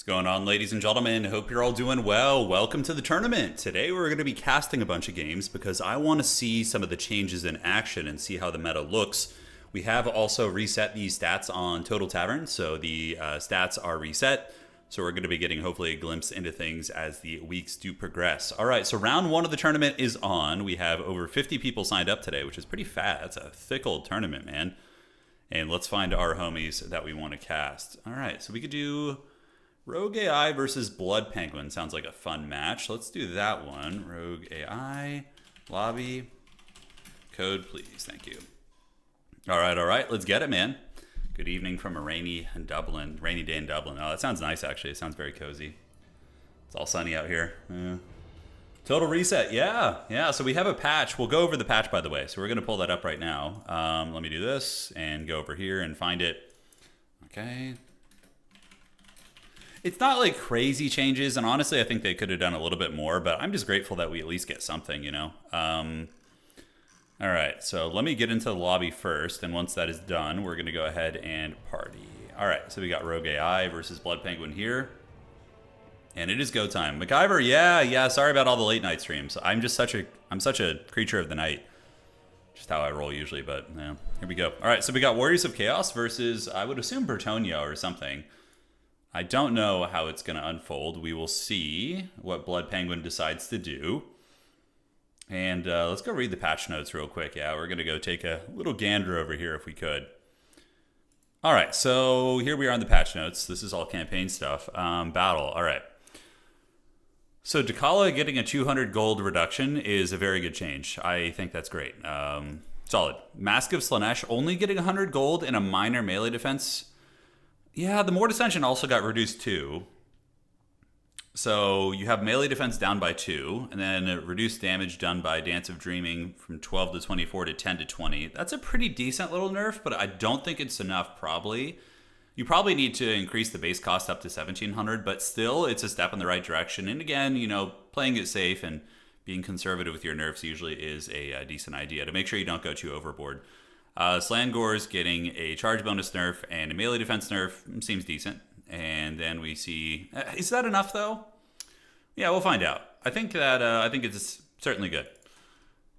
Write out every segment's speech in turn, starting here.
What's going on, ladies and gentlemen? Hope you're all doing well. Welcome to the tournament. Today we're going to be casting a bunch of games because I want to see some of the changes in action and see how the meta looks. We have also reset these stats on Total Tavern, so the stats are reset. So we're going to be getting hopefully a glimpse into things as the weeks do progress. All right, so round one of the tournament is on. We have over 50 people signed up today, which is pretty fat. That's a thick old tournament, man. And let's find our homies that we want to cast. All right, so we could do Rogue AI versus Blood Penguin. Sounds like a fun match. Let's do that one. Rogue AI, lobby, code please. Thank you. All right. Let's get it, man. Good evening from a rainy day in Dublin. Oh, that sounds nice, actually. It sounds very cozy. It's all sunny out here. Total reset. Yeah. So we have a patch. We'll go over the patch, by the way. So we're going to pull that up right now. Let me do this and go over here and find it. Okay. It's not like crazy changes, and honestly, I think they could have done a little bit more, but I'm just grateful that we at least get something, you know? All right, so let me get into the lobby first, and once that is done, we're going to go ahead and party. All right, so we got Rogue AI versus Blood Penguin here, and it is go time. MacGyver, yeah, sorry about all the late night streams. I'm such a creature of the night. Just how I roll usually, but yeah, here we go. All right, so we got Warriors of Chaos versus, I would assume, Bretonnia or something. I don't know how it's going to unfold. We will see what Blood Penguin decides to do. And let's go read the patch notes real quick. Yeah, we're going to go take a little gander over here if we could. All right, so here we are on the patch notes. This is all campaign stuff. Battle, all right. So Dakala getting a 200 gold reduction is a very good change. I think that's great. Solid. Mask of Slaanesh only getting 100 gold in a minor melee defense. Yeah, the Mortis Engine also got reduced too. So you have melee defense down by 2, and then reduced damage done by Dance of Dreaming from 12 to 24 to 10 to 20. That's a pretty decent little nerf, but I don't think it's enough probably. You probably need to increase the base cost up to 1,700, but still it's a step in the right direction. And again, you know, playing it safe and being conservative with your nerfs usually is a decent idea to make sure you don't go too overboard. Slangor's getting a charge bonus nerf and a melee defense nerf. Seems decent. And then we see... is that enough, though? Yeah, we'll find out. I think it's certainly good.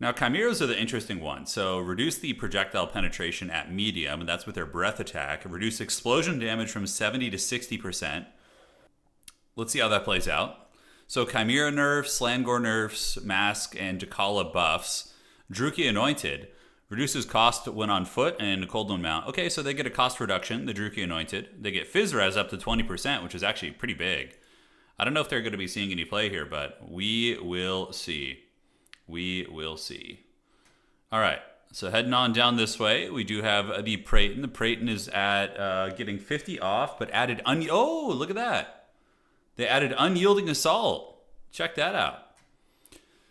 Now, Chimeras are the interesting one. So, reduce the projectile penetration at medium, and that's with their breath attack. Reduce explosion damage from 70 to 60%. Let's see how that plays out. So, Chimera nerfs, Slangor nerfs, Mask, and Dakala buffs. Druchii Anointed reduces cost when on foot and a cooldown mount. Okay, so they get a cost reduction, the Druchii Anointed. They get Fizz Res up to 20%, which is actually pretty big. I don't know if they're going to be seeing any play here, but we will see. We will see. All right, so heading on down this way, we do have the Praeton. The Praeton is at getting 50 off, but added... oh, look at that. They added Unyielding Assault. Check that out.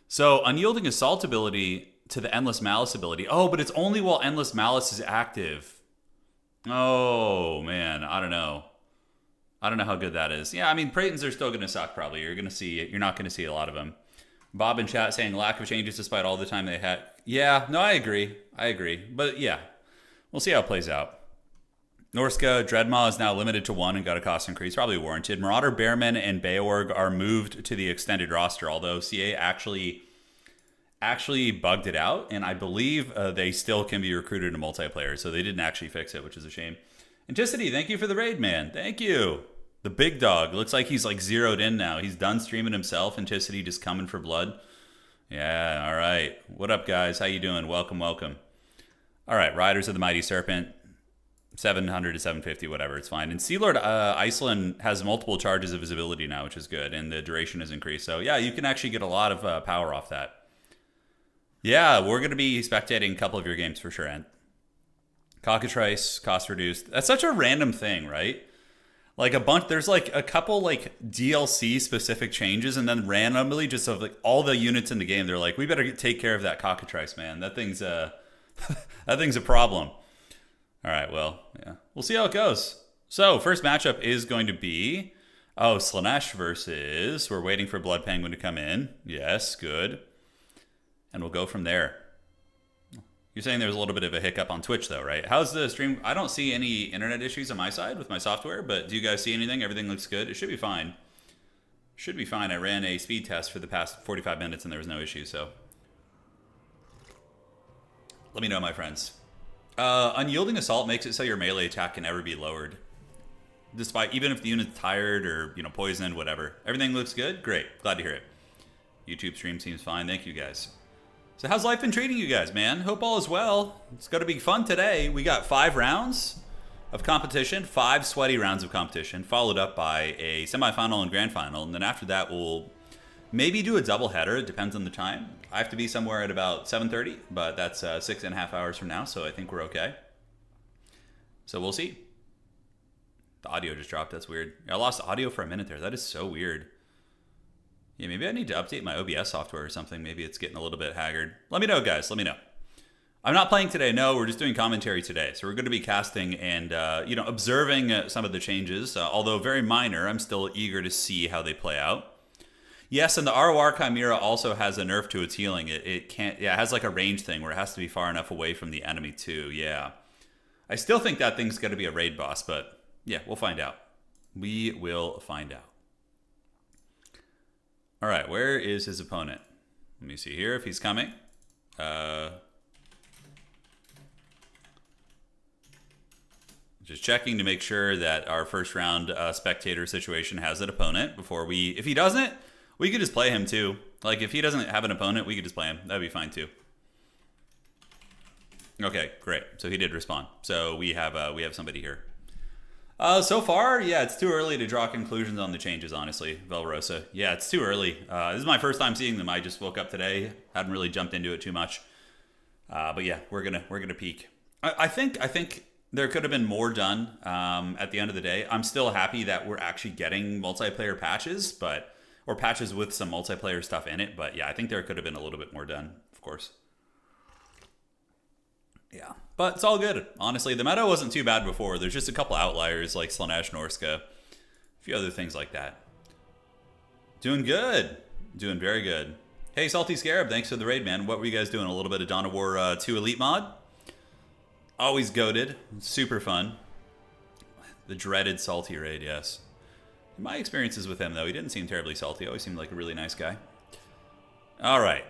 So, Unyielding Assault ability... to the Endless Malice ability. Oh, but it's only while Endless Malice is active. Oh, man. I don't know. I don't know how good that is. Yeah, I mean, Praetons are still going to suck, probably. You're not going to see a lot of them. Bob in chat saying lack of changes despite all the time they had. Yeah, no, I agree. But yeah, we'll see how it plays out. Norsca, Dreadmaw is now limited to 1 and got a cost increase. Probably warranted. Marauder, Bearman, and Beorg are moved to the extended roster, although CA actually bugged it out, and I believe they still can be recruited in multiplayer, so they didn't actually fix it, which is a shame. Anticity, thank you for the raid, man. Thank you. The big dog. Looks like he's like zeroed in now. He's done streaming himself. Anticity just coming for blood. Yeah, all right. What up, guys? How you doing? Welcome. All right, Riders of the Mighty Serpent. 700 to 750, whatever. It's fine. And Sea Lord Iceland has multiple charges of his ability now, which is good, and the duration has increased. So, yeah, you can actually get a lot of power off that. Yeah, we're going to be spectating a couple of your games for sure, Ant. Cockatrice, cost reduced. That's such a random thing, right? Like there's like a couple like DLC specific changes, and then randomly just of like all the units in the game, they're like, we better take care of that Cockatrice, man. That thing's that thing's a problem. All right, well, yeah. We'll see how it goes. So, first matchup is going to be, Slaanesh versus, we're waiting for Blood Penguin to come in. Yes, good. And we'll go from there. You're saying there's a little bit of a hiccup on Twitch, though, right? How's the stream? I don't see any internet issues on my side with my software, but do you guys see anything? Everything looks good. It should be fine. Should be fine. I ran a speed test for the past 45 minutes and there was no issue, so. Let me know, my friends. Unyielding Assault makes it so your melee attack can never be lowered. Despite, even if the unit's tired or, you know, poisoned, whatever. Everything looks good? Great. Glad to hear it. YouTube stream seems fine. Thank you, guys. So how's life been treating you guys, man? Hope all is well. It's going to be fun today. We got 5 rounds of competition, 5 sweaty rounds of competition, followed up by a semifinal and grand final. And then after that, we'll maybe do a doubleheader. It depends on the time. I have to be somewhere at about 7:30, but that's 6.5 hours from now, so I think we're okay. So we'll see. The audio just dropped. That's weird. I lost audio for a minute there. That is so weird. Yeah, maybe I need to update my OBS software or something. Maybe it's getting a little bit haggard. Let me know, guys. Let me know. I'm not playing today. No, we're just doing commentary today. So we're going to be casting and, you know, observing some of the changes. Although very minor, I'm still eager to see how they play out. Yes, and the ROR Chimera also has a nerf to its healing. It can't, yeah, it has like a range thing where it has to be far enough away from the enemy too. Yeah. I still think that thing's going to be a raid boss, but yeah, we'll find out. We will find out. All right, where is his opponent? Let me see here if he's coming. Just checking to make sure that our first round spectator situation has an opponent before we... If he doesn't, we could just play him too. Like, if he doesn't have an opponent, we could just play him. That'd be fine too. Okay, great. So he did respond. So we have somebody here. So far, yeah, it's too early to draw conclusions on the changes, honestly, Velrosa. Yeah, it's too early. This is my first time seeing them. I just woke up today. Hadn't really jumped into it too much. But yeah, we're gonna peek. I think there could have been more done at the end of the day. I'm still happy that we're actually getting multiplayer patches, or patches with some multiplayer stuff in it. But yeah, I think there could have been a little bit more done, of course. Yeah, but it's all good. Honestly, the meta wasn't too bad before. There's just a couple outliers like Slaanesh, Norsca, a few other things like that. Doing good. Doing very good. Hey, Salty Scarab, thanks for the raid, man. What were you guys doing? A little bit of Dawn of War 2 Elite mod? Always goated. Super fun. The dreaded Salty raid, yes. My experiences with him, though, he didn't seem terribly salty. He always seemed like a really nice guy. All right.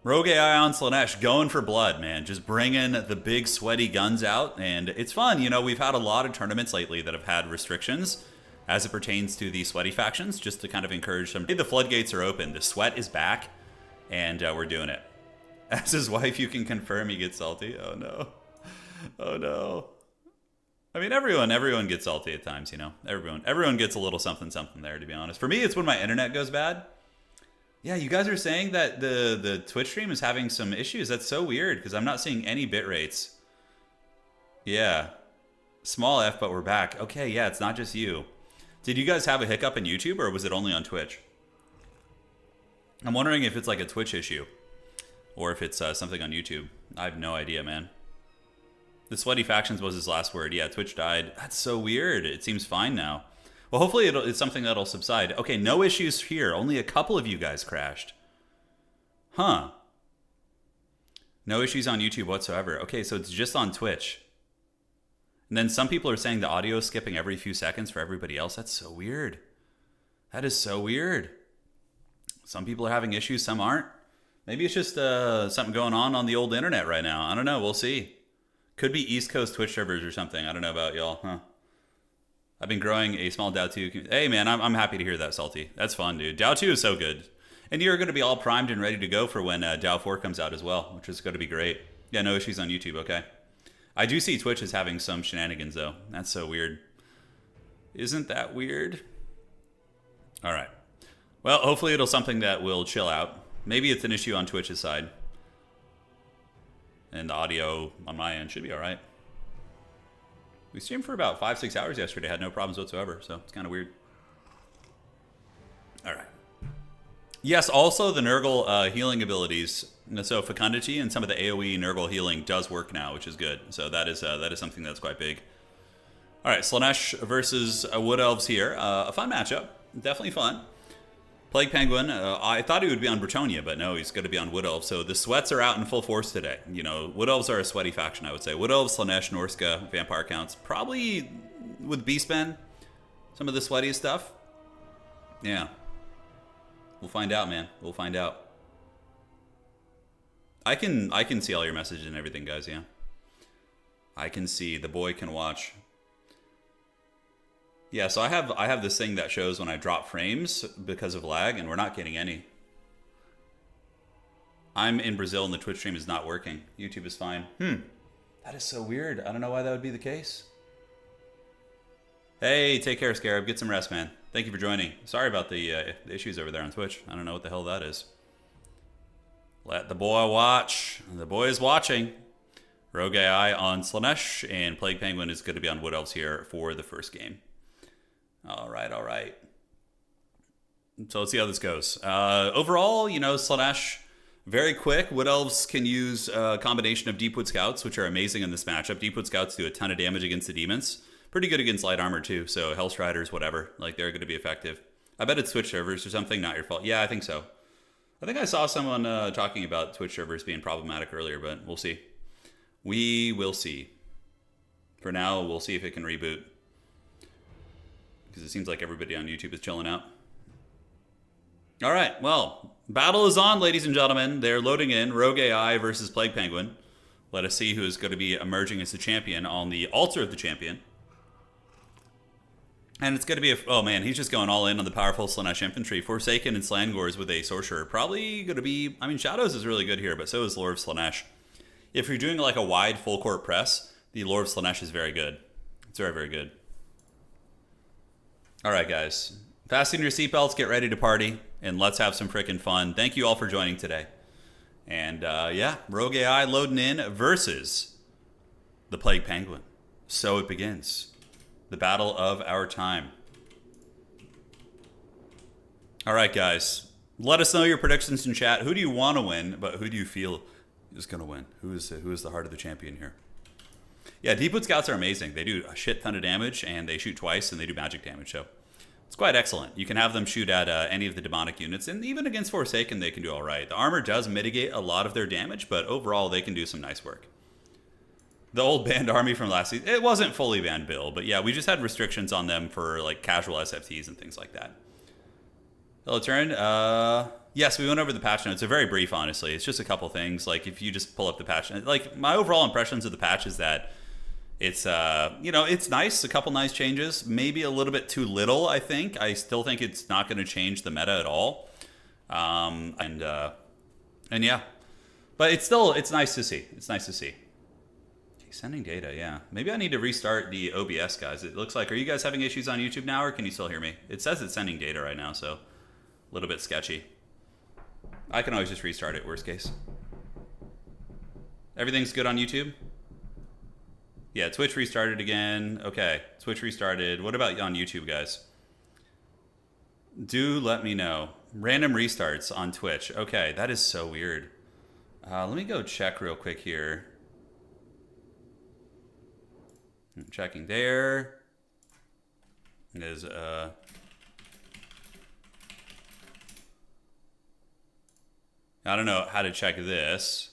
Rogue AI on Slaanesh, going for blood, man. Just bringing the big sweaty guns out, and it's fun. You know, we've had a lot of tournaments lately that have had restrictions as it pertains to the sweaty factions, just to kind of encourage them. Hey, the floodgates are open. The sweat is back, and we're doing it. As his wife, you can confirm he gets salty. Oh, no. Oh, no. I mean, everyone gets salty at times, you know. Everyone gets a little something there, to be honest. For me, it's when my internet goes bad. Yeah, you guys are saying that the Twitch stream is having some issues. That's so weird because I'm not seeing any bit rates. Yeah. Small F, but we're back. Okay, yeah, it's not just you. Did you guys have a hiccup in YouTube or was it only on Twitch? I'm wondering if it's like a Twitch issue or if it's something on YouTube. I have no idea, man. The sweaty factions was his last word. Yeah, Twitch died. That's so weird. It seems fine now. Well, hopefully it's something that'll subside. Okay, no issues here. Only a couple of you guys crashed. Huh. No issues on YouTube whatsoever. Okay, so it's just on Twitch. And then some people are saying the audio is skipping every few seconds for everybody else. That's so weird. That is so weird. Some people are having issues, some aren't. Maybe it's just something going on the old internet right now. I don't know. We'll see. Could be East Coast Twitch servers or something. I don't know about y'all, huh? I've been growing a small DAO 2. Hey, man, I'm happy to hear that, Salty. That's fun, dude. DAO 2 is so good. And you're going to be all primed and ready to go for when DAO 4 comes out as well, which is going to be great. Yeah, no issues on YouTube, okay. I do see Twitch is having some shenanigans, though. That's so weird. Isn't that weird? All right. Well, hopefully it'll something that will chill out. Maybe it's an issue on Twitch's side. And the audio on my end should be all right. We streamed for about 5-6 hours yesterday. Had no problems whatsoever, so it's kind of weird. All right. Yes, also the Nurgle healing abilities. So Fecundity and some of the AoE Nurgle healing does work now, which is good. So that is something that's quite big. All right, Slaanesh versus Wood Elves here. A fun matchup. Definitely fun. Plague Penguin, I thought he would be on Bretonnia, but no, he's going to be on Wood Elves. So the sweats are out in full force today. You know, Wood Elves are a sweaty faction, I would say. Wood Elves, Slaanesh, Norsca, Vampire Counts. Probably with Beastmen, some of the sweatiest stuff. Yeah. We'll find out, man. We'll find out. I can see all your messages and everything, guys, yeah. I can see. The boy can watch. Yeah, so I have this thing that shows when I drop frames because of lag, and we're not getting any. I'm in Brazil and the Twitch stream is not working. YouTube is fine. That is so weird. I don't know why that would be the case. Hey, take care, Scarab. Get some rest, man. Thank you for joining. Sorry about the issues over there on Twitch. I don't know what the hell that is. Let the boy watch. The boy is watching. Rogue AI on Slaanesh, and Plague Penguin is going to be on Wood Elves here for the first game. All right, all right. So let's see how this goes. Overall, you know, Slaanesh, very quick. Wood Elves can use a combination of Deepwood Scouts, which are amazing in this matchup. Deepwood Scouts do a ton of damage against the demons. Pretty good against light armor, too. So Hellstriders, whatever. Like, they're going to be effective. I bet it's Twitch servers or something. Not your fault. Yeah, I think so. I think I saw someone talking about Twitch servers being problematic earlier, but we'll see. We will see. For now, we'll see if it can reboot. Because it seems like everybody on YouTube is chilling out. All right, well, battle is on, ladies and gentlemen. They're loading in Rogue AI versus Plague Penguin. Let us see who is going to be emerging as the champion on the altar of the champion. And it's going to be oh man, he's just going all in on the powerful Slaanesh infantry. Forsaken and Slangors with a sorcerer. Probably going to be, I mean, Shadows is really good here, but so is Lord of Slaanesh. If you're doing like a wide full court press, the Lord of Slaanesh is very good. It's very, very good. All right, guys. Fasten your seatbelts, get ready to party, and let's have some freaking fun. Thank you all for joining today. And yeah, Rogue AI loading in versus the Plague Penguin. So it begins. The battle of our time. All right, guys. Let us know your predictions in chat. Who do you want to win, but who do you feel is going to win? Who is the heart of the champion here? Yeah, Deepwood Scouts are amazing. They do a shit ton of damage, and they shoot twice, and they do magic damage, so it's quite excellent. You can have them shoot at any of the demonic units, and even against Forsaken, they can do all right. The armor does mitigate a lot of their damage, but overall, they can do some nice work. The old banned army from last season, it wasn't fully banned, Bill, but yeah, we just had restrictions on them for like casual SFTs and things like that. Hello, Turin. Yes, we went over the patch notes. They're very brief, honestly. It's just a couple things. Like, if you just pull up the patch, like, my overall impressions of the patch is that it's, you know, it's nice. A couple nice changes. Maybe a little bit too little, I think. I still think it's not going to change the meta at all. And yeah. But it's still, it's nice to see. It's nice to see. Okay, sending data, yeah. Maybe I need to restart the OBS, guys. It looks like, are you guys having issues on YouTube now, or can you still hear me? It says it's sending data right now, so a little bit sketchy. I can always just restart it, worst case. Everything's good on YouTube? Yeah, Twitch restarted again. Okay, Twitch restarted. What about on YouTube, guys? Do let me know. Random restarts on Twitch. Okay, that is so weird. Let me go check real quick here. I'm checking there. There's I don't know how to check this.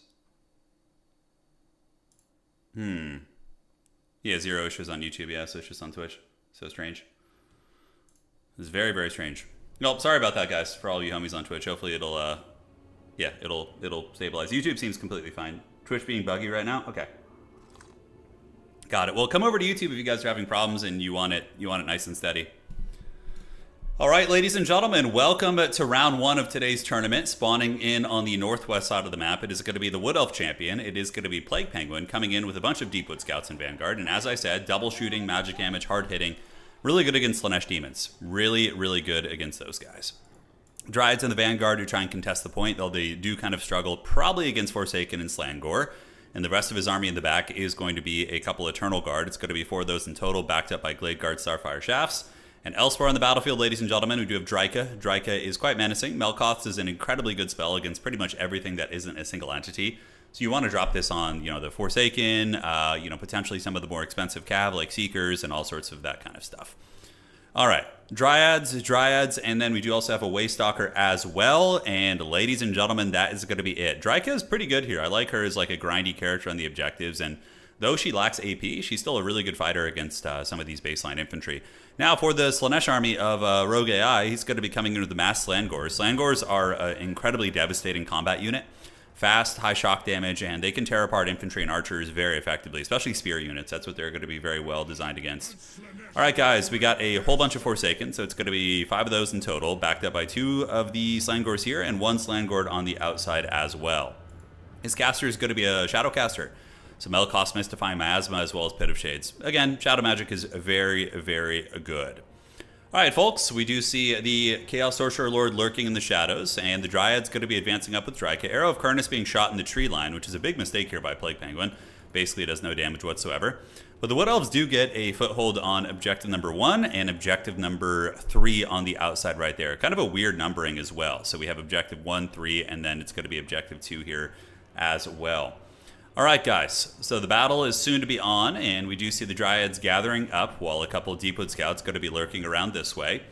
Yeah, 0 issues on YouTube. Yeah, so it's just on Twitch. So strange. It's very, very strange. Nope, sorry about that, guys. For all you homies on Twitch, hopefully it'll, yeah, it'll stabilize. YouTube seems completely fine. Twitch being buggy right now. Okay, got it. Well, come over to YouTube if you guys are having problems and you want it nice and steady. All right, ladies and gentlemen, welcome to round 1 of today's tournament. Spawning in on the northwest side of the map, it is going to be the Wood Elf champion. It is going to be Plague Penguin coming in with a bunch of Deepwood Scouts and Vanguard. And as I said, double shooting, magic damage, hard hitting. Really good against Slaanesh demons. Really, really good against those guys. Dryads and the Vanguard who try and contest the point, though they do kind of struggle, probably against Forsaken and Slangor. And the rest of his army in the back is going to be a couple Eternal Guard. It's going to be 4 of those in total, backed up by Glade Guard Starfire Shafts. And elsewhere on the battlefield, ladies and gentlemen, we do have Dryka. Dryka is quite menacing. Melkoth's is an incredibly good spell against pretty much everything that isn't a single entity. So you want to drop this on, you know, the Forsaken, you know, potentially some of the more expensive cav like Seekers and all sorts of that kind of stuff. All right, Dryads, and then we do also have a Waystalker as well. And ladies and gentlemen, that is going to be it. Dryka is pretty good here. I like her as like a grindy character on the objectives, and though she lacks AP, she's still a really good fighter against some of these baseline infantry. Now for the Slaanesh army of Rogue AI, he's going to be coming into the mass Slangors. Slangors are an incredibly devastating combat unit. Fast, high shock damage, and they can tear apart infantry and archers very effectively, especially spear units. That's what they're going to be very well designed against. All right, guys, we got a whole bunch of Forsaken, so it's going to be 5 of those in total, backed up by 2 of the Slangors here and 1 Slangord on the outside as well. His caster is going to be a Shadow Caster. So Melkoth's Mystifying Miasma as well as Pit of Shades. Again, Shadow Magic is very, very good. Alright folks, we do see the Chaos Sorcerer Lord lurking in the shadows, and the Dryad's going to be advancing up with Dryka. Arrow of Karnas being shot in the tree line, which is a big mistake here by Plague Penguin. Basically it does no damage whatsoever. But the Wood Elves do get a foothold on objective number 1 and objective number 3 on the outside right there. Kind of a weird numbering as well. So we have objective 1, 3, and then it's going to be objective 2 here as well. Alright guys, so the battle is soon to be on, and we do see the Dryads gathering up while a couple of Deepwood Scouts going to be lurking around this way.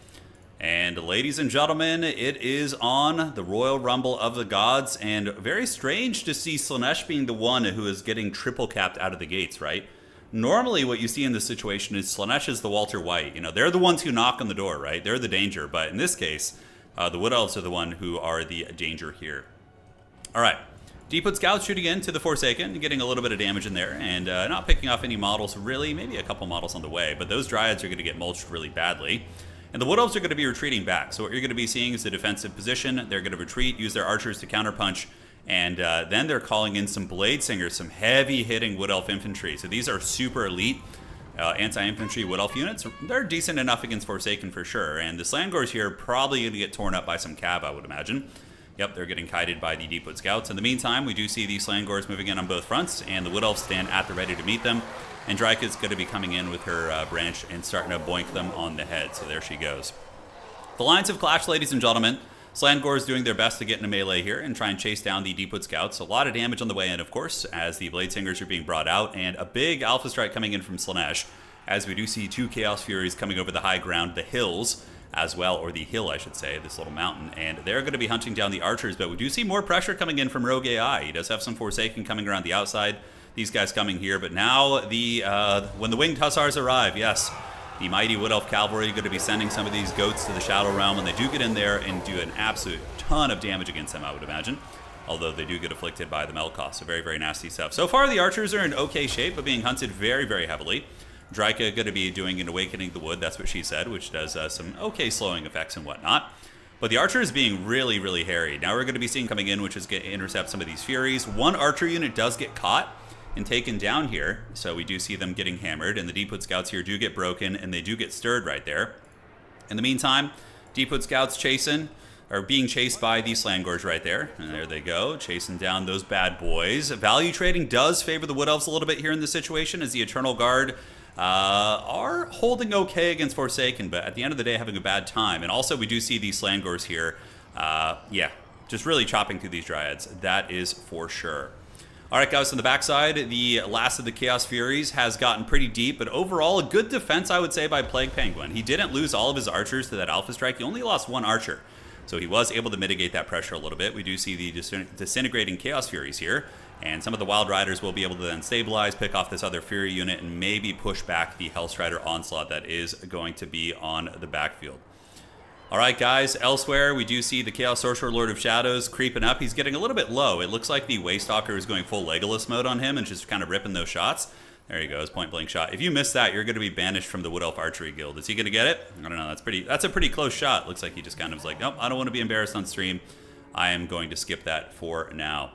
And ladies and gentlemen, it is on the Royal Rumble of the Gods, and very strange to see Slaanesh being the one who is getting triple capped out of the gates, right? Normally what you see in this situation is Slaanesh is the Walter White. You know, they're the ones who knock on the door, right? They're the danger, but in this case, the Wood Elves are the one who are the danger here. Alright. Deepwood Scouts shooting into the Forsaken, getting a little bit of damage in there, and not picking off any models really, maybe a couple models on the way, but those Dryads are going to get mulched really badly. And the Wood Elves are going to be retreating back, so what you're going to be seeing is the defensive position. They're going to retreat, use their archers to counterpunch, and then they're calling in some Blade Singers, some heavy-hitting Wood Elf infantry. So these are super elite anti-infantry Wood Elf units. They're decent enough against Forsaken for sure, and the Slangors here are probably going to get torn up by some cav, I would imagine. Yep, they're getting kited by the Deepwood Scouts. In the meantime, we do see the Slangors moving in on both fronts, and the Wood Elves stand at the ready to meet them. And Dryka's going to be coming in with her branch and starting to boink them on the head. So there she goes. The lines have clashed, ladies and gentlemen. Slangors doing their best to get in a melee here and try and chase down the Deepwood Scouts. A lot of damage on the way in, of course, as the Blade Singers are being brought out, and a big Alpha Strike coming in from Slaanesh, as we do see 2 Chaos Furies coming over the high ground, the hills, as well, or the hill, I should say, this little mountain, and they're going to be hunting down the archers, but we do see more pressure coming in from Rogue AI. He does have some Forsaken coming around the outside, these guys coming here, but now when the Winged Hussars arrive, yes, the mighty Wood Elf Cavalry are going to be sending some of these goats to the Shadow Realm, and they do get in there and do an absolute ton of damage against them, I would imagine, although they do get afflicted by the Melkoth, so very, very nasty stuff. So far, the archers are in okay shape, but being hunted very, very heavily. Dryka going to be doing an Awakening the Wood, that's what she said, which does some okay slowing effects and whatnot. But the archer is being really, really harried. Now we're going to be seeing coming in, which is going to intercept some of these Furies. One archer unit does get caught and taken down here, so we do see them getting hammered, and the Deepwood Scouts here do get broken, and they do get stirred right there. In the meantime, Deepwood Scouts being chased by these Slangors right there, and there they go, chasing down those bad boys. Value trading does favor the Wood Elves a little bit here in this situation, as the Eternal Guard are holding okay against Forsaken, but at the end of the day having a bad time. And also we do see these Slangors here, yeah, just really chopping through these Dryads, that is for sure. Alright guys, on the backside, the last of the Chaos Furies has gotten pretty deep, but overall a good defense, I would say, by Plague Penguin. He didn't lose all of his archers to that Alpha Strike, he only lost 1 archer. So he was able to mitigate that pressure a little bit. We do see the disintegrating Chaos Furies here, and some of the Wild Riders will be able to then stabilize, pick off this other Fury unit, and maybe push back the Hellstrider onslaught that is going to be on the backfield. Alright guys, elsewhere we do see the Chaos Sorcerer Lord of Shadows creeping up. He's getting a little bit low. It looks like the Waystalker is going full Legolas mode on him and just kind of ripping those shots. There he goes, point blank shot. If you miss that, you're going to be banished from the Wood Elf Archery Guild. Is he going to get it? I don't know. That's a pretty close shot. Looks like he just kind of was like, nope, I don't want to be embarrassed on stream. I am going to skip that for now.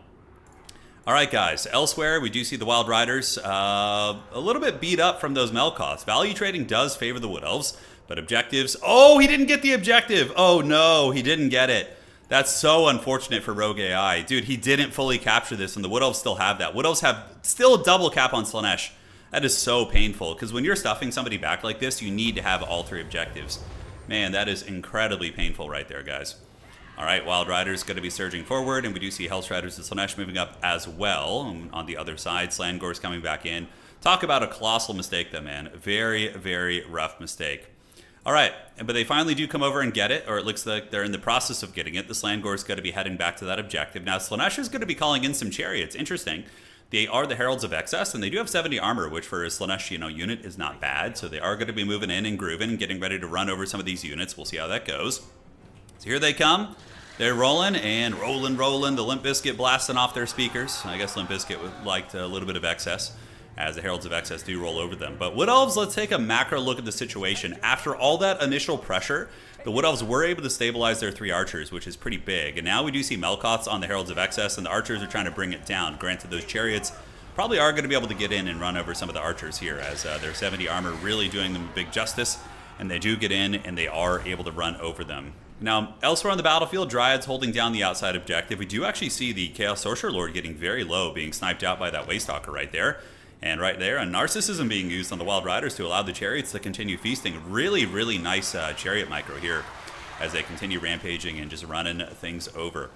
Alright guys, elsewhere we do see the Wild Riders a little bit beat up from those Melkoths. Value trading does favor the Wood Elves, but objectives... Oh, he didn't get the objective! Oh no, he didn't get it. That's so unfortunate for Rogue AI. Dude, he didn't fully capture this, and the Wood Elves still have that. Wood Elves have still a double cap on Slaanesh. That is so painful, because when you're stuffing somebody back like this, you need to have all 3 objectives. Man, that is incredibly painful right there, guys. Alright, Wild Riders going to be surging forward, and we do see Hellstriders and Slaanesh moving up as well. And on the other side, Slangor's coming back in. Talk about a colossal mistake, though, man. Very, very rough mistake. All right, but they finally do come over and get it, or it looks like they're in the process of getting it. The Slangor's going to be heading back to that objective. Now, Slaanesh is going to be calling in some chariots. Interesting. They are the Heralds of Excess, and they do have 70 armor, which for a Slaanesh, unit is not bad. So they are going to be moving in and grooving and getting ready to run over some of these units. We'll see how that goes. So here they come. They're rolling and rolling. The Limp Bizkit blasting off their speakers. I guess Limp Bizkit would like a little bit of excess, as the Heralds of Excess do roll over them. But Wood Elves, let's take a macro look at the situation. After all that initial pressure, the Wood Elves were able to stabilize their 3 archers, which is pretty big. And now we do see Melkoths on the Heralds of Excess, and the archers are trying to bring it down. Granted, those chariots probably are going to be able to get in and run over some of the archers here, as their 70 armor really doing them a big justice. And they do get in, and they are able to run over them. Now, elsewhere on the battlefield, Dryads holding down the outside objective. We do actually see the Chaos Sorcerer Lord getting very low, being sniped out by that Waystalker right there. And right there, a Narcissism being used on the Wild Riders to allow the chariots to continue feasting. Really, really nice chariot micro here as they continue rampaging and just running things over.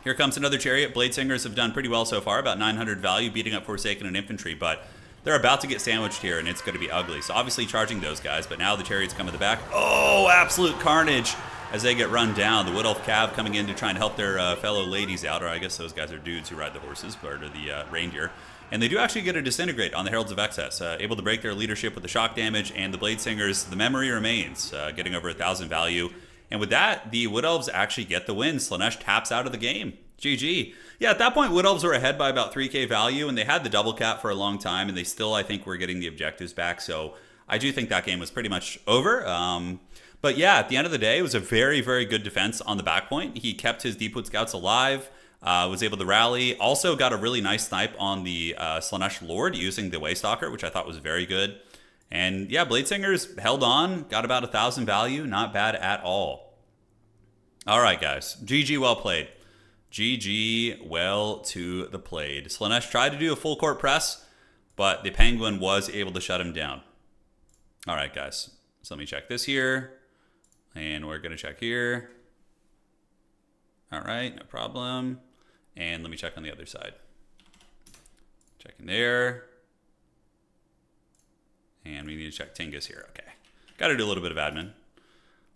Here comes another chariot. Bladesingers have done pretty well so far, about 900 value, beating up Forsaken and Infantry, but they're about to get sandwiched here, and it's going to be ugly. So obviously charging those guys, but now the chariots come in the back. Oh, absolute carnage as they get run down. The Wood Elf Cav coming in to try and help their fellow ladies out, or I guess those guys are dudes who ride the horses, or the reindeer. And they do actually get a Disintegrate on the Heralds of Excess, able to break their leadership with the shock damage, and the Bladesingers, the memory remains, getting over 1,000 value. And with that, the Wood Elves actually get the win. Slaanesh taps out of the game. GG. Yeah, at that point, Wood Elves were ahead by about 3k value, and they had the double cap for a long time, and they still, I think, were getting the objectives back. So I do think that game was pretty much over. But yeah, at the end of the day, it was a very, very good defense on the back point. He kept his Deepwood Scouts alive. Was able to rally. Also got a really nice snipe on the Slaanesh Lord using the Waystalker, which I thought was very good. And yeah, Bladesingers held on, got about 1,000 value. Not bad at all. All right, guys. GG, well played. GG, well to the played. Slaanesh tried to do a full court press, but the Penguin was able to shut him down. All right, guys. So let me check this here. And we're going to check here. All right, no problem. And let me check on the other side. Checking there. And we need to check Tingus here. Okay. Got to do a little bit of admin.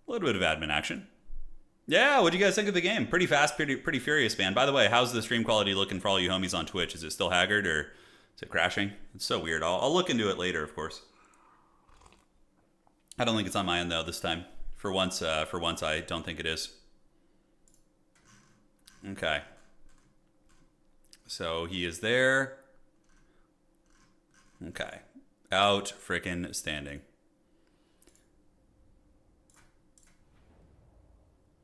A little bit of admin action. Yeah, what do you guys think of the game? Pretty fast, pretty furious, man. By the way, how's the stream quality looking for all you homies on Twitch? Is it still haggard or is it crashing? It's so weird. I'll look into it later, of course. I don't think it's on my end, though, this time. For once, I don't think it is. Okay. So he is there. Okay. Out frickin' standing.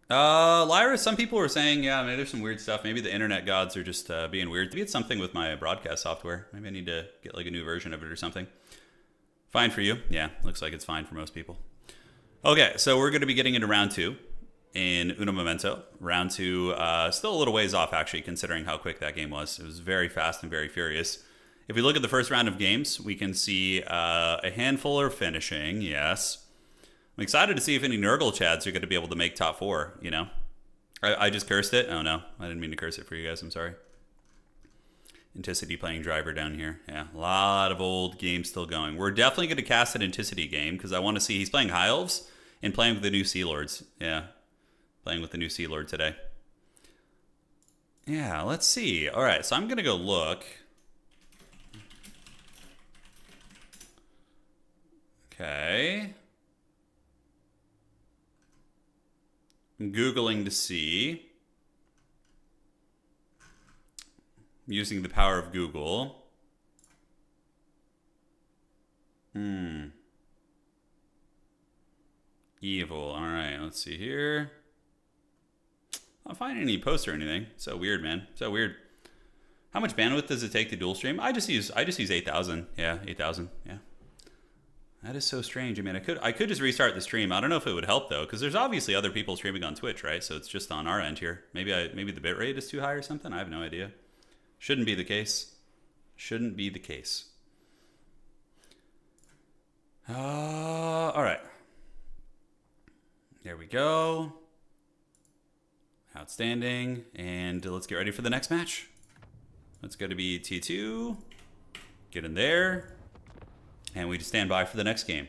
Lyra, some people were saying, yeah, maybe there's some weird stuff. Maybe the internet gods are just being weird. Maybe it's something with my broadcast software. Maybe I need to get like a new version of it or something. Fine for you. Yeah, looks like it's fine for most people. Okay, so we're going to be getting into round 2 in Uno Momento. Round 2, still a little ways off, actually, considering how quick that game was. It was very fast and very furious. If we look at the first round of games, we can see a handful are finishing, yes. I'm excited to see if any Nurgle Chads are going to be able to make top 4, you know. I just cursed it. Oh, no. I didn't mean to curse it for you guys. I'm sorry. Anticity playing driver down here. Yeah, a lot of old games still going. We're definitely going to cast an Anticity game because I want to see. He's playing High Elves and playing with the new Sea Lords. Yeah, playing with the new Sea Lord today. Yeah, let's see. All right, so I'm going to go look. Okay. I'm Googling to see. Using the power of Google. Evil. All right, let's see here. I'm not finding any posts or anything. So weird, man. So weird. How much bandwidth does it take to dual stream? I just use 8,000. Yeah, 8,000. Yeah. That is so strange. I mean, I could just restart the stream. I don't know if it would help though, because there's obviously other people streaming on Twitch, right? So it's just on our end here. Maybe the bitrate is too high or something. I have no idea. Shouldn't be the case. Shouldn't be the case. All right. There we go. Outstanding. And let's get ready for the next match. It's going to be T2. Get in there. And we just stand by for the next game.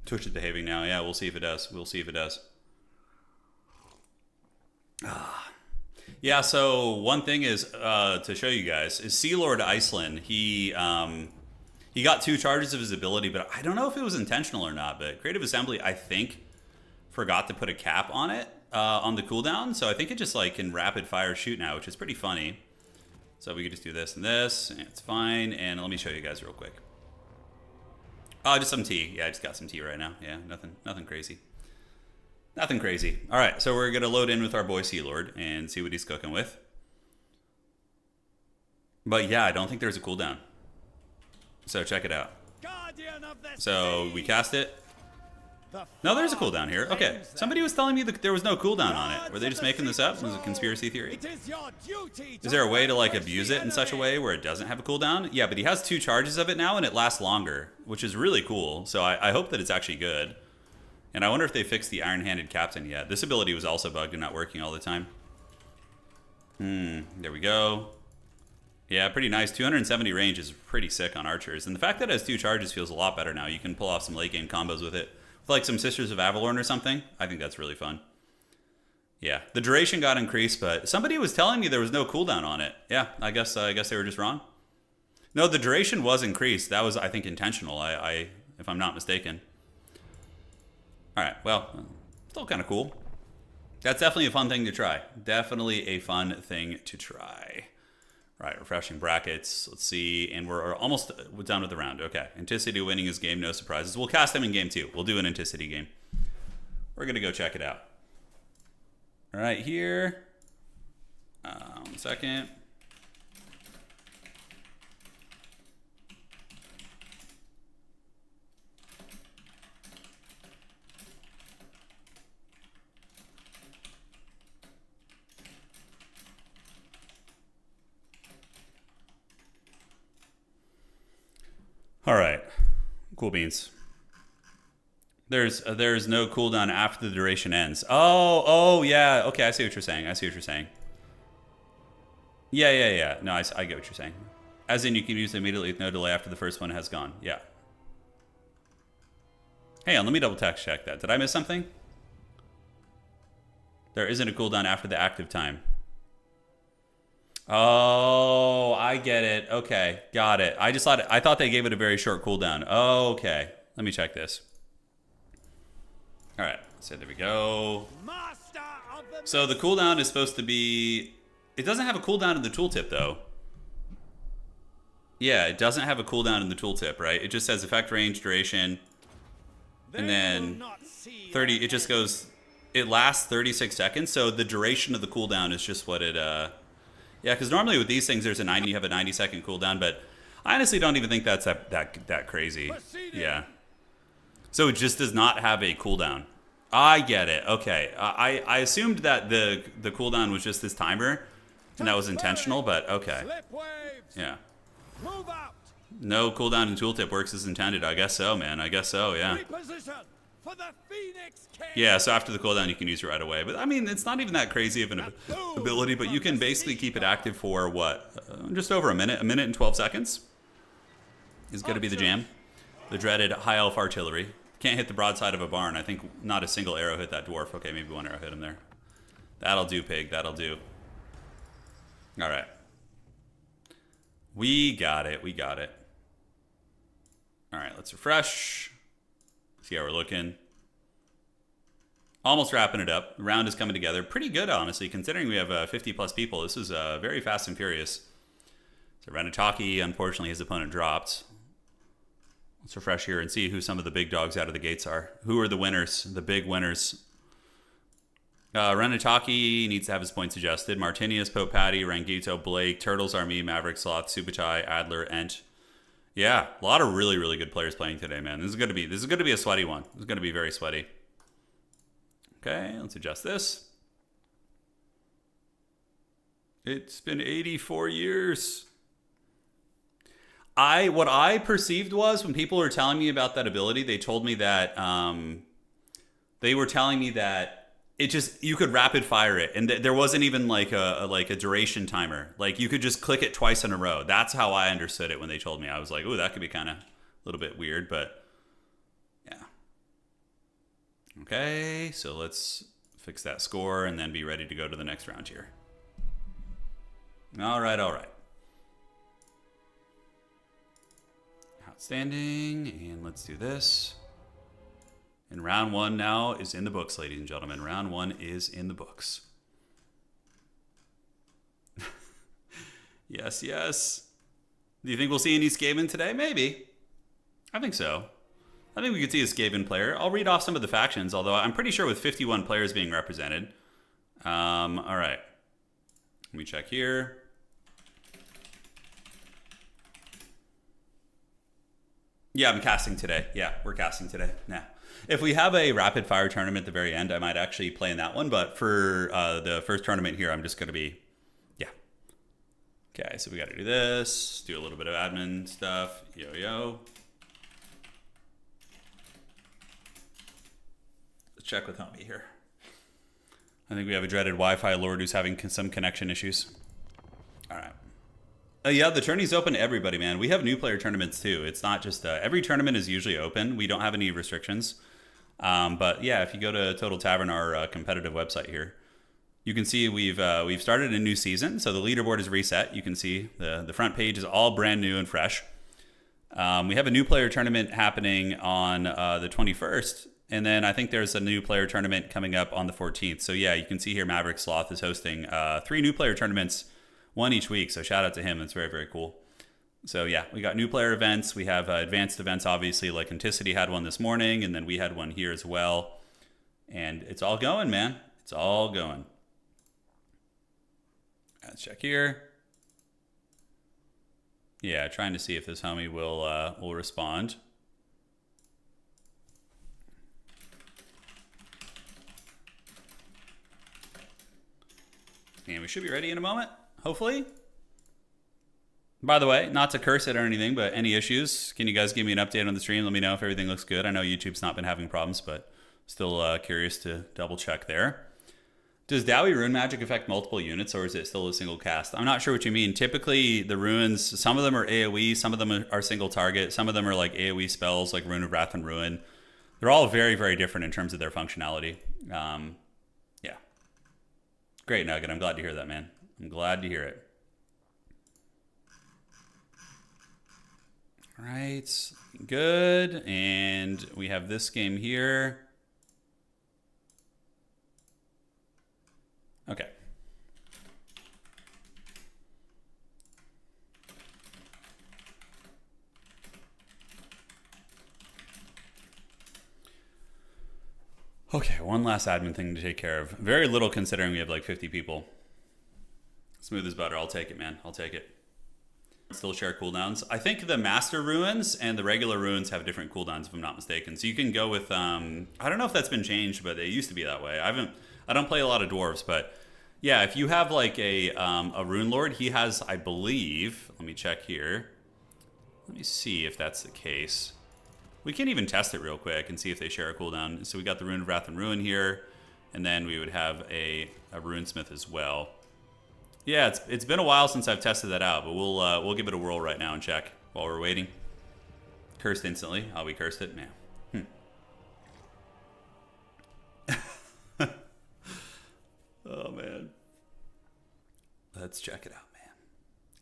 Twitch is behaving now. Yeah, we'll see if it does. We'll see if it does. Yeah, so one thing is to show you guys is Sea Lord Iceland. He got 2 charges of his ability, but I don't know if it was intentional or not. But Creative Assembly, I think, forgot to put a cap on it on the cooldown, so I think it just like can rapid fire shoot now, which is pretty funny. So we could just do this and this, and it's fine. And let me show you guys real quick. Oh, just some tea. Yeah, I just got some tea right now. Yeah, nothing crazy. Nothing crazy. All right, so we're gonna load in with our boy Sea Lord and see what he's cooking with. But yeah, I don't think there's a cooldown. So check it out. So we cast it. No, there's a cooldown here. Okay, somebody was telling me that there was no cooldown on it. Were they just making this up? Was it a conspiracy theory? Is there a way to like abuse it in such a way where it doesn't have a cooldown? Yeah, but he has 2 charges of it now and it lasts longer, which is really cool. So I hope that it's actually good. And I wonder if they fixed the Iron-Handed Captain yet. This ability was also bugged and not working all the time. There we go. Yeah, pretty nice. 270 range is pretty sick on archers. And the fact that it has 2 charges feels a lot better now. You can pull off some late game combos with it. With like some Sisters of Avalorn or something. I think that's really fun. Yeah, the duration got increased, but somebody was telling me there was no cooldown on it. Yeah, I guess they were just wrong. No, the duration was increased. That was, I think, intentional, if I'm not mistaken. All right, well, still kind of cool. That's definitely a fun thing to try. Definitely a fun thing to try. All right, refreshing brackets. Let's see, and we're almost done with the round. Okay, Anticity winning his game, no surprises. We'll cast him in game 2. We'll do an Anticity game. We're gonna go check it out. All right, here. 1 second. All right, cool beans. There's no cooldown after the duration ends. Oh yeah. Okay, I see what you're saying. Yeah. No, I get what you're saying. As in, you can use it immediately with no delay after the first one has gone. Yeah. Hang on, let me double check that. Did I miss something? There isn't a cooldown after the active time. Oh, I get it. Okay, got it. I thought they gave it a very short cooldown. Oh, okay. Let me check this. All right, so there we go. So the cooldown is supposed to be... It doesn't have a cooldown in the tooltip, though. Yeah, it doesn't have a cooldown in the tooltip, right? It just says effect range, duration, and then 30... It just goes... It lasts 36 seconds, so the duration of the cooldown is just what it... Yeah, because normally with these things, you have a 90-second cooldown, but I honestly don't even think that's that crazy. Yeah. So it just does not have a cooldown. I get it. Okay. I assumed that the cooldown was just this timer, and that was intentional, but okay. Yeah. No cooldown in tooltip works as intended. I guess so, man. I guess so, yeah. Yeah, so after the cooldown, you can use it right away. But, I mean, it's not even that crazy of an ability, but you can basically keep it active for, what, just over a minute and 12 seconds is going to be the jam. The dreaded high elf artillery. Can't hit the broadside of a barn. I think not a single arrow hit that dwarf. Okay, maybe 1 arrow hit him there. That'll do, pig. That'll do. All right. We got it. All right, let's refresh. See how we're looking. Almost wrapping it up. The round is coming together. Pretty good, honestly, considering we have 50 plus people. This is very fast and furious. So Renataki, unfortunately, his opponent dropped. Let's refresh here and see who some of the big dogs out of the gates are. Who are the winners, the big winners? Renataki needs to have his points adjusted. Martinius, Pope Patty, Ranguito, Blake, Turtles Army, Maverick Sloth, Subuchai, Adler, Ent. Yeah, a lot of really, really good players playing today, man. This is gonna be a sweaty one. This is gonna be very sweaty. Okay, let's adjust this. It's been 84 years. What I perceived was when people were telling me about that ability, they told me that they were telling me that it just, you could rapid fire it, and there wasn't even like a duration timer. Like you could just click it twice in a row. That's how I understood it when they told me. I was like, "Ooh, that could be kind of a little bit weird," but yeah. Okay, so let's fix that score and then be ready to go to the next round here. All right, all right. Outstanding, and let's do this. And round one now is in the books, ladies and gentlemen. Round one is in the books. Yes, yes. Do you think we'll see any Skaven today? Maybe. I think so. I think we could see a Skaven player. I'll read off some of the factions, although I'm pretty sure with 51 players being represented. All right. Let me check here. Yeah, I'm casting today. Yeah, we're casting today. Nah. If we have a rapid fire tournament at the very end, I might actually play in that one. But for the first tournament here, I'm just going to be, yeah. Okay, so we got to do this. Do a little bit of admin stuff. Yo. Let's check with homie here. I think we have a dreaded Wi-Fi lord who's having some connection issues. All right. Yeah, the tourney's open to everybody, man. We have new player tournaments too. It's not just every tournament is usually open. We don't have any restrictions. But yeah, if you go to Total Tavern, our competitive website here, you can see we've started a new season. So the leaderboard is reset. You can see the front page is all brand new and fresh. We have a new player tournament happening on the 21st. And then I think there's a new player tournament coming up on the 14th. So yeah, you can see here Maverick Sloth is hosting 3 new player tournaments, one each week. So shout out to him. It's very, very cool. So yeah, we got new player events. We have advanced events, obviously, like Anticity had one this morning, and then we had one here as well. And it's all going, man. It's all going. Let's check here. Yeah, trying to see if this homie will respond. And we should be ready in a moment, hopefully. By the way, not to curse it or anything, but any issues, can you guys give me an update on the stream? Let me know if everything looks good. I know YouTube's not been having problems, but still curious to double check there. Does Dowie Rune Magic affect multiple units, or is it still a single cast? I'm not sure what you mean. Typically, the runes, some of them are AoE, some of them are single target, some of them are like AoE spells, like Rune of Wrath and Ruin. They're all very, very different in terms of their functionality. Yeah. Great, Nugget. I'm glad to hear that, man. I'm glad to hear it. All right, good. And we have this game here. Okay. Okay, one last admin thing to take care of. Very little considering we have like 50 people. Smooth as butter. I'll take it, man. I'll take it. Still share cooldowns. I think the master ruins and the regular ruins have different cooldowns, if I'm not mistaken. So you can go with I don't know if that's been changed, but it used to be that way. I don't play a lot of dwarves, but yeah, if you have like a rune lord, he has, I believe, let me check here. Let me see if that's the case. We can even test it real quick and see if they share a cooldown. So we got the Rune of Wrath and Ruin here, and then we would have a runesmith as well. Yeah, it's been a while since I've tested that out, but we'll give it a whirl right now and check while we're waiting. Cursed instantly. Oh, we cursed it, man. Oh man. Let's check it out, man.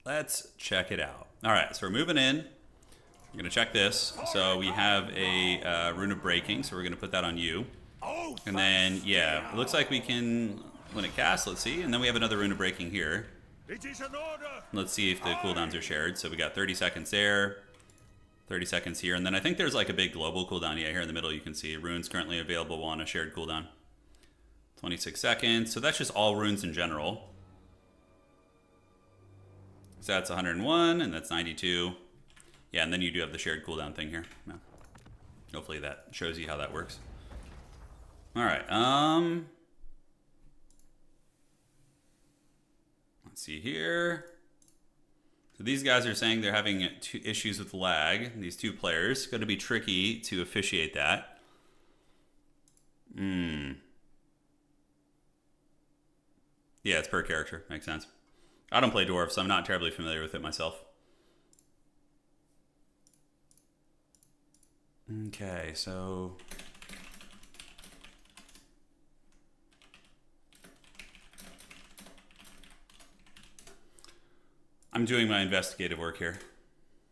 Let's check it out. All right, so we're moving in. We're gonna check this. So we have a Rune of Breaking, so we're gonna put that on you. And then yeah, it looks like we can. When it casts, let's see, and then we have another Rune of Breaking here. Let's see if the cooldowns are shared. So we got 30 seconds there, 30 seconds here, and then I think there's like a big global cooldown. Yeah, here in the middle you can see runes currently available on a shared cooldown. 26 seconds, so that's just all runes in general. So that's 101, and that's 92. Yeah, and then you do have the shared cooldown thing here. Yeah. Hopefully that shows you how that works. All right, let's see here. So these guys are saying they're having issues with lag. These two players. It's going to be tricky to officiate that. Yeah, it's per character. Makes sense. I don't play dwarf, so I'm not terribly familiar with it myself. Okay, so I'm doing my investigative work here.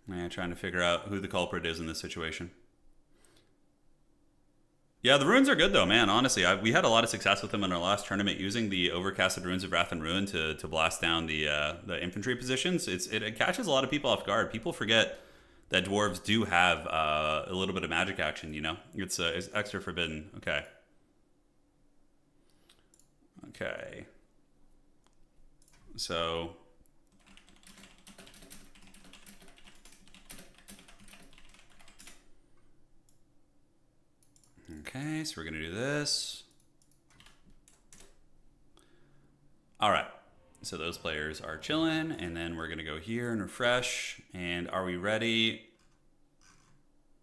Yeah, trying to figure out who the culprit is in this situation. Yeah, the runes are good though, man. Honestly, we had a lot of success with them in our last tournament using the overcasted runes of Wrath and Ruin to blast down the infantry positions. It catches a lot of people off guard. People forget that dwarves do have a little bit of magic action. You know, it's extra forbidden. Okay. Okay. So. Okay, so we're going to do this. All right, so those players are chilling, and then we're going to go here and refresh. And are we ready?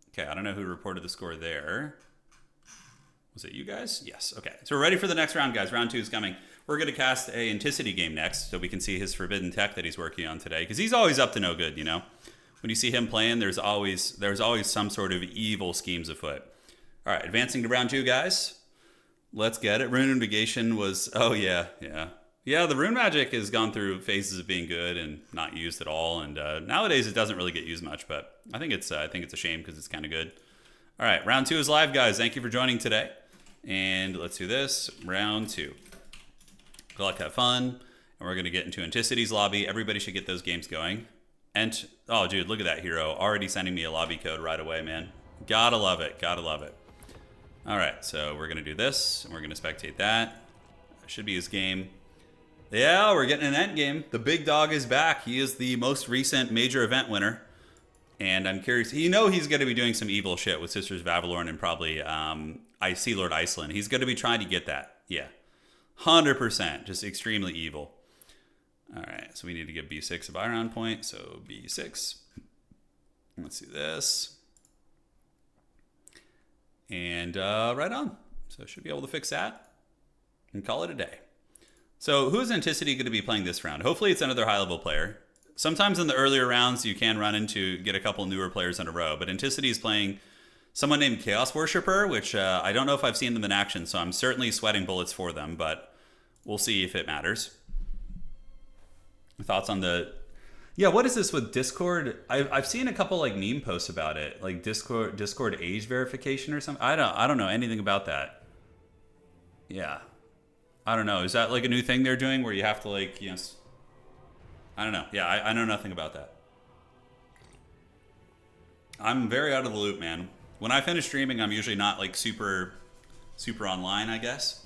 Okay, I don't know who reported the score there. Was it you guys? Yes, okay. So we're ready for the next round, guys. Round 2 is coming. We're going to cast a Anticity game next, so we can see his forbidden tech that he's working on today, because he's always up to no good, you know? When you see him playing, there's always some sort of evil schemes afoot. All right, advancing to round 2, guys. Let's get it. Rune Negation was, oh yeah. Yeah, the rune magic has gone through phases of being good and not used at all, and nowadays it doesn't really get used much, but I think it's a shame because it's kind of good. All right, round 2 is live, guys. Thank you for joining today. And let's do this, round 2. Good luck, have fun. And we're gonna get into Anticity's lobby. Everybody should get those games going. And, oh dude, look at that hero. Already sending me a lobby code right away, man. Gotta love it, gotta love it. All right, so we're gonna do this, and we're gonna spectate that. Should be his game. Yeah, we're getting an end game. The big dog is back. He is the most recent major event winner. And I'm curious, you know he's gonna be doing some evil shit with Sisters of Avalorn and probably Sea Lord Iceland. He's gonna be trying to get that, yeah. 100%, just extremely evil. All right, so we need to give B6 a buy round point, so B6. Let's do this. And right on. So should be able to fix that and call it a day. So who is Anticity going to be playing this round? Hopefully it's another high-level player. Sometimes in the earlier rounds you can run into get a couple newer players in a row, but Anticity is playing someone named Chaos Worshipper, which I don't know if I've seen them in action, so I'm certainly sweating bullets for them, but we'll see if it matters. Thoughts on the... Yeah, what is this with Discord? I've seen a couple like meme posts about it, like Discord age verification or something. I don't know anything about that. Yeah, I don't know. Is that like a new thing they're doing where you have to like, yes? I don't know. Yeah, I know nothing about that. I'm very out of the loop, man. When I finish streaming, I'm usually not like super online, I guess.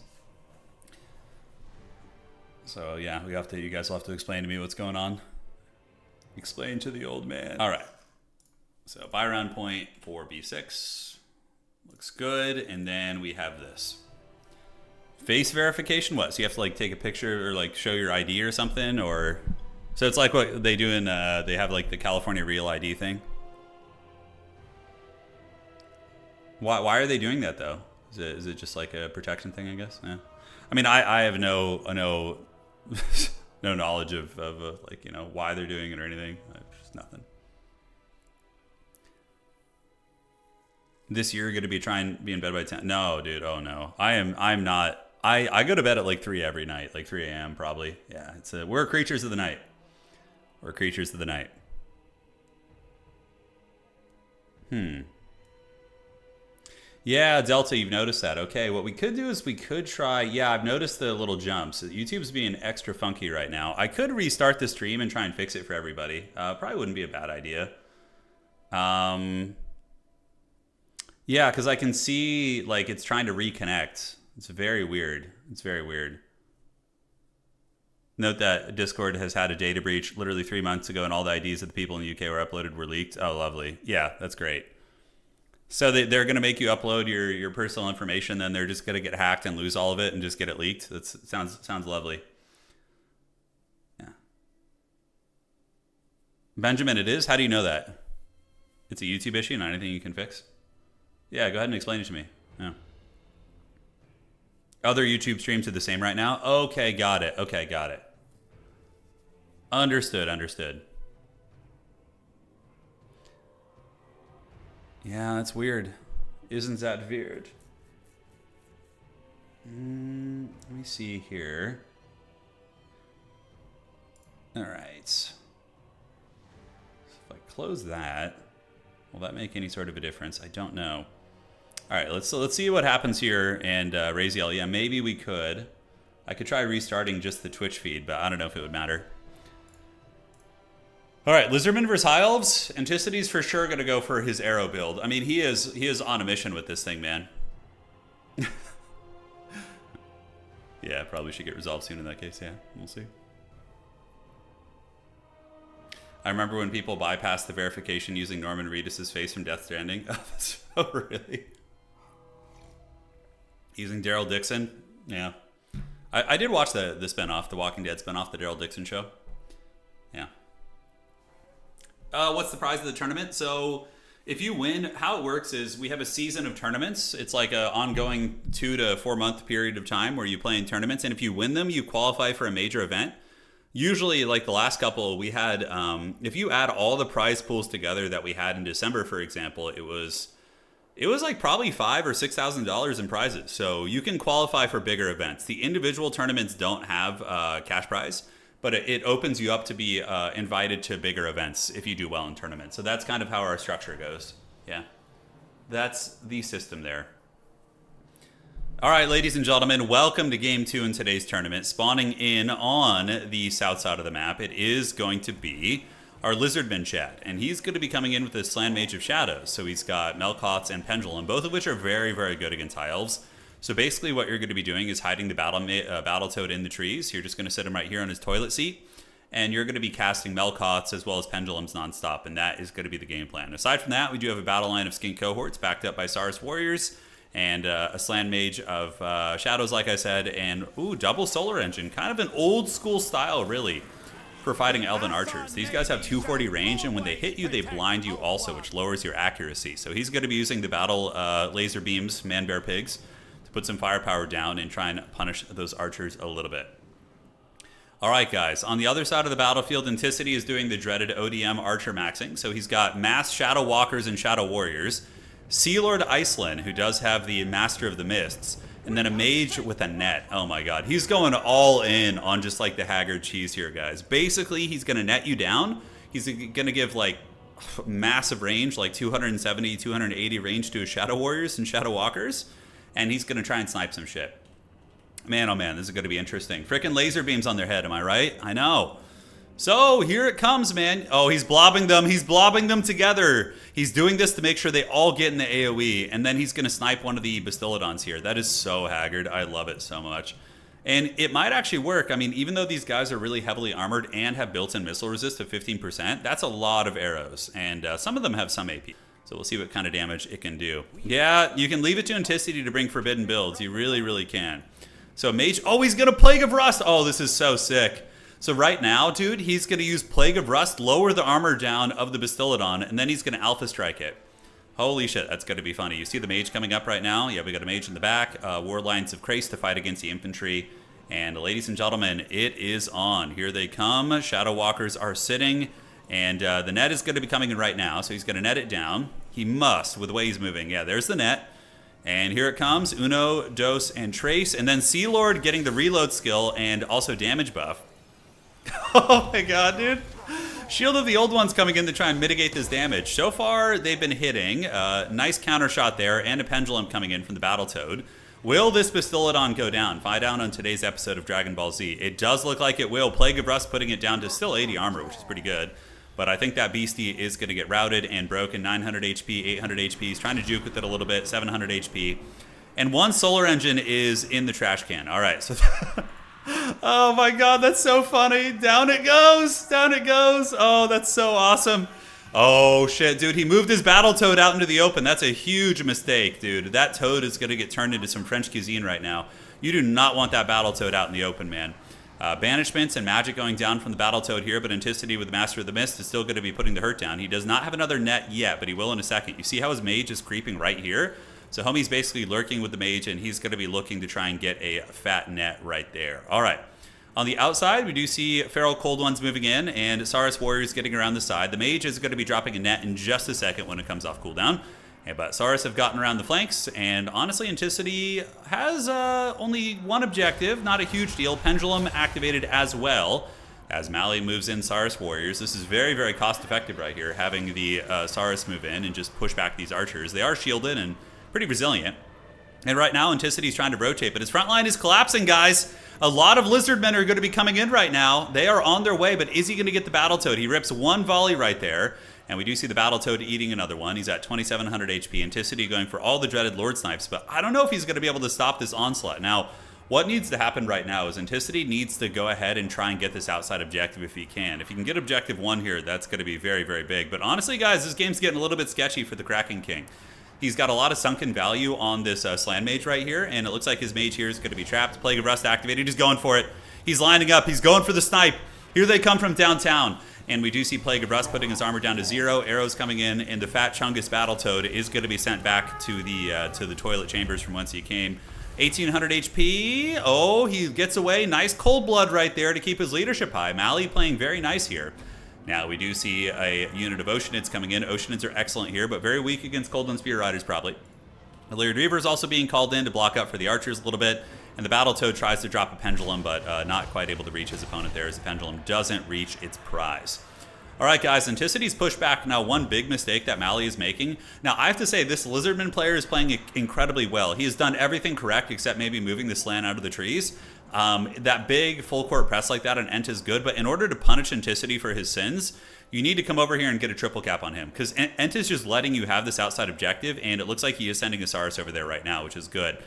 So yeah, you guys will have to explain to me what's going on. Explain to the old man. All right. So buy round point for B6. Looks good. And then we have this. Face verification, what? So you have to like take a picture or like show your ID or something? Or so it's like what they do in, they have like the California Real ID thing. Why are they doing that though? Is it just like a protection thing, I guess? Yeah. I mean, I have no no knowledge of like, you know, why they're doing it or anything. Just nothing. This year, going to be trying to be in bed by 10. No, dude. Oh no. I'm not. I go to bed at like 3 every night, like 3 a.m. probably. Yeah. We're creatures of the night. We're creatures of the night. Yeah, Delta, you've noticed that. Okay, what we could do is we could try... Yeah, I've noticed the little jumps. YouTube's being extra funky right now. I could restart the stream and try and fix it for everybody. Probably wouldn't be a bad idea. Yeah, because I can see, like, it's trying to reconnect. It's very weird. It's very weird. Note that Discord has had a data breach literally 3 months ago, and all the IDs of the people in the UK were uploaded were leaked. Oh, lovely. Yeah, that's great. So they're going to make you upload your personal information, then they're just going to get hacked and lose all of it and just get it leaked. That sounds lovely. Yeah. Benjamin, it is? How do you know that? It's a YouTube issue, not anything you can fix? Yeah, go ahead and explain it to me. Yeah. Other YouTube streams are the same right now? Okay, got it. Okay, got it. Understood. Yeah, that's weird. Isn't that weird? Let me see here. All right. close that. Will that make any sort of a difference? I don't know. All right, let's see what happens here and raise the L. Yeah, maybe we could. I could try restarting just the Twitch feed, but I don't know if it would matter. All right, Lizardman versus High Elves. Anticity's for sure going to go for his arrow build. I mean, he is on a mission with this thing, man. Yeah, probably should get resolved soon in that case. Yeah, we'll see. I remember when people bypassed the verification using Norman Reedus' face from Death Stranding. Oh, that's so really. Using Daryl Dixon. Yeah. I did watch the spinoff, the Walking Dead spinoff, the Daryl Dixon show. Yeah. What's the prize of the tournament? So if you win, how it works is we have a season of tournaments. It's like an ongoing 2 to 4 month period of time where you play in tournaments. And if you win them, you qualify for a major event. Usually, like the last couple, we had, if you add all the prize pools together that we had in December, for example, it was like probably $5,000 or $6,000 in prizes. So you can qualify for bigger events. The individual tournaments don't have cash prize, but it opens you up to be invited to bigger events if you do well in tournaments. So that's kind of how our structure goes. Yeah, that's the system there. All right, ladies and gentlemen, welcome to Game 2 in today's tournament. Spawning in on the south side of the map, it is going to be our Lizardman chat, and he's going to be coming in with his Slan Mage of Shadows. So he's got Melkoths and Pendulum, both of which are very, very good against High Elves. So basically what you're going to be doing is hiding the Battletoad in the trees. You're just going to sit him right here on his toilet seat, and you're going to be casting Melkoths as well as Pendulums nonstop, and that is going to be the game plan. Aside from that, we do have a battle line of Skink Cohorts backed up by Saurus Warriors, and a Slan Mage of Shadows, like I said, and double Solar Engine. Kind of an old school style, really, for fighting Elven Archers. These guys have 240 range, and when they hit you, they blind you also, which lowers your accuracy. So he's going to be using the battle laser beams, Man-Bear Pigs, to put some firepower down and try and punish those Archers a little bit. All right, guys. On the other side of the battlefield, Anticity is doing the dreaded ODM Archer maxing. So he's got Mass Shadow Walkers and Shadow Warriors, Sea Lord Iceland, who does have the Master of the Mists, and then a Mage with a net. Oh my god. He's going all in on just like the Haggard cheese here, guys. Basically, he's going to net you down. He's going to give like massive range, like 270, 280 range to his Shadow Warriors and Shadow Walkers, and he's going to try and snipe some shit. Man, oh man, this is going to be interesting. Frickin' laser beams on their head, am I right? I know. So here it comes, man. Oh, he's blobbing them. He's blobbing them together. He's doing this to make sure they all get in the AoE, and then he's going to snipe one of the Bastillodons here. That is so Haggard. I love it so much. And it might actually work. I mean, even though these guys are really heavily armored and have built-in missile resist of 15%, that's a lot of arrows, and some of them have some AP. So we'll see what kind of damage it can do. Yeah, you can leave it to Anticity to bring forbidden builds. You really, really can. So Mage, oh, he's going to Plague of Rust. Oh, this is so sick. So right now, dude, he's going to use Plague of Rust, lower the armor down of the Bastillodon, and then he's going to Alpha Strike it. Holy shit, that's going to be funny. You see the Mage coming up right now? Yeah, we got a Mage in the back. War Lines of Krace to fight against the infantry. And ladies and gentlemen, it is on. Here they come. Shadow Walkers are sitting, and the net is going to be coming in right now, so he's going to net it down. He must, with the way he's moving. Yeah, there's the net. And here it comes. Uno, Dos, and Trace. And then Sea Lord getting the reload skill and also damage buff. Oh my god, dude. Shield of the Old Ones coming in to try and mitigate this damage. So far, they've been hitting. Nice counter shot there, and a Pendulum coming in from the Battletoad. Will this Bastillodon go down? Find out on today's episode of Dragon Ball Z. It does look like it will. Plague of Rust putting it down to still 80 armor, which is pretty good. But I think that beastie is going to get routed and broken. 900 HP, 800 HP. He's trying to juke with it a little bit. 700 HP. And one Solar Engine is in the trash can. All right, so... Oh my god, that's so funny. Down it goes. Down it goes. Oh, that's so awesome. Oh shit, dude. He moved his Battletoad out into the open. That's a huge mistake, dude. That toad is going to get turned into some French cuisine right now. You do not want that Battletoad out in the open, man. Banishments and magic going down from the Battletoad here, but Anticity with the Master of the Mist is still going to be putting the hurt down. He does not have another net yet, but he will in a second. You see how his Mage is creeping right here? So homie's basically lurking with the Mage, and he's going to be looking to try and get a fat net right there. All right. On the outside, we do see Feral Cold Ones moving in, and Saurus Warriors getting around the side. The Mage is going to be dropping a net in just a second when it comes off cooldown. But Saurus have gotten around the flanks, and honestly, Anticity has only one objective, not a huge deal. Pendulum activated as well. As Mali moves in Saurus Warriors. This is very, very cost-effective right here, having the Saurus move in and just push back these archers. They are shielded and pretty resilient. And right now, Anticity's trying to rotate, but his front line is collapsing, guys. A lot of Lizardmen are going to be coming in right now. They are on their way, but is he going to get the Battletoad? He rips one volley right there, and we do see the Battletoad eating another one. He's at 2,700 HP. Anticity going for all the dreaded Lord Snipes, but I don't know if he's going to be able to stop this onslaught. Now, what needs to happen right now is Anticity needs to go ahead and try and get this outside objective if he can. If he can get objective 1 here, that's going to be very, very big. But honestly, guys, this game's getting a little bit sketchy for the Kraken King. He's got a lot of sunken value on this Slan Mage right here, and it looks like his Mage here is going to be trapped. Plague of Rust activated. He's going for it. He's lining up. He's going for the snipe. Here they come from downtown. And we do see Plague of Rust putting his armor down to 0. Arrows coming in, and the fat Chungus Battletoad is going to be sent back to the toilet chambers from whence he came. 1,800 HP. Oh, he gets away. Nice cold blood right there to keep his leadership high. Mali playing very nice here. Now, we do see a unit of Oceanids coming in. Oceanids are excellent here, but very weak against Coldland Spear Riders, probably. The Lyrid Reaver is also being called in to block up for the archers a little bit. And the Battletoad tries to drop a Pendulum, but not quite able to reach his opponent there as the Pendulum doesn't reach its prize. All right, guys, Anticity's pushed back now. One big mistake that Mali is making. Now, I have to say, this Lizardman player is playing incredibly well. He has done everything correct except maybe moving the Slan out of the trees. That big full court press like that on Ent is good, but in order to punish Anticity for his sins, you need to come over here and get a triple cap on him, because Ent is just letting you have this outside objective, and it looks like he is sending a Saurus over there right now, which is good.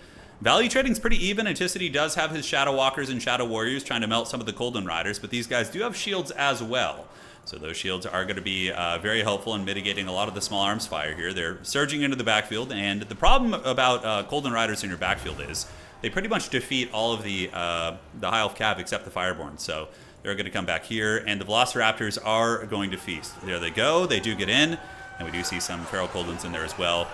Value trading's pretty even. Anticity does have his Shadow Walkers and Shadow Warriors trying to melt some of the Coldland Riders, but these guys do have shields as well. So those shields are going to be very helpful in mitigating a lot of the small arms fire here. They're surging into the backfield, and the problem about Coldland Riders in your backfield is they pretty much defeat all of the High Elf Cav except the Fireborn. So they're going to come back here, and the Velociraptors are going to feast. There they go. They do get in, and we do see some Feral Coldlands in there as well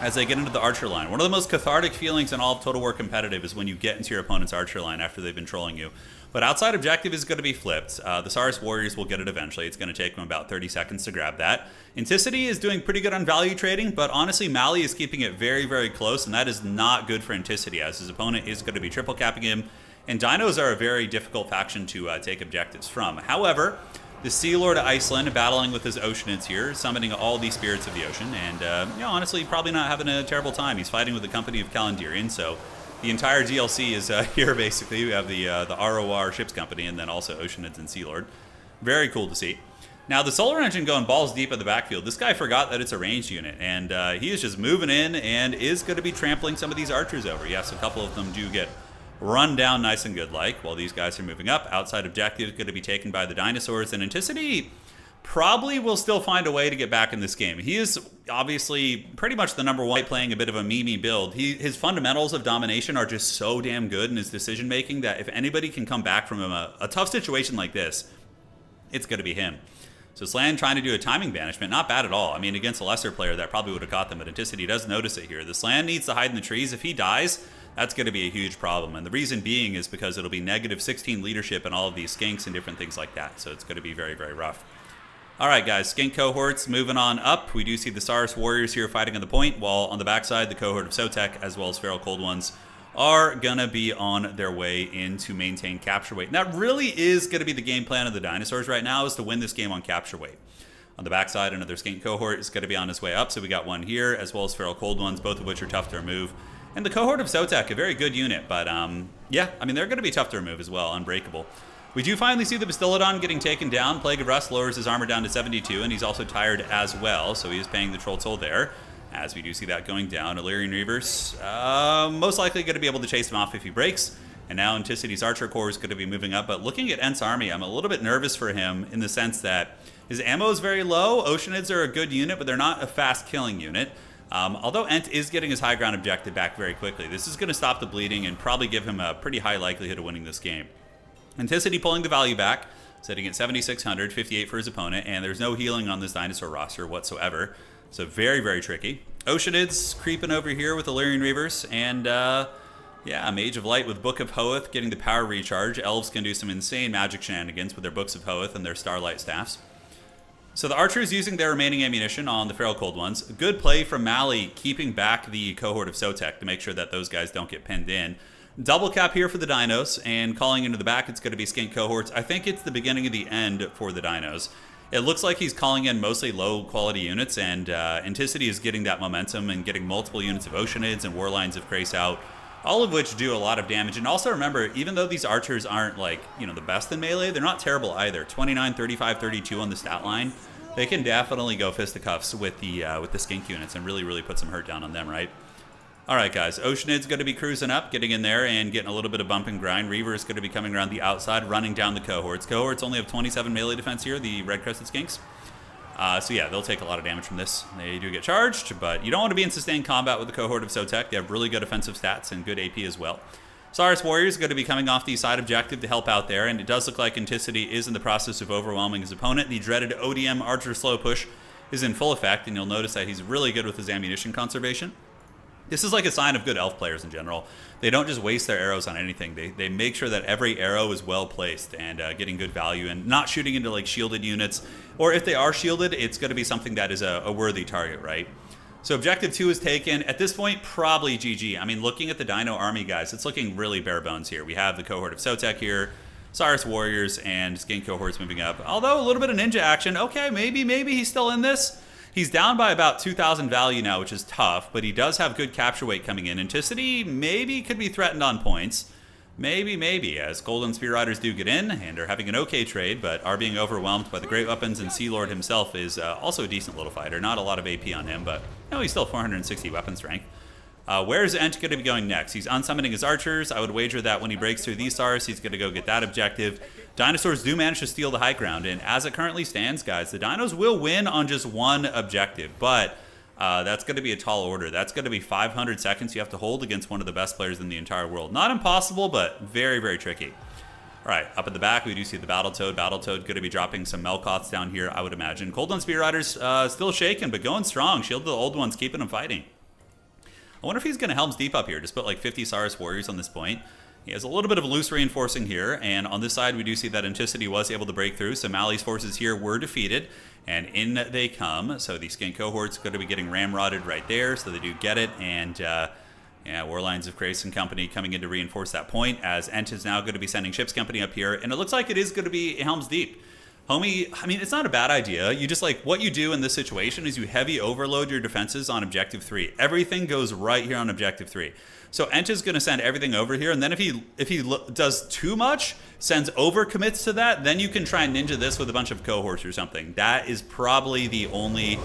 as they get into the Archer line. One of the most cathartic feelings in all of Total War Competitive is when you get into your opponent's Archer line after they've been trolling you. But outside objective is going to be flipped. The Saurus Warriors will get it eventually. It's going to take them about 30 seconds to grab that. Anticity is doing pretty good on value trading, but honestly, Mali is keeping it very, very close, and that is not good for Anticity, as his opponent is going to be triple capping him. And Dinos are a very difficult faction to take objectives from. However, the Sea Lord of Iceland battling with his Oceanids here, summoning all the spirits of the ocean, and honestly, probably not having a terrible time. He's fighting with the company of Calandirian, so the entire DLC is here, basically. We have the ROR Ships Company, and then also Oceanids and Sea Lord. Very cool to see. Now, the Solar Engine going balls deep in the backfield. This guy forgot that it's a ranged unit, and he is just moving in and is going to be trampling some of these archers over. Yes, a couple of them do get run down nice and good like while these guys are moving up. Outside objective is going to be taken by the dinosaurs, and Anticity probably will still find a way to get back in this game. He is obviously pretty much the number one, playing a bit of a meme build. His fundamentals of domination are just so damn good in his decision making that if anybody can come back from a tough situation like this, it's going to be him. So Slan trying to do a timing banishment, not bad at all. I mean, against a lesser player, that probably would have caught them, but Anticity does notice it here. The Slan needs to hide in the trees. If he dies, that's going to be a huge problem. And the reason being is because it'll be negative 16 leadership and all of these skinks and different things like that. So it's going to be very, very rough. All right, guys, skink cohorts moving on up. We do see the Saurus Warriors here fighting on the point, while on the backside, the cohort of Sotek, as well as Feral Cold Ones, are going to be on their way in to maintain capture weight. And that really is going to be the game plan of the dinosaurs right now, is to win this game on capture weight. On the backside, another skink cohort is going to be on his way up. So we got one here, as well as Feral Cold Ones, both of which are tough to remove. And the cohort of Sotek, a very good unit, but yeah, I mean, they're going to be tough to remove as well, unbreakable. We do finally see the Bastillodon getting taken down. Plague of Rust lowers his armor down to 72, and he's also tired as well, so he is paying the Troll Toll there, as we do see that going down. Illyrian Reavers, most likely going to be able to chase him off if he breaks, and now Anticity's Archer Corps is going to be moving up, but looking at Ent's army, I'm a little bit nervous for him in the sense that his ammo is very low. Oceanids are a good unit, but they're not a fast-killing unit. Although Ent is getting his high ground objective back very quickly, this is going to stop the bleeding and probably give him a pretty high likelihood of winning this game. Anticity pulling the value back, sitting at 7,600, 58 for his opponent, and there's no healing on this dinosaur roster whatsoever. So very, very tricky. Oceanids creeping over here with Illyrian Reavers, and yeah, Mage of Light with Book of Hoeth getting the power recharge. Elves can do some insane magic shenanigans with their Books of Hoeth and their Starlight Staffs. So the archers using their remaining ammunition on the Feral Cold Ones. Good play from Mali, keeping back the cohort of Sotek to make sure that those guys don't get pinned in. Double cap here for the dinos, and calling into the back, it's going to be skink cohorts. I think it's the beginning of the end for the dinos. It looks like he's calling in mostly low-quality units, and Anticity is getting that momentum and getting multiple units of Oceanids and Warlines of Krace out, all of which do a lot of damage. And also remember, even though these archers aren't, like, you know, the best in melee, they're not terrible either. 29, 35, 32 on the stat line. They can definitely go fisticuffs with the skink units and really put some hurt down on them, right? All right, guys. Oceanid's going to be cruising up, getting in there and getting a little bit of bump and grind. Reaver is going to be coming around the outside, running down the cohorts. Cohorts only have 27 melee defense here, the red-crested skinks. So yeah, they'll take a lot of damage from this. They do get charged, but you don't want to be in sustained combat with the cohort of Sotek. They have really good offensive stats and good AP as well. Saurus Warriors going to be coming off the side objective to help out there, and it does look like Anticity is in the process of overwhelming his opponent. The dreaded ODM Archer Slow Push is in full effect, and you'll notice that he's really good with his ammunition conservation. This is like a sign of good elf players in general. They don't just waste their arrows on anything. They make sure that every arrow is well placed and getting good value and not shooting into like shielded units. Or if they are shielded, it's going to be something that is a worthy target, right? So objective 2 is taken. At this point, probably GG. I mean, looking at the Dino army, guys, it's looking really bare bones here. We have the cohort of Sotek here, Saurus Warriors, and skink cohorts moving up. Although a little bit of ninja action. Okay, maybe he's still in this. He's down by about 2,000 value now, which is tough, but he does have good capture weight coming in. Anticity maybe could be threatened on points. Maybe, as Golden Spear Riders do get in and are having an okay trade, but are being overwhelmed by the Great Weapons, and Sea Lord himself is also a decent little fighter. Not a lot of AP on him, but no, he's still 460 weapon strength. Where's Ent going to be going next? He's unsummoning his archers. I would wager that when he breaks through these stars, he's going to go get that objective. Dinosaurs do manage to steal the high ground, and as it currently stands, guys, the Dinos will win on just one objective, but that's going to be a tall order. That's going to be 500 seconds you have to hold against one of the best players in the entire world. Not impossible, but very tricky. All right, up at the back, we do see the Battletoad. Battletoad going to be dropping some Melkoths down here, I would imagine. Cold One Spear Riders still shaking, but going strong. Shield to the old ones, keeping them fighting. I wonder if he's going to Helm's Deep up here. Just put like 50 Saurus Warriors on this point. He has a little bit of a loose reinforcing here, and on this side we do see that Anticity was able to break through, so Mali's forces here were defeated, and in they come. So the skink cohort's going to be getting ramrodded right there, so they do get it, and yeah, Warlines of Krace and company coming in to reinforce that point, as Ent is now going to be sending Ships Company up here, and it looks like it is going to be Helm's Deep. Homie, I mean, it's not a bad idea. You just, like, what you do in this situation is you heavy overload your defenses on Objective 3. Everything goes right here on Objective 3. So Ent is going to send everything over here, and then if he does too much, sends overcommits to that, then you can try and ninja this with a bunch of cohorts or something. That is probably the only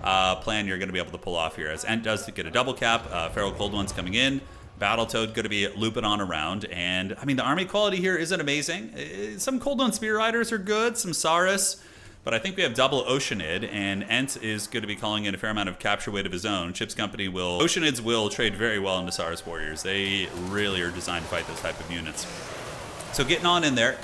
plan you're going to be able to pull off here, as Ent does get a double cap. Feral Cold One's coming in. Battletoad going to be looping on around, and I mean the army quality here isn't amazing. Some Cold One Spear Riders are good, some Saurus, but I think we have double Oceanid, and Ent is going to be calling in a fair amount of capture weight of his own. Ships Company will, Oceanids will trade very well into Saurus Warriors. They really are designed to fight those type of units. So getting on in there,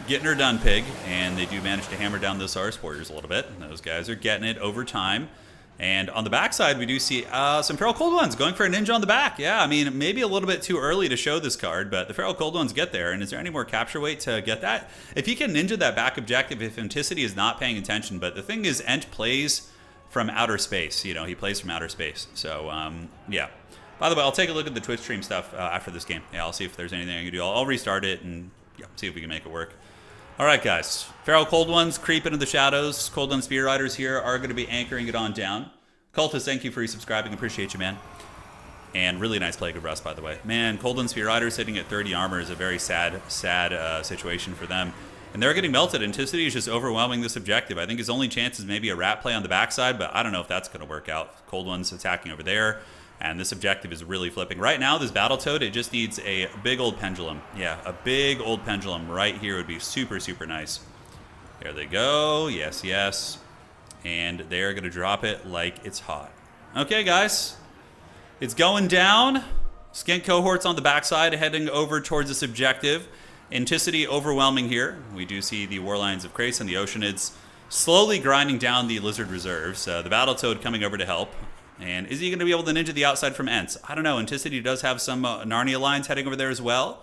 getting her done, Pig, and they do manage to hammer down those Saurus Warriors a little bit. And those guys are getting it over time. And on the backside, we do see some Feral Cold Ones going for a ninja on the back. Yeah, I mean, maybe a little bit too early to show this card, but the Feral Cold Ones get there. And is there any more capture weight to get that? If he can ninja that back objective, if Anticity is not paying attention. But the thing is, Ent plays from outer space. You know, he plays from outer space. So, yeah. By the way, I'll take a look at the Twitch stream stuff after this game. Yeah, I'll see if there's anything I can do. I'll restart it and yeah, see if we can make it work. All right, guys. Feral Cold Ones creep into the shadows. Cold One Spear Riders here are going to be anchoring it on down. Cultist, thank you for resubscribing. Appreciate you, man. And really nice Plague of Rust, by the way. Man, Cold One Spear Riders hitting at 30 armor is a very sad situation for them. And they're getting melted. Anticity is just overwhelming this objective. I think his only chance is maybe a rat play on the backside, but I don't know if that's going to work out. Cold One's attacking over there. And this objective is really flipping. Right now, this Battletoad, it just needs a big old pendulum. Yeah, a big old pendulum right here would be super nice. There they go. Yes. And they're going to drop it like it's hot. Okay, guys. It's going down. Skink cohorts on the backside heading over towards this objective. Anticity overwhelming here. We do see the Warlines of Krace and the Oceanids slowly grinding down the Lizard reserves. The Battletoad coming over to help. And is he going to be able to ninja the outside from Ents? I don't know. Anticity does have some Narnia lines heading over there as well.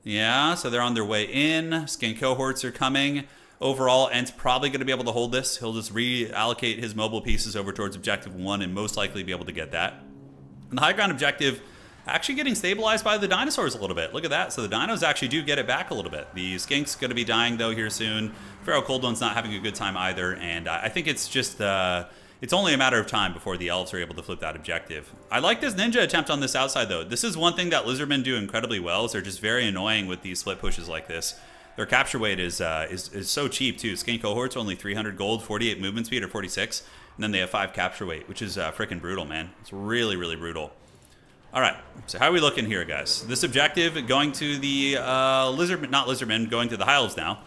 Yeah, so they're on their way in. Skink cohorts are coming. Overall, Ent's probably going to be able to hold this. He'll just reallocate his mobile pieces over towards Objective 1 and most likely be able to get that. And the high ground objective actually getting stabilized by the dinosaurs a little bit. Look at that. So the dinos actually do get it back a little bit. The skink's going to be dying, though, here soon. Feral Cold One's not having a good time either, and I think it's just... it's only a matter of time before the Elves are able to flip that objective. I like this ninja attempt on this outside, though. This is one thing that Lizardmen do incredibly well, is they're just very annoying with these split pushes like this. Their capture weight is so cheap, too. Skink cohorts only 300 gold, 48 movement speed, or 46, and then they have 5 capture weight, which is freaking brutal, man. It's really, really brutal. All right, so how are we looking here, guys? This objective going to the not Lizardmen, going to the High Elves now.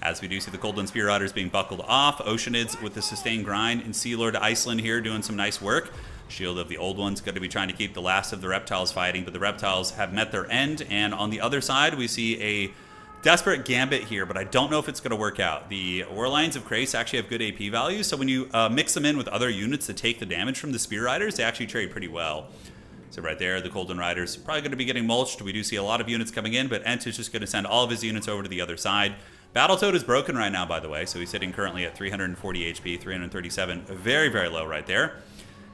As we do see the Coldland Spear Riders being buckled off. Oceanids with the sustained grind. And Sea Lord Iceland here doing some nice work. Shield of the Old Ones going to be trying to keep the last of the reptiles fighting, but the reptiles have met their end. And on the other side, we see a desperate gambit here, but I don't know if it's going to work out. The Warlions of Krace actually have good AP values, so when you mix them in with other units to take the damage from the Spear Riders, they actually trade pretty well. So right there, the Coldland Riders probably going to be getting mulched. We do see a lot of units coming in, but Ent is just going to send all of his units over to the other side. Battletoad is broken right now, by the way, so he's sitting currently at 340 HP, 337. Very, very low right there.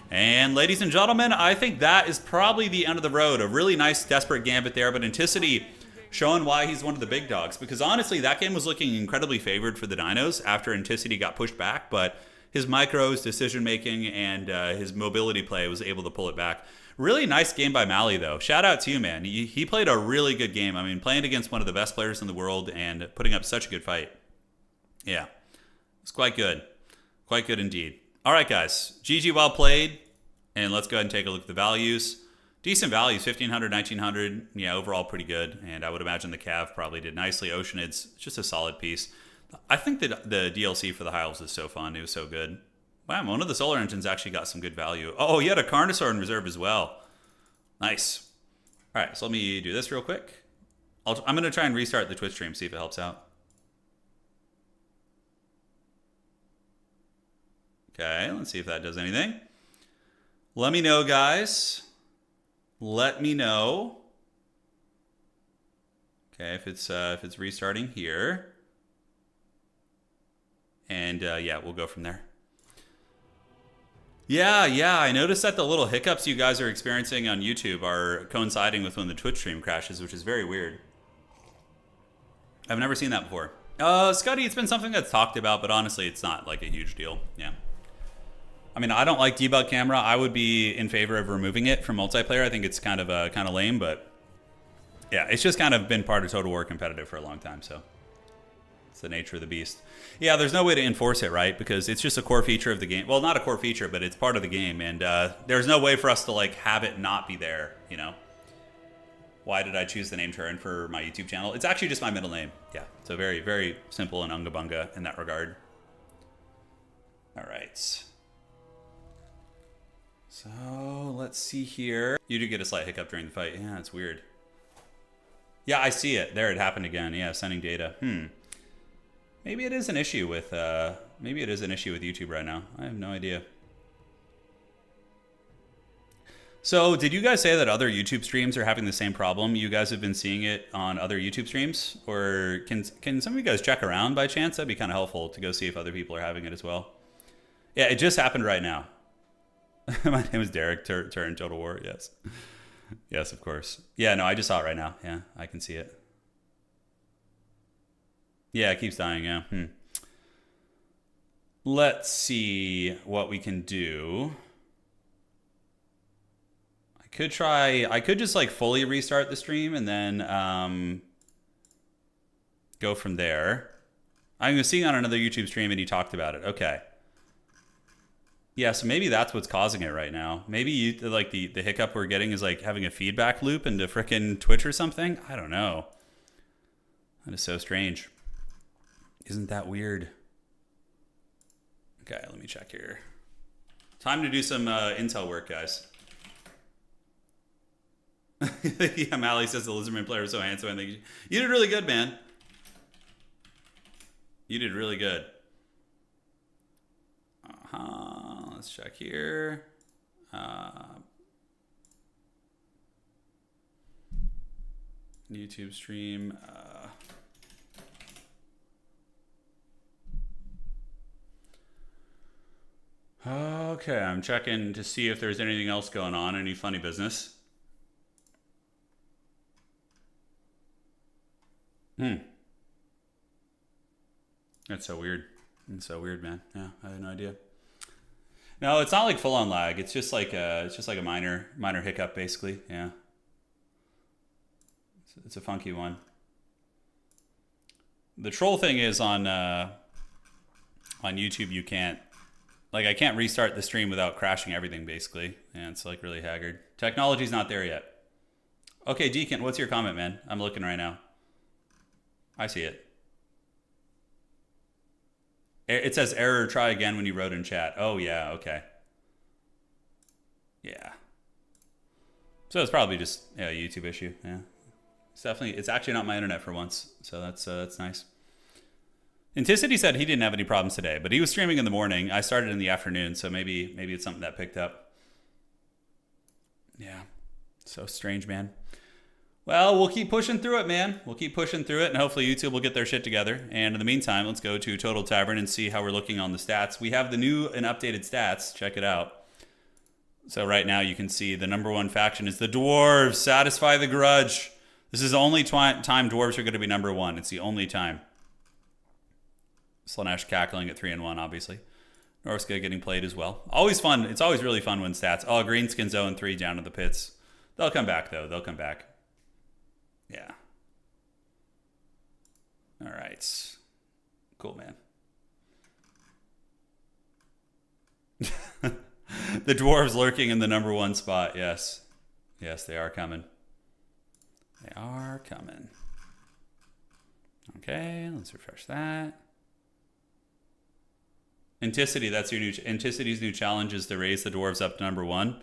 And ladies and gentlemen, I think that is probably the end of the road. A really nice, desperate gambit there, but Anticity showing why he's one of the big dogs. Because honestly, that game was looking incredibly favored for the Dinos after Anticity got pushed back, but his micros, decision-making, and his mobility play was able to pull it back. Really nice game by Mally, though. Shout out to you, man. He played a really good game. I mean, playing against one of the best players in the world and putting up such a good fight. Yeah, it's quite good. Quite good indeed. All right, guys. GG, well played. And let's go ahead and take a look at the values. Decent values, 1,500, 1,900. Yeah, overall pretty good. And I would imagine the Cav probably did nicely. Oceanids, just a solid piece. I think that the DLC for the High Elves is so fun. It was so good. Wow, one of the solar engines actually got some good value. Oh, he had a Carnosaur in reserve as well. Nice. All right, so let me do this real quick. I'm going to try and restart the Twitch stream, see if it helps out. Okay, let's see if that does anything. Let me know, guys. Let me know. Okay, if it's restarting here. And yeah, we'll go from there. Yeah, I noticed that the little hiccups you guys are experiencing on YouTube are coinciding with when the Twitch stream crashes, which is very weird. I've never seen that before. Scuddy, it's been something that's talked about, but honestly, it's not like a huge deal. Yeah. I mean, I don't like debug camera. I would be in favor of removing it from multiplayer. I think it's kind of lame, but yeah, it's just kind of been part of Total War competitive for a long time, so it's the nature of the beast. Yeah, there's no way to enforce it, right? Because it's just a core feature of the game. Well, not a core feature, but it's part of the game, and there's no way for us to like have it not be there, you know? Why did I choose the name Turin for my YouTube channel? It's actually just my middle name. Yeah, so very, very simple and unga bunga in that regard. All right. So let's see here. You do get a slight hiccup during the fight. Yeah, it's weird. Yeah, I see it. There, it happened again. Yeah, sending data. Maybe it is an issue with YouTube right now. I have no idea. So, did you guys say that other YouTube streams are having the same problem? You guys have been seeing it on other YouTube streams? Or can some of you guys check around by chance? That'd be kind of helpful to go see if other people are having it as well. Yeah, it just happened right now. My name is Derek, Turin Total War, yes. Yes, of course. Yeah, no, I just saw it right now. Yeah, I can see it. Yeah, it keeps dying, yeah. Let's see what we can do. I could just like fully restart the stream and then go from there. I'm seeing on another YouTube stream and he talked about it. Okay. Yeah, so maybe that's what's causing it right now. Maybe like the hiccup we're getting is like having a feedback loop into frickin' Twitch or something. I don't know. That is so strange. Isn't that weird? Okay, let me check here. Time to do some intel work, guys. Yeah, Mally says the Lizardman player is so handsome. I think you did really good, man. You did really good. Let's check here. YouTube stream. Okay, I'm checking to see if there's anything else going on, any funny business. Hmm. That's so weird. It's so weird, man. Yeah, I had no idea. No, it's not like full on lag. It's just like a minor hiccup, basically. Yeah. It's a funky one. The troll thing is on YouTube you can't, like, I can't restart the stream without crashing everything, basically. And it's like really haggard. Technology's not there yet. Okay, Deacon, what's your comment, man? I'm looking right now. I see it. It says error, try again when you wrote in chat. Oh, yeah, okay. Yeah. So it's probably just a YouTube issue, yeah. It's actually not my internet for once, so that's nice. Inticity said he didn't have any problems today, but he was streaming in the morning. I started in the afternoon, so maybe it's something that picked up. Yeah, so strange, man. Well, we'll keep pushing through it, man. We'll keep pushing through it, and hopefully YouTube will get their shit together. And in the meantime, let's go to Total Tavern and see how we're looking on the stats. We have the new and updated stats. Check it out. So right now you can see the number one faction is the Dwarves. Satisfy the grudge. This is the only time Dwarves are going to be number one. It's the only time. Slaanesh cackling at 3-1, obviously. Norsca getting played as well. Always fun. It's always really fun when stats. Oh, Greenskins 0-3 down to the pits. They'll come back, though. They'll come back. Yeah. All right. Cool, man. The Dwarves lurking in the number one spot. Yes. Yes, they are coming. They are coming. Okay, let's refresh that. Inticity, that's your new... Inticity's new challenge is to raise the Dwarves up to number one.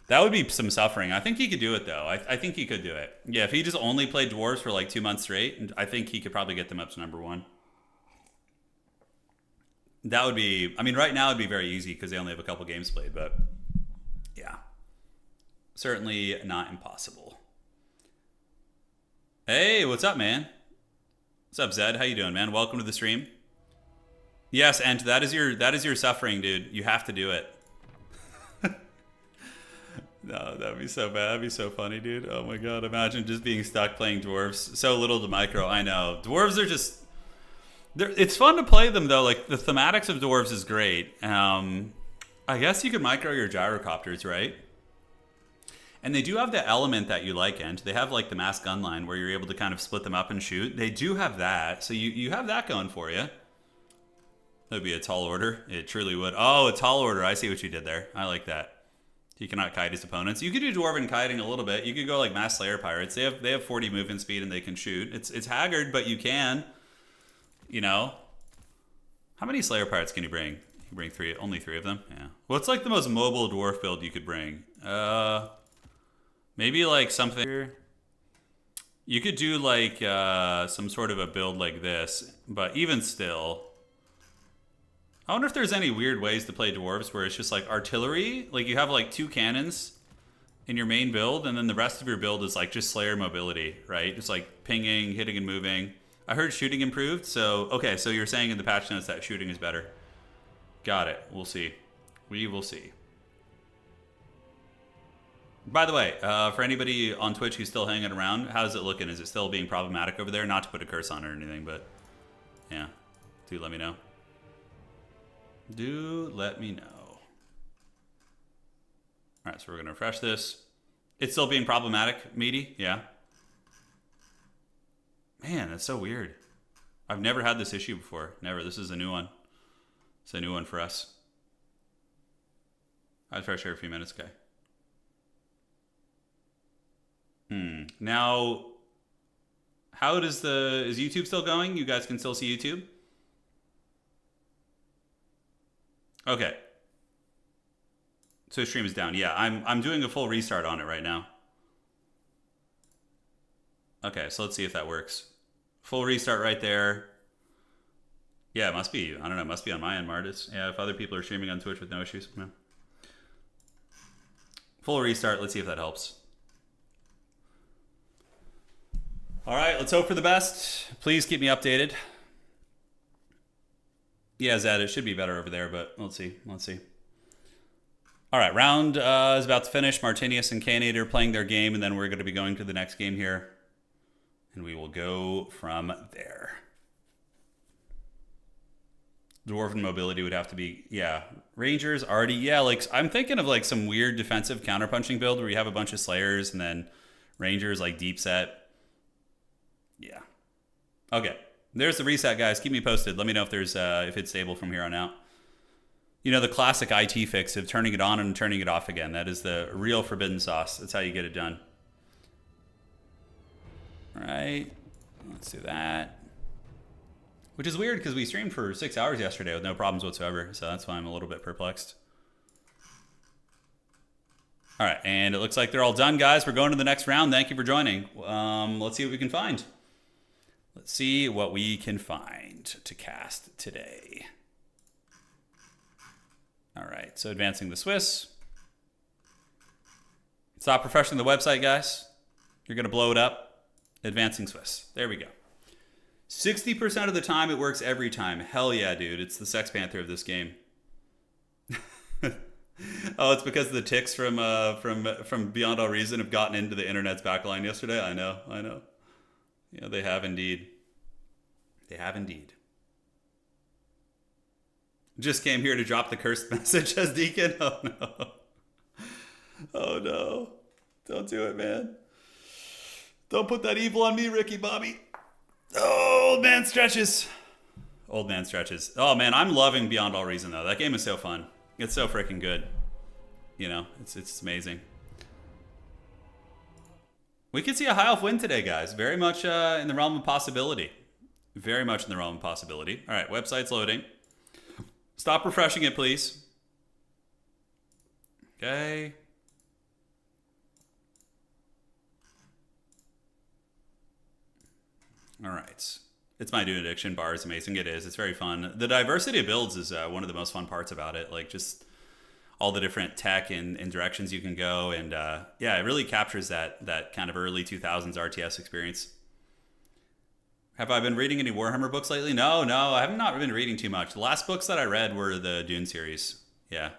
That would be some suffering. I think he could do it, though. I think he could do it. Yeah, if he just only played Dwarves for like 2 months straight, I think he could probably get them up to number one. That would be... I mean, right now it'd be very easy because they only have a couple games played, but yeah. Certainly not impossible. Hey, what's up, man? What's up, Zed? How you doing, man? Welcome to the stream. Yes, and that is your suffering, dude. You have to do it. No, that'd be so bad. That'd be so funny, dude. Oh my god, imagine just being stuck playing Dwarves. So little to micro, I know. Dwarves are just... It's fun to play them, though. Like, the thematics of Dwarves is great. I guess you could micro your gyrocopters, right? And they do have the element that you like, and they have, like, the mass gun line where you're able to kind of split them up and shoot. They do have that, so you have that going for you. That would be a tall order. It truly would. Oh, a tall order. I see what you did there. I like that. He cannot kite his opponents. You could do Dwarven kiting a little bit. You could go like Mass Slayer Pirates. They have 40 movement speed and they can shoot. It's haggard, but you can. You know. How many Slayer Pirates can you bring? You can bring three. Only 3 of them? Yeah. What's like the most mobile dwarf build you could bring? Maybe like something... You could do like some sort of a build like this. But even still... I wonder if there's any weird ways to play dwarves where it's just like artillery. Like you have like 2 cannons in your main build, and then the rest of your build is like just Slayer mobility, right? Just like pinging, hitting, and moving. I heard shooting improved, so okay. So you're saying in the patch notes that shooting is better. Got it. We'll see. We will see. By the way, for anybody on Twitch who's still hanging around, how's it looking? Is it still being problematic over there? Not to put a curse on it or anything, but yeah, do let me know. Do let me know. All right, so we're going to refresh this. It's still being problematic, Meaty? Yeah. Man, that's so weird. I've never had this issue before. Never. This is a new one. It's a new one for us. I'd refresh here a few minutes, okay. Now, how is YouTube still going? You guys can still see YouTube? Okay. So stream is down. Yeah, I'm doing a full restart on it right now. Okay, so let's see if that works. Full restart right there. Yeah, it must be. I don't know. It must be on my end, Martis. Yeah, if other people are streaming on Twitch with no issues. Yeah. Full restart. Let's see if that helps. All right, let's hope for the best. Please keep me updated. Yeah, Zed, it should be better over there, but let's see. Let's see. All right, round is about to finish. Martinius and Canator playing their game, and then we're going to be going to the next game here. And we will go from there. Dwarven mobility would have to be, yeah. Rangers already, yeah, like I'm thinking of like some weird defensive counterpunching build where you have a bunch of Slayers and then Rangers like deep set. Yeah. Okay. There's the reset, guys. Keep me posted. Let me know if there's if it's stable from here on out. You know, the classic IT fix of turning it on and turning it off again. That is the real forbidden sauce. That's how you get it done. All right. Let's do that. Which is weird because we streamed for 6 hours yesterday with no problems whatsoever. So that's why I'm a little bit perplexed. All right. And it looks like they're all done, guys. We're going to the next round. Thank you for joining. Let's see what we can find. Let's see what we can find to cast today. All right. So advancing the Swiss. Stop refreshing the website, guys. You're going to blow it up. Advancing Swiss. There we go. 60% of the time, it works every time. Hell yeah, dude. It's the Sex Panther of this game. Oh, it's because the ticks from Beyond All Reason have gotten into the internet's backline yesterday. I know. Yeah, they have indeed. They have indeed. Just came here to drop the cursed message as Deacon. Oh, no. Oh, no. Don't do it, man. Don't put that evil on me, Ricky Bobby. Oh, old man stretches. Old man stretches. Oh, man, I'm loving Beyond All Reason, though. That game is so fun. It's so freaking good. You know, it's amazing. We could see a high elf win today, guys. Very much in the realm of possibility. Very much in the realm of possibility. All right, website's loading. Stop refreshing it, please. Okay. All right. It's my Dune addiction. Bar is amazing. It is. It's very fun. The diversity of builds is one of the most fun parts about it. Like just all the different tech and directions you can go. And yeah, it really captures that kind of early 2000s RTS experience. Have I been reading any Warhammer books lately? No, I have not been reading too much. The last books that I read were the Dune series. Yeah.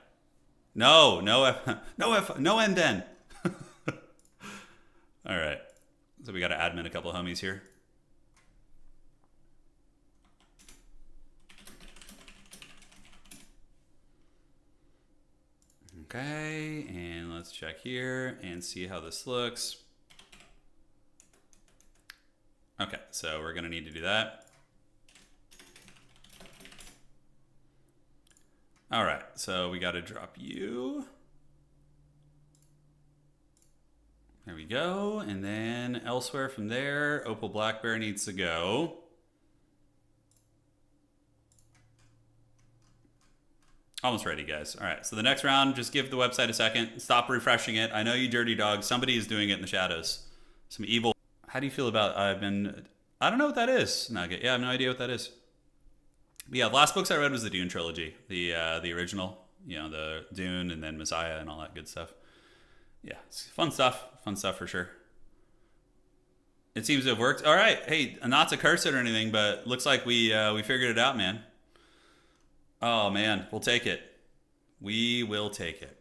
No end then. All right. So we got to admin a couple of homies here. Okay, and let's check here and see how this looks. Okay, so we're going to need to do that. All right, so we got to drop you. There we go. And then elsewhere from there, Opal Black Bear needs to go. Almost ready, guys. All right, so the next round, just give the website a second. Stop refreshing it. I know you dirty dog. Somebody is doing it in the shadows. Some evil. How do you feel about I don't know what that is, Nugget. Yeah, I have no idea what that is. But yeah, the last books I read was the Dune trilogy. The original, you know, the Dune and then Messiah and all that good stuff. Yeah, it's fun stuff. Fun stuff for sure. It seems to have worked. All right, hey, not to curse it or anything, but looks like we figured it out, man. Oh, man, we'll take it. We will take it.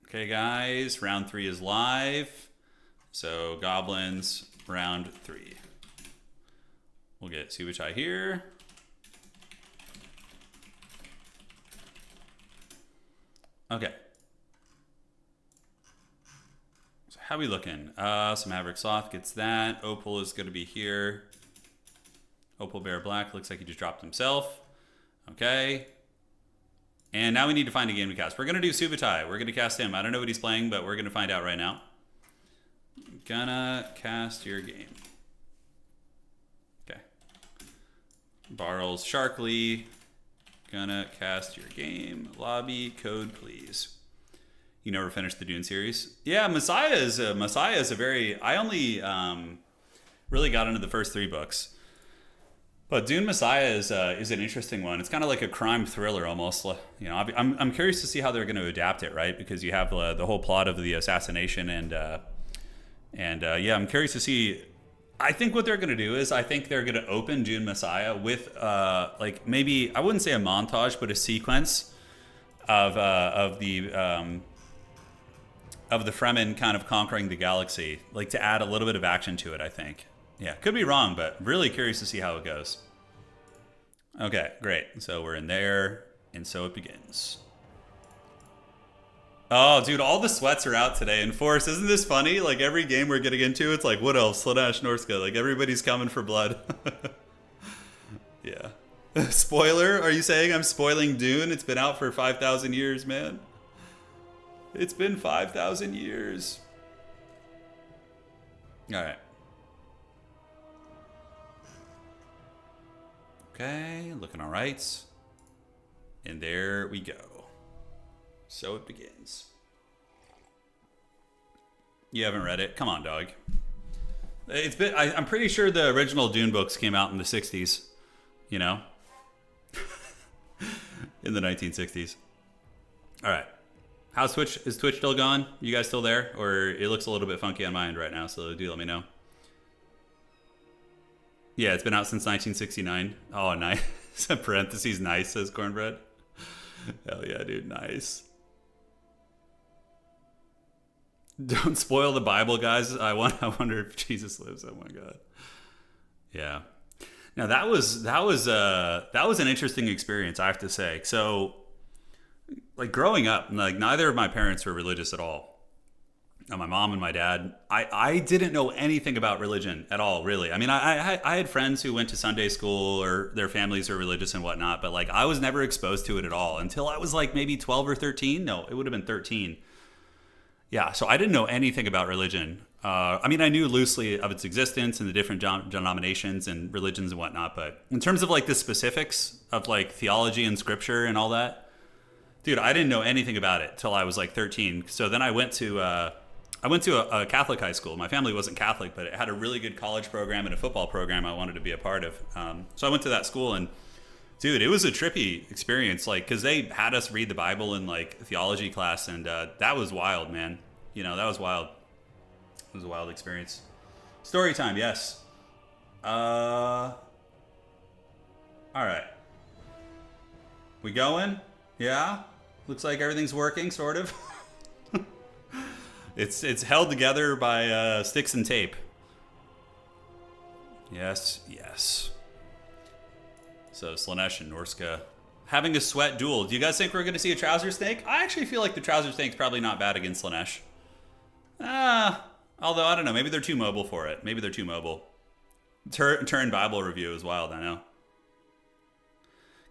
Okay, guys, round 3 is live. So, Goblins, round 3. We'll get Subutai here. Okay. So, how we looking? So, Maverick Sloth gets that. Opal is going to be here. Opal Bear Black looks like he just dropped himself. Okay. And now we need to find a game to cast. We're going to do Subutai. We're going to cast him. I don't know what he's playing, but we're going to find out right now. Gonna cast your game. Okay. Barles Sharkley. Gonna cast your game. Lobby code, please. You never finished the Dune series? Yeah, Messiah is a very... I only really got into the first 3 books. But Dune Messiah is an interesting one. It's kind of like a crime thriller almost. You know, I'm curious to see how they're going to adapt it, right? Because you have the whole plot of the assassination and yeah, I'm curious to see. I think what they're going to do is I think they're going to open Dune Messiah with like maybe I wouldn't say a montage, but a sequence of the of the Fremen kind of conquering the galaxy, like to add a little bit of action to it, I think. Yeah, could be wrong, but really curious to see how it goes. Okay, great. So we're in there, and so it begins. Oh, dude, all the sweats are out today in Force. Isn't this funny? Like, every game we're getting into, it's like, Wood Elves, Slaanesh, Norsca. Like, everybody's coming for blood. Yeah. Spoiler? Are you saying I'm spoiling Dune? It's been out for 5,000 years, man. It's been 5,000 years. All right. Okay, looking all right. And there we go. So it begins. You haven't read it? Come on, dog. It's been. I'm pretty sure the original Dune books came out in the 60s. You know? In the 1960s. All right. How's Twitch? Is Twitch still gone? You guys still there? Or it looks a little bit funky on my end right now, so do let me know. Yeah, it's been out since 1969. Oh, nice. Parentheses, nice, says Cornbread. Hell yeah, dude, nice. Don't spoil the Bible, guys. I wonder if Jesus lives. Oh my God. Yeah. Now that was an interesting experience, I have to say. So, like growing up, like neither of my parents were religious at all. My mom and my dad, I didn't know anything about religion at all, really. I mean, I had friends who went to Sunday school or their families were religious and whatnot, but like I was never exposed to it at all until I was like maybe 12 or 13. No, it would have been 13. Yeah, so I didn't know anything about religion. I mean, I knew loosely of its existence and the different denominations and religions and whatnot, but in terms of like the specifics of like theology and scripture and all that, dude, I didn't know anything about it till I was like 13. So then I went to a Catholic high school. My family wasn't Catholic, but it had a really good college program and a football program I wanted to be a part of. So I went to that school, and dude, it was a trippy experience. Like, cause they had us read the Bible in like theology class, and that was wild, man. You know, that was wild. It was a wild experience. Story time, yes. All right. We going? Yeah. Looks like everything's working, sort of. It's held together by sticks and tape. Yes, yes. So Slaanesh and Norsca having a sweat duel. Do you guys think we're going to see a trouser snake? I actually feel like the trouser snake's probably not bad against Slaanesh. Although, I don't know. Maybe they're too mobile for it. Maybe they're too mobile. Turin Bible review is wild, I know.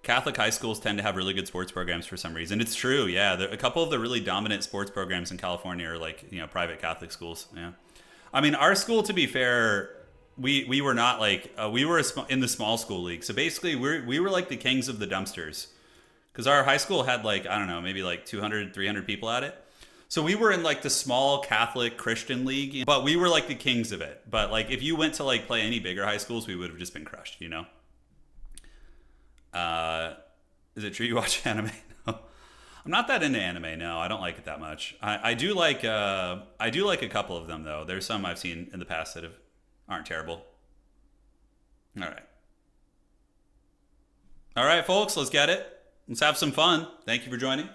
Catholic high schools tend to have really good sports programs for some reason. It's true, yeah. A couple of the really dominant sports programs in California are like, you know, private Catholic schools. Yeah, I mean, our school, to be fair, we were not like we were in the small school league. So basically, we were like the kings of the dumpsters, because our high school had like, I don't know, maybe like 200, 300 people at it. So we were in like the small Catholic Christian league, but we were like the kings of it. But like if you went to like play any bigger high schools, we would have just been crushed, you know. Is it true you watch anime? No. I'm not that into anime. No, I don't like it that much. I do like a couple of them though. There's some I've seen in the past that aren't terrible. All right, folks, let's get it. Let's have some fun. Thank you for joining.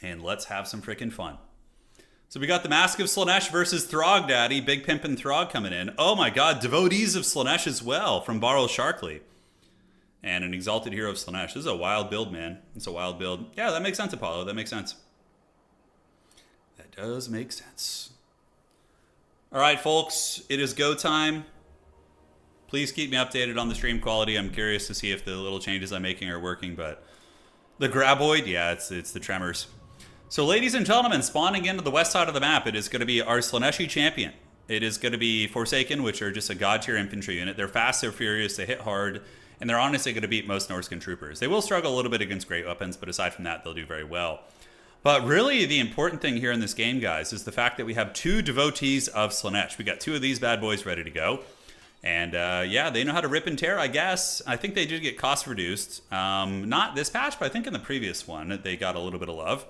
And let's have some freaking fun. So we got the Mask of Slaanesh versus Throg Daddy, Big Pimpin' Throg coming in. Oh my God, devotees of Slaanesh as well from Barl Sharkley. And an Exalted Hero of Slaanesh. This is a wild build, man. It's a wild build. Yeah, that makes sense, Apollo. That makes sense. That does make sense. All right, folks. It is go time. Please keep me updated on the stream quality. I'm curious to see if the little changes I'm making are working, but the Graboid, yeah, it's the tremors. So, ladies and gentlemen, spawning into the west side of the map, it is going to be our Slaaneshi champion. It is going to be Forsaken, which are just a god-tier infantry unit. They're fast, they're furious, they hit hard, and they're honestly going to beat most Norscan troopers. They will struggle a little bit against great weapons, but aside from that, they'll do very well. But really, the important thing here in this game, guys, is the fact that we have two devotees of Slaanesh. We got two of these bad boys ready to go. And yeah, they know how to rip and tear, I guess. I think they did get cost reduced. Not this patch, but I think in the previous one, they got a little bit of love.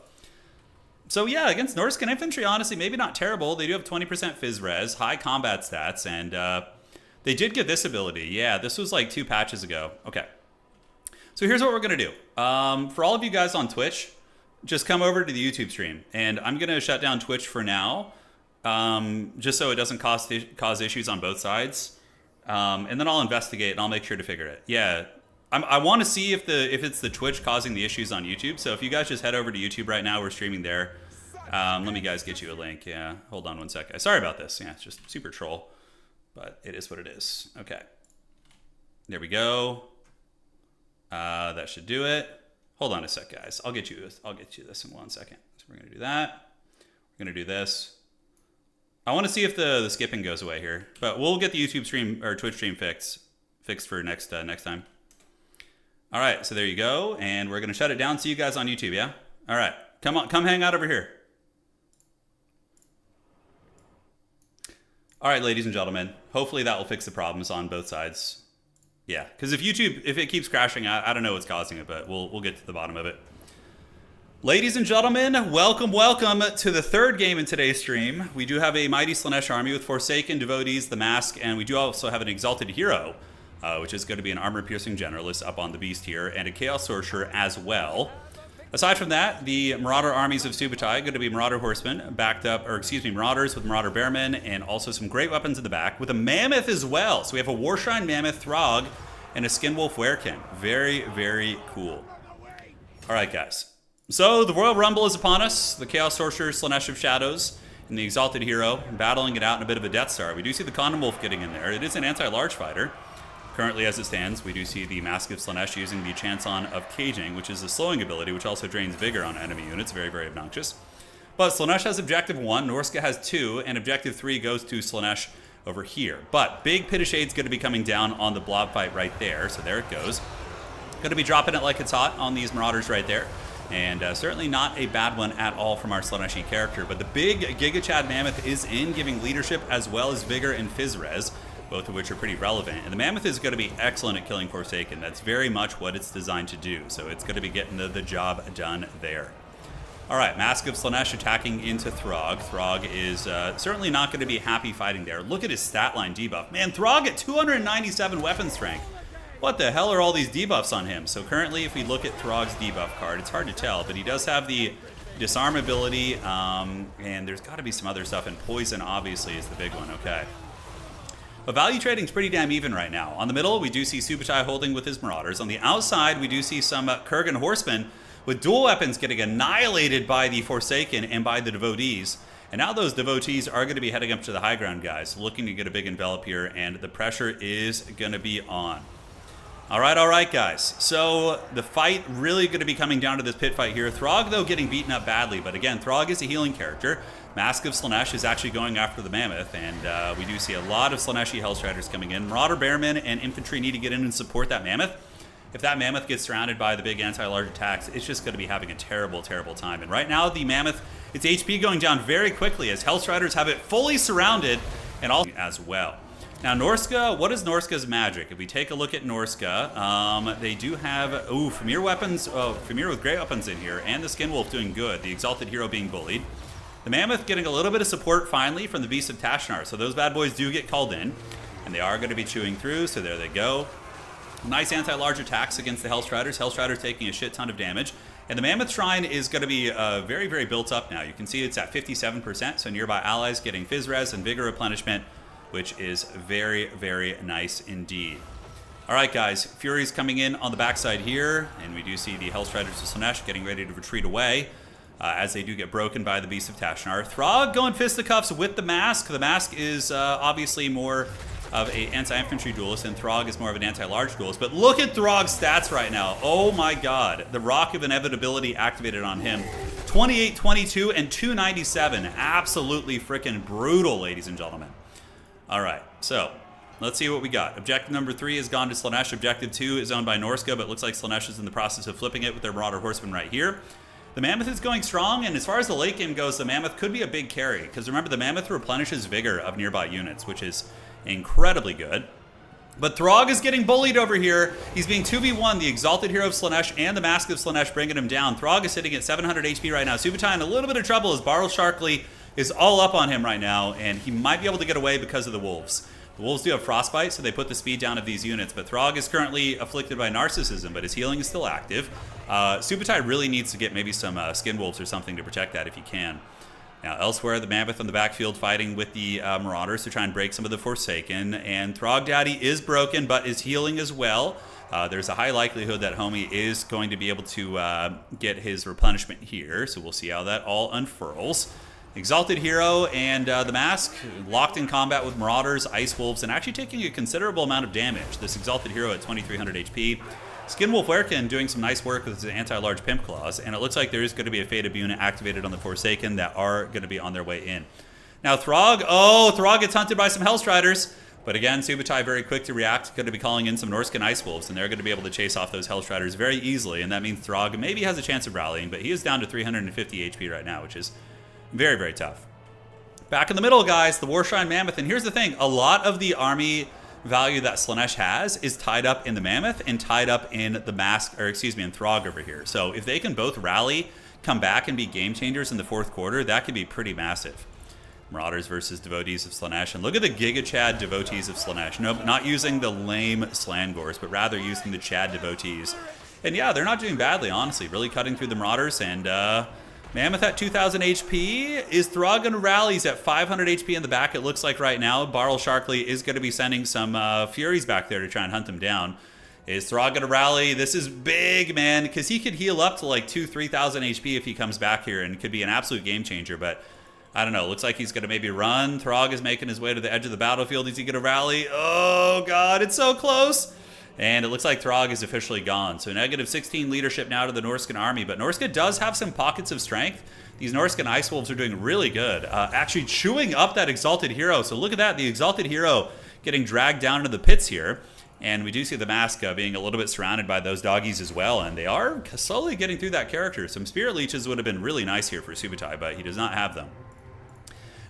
So yeah, against Norscan infantry, honestly, maybe not terrible. They do have 20% phys res, high combat stats, and they did get this ability. Yeah, this was like 2 patches ago. Okay. So here's what we're going to do. For all of you guys on Twitch, just come over to the YouTube stream. And I'm going to shut down Twitch for now, just so it doesn't cause issues on both sides. And then I'll investigate and I'll make sure to figure it. Yeah, I want to see if it's the Twitch causing the issues on YouTube. So if you guys just head over to YouTube right now, we're streaming there. Let me guys get you a link. Yeah, hold on one sec. Sorry about this. Yeah, it's just super troll, but it is what it is. Okay, there we go. That should do it. Hold on a sec, guys. I'll get you this in 1 second. So we're gonna do that. We're gonna do this. I want to see if the skipping goes away here, but we'll get the YouTube stream or Twitch stream fixed for next time. All right, so there you go, and we're gonna shut it down. See you guys on YouTube, yeah? All right, come hang out over here. All right, ladies and gentlemen, hopefully that will fix the problems on both sides. Yeah, because if it keeps crashing, I don't know what's causing it, but we'll get to the bottom of it. Ladies and gentlemen, welcome to the third game in today's stream. We do have a mighty Slaanesh army with Forsaken, Devotees, the Mask, and we do also have an Exalted Hero, which is going to be an Armor-Piercing Generalist up on the Beast here, and a Chaos Sorcerer as well. Aside from that, the Marauder armies of Subutai are going to be Marauder Horsemen, Marauders with Marauder Bearmen, and also some great weapons in the back, with a Mammoth as well. So we have a Warshrine Mammoth Throg and a Skinwolf Werekin. Very, very cool. All right, guys. So the Royal Rumble is upon us. The Chaos Sorcerer, Slaanesh of Shadows, and the Exalted Hero battling it out in a bit of a Death Star. We do see the Common Wolf getting in there. It is an anti-large fighter. Currently, as it stands, we do see the Mask of Slaanesh using the Chance-On of Caging, which is a slowing ability, which also drains Vigor on enemy units. Very, very obnoxious. But Slaanesh has Objective 1, Norsca has 2, and Objective 3 goes to Slaanesh over here. But big Pit of Shade's going to be coming down on the blob fight right there, so there it goes. Going to be dropping it like it's hot on these Marauders right there. And certainly not a bad one at all from our Slaaneshi character. But the big Giga Chad Mammoth is in, giving leadership as well as Vigor and Physres, both of which are pretty relevant. And the Mammoth is going to be excellent at killing Forsaken. That's very much what it's designed to do. So it's going to be getting the job done there. All right, Mask of Slaanesh attacking into Throg. Throg is certainly not going to be happy fighting there. Look at his stat line debuff. Man, Throg at 297 weapon strength. What the hell are all these debuffs on him? So currently, if we look at Throg's debuff card, it's hard to tell, but he does have the disarm ability, and there's got to be some other stuff, and poison obviously is the big one, okay. But value trading's pretty damn even right now. On the middle, we do see Subutai holding with his Marauders. On the outside, we do see some Kurgan Horsemen with dual weapons getting annihilated by the Forsaken and by the Devotees. And now those Devotees are going to be heading up to the high ground, guys, looking to get a big envelop here, and the pressure is going to be on. All right, guys. So the fight really going to be coming down to this pit fight here. Throg, though, getting beaten up badly. But again, Throg is a healing character. Mask of Slaanesh is actually going after the Mammoth. And we do see a lot of Slaaneshi Hellstriders coming in. Marauder Bearmen and Infantry need to get in and support that Mammoth. If that Mammoth gets surrounded by the big anti-large attacks, it's just going to be having a terrible, terrible time. And right now, the Mammoth, its HP going down very quickly as Hellstriders have it fully surrounded and all as well. Now, Norsca, what is Norsca's magic? If we take a look at Norsca, they do have, Premier weapons, Premier with great weapons in here, and the Skinwolf doing good, the Exalted Hero being bullied. The Mammoth getting a little bit of support, finally, from the Beast of Tashnar, so those bad boys do get called in, and they are going to be chewing through, so there they go. Nice anti-large attacks against the Hellstriders. Hellstriders taking a shit ton of damage. And the Mammoth Shrine is going to be very, very built up now. You can see it's at 57%, so nearby allies getting Physres and Vigor replenishment, which is very, very nice indeed. All right, guys, Fury's coming in on the backside here, and we do see the Hellstriders of Slaanesh getting ready to retreat away as they do get broken by the Beast of Tashnar. Throg going fisticuffs with the Mask. The Mask is obviously more of an anti-infantry duelist, and Throg is more of an anti-large duelist. But look at Throg's stats right now. Oh my god. The Rock of Inevitability activated on him. 28, 22, and 297. Absolutely freaking brutal, ladies and gentlemen. All right, so let's see what we got. Objective number 3 has gone to Slaanesh. Objective 2 is owned by Norsca, but looks like Slaanesh is in the process of flipping it with their Marauder Horsemen right here. The Mammoth is going strong, and as far as the late game goes, the Mammoth could be a big carry, because remember, the Mammoth replenishes Vigor of nearby units, which is incredibly good. But Throg is getting bullied over here. He's being 2v1, the Exalted Hero of Slaanesh and the Mask of Slaanesh bringing him down. Throg is sitting at 700 HP right now. Subutai in a little bit of trouble as Barl Sharkley is all up on him right now, and he might be able to get away because of the Wolves. The Wolves do have Frostbite, so they put the speed down of these units, but Throg is currently afflicted by Narcissism, but his healing is still active. Subutai really needs to get maybe some Skin Wolves or something to protect that if he can. Now, elsewhere, the Mammoth on the backfield fighting with the Marauders to try and break some of the Forsaken, and Throg Daddy is broken, but is healing as well. There's a high likelihood that Homie is going to be able to get his replenishment here, so we'll see how that all unfurls. Exalted Hero and the Mask locked in combat with Marauders, Ice Wolves, and actually taking a considerable amount of damage. This Exalted Hero at 2300 HP. Skinwolf Werkin doing some nice work with his anti-large Pimp Claws, and it looks like there is going to be a Fate of unit activated on the Forsaken that are going to be on their way in. Now Throg, Throg gets hunted by some Hellstriders, but again, Subutai very quick to react, going to be calling in some Norscan Ice Wolves, and they're going to be able to chase off those Hellstriders very easily, and that means Throg maybe has a chance of rallying, but he is down to 350 HP right now, which is very, very tough. Back in the middle, guys, the Warshrine Mammoth. And here's the thing. A lot of the army value that Slaanesh has is tied up in the Mammoth and tied up in the Mask, or excuse me, in Throg over here. So if they can both rally, come back, and be game changers in the fourth quarter, that could be pretty massive. Marauders versus Devotees of Slaanesh. And look at the Giga Chad Devotees of Slaanesh. Nope, not using the lame Slangors, but rather using the Chad Devotees. And yeah, they're not doing badly, honestly. Really cutting through the Marauders, and Mammoth at 2,000 HP. Is Throg going to rally? He's at 500 HP in the back, it looks like right now. Barl Sharkley is going to be sending some Furies back there to try and hunt him down. Is Throg going to rally? This is big, man, because he could heal up to like 2,000-3,000 HP if he comes back here, and could be an absolute game changer, but I don't know. Looks like he's going to maybe run. Throg is making his way to the edge of the battlefield. Is he going to rally? Oh, God, it's so close. And it looks like Throg is officially gone. So negative 16 leadership now to the Norscan army. But Norsca does have some pockets of strength. These Norscan Ice Wolves are doing really good. Actually chewing up that Exalted Hero. So look at that. The Exalted Hero getting dragged down into the pits here. And we do see the Mask being a little bit surrounded by those doggies as well. And they are slowly getting through that character. Some Spirit Leeches would have been really nice here for Subutai, but he does not have them.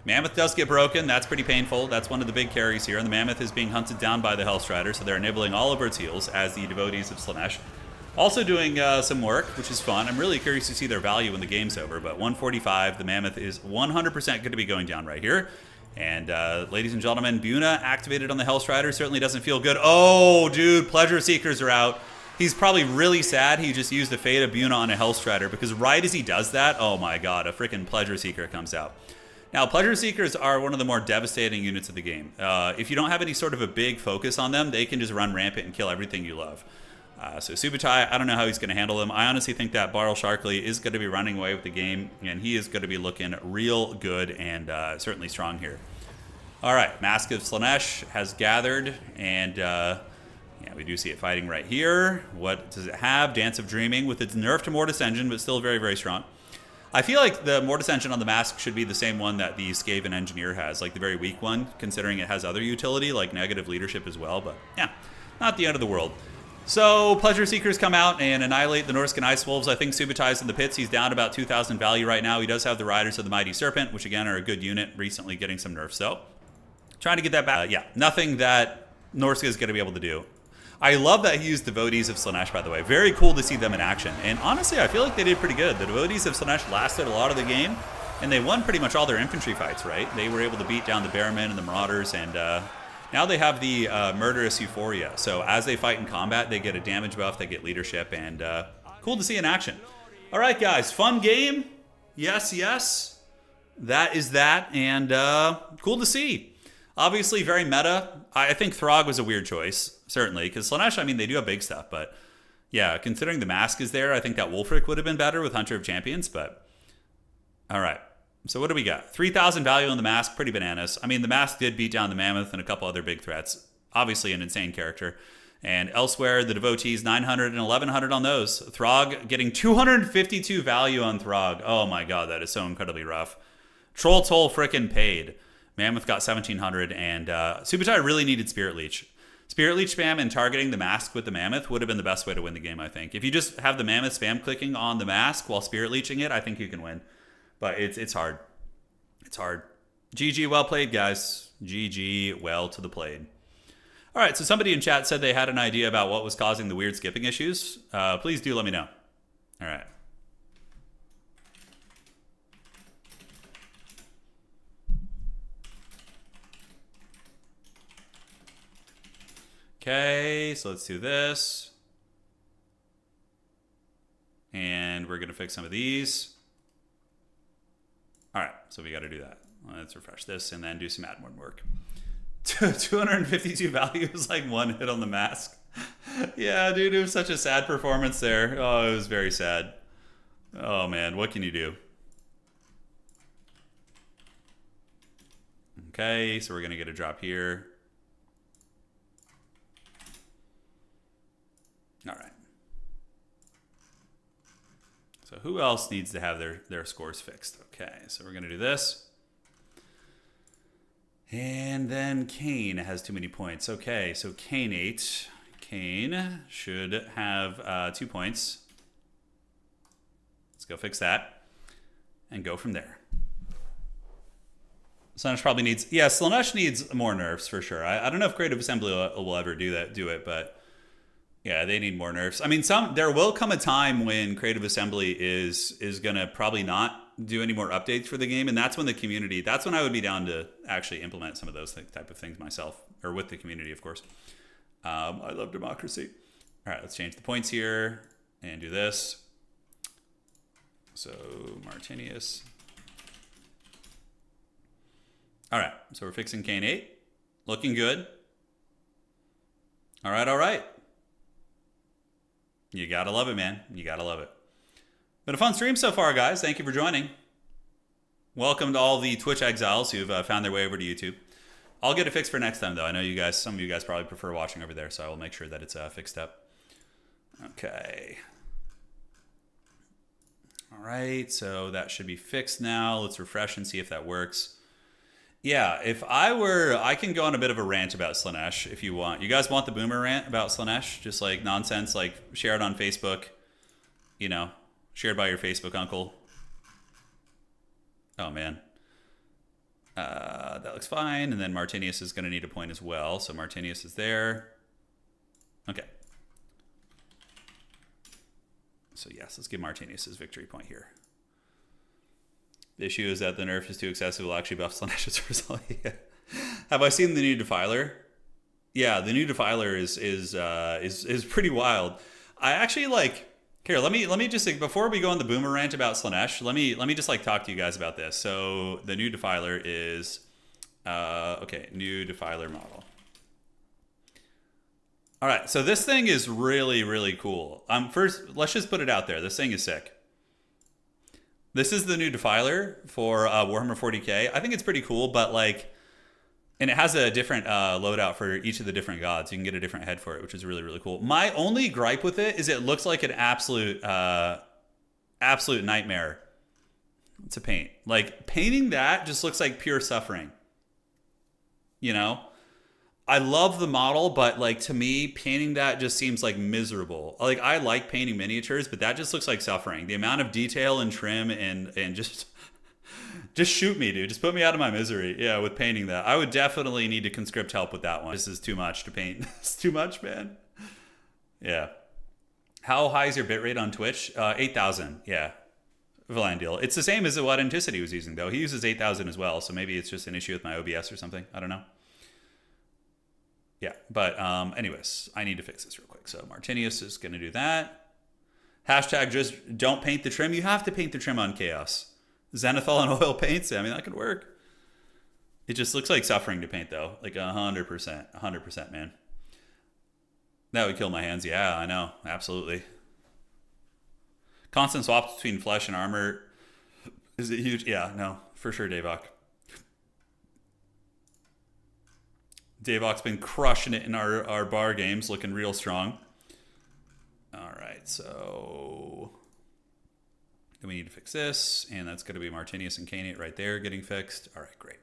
Mammoth does get broken. That's pretty painful. That's one of the big carries here. And the Mammoth is being hunted down by the Hellstrider, so they're nibbling all over its heels as the Devotees of Slaanesh. Also doing some work, which is fun. I'm really curious to see their value when the game's over. But 145, the Mammoth is 100% going to be going down right here. And ladies and gentlemen, Buna activated on the Hellstrider. Certainly doesn't feel good. Oh, dude, Pleasure Seekers are out. He's probably really sad he just used the Fate of Buna on a Hellstrider, because right as he does that, oh my god, a freaking Pleasure Seeker comes out. Now, Pleasure Seekers are one of the more devastating units of the game. If you don't have any sort of a big focus on them, they can just run rampant and kill everything you love. So Subutai, I don't know how he's going to handle them. I honestly think that Barl Sharkley is going to be running away with the game, and he is going to be looking real good and certainly strong here. All right, Mask of Slaanesh has gathered, and yeah, we do see it fighting right here. What does it have? Dance of Dreaming with its nerf to Mortis Engine, but still very, very strong. I feel like the Mortis Engine on the Mask should be the same one that the Skaven Engineer has, like the very weak one, considering it has other utility, like negative leadership as well, but yeah, not the end of the world. So, Pleasure Seekers come out and annihilate the Norscan Ice Wolves. I think Subutai's in the pits. He's down about 2,000 value right now. He does have the Riders of the Mighty Serpent, which again are a good unit, recently getting some nerfs, so trying to get that back. Yeah, nothing that Norsca is going to be able to do. I love that he used Devotees of Slaanesh, by the way. Very cool to see them in action. And honestly, I feel like they did pretty good. The Devotees of Slaanesh lasted a lot of the game, and they won pretty much all their infantry fights, right? They were able to beat down the Bearmen and the Marauders, and now they have the Murderous Euphoria. So as they fight in combat, they get a damage buff, they get leadership, and cool to see in action. All right, guys, fun game. Yes, yes. That is that, and cool to see. Obviously, very meta. I think Throg was a weird choice, certainly, because Slaanesh, I mean, they do have big stuff, but yeah, considering the Mask is there, I think that Wolfric would have been better with Hunter of Champions, but all right. So what do we got? 3,000 value on the Mask, pretty bananas. I mean, the Mask did beat down the Mammoth and a couple other big threats. Obviously, an insane character. And elsewhere, the Devotees, 900 and 1,100 on those. Throg getting 252 value on Throg. Oh my god, that is so incredibly rough. Troll Toll frickin' paid. Mammoth got 1,700, and Subutai really needed Spirit Leech. Spirit Leech spam and targeting the Mask with the Mammoth would have been the best way to win the game, I think. If you just have the Mammoth spam clicking on the Mask while Spirit Leeching it, I think you can win. But it's hard. It's hard. GG, well played, guys. GG, well to the played. All right, so somebody in chat said they had an idea about what was causing the weird skipping issues. Please do let me know. All right. Okay, so let's do this. And we're going to fix some of these. All right, so we got to do that. Let's refresh this and then do some admin work. 252 value is like one hit on the mask. Yeah, dude, it was such a sad performance there. Oh, it was very sad. Oh, man, what can you do? Okay, so we're going to get a drop here. All right. So who else needs to have their scores fixed? Okay, so we're going to do this. And then Kane has too many points. Okay, so Kane should have 2 points. Let's go fix that and go from there. Slaanesh probably needs... Yeah, Slaanesh needs more nerfs for sure. I don't know if Creative Assembly will ever do it, but... Yeah, they need more nerfs. I mean, there will come a time when Creative Assembly is going to probably not do any more updates for the game, and that's when the community, that's when I would be down to actually implement some of those type of things myself, or with the community, of course. I love democracy. All right, let's change the points here and do this. So, Martinius. All right, so we're fixing Kane 8. Looking good. All right. You gotta love it, man. You gotta love it. Been a fun stream so far, guys. Thank you for joining. Welcome to all the Twitch exiles who've found their way over to YouTube. I'll get it fixed for next time, though. I know some of you guys probably prefer watching over there, so I will make sure that it's fixed up. Okay. All right, so that should be fixed now. Let's refresh and see if that works. Yeah, I can go on a bit of a rant about Slaanesh if you want. You guys want the boomer rant about Slaanesh? Just like nonsense, like share it on Facebook, shared by your Facebook uncle. Oh, man. That looks fine. And then Martinius is going to need a point as well. So Martinius is there. Okay. So yes, let's give Martinius his victory point here. The issue is that the nerf is too excessive. Will actually buff Slaanesh's result. Yeah. Have I seen the new Defiler? Yeah, the new Defiler is pretty wild. I actually like. Here, let me just before we go on the boomer rant about Slaanesh, let me just like talk to you guys about this. So the new Defiler is okay, new Defiler model. All right, so this thing is really, really cool. First, let's just put it out there. This thing is sick. This is the new Defiler for Warhammer 40k. I think it's pretty cool, but like, and it has a different loadout for each of the different gods. You can get a different head for it, which is really, really cool. My only gripe with it is it looks like an absolute nightmare to paint. Like, painting that just looks like pure suffering. I love the model, but like, to me, painting that just seems like miserable. Like, I like painting miniatures, but that just looks like suffering. The amount of detail and trim and just shoot me, dude. Just put me out of my misery. Yeah, with painting that. I would definitely need to conscript help with that one. This is too much to paint. It's too much, man. Yeah. How high is your bitrate on Twitch? 8,000. Yeah. Valandiel. It's the same as what Anticity was using, though. He uses 8,000 as well, so maybe it's just an issue with my OBS or something. I don't know. Yeah, but anyways, I need to fix this real quick. So Martinius is going to do that. Hashtag just don't paint the trim. You have to paint the trim on Chaos. Zenithal and oil paints. I mean, that could work. It just looks like suffering to paint, though. Like 100%. 100%, man. That would kill my hands. Yeah, I know. Absolutely. Constant swaps between flesh and armor. Is it huge? Yeah, no. For sure, Davok. Davok's been crushing it in our bar games, looking real strong. All right, so then we need to fix this, and that's going to be Martinius and Canate right there getting fixed. All right, great.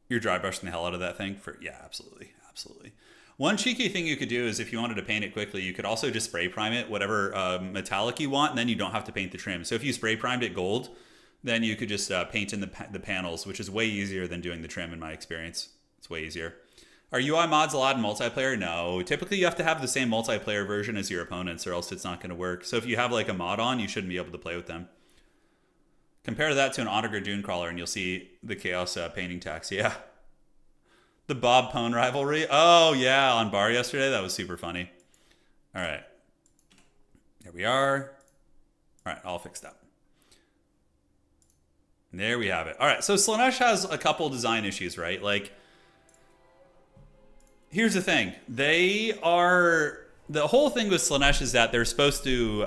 You're dry brushing the hell out of that thing? Yeah, absolutely, absolutely. One cheeky thing you could do is if you wanted to paint it quickly, you could also just spray prime it, whatever metallic you want, and then you don't have to paint the trim. So if you spray primed it gold, then you could just paint in the panels, which is way easier than doing the trim in my experience. It's way easier. Are UI mods allowed in multiplayer? No. Typically, you have to have the same multiplayer version as your opponents, or else it's not going to work. So if you have like a mod on, you shouldn't be able to play with them. Compare that to an Onager Dune Crawler, and you'll see the Chaos painting tax. Yeah. The Bob Pone rivalry. Oh, yeah, on bar yesterday. That was super funny. All right. There we are. All right, all fixed up. There we have it. All right, so Slaanesh has a couple design issues, right? Like, here's the thing. The whole thing with Slaanesh is that they're supposed to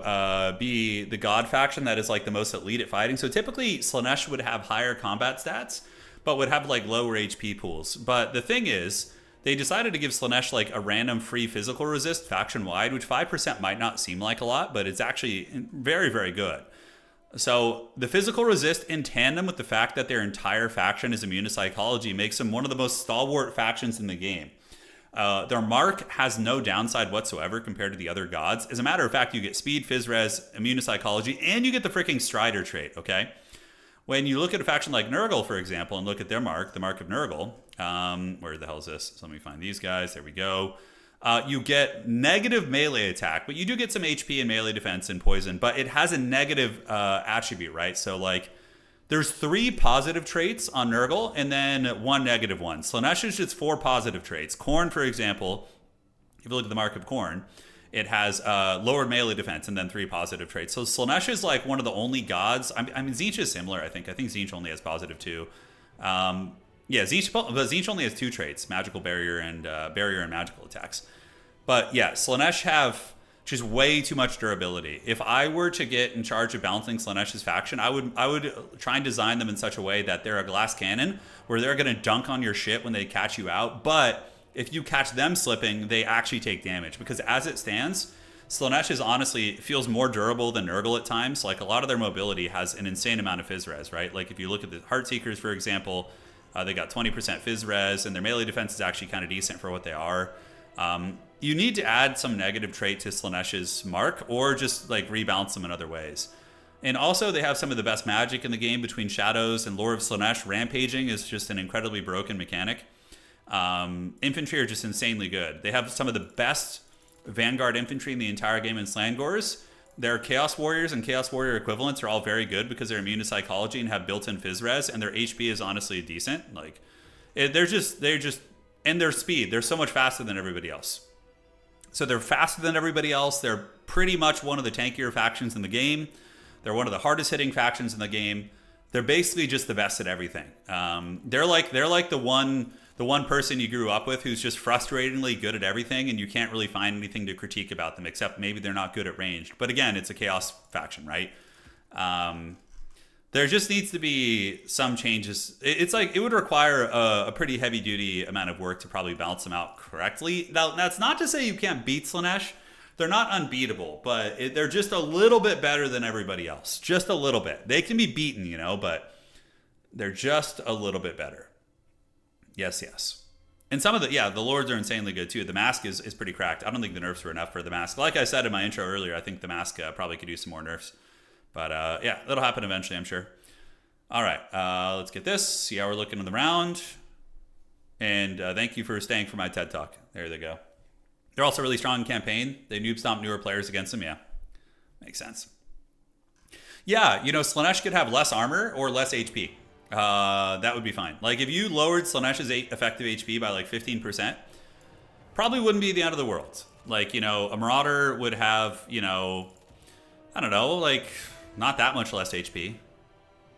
be the god faction that is like the most elite at fighting. So typically Slaanesh would have higher combat stats, but would have like lower HP pools. But the thing is, they decided to give Slaanesh like a random free physical resist faction wide, which 5% might not seem like a lot, but it's actually very, very good. So the physical resist in tandem with the fact that their entire faction is immune to psychology makes them one of the most stalwart factions in the game. Their mark has no downside whatsoever compared to the other gods. As a matter of fact, you get speed, phys res, immune to psychology, and you get the freaking Strider trait, okay? When you look at a faction like Nurgle, for example, and look at their mark, the mark of Nurgle, where the hell is this? So let me find these guys. There we go. You get negative melee attack, but you do get some HP and melee defense and poison, but it has a negative attribute, right? So, like, there's 3 positive traits on Nurgle and then 1 negative one. Slaanesh is just 4 positive traits. Khorne, for example, if you look at the mark of Khorne, it has lowered melee defense and then 3 positive traits. So Slaanesh is like one of the only gods. I mean, Tzeentch is similar, I think. I think Tzeentch only has positive 2. Yeah, Tzeentch only has 2 traits, magical barrier and magical attacks. But yeah, Slaanesh have just way too much durability. If I were to get in charge of balancing Slaanesh's faction, I would try and design them in such a way that they're a glass cannon where they're going to dunk on your shit when they catch you out. But if you catch them slipping, they actually take damage. Because as it stands, Slaanesh is honestly feels more durable than Nurgle at times. Like, a lot of their mobility has an insane amount of phys res, right? Like, if you look at the Heartseekers, for example, they got 20% phys res, and their melee defense is actually kind of decent for what they are. You need to add some negative trait to Slaanesh's mark, or just like rebalance them in other ways. And also, they have some of the best magic in the game between Shadows and Lore of Slaanesh. Rampaging is just an incredibly broken mechanic. Infantry are just insanely good. They have some of the best Vanguard infantry in the entire game in Slangors. Their Chaos Warriors and Chaos Warrior equivalents are all very good because they're immune to psychology and have built-in phys res, and their HP is honestly decent. Like, they're just, and their speed, they're so much faster than everybody else. So they're faster than everybody else. They're pretty much one of the tankier factions in the game. They're one of the hardest hitting factions in the game. They're basically just the best at everything. They're like the one person you grew up with who's just frustratingly good at everything, and you can't really find anything to critique about them except maybe they're not good at ranged. But again, it's a chaos faction, right? There just needs to be some changes. It's like it would require a pretty heavy duty amount of work to probably balance them out correctly. Now, that's not to say you can't beat Slaanesh. They're not unbeatable, but they're just a little bit better than everybody else. Just a little bit. They can be beaten, but they're just a little bit better. Yes, yes. And some of the lords are insanely good too. The mask is pretty cracked. I don't think the nerfs were enough for the mask. Like I said in my intro earlier, I think the mask probably could use some more nerfs. But yeah, that'll happen eventually, I'm sure. All right, let's get this. See how we're looking in the round. And thank you for staying for my TED Talk. There they go. They're also really strong in campaign. They noob stomp newer players against them. Yeah, makes sense. Yeah, Slaanesh could have less armor or less HP. That would be fine. Like, if you lowered Slaanesh's effective HP by like 15%, probably wouldn't be the end of the world. Like, a Marauder would have, I don't know, like, not that much less HP.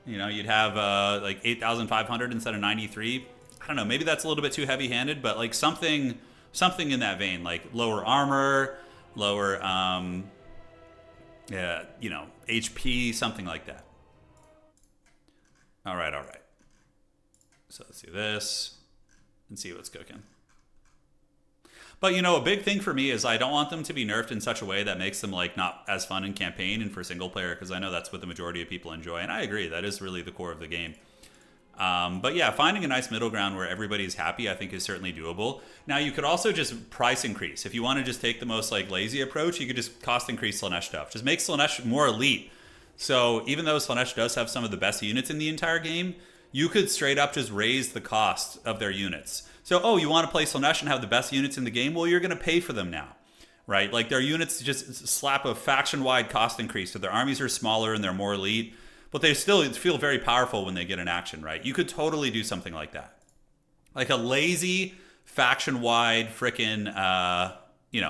You'd have like 8,500 instead of 93. I don't know, maybe that's a little bit too heavy-handed, but like something in that vein, like lower armor, lower, HP, something like that. All right. So let's do this and see what's cooking. But, a big thing for me is I don't want them to be nerfed in such a way that makes them, like, not as fun in campaign and for single player, because I know that's what the majority of people enjoy. And I agree, that is really the core of the game. But yeah, finding a nice middle ground where everybody's happy, I think, is certainly doable. Now, you could also just price increase. If you want to just take the most, like, lazy approach, you could just cost increase Slaanesh stuff. Just make Slaanesh more elite. So even though Slaanesh does have some of the best units in the entire game, you could straight up just raise the cost of their units. So, you want to play Slaanesh and have the best units in the game? Well, you're going to pay for them now, right? Like, their units just slap a faction-wide cost increase. So their armies are smaller and they're more elite, but they still feel very powerful when they get in action, right? You could totally do something like that. Like a lazy faction-wide frickin',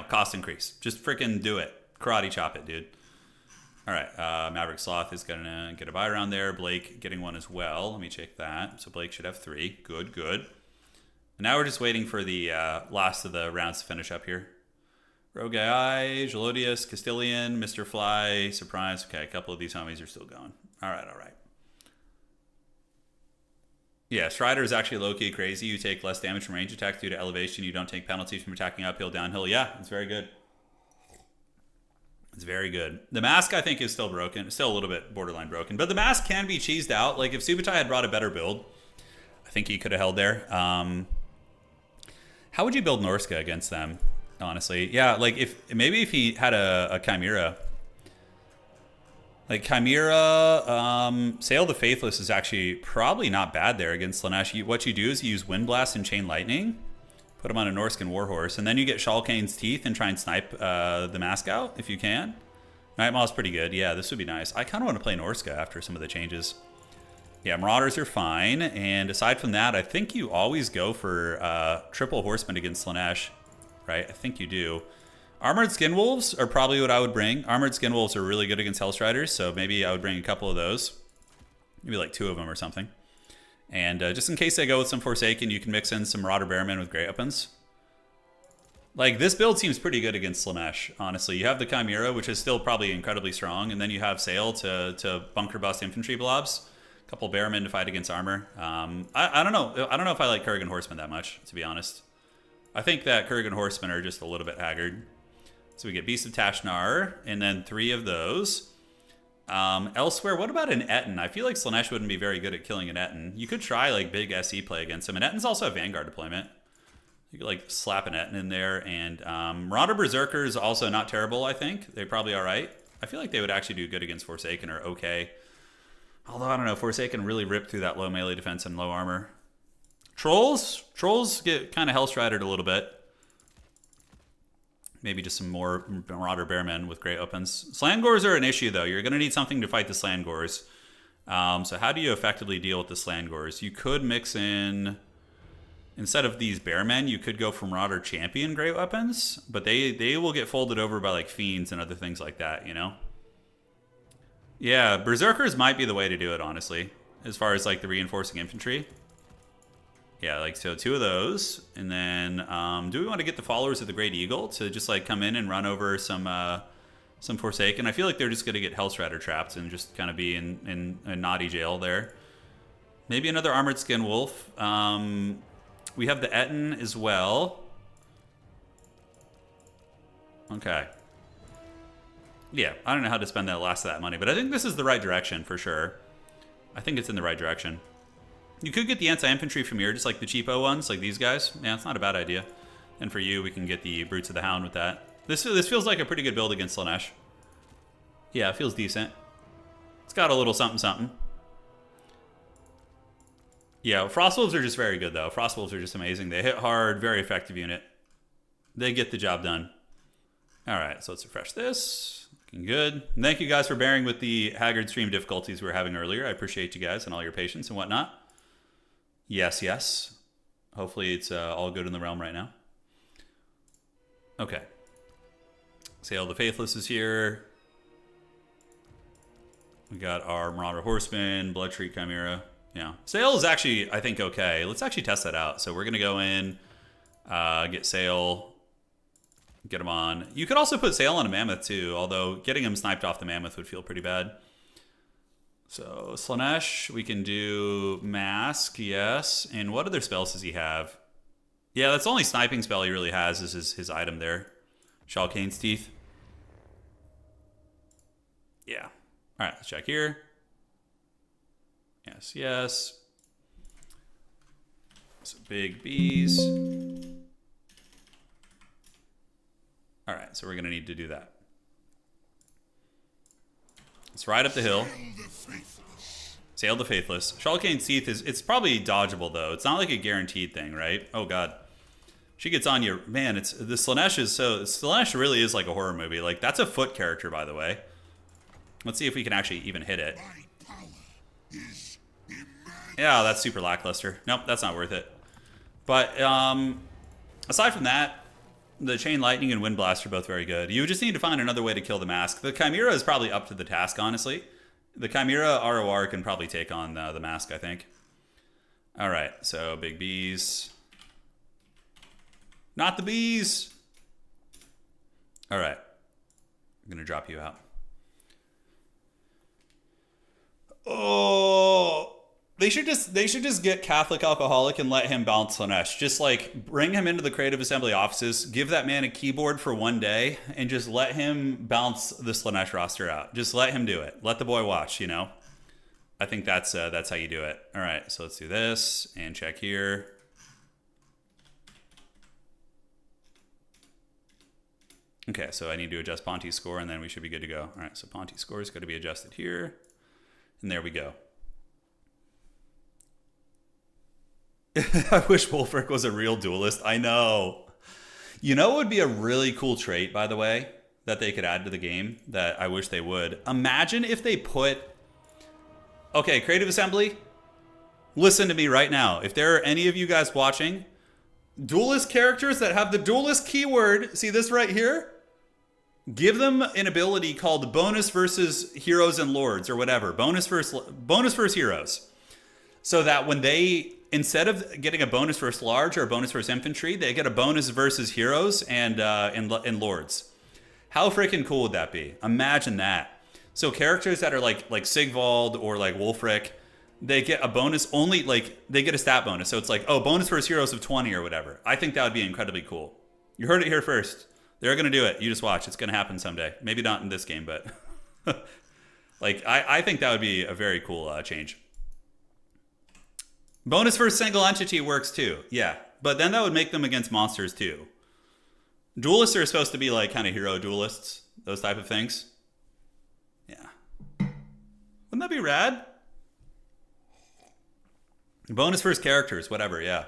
cost increase. Just frickin' do it. Karate chop it, dude. All right, Maverick Sloth is going to get a buy around there. Blake getting one as well. Let me check that. So Blake should have 3. Good, good. And now we're just waiting for the last of the rounds to finish up here. Rogue AI, Gelodius, Castilian, Mr. Fly, Surprise. Okay, a couple of these homies are still going. All right, all right. Yeah, Strider is actually low-key crazy. You take less damage from range attacks due to elevation. You don't take penalties from attacking uphill, downhill. Yeah, it's very good. It's very good. The mask, I think, is still broken. Still a little bit borderline broken. But the mask can be cheesed out. Like, if Subutai had brought a better build, I think he could have held there. How would you build Norsca against them, honestly? Yeah, like, if he had a Chimera. Like, Chimera, Sail the Faithless is actually probably not bad there against Slaanesh. What you do is you use Wind Blast and Chain Lightning. Put him on a Norscan Warhorse, and then you get Shalkane's Teeth and try and snipe the mask out if you can. Night Maw's pretty good. Yeah, this would be nice. I kind of want to play Norsca after some of the changes. Yeah, Marauders are fine, and aside from that, I think you always go for triple Horsemen against Slaanesh, right? I think you do. Armored Skin Wolves are probably what I would bring. Armored Skin Wolves are really good against Hellstriders, so maybe I would bring a couple of those. Maybe like 2 of them or something. And just in case they go with some Forsaken, you can mix in some Marauder Bearmen with Great Weapons. Like, this build seems pretty good against Slaanesh, honestly. You have the Chimera, which is still probably incredibly strong, and then you have Sail to bunker bust infantry blobs. A couple Bearmen to fight against armor. I don't know. I don't know if I like Kurgan Horsemen that much, to be honest. I think that Kurgan Horsemen are just a little bit haggard. So we get Beast of Tashnar, and then 3 of those. Elsewhere, what about an Etten? I feel like Slaanesh wouldn't be very good at killing an Etten. You could try like big SE play against him. And Etten's also a Vanguard deployment. You could like slap an Etten in there. And Marauder Berserker is also not terrible, I think. They're probably alright. I feel like they would actually do good against Forsaken or okay. Although, I don't know, Forsaken really ripped through that low melee defense and low armor. Trolls get kind of Hellstridered a little bit. Maybe just some more Marauder Bearmen with great weapons. Slangors are an issue, though. You're going to need something to fight the Slangors. So how do you effectively deal with the Slangors? You could mix in, instead of these Bearmen, you could go for Marauder Champion great weapons. But they will get folded over by like Fiends and other things like that, you know? Yeah, Berserkers might be the way to do it, honestly. As far as like the reinforcing infantry. Yeah, like, so 2 of those. And then, do we want to get the Followers of the Great Eagle to just, like, come in and run over some Forsaken? I feel like they're just going to get Hellstrider trapped and just kind of be in a naughty jail there. Maybe another Armored Skin Wolf. We have the Etten as well. Okay. Yeah, I don't know how to spend that last of that money, but I think this is the right direction for sure. I think it's in the right direction. You could get the anti-infantry from here, just like the cheapo ones, like these guys. Yeah, it's not a bad idea. And for you, we can get the Brutes of the Hound with that. This feels like a pretty good build against Slaanesh. Yeah, it feels decent. It's got a little something. Yeah, Frostwolves are just very good, though. Frostwolves are just amazing. They hit hard, very effective unit. They get the job done. All right, so let's refresh this. Looking good. And thank you guys for bearing with the Haggard stream difficulties we were having earlier. I appreciate you guys and all your patience and whatnot. Yes, yes. Hopefully it's all good in the realm right now. Okay. Sail the Faithless is here. We got our Marauder Horseman, Bloodshriek Chimera. Yeah. Sail is actually, I think, okay. Let's actually test that out. So we're going to go in, get Sail, get him on. You could also put Sail on a Mammoth, too, although getting him sniped off the Mammoth would feel pretty bad. So, Slaanesh, we can do Mask, yes. And what other spells does he have? Yeah, that's the only sniping spell he really has is his item there. Shalkane's Teeth. Yeah. All right, let's check here. Yes, yes. Some big bees. All right, so we're going to need to do that. Let's ride up the hill. Sail the Faithless. Shalkane's Teeth it's probably dodgeable, though. It's not like a guaranteed thing, right? Oh, God. She gets on you. Man, the Slaanesh is so... Slaanesh really is like a horror movie. Like, that's a foot character, by the way. Let's see if we can actually even hit it. Yeah, that's super lackluster. Nope, that's not worth it. But aside from that, the Chain Lightning and Wind Blast are both very good. You just need to find another way to kill the Mask. The Chimera is probably up to the task, honestly. The Chimera ROR can probably take on the Mask, I think. All right, so big bees. Not the bees. All right. I'm going to drop you out. Oh, they should just get Catholic Alcoholic and let him bounce Slaanesh. Just like bring him into the Creative Assembly offices, give that man a keyboard for one day, and just let him bounce the Slaanesh roster out. Just let him do it. Let the boy watch, you know? I think that's how you do it. All right, so let's do this and check here. Okay, so I need to adjust Ponty's score, and then we should be good to go. All right, so Ponty's score is going to be adjusted here. And there we go. I wish Wolfric was a real duelist. I know. You know what would be a really cool trait, by the way, that they could add to the game that I wish they would? Imagine if they put... Okay, Creative Assembly, listen to me right now. If there are any of you guys watching, duelist characters that have the duelist keyword, see this right here? Give them an ability called bonus versus heroes and lords or whatever. Bonus versus heroes. So that when they, instead of getting a bonus versus large or a bonus versus infantry, they get a bonus versus heroes and lords. How freaking cool would that be? Imagine that. So characters that are like Sigvald or like Wolfric, they get a bonus only, like they get a stat bonus. So it's like, oh, bonus versus heroes of 20 or whatever. I think that would be incredibly cool. You heard it here first. They're going to do it. You just watch. It's going to happen someday. Maybe not in this game, but like I think that would be a very cool change. Bonus for a single entity works too. Yeah, but then that would make them against monsters too. Duelists are supposed to be like kind of hero duelists, those type of things. Yeah. Wouldn't that be rad? Bonus first characters, whatever, yeah.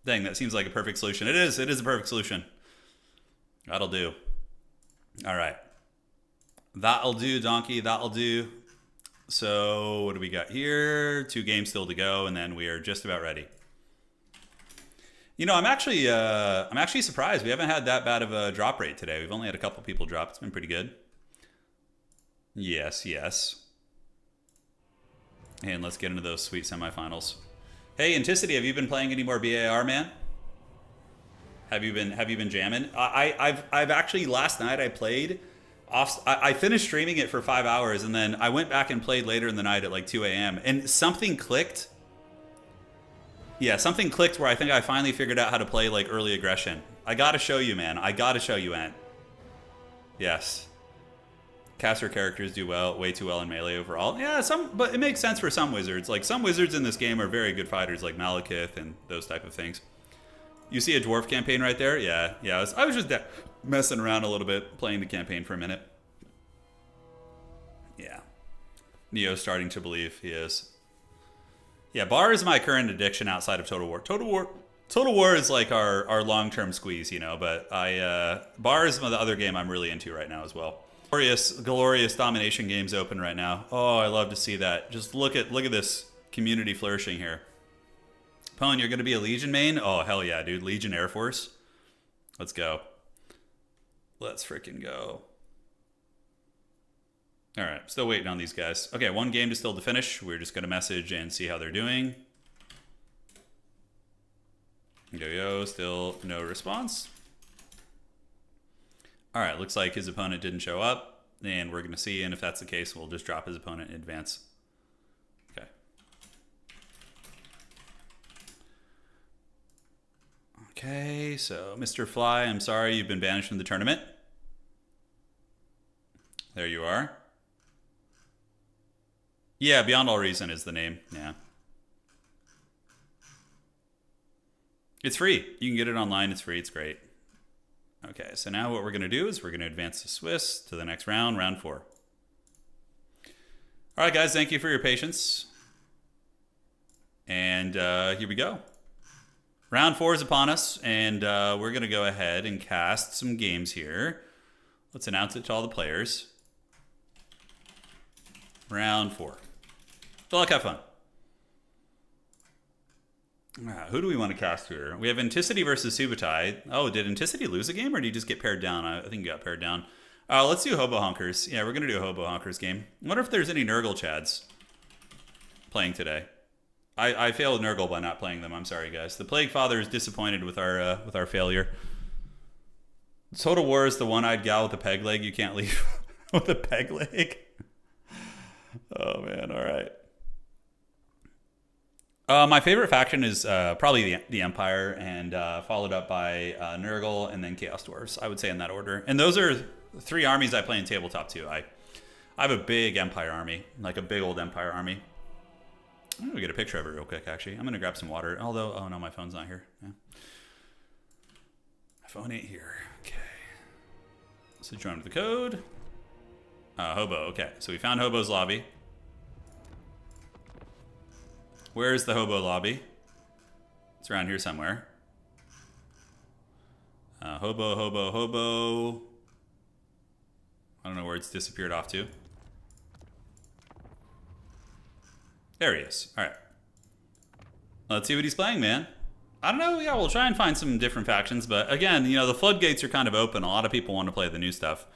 Dang, that seems like a perfect solution. It is a perfect solution. That'll do. All right. That'll do, Donkey. That'll do. So what do we got here? 2 games still to go, and then we are just about ready. You know, I'm actually surprised. We haven't had that bad of a drop rate today. We've only had a couple people drop. It's been pretty good. Yes, yes. And let's get into those sweet semifinals. Hey, Anticity, have you been playing any more BAR, man? Have you been jamming? I've actually, last night I played I finished streaming it for 5 hours, and then I went back and played later in the night at like 2 a.m. and something clicked. Yeah, something clicked where I think I finally figured out how to play like early aggression. I gotta show you, man. I gotta show you, Ant. Yes. Caster characters do way too well in melee overall. Yeah, but it makes sense for some wizards. Like some wizards in this game are very good fighters, like Malekith and those type of things. You see a dwarf campaign right there? Yeah. I was just messing around a little bit, playing the campaign for a minute. Yeah. Neo's starting to believe he is. Yeah, Bar is my current addiction outside of Total War. Total War is like our long-term squeeze, you know, but Bar is the other game I'm really into right now as well. Glorious domination games open right now. Oh, I love to see that. Just look at this community flourishing here. Pone, you're going to be a Legion main? Oh, hell yeah, dude. Legion Air Force. Let's go. Let's freaking go. All right, still waiting on these guys. Okay, 1 game to still to finish. We're just going to message and see how they're doing. Yo, still no response. All right, looks like his opponent didn't show up, and we're going to see, and if that's the case, we'll just drop his opponent in advance. Okay. Okay, so Mr. Fly, I'm sorry, you've been banished from the tournament. There you are. Yeah, Beyond All Reason is the name, yeah. It's free. You can get it online, it's free, it's great. Okay, so now what we're going to do is we're going to advance the Swiss to the next round, round 4. All right, guys, thank you for your patience. And here we go. Round 4 is upon us, and we're going to go ahead and cast some games here. Let's announce it to all the players. Round 4. Good luck, have fun. Who do we want to cast here? We have Anticity versus Subutai. Oh, did Anticity lose a game, or did he just get pared down? I think he got pared down. Let's do Hobo Honkers. Yeah, we're going to do a Hobo Honkers game. I wonder if there's any Nurgle Chads playing today. I failed Nurgle by not playing them. I'm sorry, guys. The Plague Father is disappointed with our failure. Total War is the one-eyed gal with a peg leg you can't leave with a peg leg. Oh, man. All right. My favorite faction is probably the Empire, and followed up by Nurgle and then Chaos Dwarves. I would say in that order. And those are 3 armies I play in tabletop too. I have a big Empire army, like a big old Empire army. I'm gonna get a picture of it real quick. Actually, I'm gonna grab some water. Although, oh no, my phone's not here. Yeah. My phone ain't here. Okay. So join with the code. Hobo. Okay. So we found Hobo's lobby. Where's the Hobo lobby? It's around here somewhere. Hobo, Hobo, Hobo. I don't know where it's disappeared off to. There he is. All right. Let's see what he's playing, man. I don't know. Yeah, we'll try and find some different factions. But again, you know, the floodgates are kind of open. A lot of people want to play the new stuff.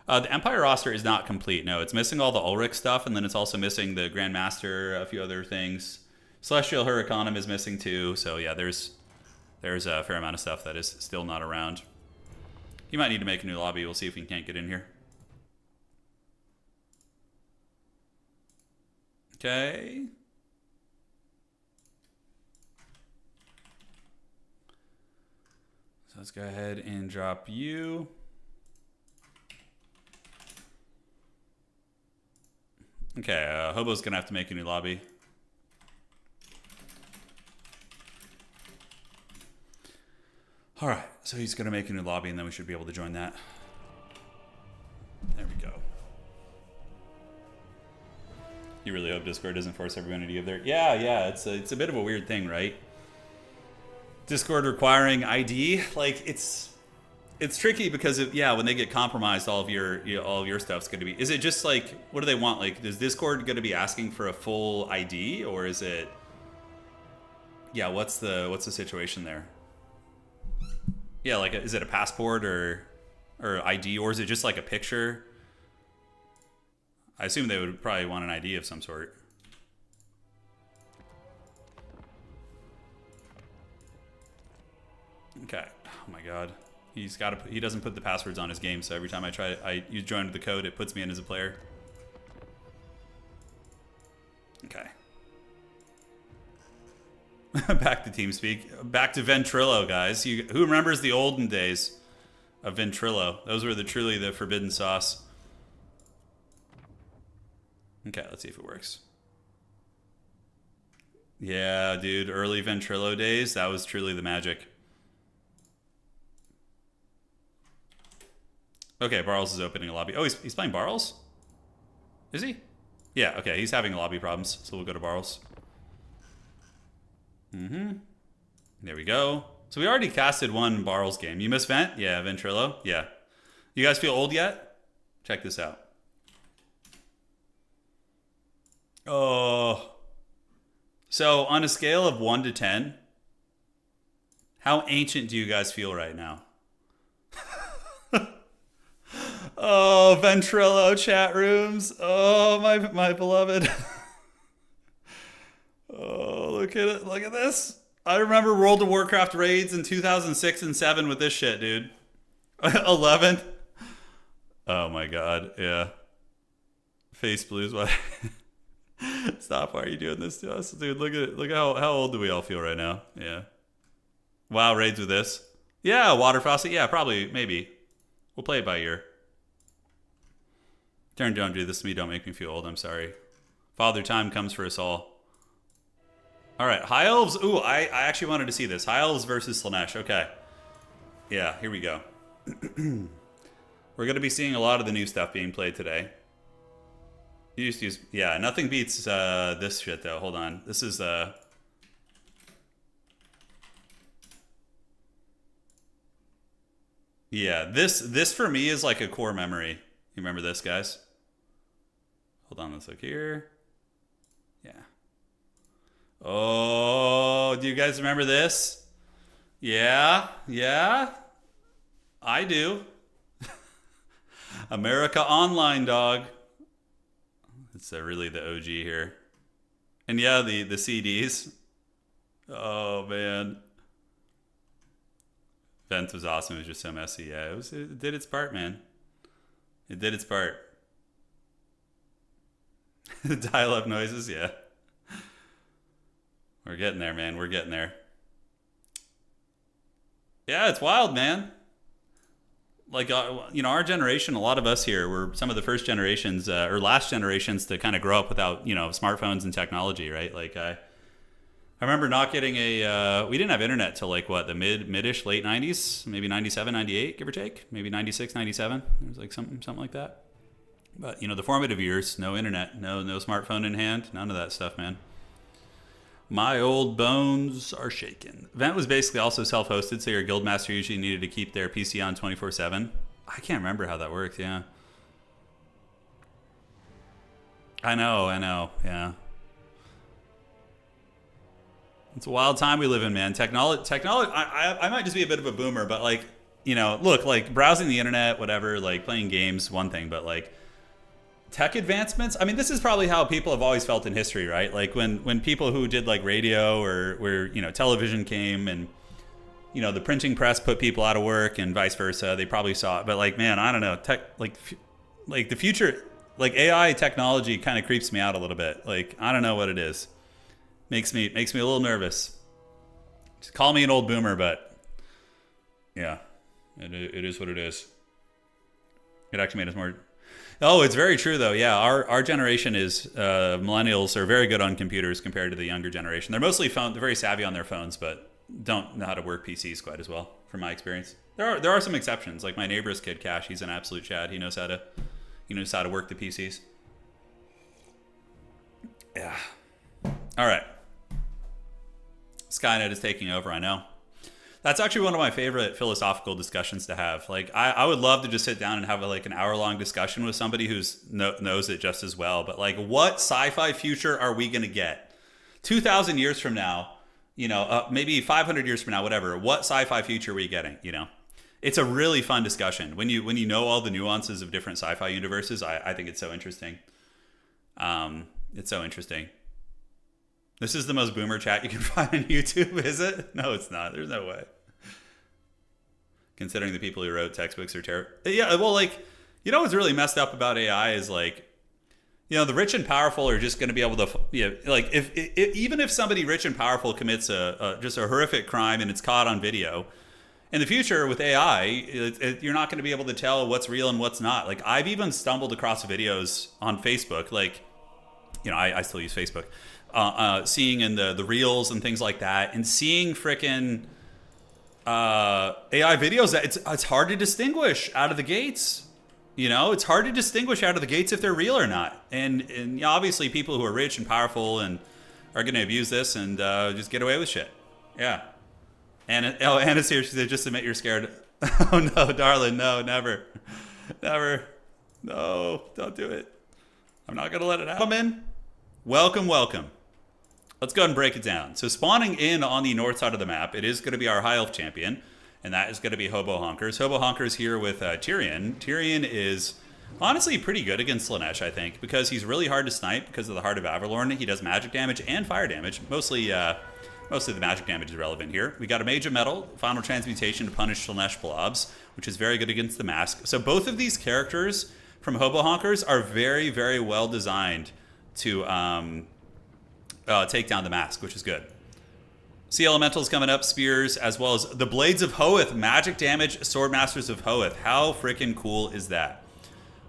The Empire roster is not complete. No, it's missing all the Ulrich stuff. And then it's also missing the Grandmaster, a few other things. Celestial Hurricanum is missing too. So yeah, there's a fair amount of stuff that is still not around. You might need to make a new lobby. We'll see if we can't get in here. Okay. So let's go ahead and drop you. Okay, Hobo's gonna have to make a new lobby. All right, so he's gonna make a new lobby, and then we should be able to join that. There we go. You really hope Discord doesn't force everyone to give their... Yeah, it's a bit of a weird thing, right? Discord requiring ID, like it's tricky because when they get compromised, all of your stuff's going to be... Is it just like, what do they want? Like, is Discord going to be asking for a full ID, or is it... Yeah, what's the situation there? Yeah, like, is it a passport or ID, or is it just like a picture? I assume they would probably want an ID of some sort. Okay. Oh my god. He doesn't put the passwords on his game, so every time I use join with the code, it puts me in as a player. Okay. Back to TeamSpeak. Back to Ventrilo, guys. Who remembers the olden days of Ventrilo? Those were truly the forbidden sauce. Okay, let's see if it works. Yeah, dude, early Ventrilo days, that was truly the magic. Okay, Barles is opening a lobby. Oh, he's playing Barles? Is he? Yeah, okay, he's having lobby problems, so we'll go to Barles. There we go. So we already casted one Barles game. You miss Vent? Yeah, Ventrilo. Yeah. You guys feel old yet? Check this out. Oh. So on a scale of 1 to 10, how ancient do you guys feel right now? Oh, Ventrilo chat rooms. Oh, my beloved. Oh, look at it. Look at this. I remember World of Warcraft raids in 2006 and 7 with this shit, dude. 11. Oh my god. Yeah. Face blues. What? Stop. Why are you doing this to us? Dude, look at it. Look at how old do we all feel right now? Yeah. WoW raids with this. Yeah, Water Faucet. Yeah, probably. Maybe. We'll play it by ear. Turn, don't do this to me. Don't make me feel old. I'm sorry. Father Time comes for us all. All right, High Elves. Ooh, I actually wanted to see this. High Elves versus Slaanesh. Okay. Yeah, here we go. We're going to be seeing a lot of the new stuff being played today. You just use... Yeah, nothing beats this shit, though. Hold on. This is... Yeah, this for me is like a core memory. You remember this, guys? Hold on, let's look here. Yeah. Oh, do you guys remember this? Yeah, yeah, I do. America Online, dog. It's really the OG here. And yeah, the CDs. Oh, man. Vent was awesome. It was just so messy. Yeah, it did its part, man. It did its part. The dial-up noises, yeah. We're getting there, man. We're getting there. Yeah, it's wild, man. Like, our generation, a lot of us here were some of the first generations, or last generations to kind of grow up without, smartphones and technology, right? Like, I remember not getting we didn't have internet till like what, the mid-ish, late 90s, maybe 97, 98, give or take, maybe 96, 97. It was like something like that. But, the formative years, no internet, no smartphone in hand, none of that stuff, man. My old bones are shaking. Vent was basically also self-hosted, so your guildmaster usually needed to keep their PC on 24/7. I can't remember how that worked, yeah. I know, yeah. It's a wild time we live in, man. Technology. I might just be a bit of a boomer, but like, look, like browsing the internet, whatever, like playing games, one thing, but like tech advancements. I mean, this is probably how people have always felt in history, right? Like when people who did like radio or where television came and the printing press put people out of work and vice versa, they probably saw it. But like, man, I don't know, like the future, like AI technology kind of creeps me out a little bit. Like, I don't know what it is. Makes me a little nervous. Just call me an old boomer, but yeah, it is what it is. It actually made us more. Oh, it's very true though. Yeah, our generation is millennials are very good on computers compared to the younger generation. They're mostly they're very savvy on their phones, but don't know how to work PCs quite as well, from my experience. There are some exceptions, like my neighbor's kid Cash. He's an absolute Chad. He knows how to work the PCs. Yeah. All right. Skynet is taking over, I know. That's actually one of my favorite philosophical discussions to have. Like, I would love to just sit down and have like an hour-long discussion with somebody who knows it just as well. But like, what sci-fi future are we going to get? 2,000 years from now, maybe 500 years from now, whatever. What sci-fi future are we getting, It's a really fun discussion. When you know all the nuances of different sci-fi universes, I think it's so interesting. It's so interesting. This is the most boomer chat you can find on YouTube, is it? No, it's not. There's no way. Considering the people who wrote textbooks are terrible. Yeah, well, like, what's really messed up about AI is like, the rich and powerful are just going to be able to, like, if even if somebody rich and powerful commits just a horrific crime and it's caught on video, in the future with AI, you're not going to be able to tell what's real and what's not. Like, I've even stumbled across videos on Facebook, like, I still use Facebook. Seeing in the reels and things like that, and seeing frickin' AI videos that it's hard to distinguish out of the gates. It's hard to distinguish out of the gates if they're real or not. And obviously people who are rich and powerful and are going to abuse this and just get away with shit. Yeah. Anna's here. She said, just admit you're scared. Oh no, darling, no, never. No, don't do it. I'm not going to let it happen. Welcome. Let's go ahead and break it down. So spawning in on the north side of the map, it is going to be our High Elf champion, and that is going to be Hobo Honkers. Hobo Honkers here with Tyrion. Tyrion is honestly pretty good against Slaanesh, I think, because he's really hard to snipe because of the Heart of Avalorn. He does magic damage and fire damage. Mostly the magic damage is relevant here. We got a Mage of Metal, Final Transmutation to punish Slaanesh blobs, which is very good against the mask. So both of these characters from Hobo Honkers are very, very well designed to take down the mask, which is good. Sea Elementals coming up, Spears, as well as the Blades of Hoeth, magic damage, Swordmasters of Hoeth. How freaking cool is that?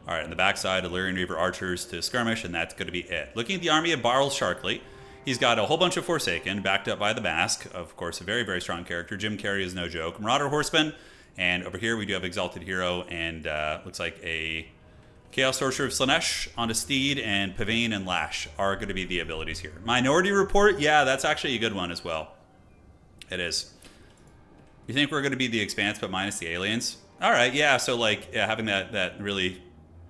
All right, on the backside, Illyrian Reaver Archers to skirmish, and that's going to be it. Looking at the army of Barl Sharkley, he's got a whole bunch of Forsaken, backed up by the mask. Of course, a very, very strong character. Jim Carrey is no joke. Marauder Horseman, and over here we do have Exalted Hero, and looks like a Chaos Sorcerer of Slaanesh on a Steed, and Pavane and Lash are going to be the abilities here. Minority Report, yeah, that's actually a good one as well. It is. You think we're going to be the Expanse, but minus the aliens? All right, yeah, so like having that really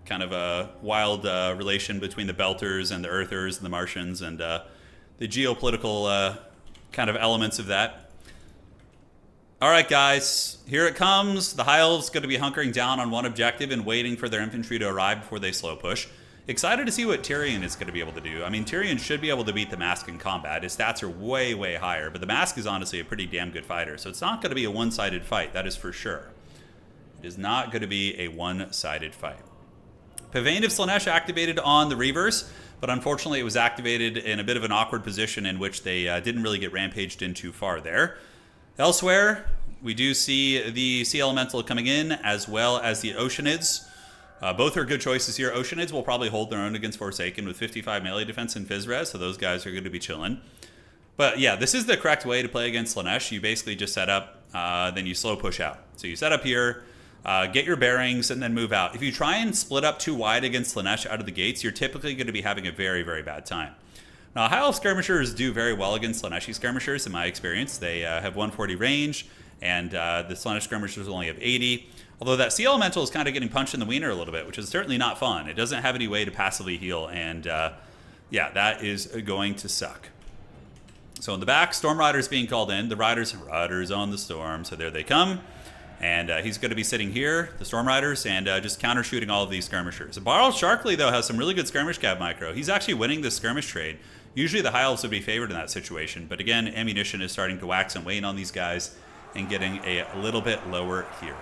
kind of a wild relation between the Belters and the Earthers and the Martians and the geopolitical kind of elements of that. All right, guys, here it comes. The High Elves going to be hunkering down on one objective and waiting for their infantry to arrive before they slow push. Excited to see what Tyrion is going to be able to do. I mean, Tyrion should be able to beat the Mask in combat. His stats are way, way higher, but the Mask is honestly a pretty damn good fighter, so it's not going to be a one-sided fight, that is for sure. It is not going to be a one-sided fight. Pavane of Slaanesh activated on the Reavers, but unfortunately it was activated in a bit of an awkward position in which they didn't really get rampaged in too far there. Elsewhere, we do see the Sea Elemental coming in, as well as the Oceanids. Both are good choices here. Oceanids will probably hold their own against Forsaken with 55 melee defense and Phys-Res, so those guys are going to be chilling. But yeah, this is the correct way to play against Slaanesh. You basically just set up, then you slow push out. So you set up here, get your bearings, and then move out. If you try and split up too wide against Slaanesh out of the gates, you're typically going to be having a very, very bad time. Now, High Elf Skirmishers do very well against Slaaneshi Skirmishers, in my experience. They have 140 range, and the Slaanesh Skirmishers only have 80. Although that Sea Elemental is kind of getting punched in the wiener a little bit, which is certainly not fun. It doesn't have any way to passively heal, and yeah, that is going to suck. So in the back, Storm Riders being called in. The Riders on the Storm, so there they come. And he's going to be sitting here, the Storm Riders, and just counter-shooting all of these skirmishers. Barl Sharkley, though, has some really good skirmish cab micro. He's actually winning this skirmish trade. Usually the High Elves would be favored in that situation, but again, ammunition is starting to wax and wane on these guys and getting a little bit lower here.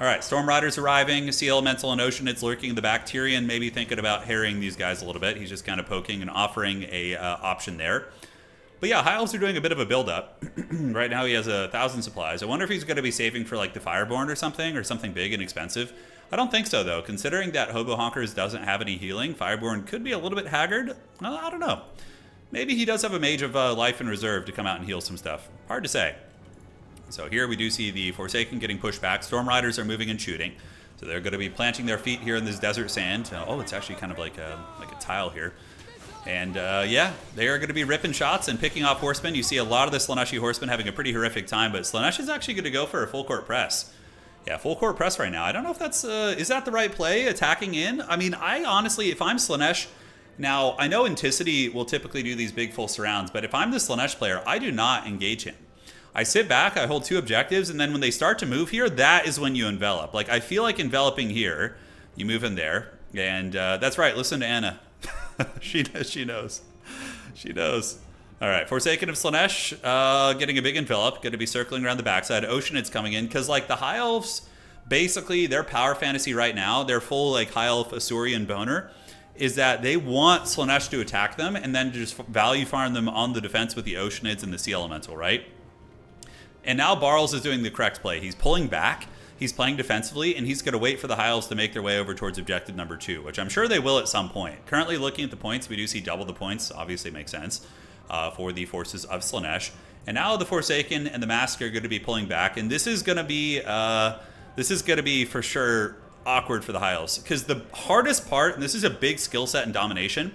All right, Storm Riders arriving, Sea Elemental and Oceanids lurking in the back. Tyrion maybe thinking about harrying these guys a little bit. He's just kind of poking and offering a option there. But yeah, High Elves are doing a bit of a build-up. Right now he has 1,000 supplies. I wonder if he's going to be saving for like the Fireborn or something big and expensive. I don't think so, though. Considering that Hobo Honkers doesn't have any healing, Fireborn could be a little bit haggard. Well, I don't know. Maybe he does have a Mage of Life in reserve to come out and heal some stuff. Hard to say. So here we do see the Forsaken getting pushed back. Storm Riders are moving and shooting. So they're going to be planting their feet here in this desert sand. Oh, it's actually kind of like a tile here. And yeah, they are going to be ripping shots and picking off horsemen. You see a lot of the Slaaneshi horsemen having a pretty horrific time, but Slaanesh is actually going to go for a full court press. Yeah, full court press right now. I don't know if that's, is that the right play, attacking in? I mean, I honestly, if I'm Slaanesh, now I know Anticity will typically do these big full surrounds, but if I'm the Slaanesh player, I do not engage him. I sit back, I hold two objectives, and then when they start to move here, that is when you envelop. Like, I feel like enveloping here, you move in there, and that's right, listen to Anna. She knows. She knows. All right, Forsaken of Slaanesh getting a big envelop, going to be circling around the backside. Oceanids coming in, because like the High Elves, basically their power fantasy right now, their full like High Elf Asuryan boner, is that they want Slaanesh to attack them and then just value farm them on the defense with the Oceanids and the Sea Elemental, right? And now Barles is doing the correct play. He's pulling back, he's playing defensively, and he's going to wait for the High Elves to make their way over towards objective number 2, which I'm sure they will at some point. Currently looking at the points, we do see double the points, obviously makes sense, for the forces of Slaanesh. And now the Forsaken and the Mask are going to be pulling back, and this is going to be for sure awkward for the High Elves, because the hardest part, and this is a big skill set in domination,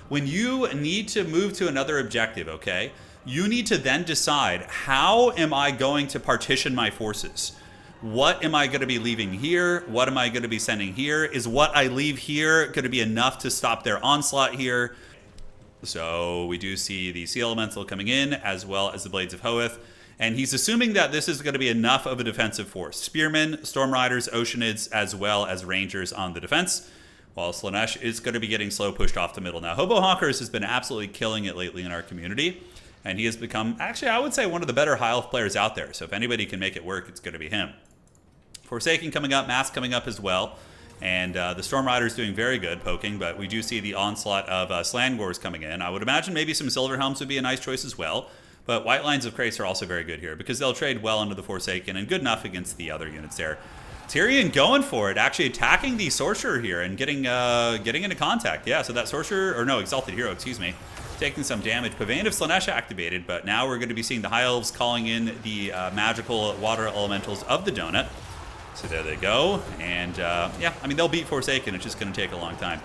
when you need to move to another objective, okay, you need to then decide, how am I going to partition my forces? What am I going to be leaving here? What am I going to be sending here? Is what I leave here going to be enough to stop their onslaught here? So we do see the Sea Elemental coming in, as well as the Blades of Hoeth. And he's assuming that this is going to be enough of a defensive force. Spearmen, Storm Riders, Oceanids, as well as Rangers on the defense, while Slaanesh is going to be getting slow pushed off the middle. Now, Hobo Honkers has been absolutely killing it lately in our community, and he has become, actually, I would say, one of the better High Elf players out there. So if anybody can make it work, it's going to be him. Forsaken coming up, Mask coming up as well. And the Storm Riders doing very good poking, but we do see the onslaught of Slangors coming in. I would imagine maybe some Silver Helms would be a nice choice as well. But White Lines of Krace are also very good here, because they'll trade well into the Forsaken and good enough against the other units there. Tyrion going for it, actually attacking the Sorcerer here and getting into contact. Yeah, so that Sorcerer, or no, Exalted Hero, excuse me, taking some damage. Pavane of Slaanesh activated, but now we're going to be seeing the High Elves calling in the magical water elementals of the donut. So there they go, and yeah, I mean, they'll beat Forsaken, it's just going to take a long time.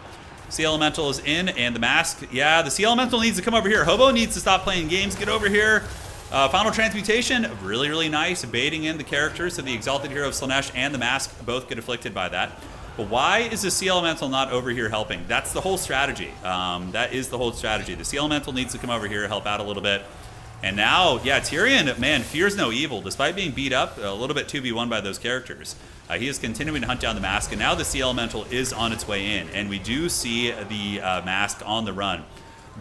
Sea Elemental is in, and the Mask, yeah, the Sea Elemental needs to come over here. Hobo needs to stop playing games, get over here. Final Transmutation, really, really nice, baiting in the characters, so the Exalted Hero of Slaanesh and the Mask both get afflicted by that. But why is the Sea Elemental not over here helping? That's the whole strategy. That is the whole strategy. The Sea Elemental needs to come over here, help out a little bit. And now, yeah, Tyrion, man, fears no evil. Despite being beat up a little bit 2v1 by those characters, he is continuing to hunt down the Mask, and now the Sea Elemental is on its way in. And we do see the Mask on the run.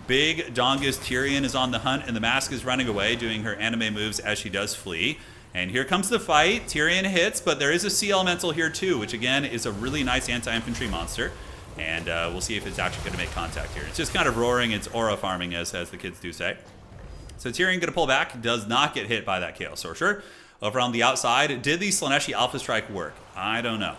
Big Dongus Tyrion is on the hunt, and the Mask is running away, doing her anime moves as she does flee. And here comes the fight. Tyrion hits, but there is a Sea Elemental here too, which again is a really nice anti-infantry monster. And we'll see if it's actually going to make contact here. It's just kind of roaring. It's aura farming, as the kids do say. So Tyrion going to pull back, does not get hit by that Chaos Sorcerer. Over on the outside, did the Slaanesh Alpha Strike work? I don't know.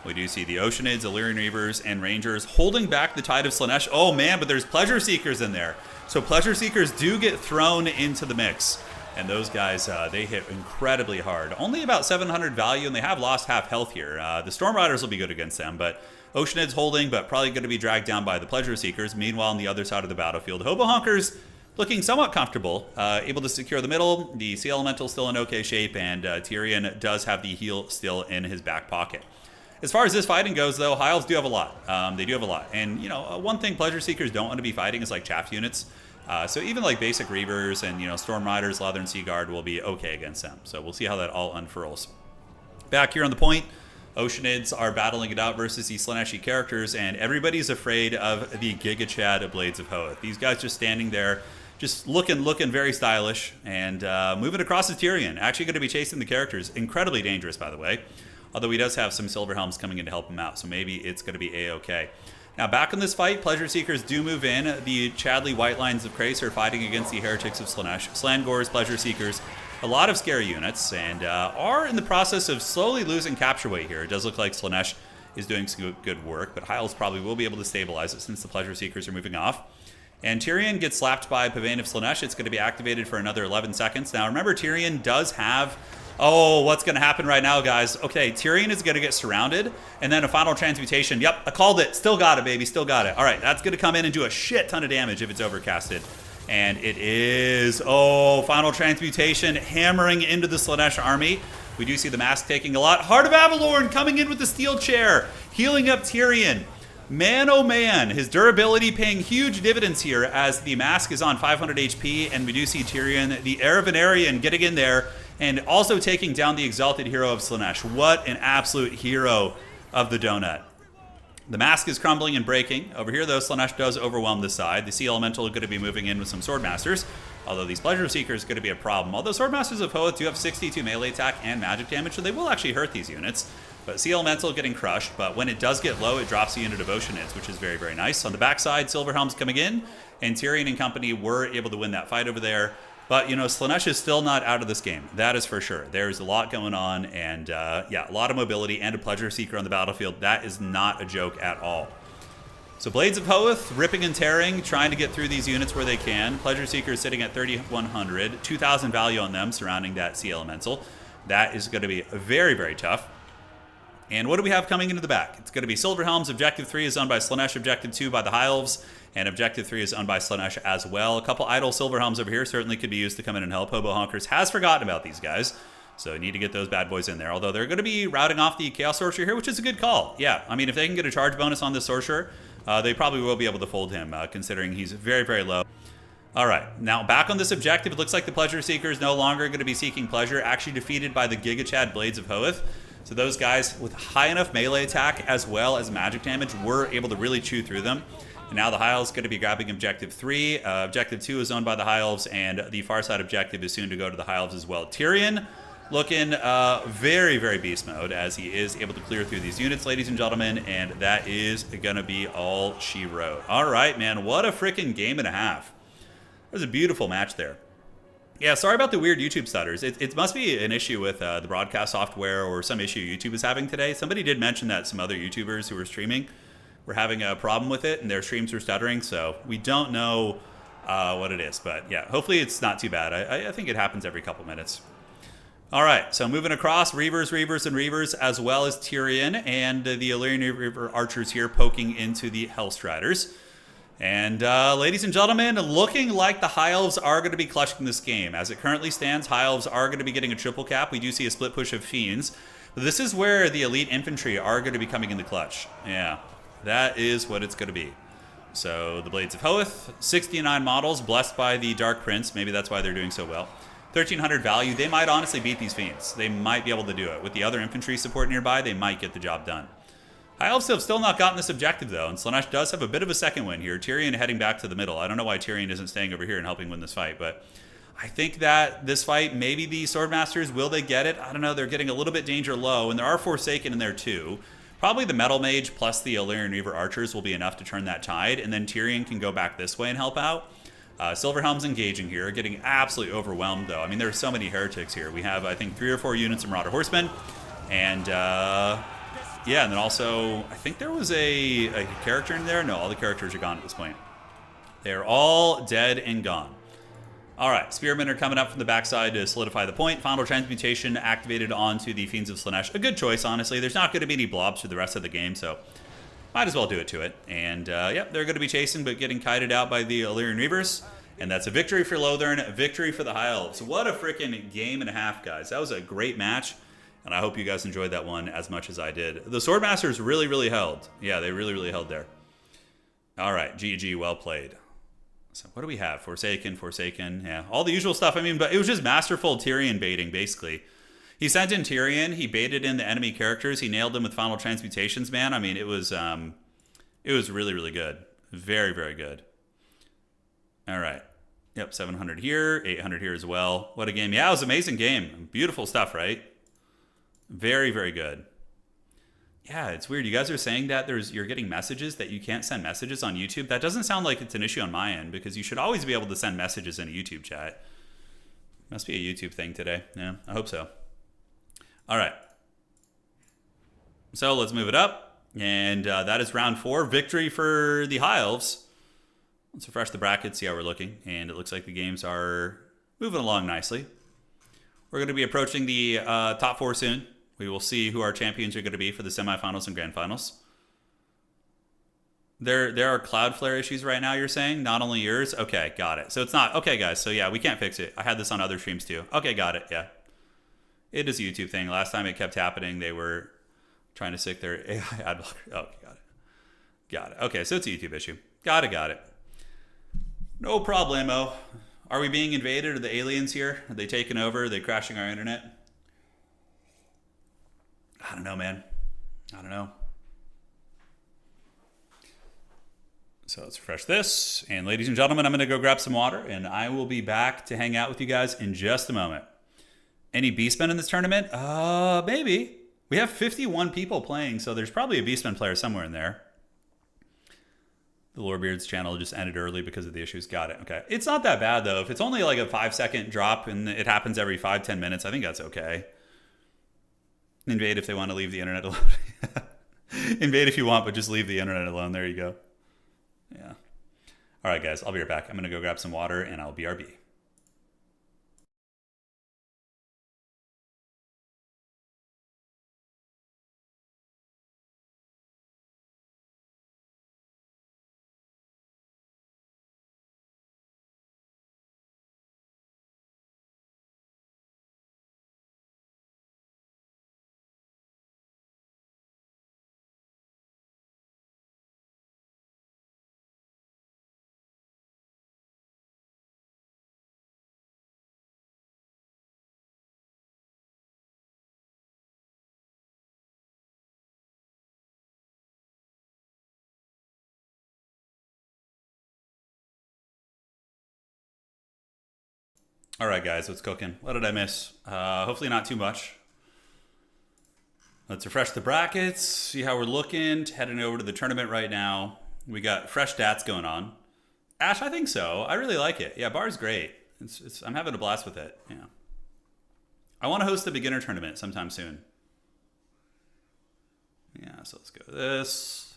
We do see the Oceanids, Illyrian Reavers, and Rangers holding back the tide of Slaanesh. Oh man, but there's Pleasure Seekers in there. So Pleasure Seekers do get thrown into the mix. And those guys, they hit incredibly hard. Only about 700 value, and they have lost half health here. The Storm Riders will be good against them, but Oceanids holding, but probably going to be dragged down by the Pleasure Seekers. Meanwhile, on the other side of the battlefield, Hobo Honkers looking somewhat comfortable, able to secure the middle. The Sea Elemental still in okay shape, and Tyrion does have the heal still in his back pocket. As far as this fighting goes, though, High Elves do have a lot. They do have a lot. And, you know, one thing Pleasure Seekers don't want to be fighting is, like, chaff units. So even, like, basic Reavers and, you know, Storm Riders, Leathern Sea Guard will be okay against them. So we'll see how that all unfurls. Back here on the point, Oceanids are battling it out versus these Slaaneshi characters, and everybody's afraid of the Giga Chad Blades of Hoeth. These guys just standing there, just looking very stylish, and moving across to Tyrion. Actually going to be chasing the characters. Incredibly dangerous, by the way. Although he does have some Silver Helms coming in to help him out, so maybe it's going to be A-okay. Now, back in this fight, Pleasure Seekers do move in. The Chadley White Lines of Krace are fighting against the Heretics of Slaanesh. Slangors, Pleasure Seekers, a lot of scary units, and are in the process of slowly losing capture weight here. It does look like Slaanesh is doing some good work, but Hyles probably will be able to stabilize it since the Pleasure Seekers are moving off. And Tyrion gets slapped by Pavane of Slaanesh. It's going to be activated for another 11 seconds. Now, remember, Tyrion does have... Oh, what's going to happen right now, guys? Okay, Tyrion is going to get surrounded, and then a final transmutation. Yep, I called it. Still got it, baby. Still got it. All right, that's going to come in and do a shit ton of damage if it's overcasted. And it is... Oh, final transmutation hammering into the Slaanesh army. We do see the Mask taking a lot. Heart of Avalorn coming in with the steel chair, healing up Tyrion. Man, oh man, his durability paying huge dividends here as the Mask is on 500 HP, and we do see Tyrion, the Heir of Venarian, getting in there, and also taking down the Exalted Hero of Slaanesh. What an absolute hero of the donut. The Mask is crumbling and breaking. Over here, though, Slaanesh does overwhelm the side. The Sea Elemental is going to be moving in with some Swordmasters, although these Pleasure Seekers are going to be a problem. Although Swordmasters of Hoeth do have 62 melee attack and magic damage, so they will actually hurt these units. But Sea Elemental getting crushed, but when it does get low, it drops the unit of Oceanids, which is very nice. On the backside, Silver Helm's coming in, and Tyrion and company were able to win that fight over there. But, you know, Slaanesh is still not out of this game. That is for sure. There's a lot going on, and, yeah, a lot of mobility and a Pleasure Seeker on the battlefield. That is not a joke at all. So Blades of Hoeth, ripping and tearing, trying to get through these units where they can. Pleasure Seeker is sitting at 3,100, 2,000 value on them surrounding that Sea Elemental. That is going to be very tough. And what do we have coming into the back? It's going to be Silver Helms. Objective 3 is owned by Slaanesh. Objective 2 by the High Elves. And Objective 3 is owned by Slaanesh as well. A couple idle Silver Helms over here certainly could be used to come in and help. Hobo Honkers has forgotten about these guys. So need to get those bad boys in there. Although they're going to be routing off the Chaos Sorcerer here, which is a good call. Yeah, I mean, if they can get a charge bonus on this Sorcerer, they probably will be able to fold him, considering he's very low. All right, now back on this objective, it looks like the Pleasure Seeker is no longer going to be seeking pleasure, actually defeated by the Giga Chad Blades of Hoeth. So those guys with high enough melee attack as well as magic damage were able to really chew through them. And now the High Elves going to be grabbing Objective 3. Objective 2 is owned by the High Elves, and the far side objective is soon to go to the High Elves as well. Tyrion looking very beast mode as he is able to clear through these units, ladies and gentlemen, and that is going to be all she wrote. All right, man, what a freaking game and a half. It was a beautiful match there. Yeah, sorry about the weird YouTube stutters. It must be an issue with the broadcast software or some issue YouTube is having today. Somebody did mention that some other YouTubers who were streaming were having a problem with it and their streams were stuttering, so we don't know what it is. But yeah, hopefully it's not too bad. I think it happens every couple minutes. All right, so moving across, Reavers, as well as Tyrion and the Illyrian Reaver archers here poking into the Hellstriders. And ladies and gentlemen, looking like the High Elves are going to be clutching this game. As it currently stands, High Elves are going to be getting a triple cap. We do see a split push of Fiends. This is where the elite infantry are going to be coming in the clutch. Yeah, that is what it's going to be. So the Blades of Hoeth, 69 models, blessed by the Dark Prince. Maybe that's why they're doing so well. 1,300 value. They might honestly beat these Fiends. They might be able to do it. With the other infantry support nearby, they might get the job done. High Elves have still not gotten this objective, though, and Slaanesh does have a bit of a second win here. Tyrion heading back to the middle. I don't know why Tyrion isn't staying over here and helping win this fight, but I think that this fight, maybe the Swordmasters, will they get it? I don't know. They're getting a little bit danger low, and there are Forsaken in there, too. Probably the Metal Mage plus the Illyrian Reaver Archers will be enough to turn that tide, and then Tyrion can go back this way and help out. Silverhelm's engaging here, getting absolutely overwhelmed, though. I mean, there are so many heretics here. We have, I think, 3 or 4 units of Marauder Horsemen, and, yeah, and then also, I think there was a character in there. No, all the characters are gone at this point. They're all dead and gone. All right, Spearmen are coming up from the backside to solidify the point. Final Transmutation activated onto the Fiends of Slaanesh. A good choice, honestly. There's not going to be any blobs for the rest of the game, so might as well do it to it. And, yep, they're going to be chasing, but getting kited out by the Illyrian Reavers. And that's a victory for Lothern, a victory for the High Elves. What a freaking game and a half, guys. That was a great match, and I hope you guys enjoyed that one as much as I did. The Swordmasters really, really held. Yeah, they really, really held there. All right, GG, well played. So what do we have? Forsaken, yeah. All the usual stuff. I mean, but it was just masterful Tyrion baiting, basically. He sent in Tyrion. He baited in the enemy characters. He nailed them with Final Transmutations, man. I mean, it was really, really good. Very, very good. All right. Yep, 700 here, 800 here as well. What a game. Yeah, it was an amazing game. Beautiful stuff, right? Very, very good. Yeah, it's weird. You guys are saying that you're getting messages that you can't send messages on YouTube. That doesn't sound like it's an issue on my end, because you should always be able to send messages in a YouTube chat. Must be a YouTube thing today. Yeah, I hope so. All right. So let's move it up. And that is round 4. Victory for the High Elves. Let's refresh the bracket, see how we're looking. And it looks like the games are moving along nicely. We're going to be approaching the top 4 soon. We will see who our champions are going to be for the semifinals and grand finals. There are Cloudflare issues right now, you're saying? Not only yours? Okay, got it. So it's not... Okay, guys. So yeah, we can't fix it. I had this on other streams too. Okay, got it. Yeah. It is a YouTube thing. Last time it kept happening, they were trying to stick their AI ad blocker. Oh, got it. Got it. Okay, so it's a YouTube issue. Got it. No problemo. Are we being invaded? Are the aliens here? Are they taking over? Are they crashing our internet? I don't know, man. I don't know. So let's refresh this. And ladies and gentlemen, I'm going to go grab some water, and I will be back to hang out with you guys in just a moment. Any Beastmen in this tournament? Maybe. We have 51 people playing, so there's probably a Beastmen player somewhere in there. The Lorebeard's channel just ended early because of the issues. Got it. Okay. It's not that bad, though. If it's only like a 5-second drop and it happens every 5-10 minutes, I think that's okay. Invade if they want to leave the internet alone. Invade if you want, but just leave the internet alone. There you go. Yeah. All right, guys. I'll be right back. I'm going to go grab some water, and I'll BRB. All right, guys, what's cooking? What did I miss? Hopefully not too much. Let's refresh the brackets, see how we're looking. Heading over to the tournament right now. We got fresh stats going on. Ash, I think so. I really like it. Yeah, bar's great. I'm having a blast with it. Yeah. I want to host the beginner tournament sometime soon. Yeah, so let's go to this.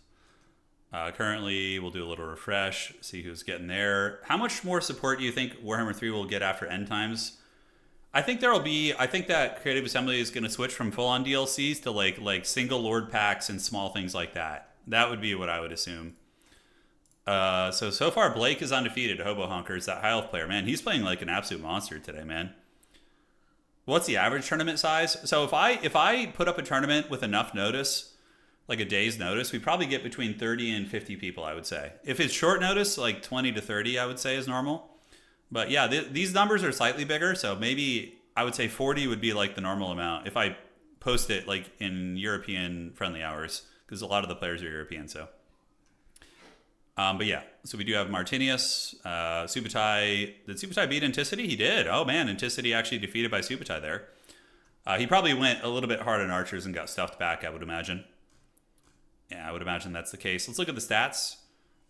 Currently, we'll do a little refresh, see who's getting there. How much more support do you think Warhammer 3 will get after End Times? I think that Creative Assembly is going to switch from full-on DLCs to like single Lord packs and small things like that. That would be what I would assume. So far, Blake is undefeated. Hobo Honker is that High Elf player. Man, he's playing like an absolute monster today, man. What's the average tournament size? So if I put up a tournament with enough notice, like a day's notice, we probably get between 30 and 50 people, I would say. If it's short notice, like 20 to 30, I would say is normal. But yeah, these numbers are slightly bigger, so maybe I would say 40 would be like the normal amount if I post it like in European friendly hours, because a lot of the players are European. So, but yeah, so we do have Martinius, Subutai. Did Subutai beat Anticity? He did. Oh man, Anticity actually defeated by Subutai there. He probably went a little bit hard on archers and got stuffed back, I would imagine. Yeah, I would imagine that's the case. Let's look at the stats.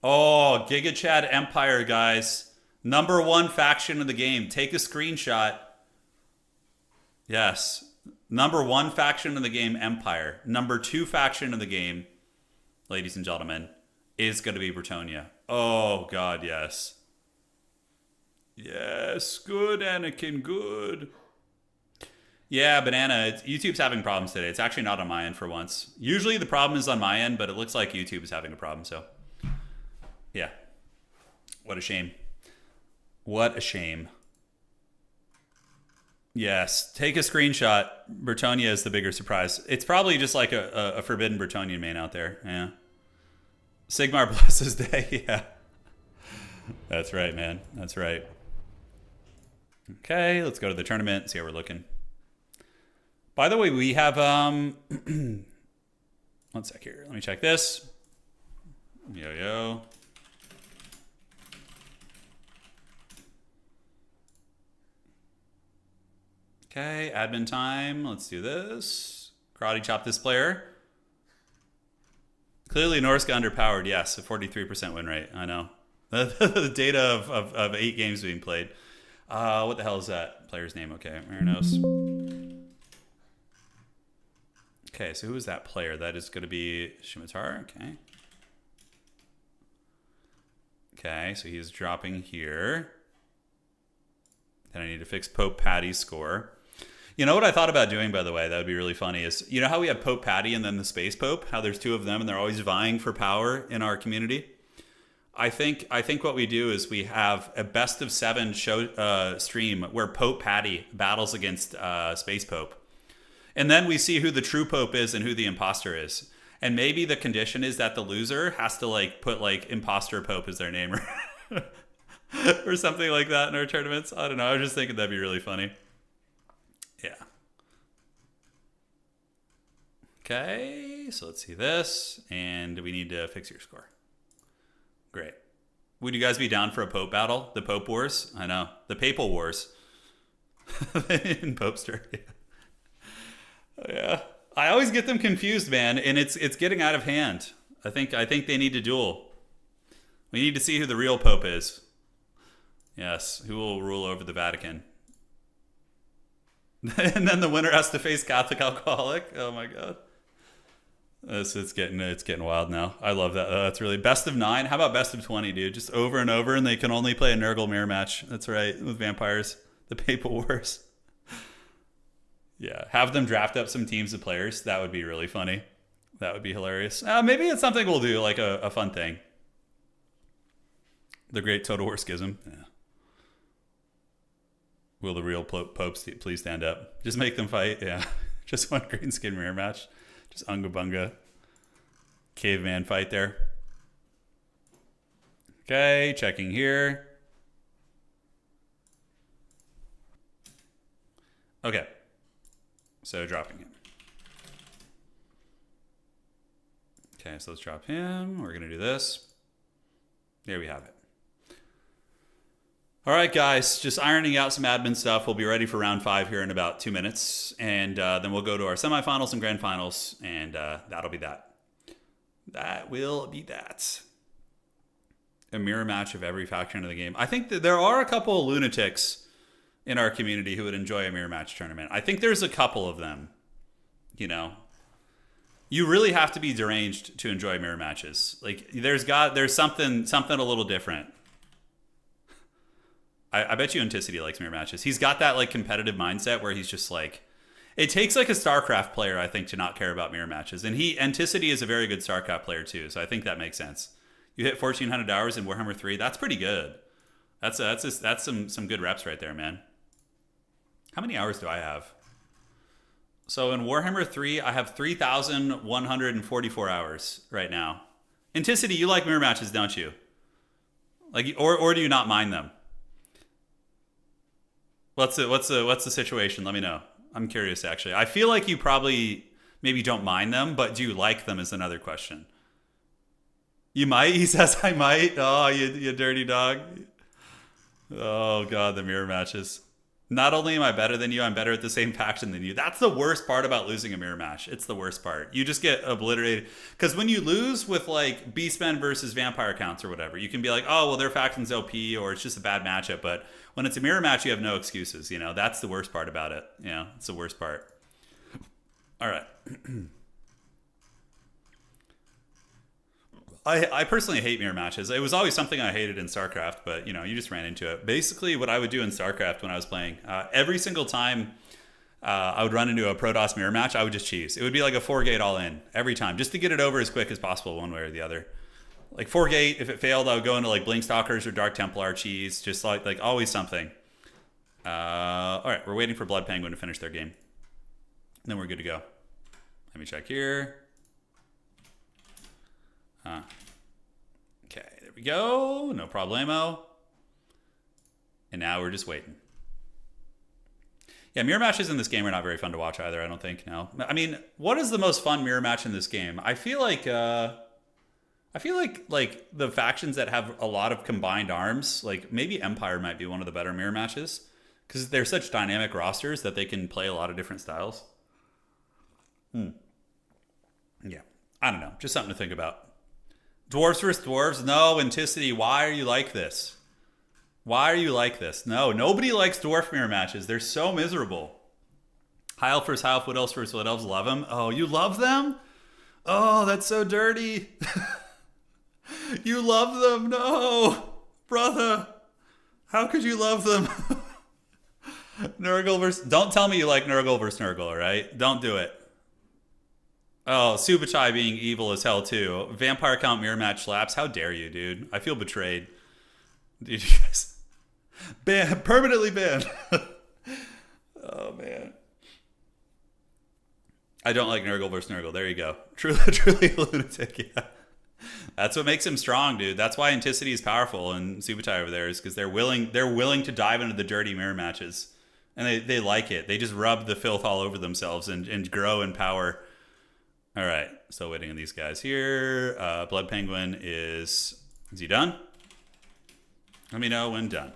Oh, Giga Chad Empire, guys. Number 1 faction in the game. Take a screenshot. Yes. Number 1 faction in the game, Empire. Number 2 faction in the game, ladies and gentlemen, is going to be Bretonia. Oh, God, yes. Yes, good, Anakin, good. Yeah, Banana, YouTube's having problems today. It's actually not on my end for once. Usually the problem is on my end, but it looks like YouTube is having a problem, so. Yeah. What a shame. What a shame. Yes, take a screenshot. Bretonia is the bigger surprise. It's probably just like a forbidden Bretonian main out there. Yeah. Sigmar blesses day. Yeah. That's right, man. That's right. Okay, let's go to the tournament and see how we're looking. By the way, we have 1 sec here. Let me check this. Yo. Okay, admin time. Let's do this. Karate chop this player. Clearly Norsca underpowered. Yes, a 43% win rate. I know. The data of 8 games being played. What the hell is that player's name? Okay, Marinos. Okay, so who is that player? That is going to be Shimitar. Okay. Okay, so he's dropping here. Then I need to fix Pope Patty's score. You know what I thought about doing, by the way, that would be really funny, is, you know how we have Pope Patty and then the Space Pope? How there's 2 of them and they're always vying for power in our community? I think what we do is we have a best of 7 show stream where Pope Patty battles against Space Pope. And then we see who the true Pope is and who the imposter is. And maybe the condition is that the loser has to like put like imposter Pope as their name or, or something like that in our tournaments. I don't know. I was just thinking that'd be really funny. Yeah. Okay, so let's see this. And we need to fix your score. Great. Would you guys be down for a Pope battle? The Pope Wars? I know. The Papal Wars. In Popester. Yeah. Oh, yeah. I always get them confused, man, and it's getting out of hand. I think they need to duel. We need to see who the real Pope is. Yes, who will rule over the Vatican. And then the winner has to face Catholic alcoholic. Oh my god. It's getting wild now. I love that. That's really best of 9. How about best of 20, dude? Just over and over, and they can only play a Nurgle mirror match. That's right, with vampires. The Papal Wars. Yeah, have them draft up some teams of players. That would be really funny. That would be hilarious. Maybe it's something we'll do, like a fun thing. The Great Total War Schism. Yeah. Will the real popes please stand up? Just make them fight. Yeah, just one green skin mirror match. Just unga bunga. Caveman fight there. Okay, checking here. Okay. So dropping him. Okay, so let's drop him. We're going to do this. There we have it. All right, guys, just ironing out some admin stuff. We'll be ready for round 5 here in about 2 minutes. And then we'll go to our semifinals and grand finals. And that'll be that. That will be that. A mirror match of every faction of the game. I think that there are a couple of lunatics in our community who would enjoy a mirror match tournament. I think there's a couple of them. You know, you really have to be deranged to enjoy mirror matches. Like there's something a little different. I bet you Anticity likes mirror matches. He's got that like competitive mindset where he's just like, it takes like a StarCraft player, I think, to not care about mirror matches. And Anticity is a very good StarCraft player too, so I think that makes sense. You hit 1,400 hours in Warhammer 3. That's pretty good. That's some good reps right there, man. How many hours do I have? So in Warhammer 3, I have 3,144 hours right now. Anticity, you like mirror matches, don't you? Like, or do you not mind them? What's the situation? Let me know. I'm curious, actually. I feel like you probably maybe don't mind them, but do you like them is another question. You might? He says I might. Oh, you dirty dog. Oh, God, the mirror matches. Not only am I better than you, I'm better at the same faction than you. That's the worst part about losing a mirror match. It's the worst part. You just get obliterated. Because when you lose with like Beastmen versus Vampire Counts or whatever, you can be like, oh, well, their faction's OP or it's just a bad matchup. But when it's a mirror match, you have no excuses. You know, that's the worst part about it. You know, it's the worst part. All right. I personally hate mirror matches. It was always something I hated in StarCraft, but you know, you just ran into it. Basically, what I would do in StarCraft when I was playing, every single time I would run into a Protoss mirror match, I would just cheese. It would be like a 4-gate all-in every time, just to get it over as quick as possible, one way or the other. Like 4-gate, if it failed, I would go into like Blinkstalkers or Dark Templar cheese, just like always something. All right, we're waiting for Blood Penguin to finish their game. And then we're good to go. Let me check here. Okay, there we go. No problemo. And now we're just waiting. Yeah, mirror matches in this game are not very fun to watch either, I don't think. No. I mean, what is the most fun mirror match in this game? I feel like the factions that have a lot of combined arms, like maybe Empire might be one of the better mirror matches because they're such dynamic rosters that they can play a lot of different styles. Yeah, I don't know. Just something to think about. Dwarves versus dwarves? No, Anticity, why are you like this? Why are you like this? No, nobody likes dwarf mirror matches. They're so miserable. High elf versus high elf, wood elves versus wood elves, love them. Oh, you love them? Oh, that's so dirty. You love them? No, brother. How could you love them? Nurgle versus... Don't tell me you like Nurgle versus Nurgle, all right? Don't do it. Oh, Subuchai being evil as hell, too. Vampire Count mirror match slaps. How dare you, dude? I feel betrayed. Dude, you guys... permanently banned. Oh, man. I don't like Nurgle versus Nurgle. There you go. Truly a lunatic, yeah. That's what makes him strong, dude. That's why Anticity is powerful and Subuchai over there is because they're willing to dive into the dirty mirror matches. And they like it. They just rub the filth all over themselves and grow in power. All right, still waiting on these guys here. Blood Penguin is he done? Let me know when done.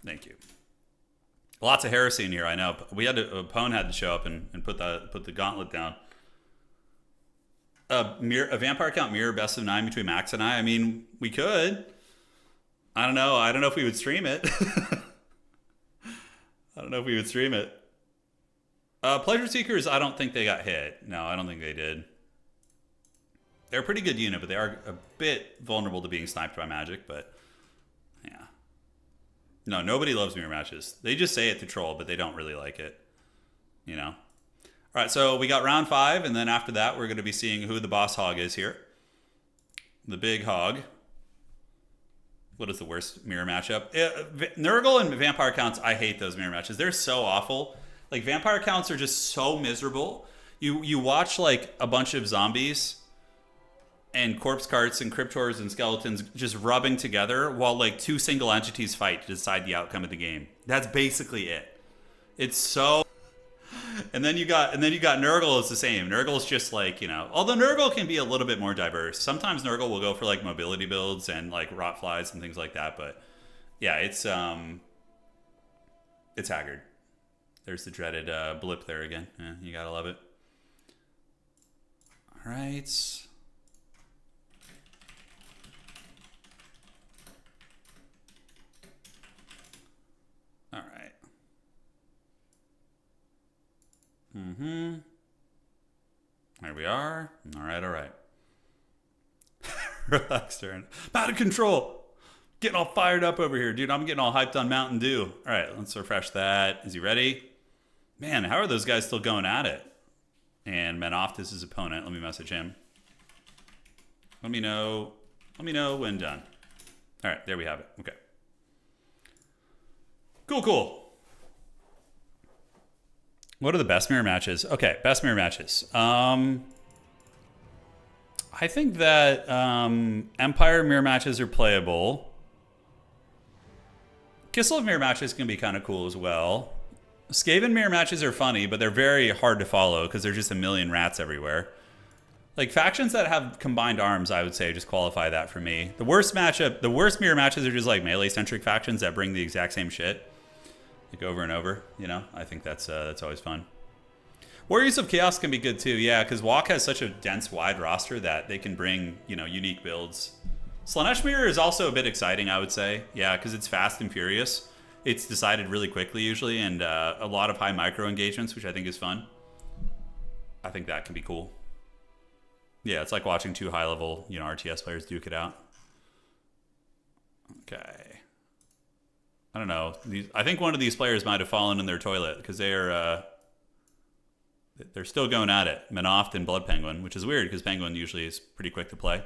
Thank you. Lots of heresy in here, I know. Pone had to show up and put the gauntlet down. A Vampire Count mirror best of 9 between Max and I. I mean, we could. I don't know. I don't know if we would stream it. Pleasure Seekers, I don't think they got hit. No, I don't think they did. They're a pretty good unit, but they are a bit vulnerable to being sniped by magic, but yeah. No, nobody loves mirror matches. They just say it to troll, but they don't really like it. You know? All right, so we got round 5, and then after that, we're going to be seeing who the boss hog is here. The big hog. What is the worst mirror matchup? Nurgle and Vampire Counts, I hate those mirror matches. They're so awful. Like, Vampire Counts are just so miserable. You watch, like, a bunch of zombies and corpse carts and cryptors and skeletons just rubbing together while, like, 2 single entities fight to decide the outcome of the game. That's basically it. It's so... And then you got Nurgle is the same. Nurgle's just like, you know, although Nurgle can be a little bit more diverse. Sometimes Nurgle will go for like mobility builds and like rot flies and things like that. But yeah, it's haggard. There's the dreaded blip there again. Yeah, you gotta love it. All right. All right. There we are. All right. Relax, turn. Out of control. Getting all fired up over here, dude. I'm getting all hyped on Mountain Dew. All right, let's refresh that. Is he ready? Man, how are those guys still going at it? And Menoft is his opponent. Let me message him. Let me know when done. All right, there we have it. Okay. Cool. What are the best mirror matches? Okay, best mirror matches. I think that Empire mirror matches are playable. Kislev mirror matches can be kind of cool as well. Skaven mirror matches are funny, but they're very hard to follow because there's just a million rats everywhere. Like, factions that have combined arms, I would say, just qualify that for me. The worst mirror matches are just like melee-centric factions that bring the exact same shit, like, over and over, you know? I think that's always fun. Warriors of Chaos can be good too, yeah, because WoC has such a dense, wide roster that they can bring, you know, unique builds. Slaanesh mirror is also a bit exciting, I would say. Yeah, because it's fast and furious. It's decided really quickly usually, and a lot of high micro engagements, which I think is fun. I think that can be cool. Yeah, it's like watching two high-level, you know, RTS players duke it out. Okay. I don't know. I think one of these players might have fallen in their toilet because they're still going at it. Manoft and Blood Penguin, which is weird because Penguin usually is pretty quick to play.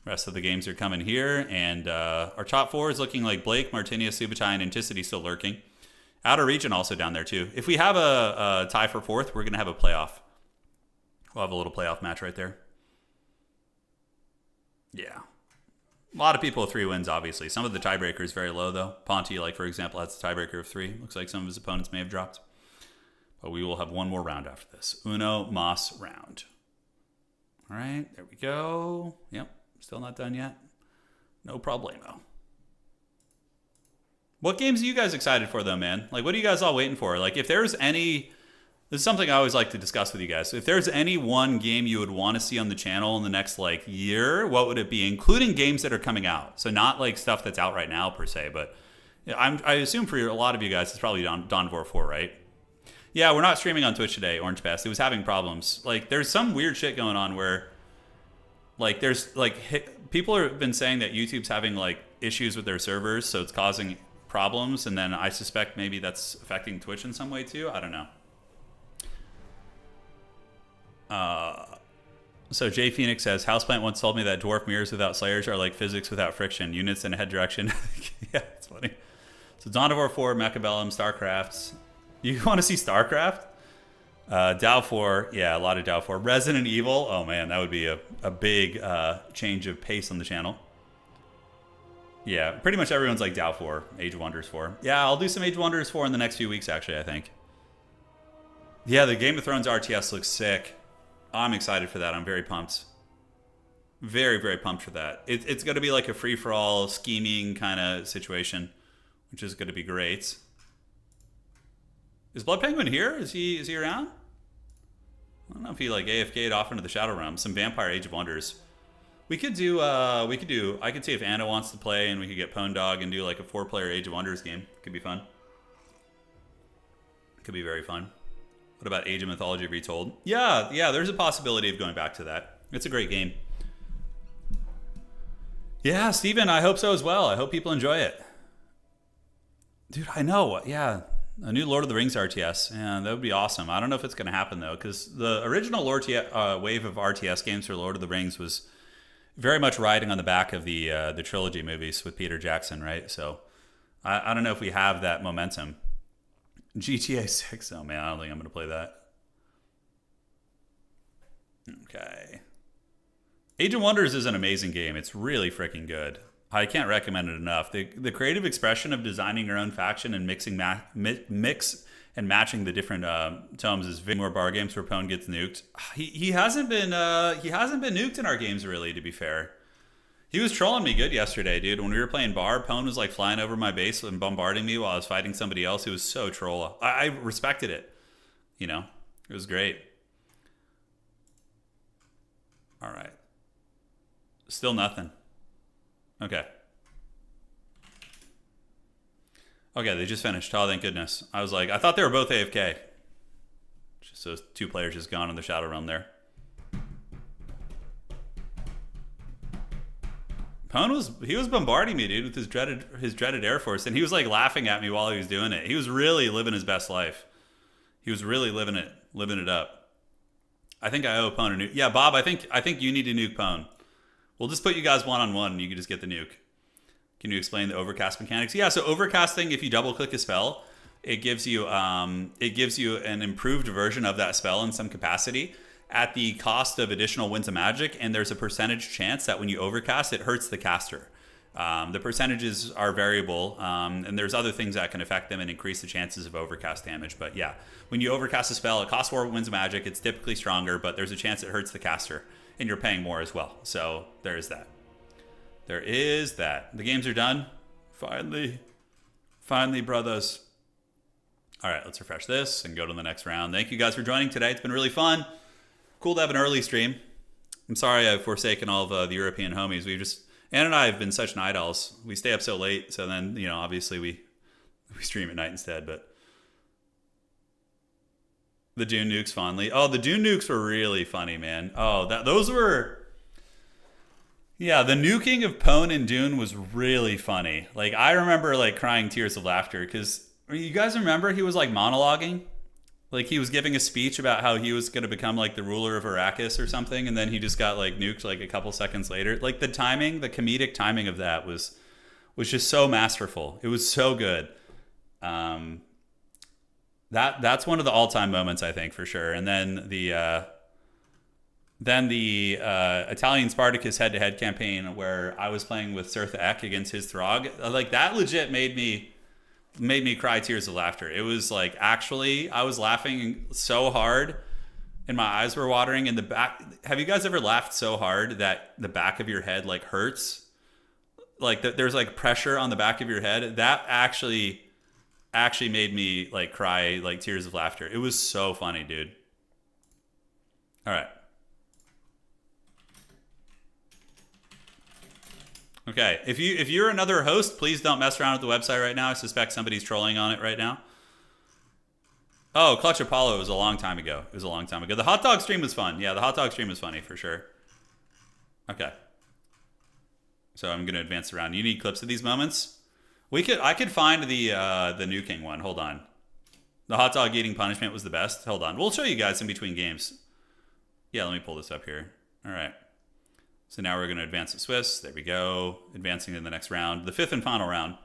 Rest of the games are coming here, and our top four is looking like Blake, Martinia, Subotai, and Anticity still lurking. Outer Region also down there too. If we have a tie for fourth, we're going to have a playoff. We'll have a little playoff match right there. Yeah. A lot of people with 3 wins, obviously. Some of the tiebreakers very low, though. Ponty, like, for example, has a tiebreaker of 3. Looks like some of his opponents may have dropped. But we will have one more round after this. Uno Mas round. All right, there we go. Yep, still not done yet. No problemo. What games are you guys excited for, though, man? Like, what are you guys all waiting for? Like, if there's any... This is something I always like to discuss with you guys. So if there's any one game you would want to see on the channel in the next, like, year, what would it be? Including games that are coming out. So not, like, stuff that's out right now, per se. But I assume for a lot of you guys, it's probably Dawn of War 4, right? Yeah, we're not streaming on Twitch today, Orange Pass. It was having problems. Like, there's some weird shit going on where, like, there's, like, people have been saying that YouTube's having, like, issues with their servers, so it's causing problems. And then I suspect maybe that's affecting Twitch in some way, too. I don't know. So Jay Phoenix says, Houseplant once told me that dwarf mirrors without slayers are like physics without friction, units in a head direction. Yeah, it's funny. So Dawn of War 4, Mechabellum, StarCraft. You want to see StarCraft? Dow 4, yeah, a lot of Dow 4. Resident Evil, oh man, that would be a big change of pace on the channel. Yeah, pretty much everyone's like Dow 4, Age of Wonders 4. Yeah, I'll do some Age of Wonders 4 in the next few weeks, actually, I think. Yeah, the Game of Thrones RTS looks sick. I'm excited for that. I'm very pumped. Very, very pumped for that. It's going to be like a free-for-all scheming kind of situation, which is going to be great. Is Blood Penguin here? Is he around? I don't know if he like AFK'd off into the Shadow Realm. Some Vampire Age of Wonders. I could see if Anna wants to play and we could get Pwn Dog and do like a 4-player Age of Wonders game. Could be fun. Could be very fun. What about Age of Mythology Retold? Yeah, there's a possibility of going back to that. It's a great game. Yeah, Steven, I hope so as well. I hope people enjoy it. Dude, I know. Yeah, a new Lord of the Rings RTS. Yeah, that would be awesome. I don't know if it's going to happen, though, because the original wave of RTS games for Lord of the Rings was very much riding on the back of the trilogy movies with Peter Jackson, right? So I don't know if we have that momentum. GTA 6, oh man, I don't think I'm going to play that. Okay. Age of Wonders is an amazing game. It's really freaking good. I can't recommend it enough. The creative expression of designing your own faction and mix and matching the different tomes is very more bar games where Pwn gets nuked. He hasn't been nuked in our games, really, to be fair. He was trolling me good yesterday, dude. When we were playing bar, Pwn was like flying over my base and bombarding me while I was fighting somebody else. It was so troll. I respected it. You know, it was great. All right. Still nothing. Okay. Okay, they just finished. Oh, thank goodness. I was like, I thought they were both AFK. Just those 2 players just gone in the Shadow Realm there. Pwn was bombarding me, dude, with his dreaded Air Force, and he was like laughing at me while he was doing it. He was really living his best life. He was really living it up. I think I owe Pwn a nuke. Yeah, Bob, I think you need to nuke Pwn. We'll just put you guys one-on-one, and you can just get the nuke. Can you explain the overcast mechanics? Yeah, so overcasting, if you double-click a spell, it gives you an improved version of that spell in some capacity at the cost of additional winds of magic, and there's a percentage chance that when you overcast, it hurts the caster. The percentages are variable, and there's other things that can affect them and increase the chances of overcast damage. But yeah, when you overcast a spell, it costs 4 winds of magic. It's typically stronger, but there's a chance it hurts the caster, and you're paying more as well. So there's that. There is that. The games are done. Finally, brothers. All right, let's refresh this and go to the next round. Thank you guys for joining today. It's been really fun. Cool to have an early stream. I'm sorry I've forsaken all of the European homies. Ann and I have been such night owls. We stay up so late, so then, obviously we stream at night instead, but the Dune nukes fondly. Oh, the Dune nukes were really funny, man. Oh, those were... Yeah, the nuking of Pwn and Dune was really funny. Like, I remember, like, crying tears of laughter, because you guys remember he was, like, monologuing? Like, he was giving a speech about how he was going to become, like, the ruler of Arrakis or something, and then he just got, like, nuked, like, a couple seconds later. Like, the timing, the comedic timing of that was just so masterful. It was so good. That's one of the all-time moments, I think, for sure. And then the Italian Spartacus head-to-head campaign where I was playing with Sirtha Ek against his Throg, like, that legit made me cry tears of laughter. It was like, actually, I was laughing so hard and my eyes were watering in the back. Have you guys ever laughed so hard that the back of your head like hurts? Like there's like pressure on the back of your head. That actually made me like cry like tears of laughter. It was so funny, dude. All right. Okay, if you're another host, please don't mess around with the website right now. I suspect somebody's trolling on it right now. Oh, Clutch Apollo was a long time ago. It was a long time ago. The hot dog stream was fun. Yeah, the hot dog stream was funny for sure. Okay. So I'm gonna advance around. You need clips of these moments? I could find the nuking one. Hold on. The hot dog eating punishment was the best. Hold on. We'll show you guys in between games. Yeah, let me pull this up here. All right. So now we're going to advance the Swiss. There we go. Advancing to the next round. The 5th and final round.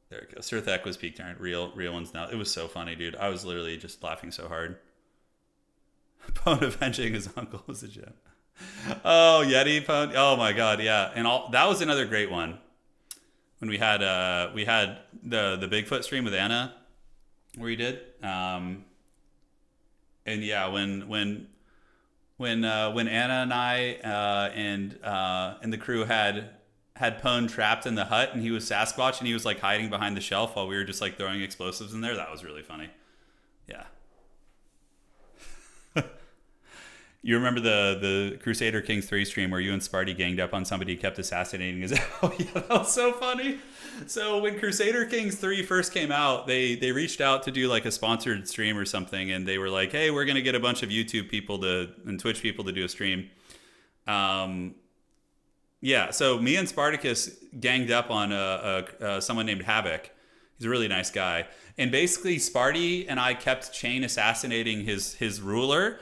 There we go. Sirtha Ek was peak turn. Real ones now. It was so funny, dude. I was literally just laughing so hard. Pwn avenging his uncle was a gem. Oh, Yeti Pwn. Oh my God, yeah. And that was another great one. When we had the Bigfoot stream with Anna, where he did. And yeah, when Anna and I and the crew had Pwn trapped in the hut and he was Sasquatch and he was like hiding behind the shelf while we were just like throwing explosives in there. That was really funny. Yeah. You remember the Crusader Kings 3 stream where you and Sparty ganged up on somebody who kept assassinating his... Oh yeah, that was so funny. So when Crusader Kings 3 first came out, they reached out to do like a sponsored stream or something, and they were like, hey, we're going to get a bunch of YouTube people and Twitch people to do a stream. Yeah, so me and Spartacus ganged up on someone named Havoc. He's a really nice guy. And basically, Sparty and I kept chain assassinating his ruler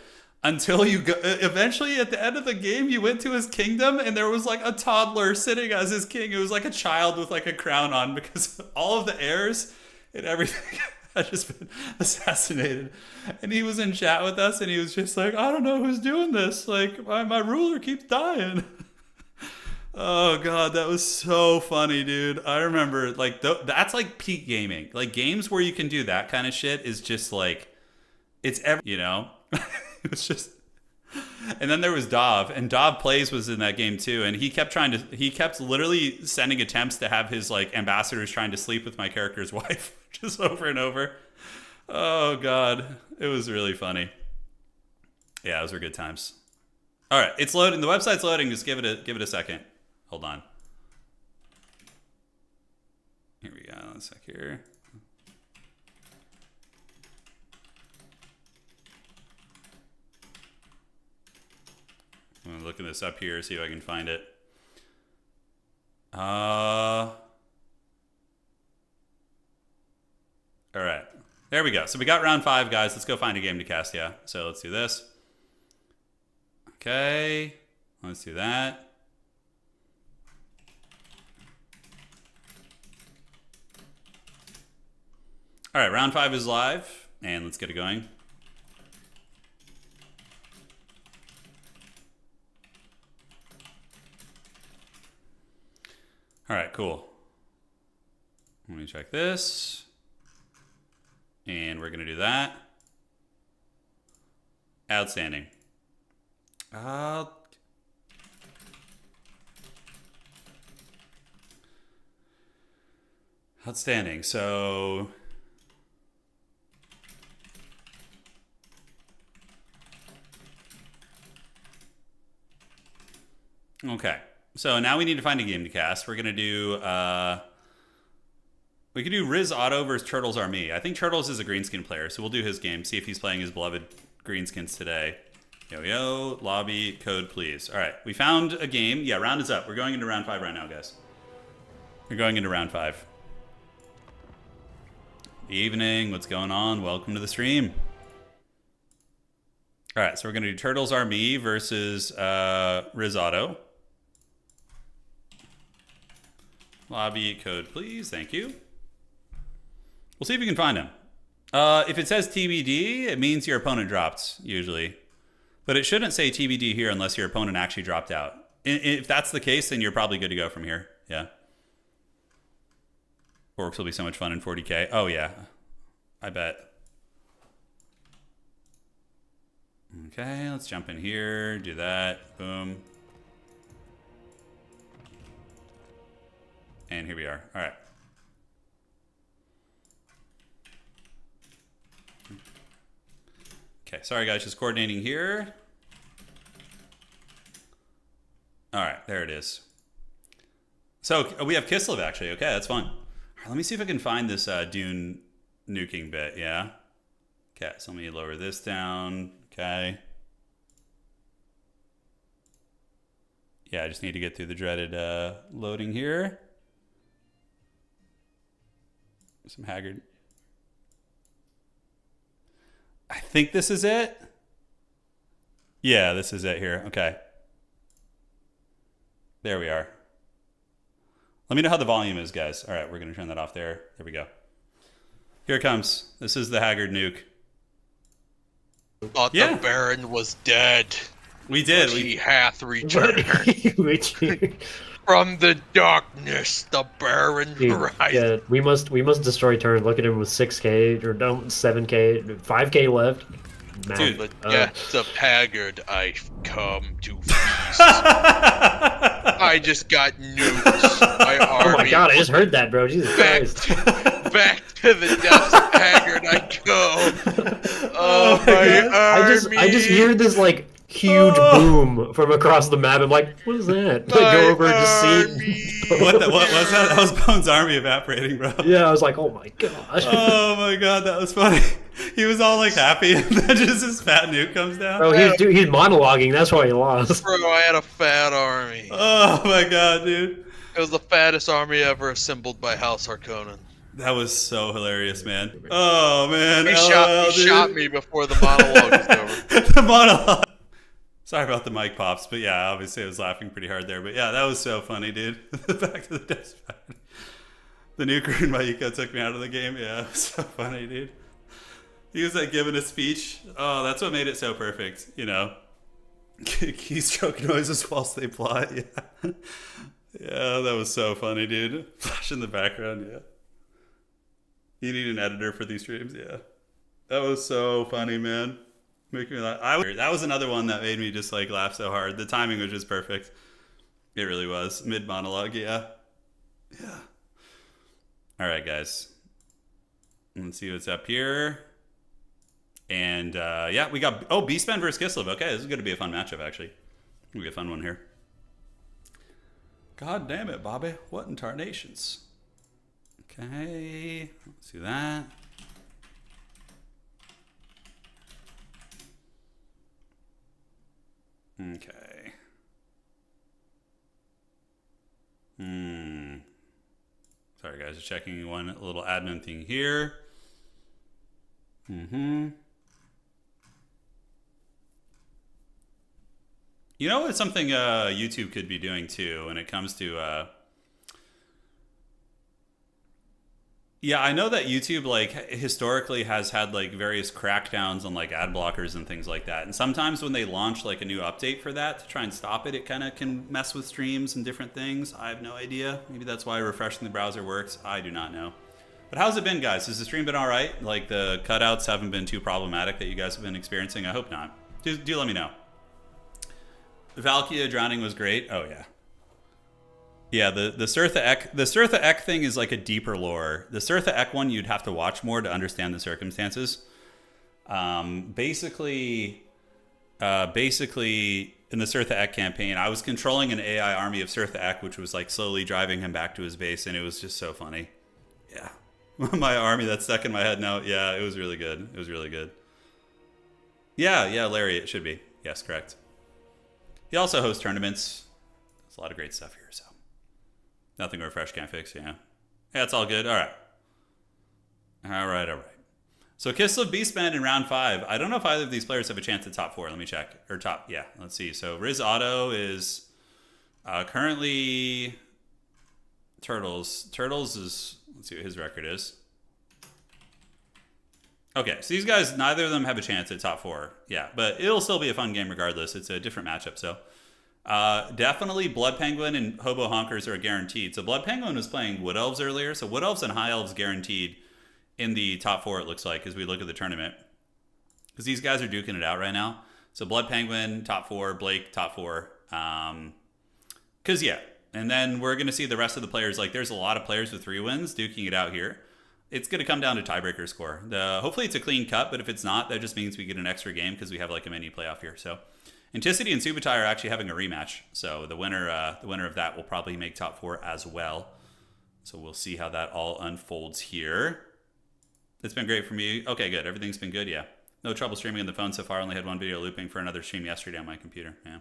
until eventually at the end of the game, you went to his kingdom and there was like a toddler sitting as his king. It was like a child with like a crown on because all of the heirs and everything had just been assassinated. And he was in chat with us and he was just like, I don't know who's doing this. Like my ruler keeps dying. Oh God, that was so funny, dude. I remember like that's like peak gaming. Like games where you can do that kind of shit is just like, it's it was just, and then there was Dov, and Dov Plays was in that game too, and he kept literally sending attempts to have his like ambassadors trying to sleep with my character's wife, just over and over. Oh God, it was really funny. Yeah, those were good times. All right, it's loading. The website's loading. Just give it a second. Hold on. Here we go. One sec here. I'm going to look this up here, see if I can find it. All right. There we go. So we got round 5, guys. Let's go find a game to cast, yeah. So let's do this. Okay. Let's do that. All right, round 5 is live, and let's get it going. All right, cool. Let me check this. And we're going to do that. Outstanding. Outstanding. So okay. So now we need to find a game to cast. We're gonna do we could do Riz Otto versus Turtles Are Me. I think Turtles is a greenskin player, so we'll do his game, see if he's playing his beloved greenskins today. Yo, lobby, code please. All right, we found a game. Yeah, round is up. We're going into round 5 right now, guys. We're going into round 5. Evening, what's going on? Welcome to the stream. All right, so we're gonna do Turtles Are Me versus Riz Otto. Lobby code, please. Thank you. We'll see if we can find him. If it says TBD, it means your opponent dropped, usually. But it shouldn't say TBD here unless your opponent actually dropped out. If that's the case, then you're probably good to go from here. Yeah. Orcs will be so much fun in 40K. Oh, yeah. I bet. Okay, let's jump in here. Do that. Boom. And here we are. All right. Okay, sorry guys, just coordinating here. All right, there it is. So we have Kislev actually. Okay, that's fun. All right, let me see if I can find this Dune nuking bit. Yeah. Okay, so let me lower this down. Okay. Yeah, I just need to get through the dreaded loading here. Some Haggard. I think this is it. Yeah, this is it here. Okay. There we are. Let me know how the volume is, guys. All right, we're going to turn that off there. There we go. Here it comes. This is the Haggard nuke. Thought the Baron was dead. We did. He hath returned. From the darkness, the Baron rises. Yeah, we must destroy Turin. Look at him with 6K or no 7K, 5K left. Man. Dude, the depths of Haggard, I've come to feast. I just got nuked. My army. Oh my god, I just heard that, bro. Jesus Christ. Back to the depths of Haggard I go. Oh my army. I just hear this like huge boom from across the map. I'm like, what is that? I go over and just see. What was that? That was Bone's army evaporating, bro. Yeah, I was like, oh my gosh. Oh my god, that was funny. He was all like happy, and then just his fat nuke comes down. Oh, he's monologuing. That's why he lost. Bro, I had a fat army. Oh my god, dude. It was the fattest army ever assembled by House Harkonnen. That was so hilarious, man. Oh man, he shot me before the monologue was over. The monologue. Sorry about the mic pops, but yeah, obviously I was laughing pretty hard there. But yeah, that was so funny, dude. Back to the death. The nuke rune by Eco took me out of the game. Yeah, it was so funny, dude. He was like giving a speech. Oh, that's what made it so perfect, you know. Keystroke noises whilst they plot. Yeah, yeah, that was so funny, dude. Flash in the background. Yeah. You need an editor for these streams. Yeah, that was so funny, man. Making me laugh. That was another one that made me just like laugh so hard. The timing was just perfect. It really was. Mid monologue. Yeah. Yeah. All right, guys. Let's see what's up here. And yeah, we got Beastman versus Kislev. Okay, this is going to be a fun matchup, actually. It'll be a fun one here. God damn it, Bobby. What in tarnations? Okay, let's do that. Okay. Sorry, guys. Just checking one little admin thing here. You know, it's something YouTube could be doing too when it comes to Yeah, I know that YouTube like historically has had like various crackdowns on like ad blockers and things like that. And sometimes when they launch like a new update for that to try and stop it, it kind of can mess with streams and different things. I have no idea. Maybe that's why refreshing the browser works. I do not know. But how's it been, guys? Has the stream been all right? Like the cutouts haven't been too problematic that you guys have been experiencing? I hope not. Do let me know. Valkia drowning was great. Oh yeah. Yeah, the Surtha Ek thing is like a deeper lore. The Surtha Ek one you'd have to watch more to understand the circumstances. Basically in the Surtha Ek campaign, I was controlling an AI army of Surtha Ek, which was like slowly driving him back to his base, and it was just so funny. Yeah. My army that's stuck in my head now. Yeah, it was really good. It was really good. Yeah, Larry, it should be. Yes, correct. He also hosts tournaments. There's a lot of great stuff here, so. Nothing Refresh can't fix, yeah. Yeah, it's all good. All right. So Kislev Beastman in round 5. I don't know if either of these players have a chance at top 4. Let me check. Or top, yeah, let's see. So Riz Otto is currently Turtles. Turtles is, let's see what his record is. Okay, so these guys, neither of them have a chance at top 4. Yeah, but it'll still be a fun game regardless. It's a different matchup, so. Definitely Blood Penguin and Hobo Honkers are guaranteed. So Blood Penguin was playing Wood Elves earlier. So Wood Elves and High Elves guaranteed in the top 4, it looks like, as we look at the tournament. Because these guys are duking it out right now. So Blood Penguin, top 4. Blake, top 4. Because, yeah. And then we're going to see the rest of the players. Like, there's a lot of players with 3 wins duking it out here. It's going to come down to tiebreaker score. Hopefully it's a clean cut, but if it's not, that just means we get an extra game because we have, like, a mini playoff here. So Anticity and Subutai are actually having a rematch, so the winner of that will probably make top 4 as well. So we'll see how that all unfolds here. It's been great for me. Okay, good. Everything's been good, yeah. No trouble streaming on the phone so far. Only had one video looping for another stream yesterday on my computer. Yeah.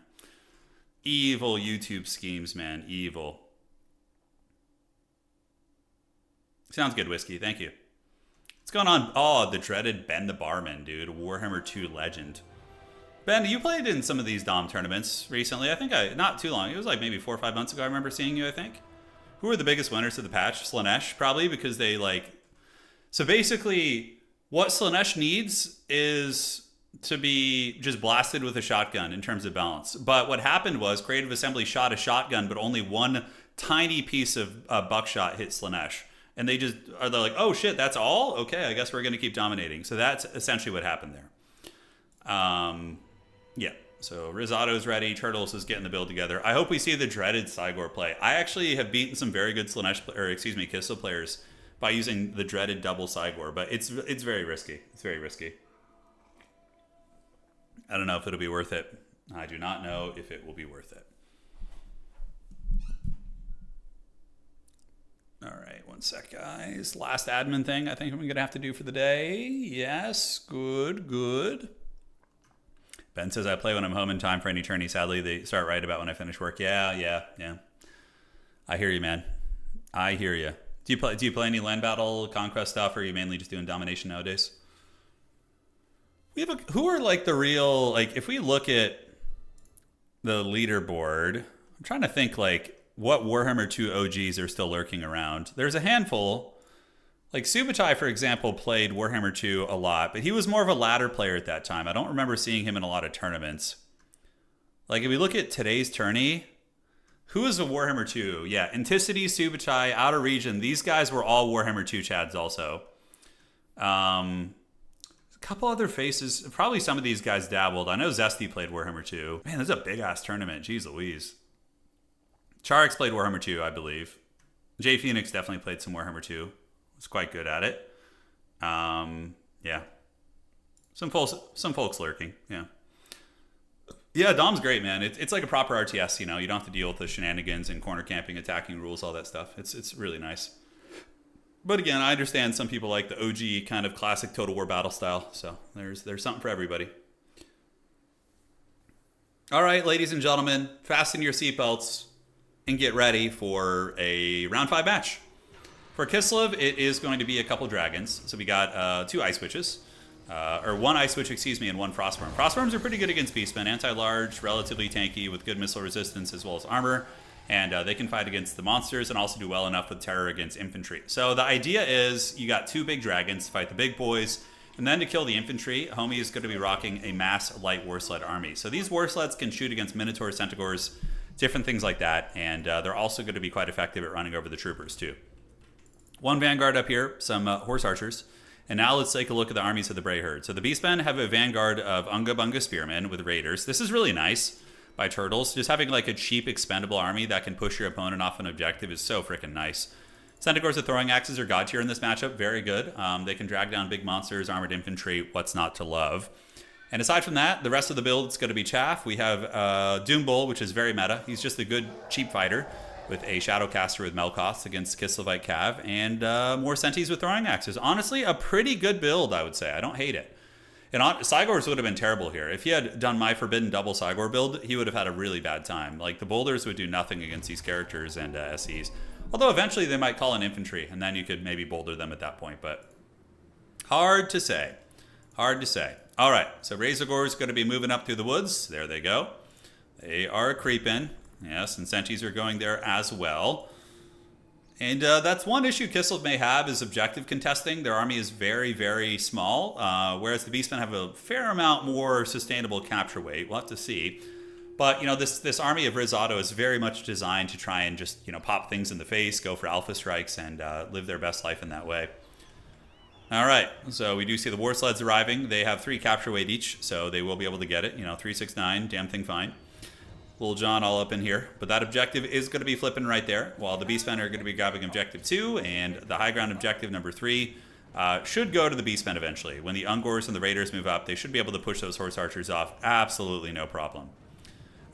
Evil YouTube schemes, man. Evil. Sounds good, Whiskey. Thank you. What's going on? Oh, the dreaded Ben the Barman, dude. Warhammer 2 legend. Ben, you played in some of these Dom tournaments recently. I think not too long. It was like maybe 4 or 5 months ago I remember seeing you, I think. Who were the biggest winners of the patch? Slaanesh, probably, because they like... So basically, what Slaanesh needs is to be just blasted with a shotgun in terms of balance. But what happened was Creative Assembly shot a shotgun, but only one tiny piece of buckshot hit Slaanesh. And they're like, oh shit, that's all? Okay, I guess we're going to keep dominating. So that's essentially what happened there. Yeah, so Risotto's ready. Turtles is getting the build together. I hope we see the dreaded Cygor play. I actually have beaten some very good Kislev players by using the dreaded double Cygor, but it's very risky. It's very risky. I don't know if it'll be worth it. I do not know if it will be worth it. All right, one sec, guys. Last admin thing I think I'm going to have to do for the day. Yes, good. Ben says, I play when I'm home in time for any tourney. Sadly, they start right about when I finish work. Yeah. I hear you, man. I hear you. Do you play any land battle, conquest stuff, or are you mainly just doing domination nowadays? Who are like the real, like if we look at the leaderboard, I'm trying to think like what Warhammer 2 OGs are still lurking around. There's a handful. Like Subutai, for example, played Warhammer 2 a lot, but he was more of a ladder player at that time. I don't remember seeing him in a lot of tournaments. Like if we look at today's tourney, who is a Warhammer 2? Yeah, Anticity, Subutai, Outer Region. These guys were all Warhammer 2 chads also. A couple other faces. Probably some of these guys dabbled. I know Zesty played Warhammer 2. Man, this is a big-ass tournament. Jeez Louise. Charix played Warhammer 2, I believe. Jay Phoenix definitely played some Warhammer 2. Was quite good at it. Yeah. Some folks lurking. Yeah, Dom's great, man. It's like a proper RTS, you know. You don't have to deal with the shenanigans and corner camping, attacking rules, all that stuff. It's really nice. But again, I understand some people like the OG kind of classic Total War battle style. So there's something for everybody. All right, ladies and gentlemen, fasten your seatbelts and get ready for a round 5 match. For Kislev, it is going to be a couple dragons. So we got 2 ice witches. Or 1 ice witch, and 1 frostworm. Frostworms are pretty good against beastmen. Anti-large, relatively tanky with good missile resistance as well as armor. And they can fight against the monsters and also do well enough with terror against infantry. So the idea is you got 2 big dragons to fight the big boys, and then to kill the infantry, Homie is going to be rocking a mass light war sled army. So these war sleds can shoot against minotaurs, centaurs, different things like that, and they're also going to be quite effective at running over the troopers too. 1 vanguard up here, some horse archers. And now let's take a look at the armies of the Bray Herd. So the Beastmen have a vanguard of Unga Bunga spearmen with raiders. This is really nice by Turtles. Just having like a cheap expendable army that can push your opponent off an objective is so freaking nice. Centaurs with throwing axes are god tier in this matchup. Very good. They can drag down big monsters, armored infantry. What's not to love? And aside from that, the rest of the build is going to be chaff. We have Doom Bull, which is very meta. He's just a good cheap fighter with a Shadowcaster with Melkoths against Kislevites Cav, and more Sentis with throwing axes. Honestly, a pretty good build, I would say. I don't hate it. And Cygors would have been terrible here. If he had done my Forbidden Double Cygor build, he would have had a really bad time. Like, the boulders would do nothing against these characters and SEs. Although eventually they might call in infantry, and then you could maybe boulder them at that point. But hard to say. Hard to say. All right, so Razorgore is going to be moving up through the woods. There they go. They are creeping. Yes, and Sentis are going there as well. And that's one issue Kislev may have is objective contesting. Their army is very, very small, whereas the Beastmen have a fair amount more sustainable capture weight. We'll have to see. But, you know, this army of Risotto is very much designed to try and just, you know, pop things in the face, go for alpha strikes, and live their best life in that way. All right, so we do see the war sleds arriving. They have 3 capture weight each, so they will be able to get it. You know, 369, damn thing fine. Little John all up in here. But that objective is going to be flipping right there, while the Beastmen are going to be grabbing objective 2, and the high ground objective number 3 should go to the Beastmen eventually. When the Ungors and the Raiders move up, they should be able to push those horse archers off. Absolutely no problem.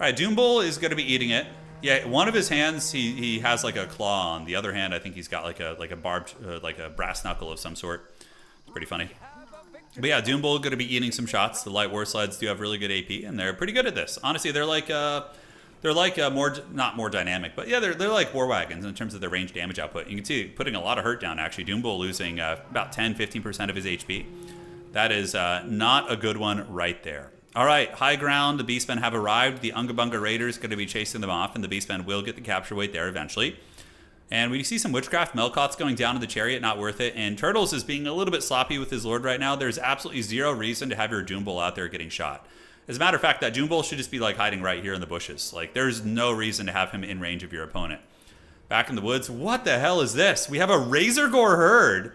All right, Doom Bull is going to be eating it. Yeah, one of his hands, he has like a claw on. The other hand, I think he's got like a barbed, like a brass knuckle of some sort. It's pretty funny. But yeah, Doom Bull going to be eating some shots. The light war sleds do have really good AP, and they're pretty good at this. Honestly, they're like more, not more dynamic, but yeah, they're like war wagons in terms of their range damage output. You can see putting a lot of hurt down. Actually, Doom Bull losing about 10-15% of his HP. That is not a good one right there. All right, high ground. The Beastmen have arrived. The Unga Bunga Raiders going to be chasing them off, and the Beastmen will get the capture weight there eventually. And we see some Witchcraft. Melkoth's going down to the Chariot, not worth it. And Turtles is being a little bit sloppy with his Lord right now. There's absolutely zero reason to have your Doom Bull out there getting shot. As a matter of fact, that Doom Bull should just be like hiding right here in the bushes. Like, there's no reason to have him in range of your opponent. Back in the woods, what the hell is this? We have a Razorgore herd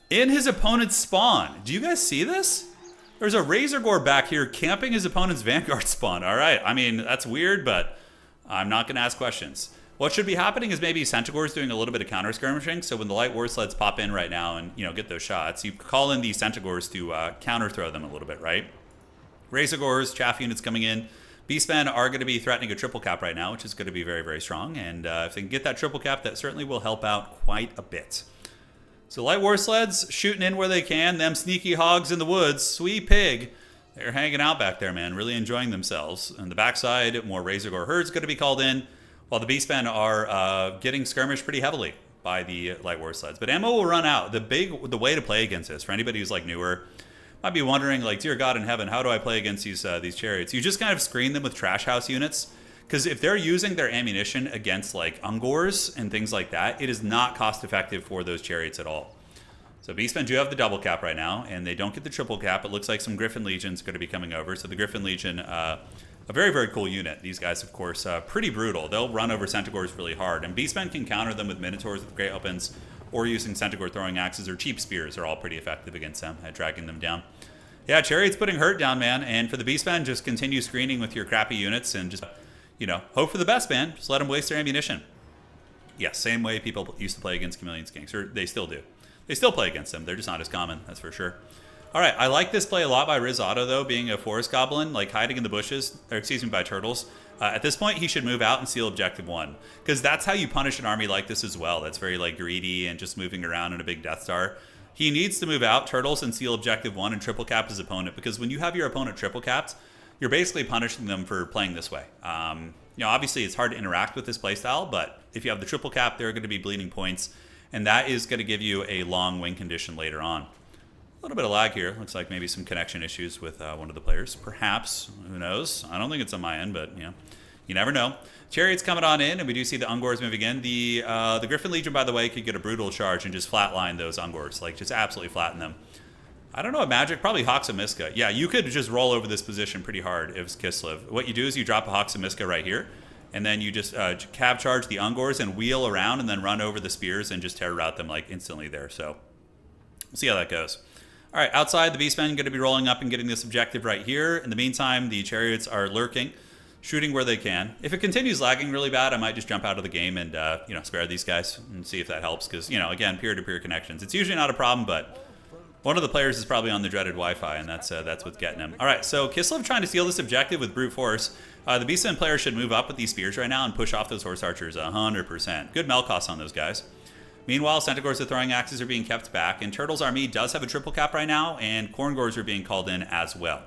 in his opponent's spawn. Do you guys see this? There's a Razorgore back here camping his opponent's Vanguard spawn. All right, I mean, that's weird, but I'm not going to ask questions. What should be happening is maybe Centaur's doing a little bit of counter skirmishing. So when the light war sleds pop in right now and, you know, get those shots, you call in these Centaurs to counter throw them a little bit, right? Razorgores, chaff units coming in. Beastmen are going to be threatening a triple cap right now, which is going to be very, very strong. And if they can get that triple cap, that certainly will help out quite a bit. So light war sleds shooting in where they can. Them sneaky hogs in the woods, sweet pig. They're hanging out back there, man, really enjoying themselves. On the backside, more Razorgore herds going to be called in, while the Beastmen are getting skirmished pretty heavily by the light war sleds. But ammo will run out. The way to play against this, for anybody who's like newer, might be wondering, like, dear God in heaven, how do I play against these chariots? You just kind of screen them with trash house units, because if they're using their ammunition against like Ungors and things like that, it is not cost effective for those chariots at all. So Beastmen do have the double cap right now, and they don't get the triple cap. It looks like some Griffin Legion's going to be coming over. So the Griffin Legion, a very, very cool unit. These guys, of course, pretty brutal. They'll run over Centaurs really hard, and Beastmen can counter them with Minotaurs with great opens, or using Centaur throwing axes or cheap spears are all pretty effective against them at dragging them down. Yeah, Chariot's putting hurt down, man. And for the Beastmen, just continue screening with your crappy units and just, you know, hope for the best, man. Just let them waste their ammunition. Yeah, same way people used to play against Chameleon Skinks, or they still do. They still play against them. They're just not as common, that's for sure. All right, I like this play a lot by Risotto, though, being a Forest Goblin, like hiding in the bushes, or excuse me, by Turtles. At this point, he should move out and seal Objective 1, because that's how you punish an army like this as well. That's very, like, greedy and just moving around in a big Death Star. He needs to move out, Turtles, and seal Objective 1 and triple cap his opponent, because when you have your opponent triple capped, you're basically punishing them for playing this way. You know, obviously, it's hard to interact with this playstyle, but if you have the triple cap, there are going to be bleeding points, and that is going to give you a long win condition later on. A little bit of lag here. Looks like maybe some connection issues with one of the players. Perhaps. Who knows? I don't think it's on my end, but, you You never know. Chariots coming on in, and we do see the Ungors moving in. The Griffin Legion, by the way, could get a brutal charge and just flatline those Ungors. Like, just absolutely flatten them. I don't know what magic. Probably Hawks of Miska. Yeah, you could just roll over this position pretty hard if it's Kislev. What you do is you drop a Hawks of Miska right here, and then you just cab charge the Ungors and wheel around and then run over the spears and just terror route them like instantly there. So we'll see how that goes. All right, outside, the Beastmen going to be rolling up and getting this objective right here. In the meantime, the Chariots are lurking, shooting where they can. If it continues lagging really bad, I might just jump out of the game and spare these guys and see if that helps. Because, again, peer-to-peer connections. It's usually not a problem, but one of the players is probably on the dreaded Wi-Fi, and that's what's getting him. All right, so Kislev trying to steal this objective with brute force. The Beastmen player should move up with these spears right now and push off those horse archers 100%. Good Melkoss on those guys. Meanwhile, Centaurs with throwing axes are being kept back, and Turtles' army does have a triple cap right now, and Korngors are being called in as well.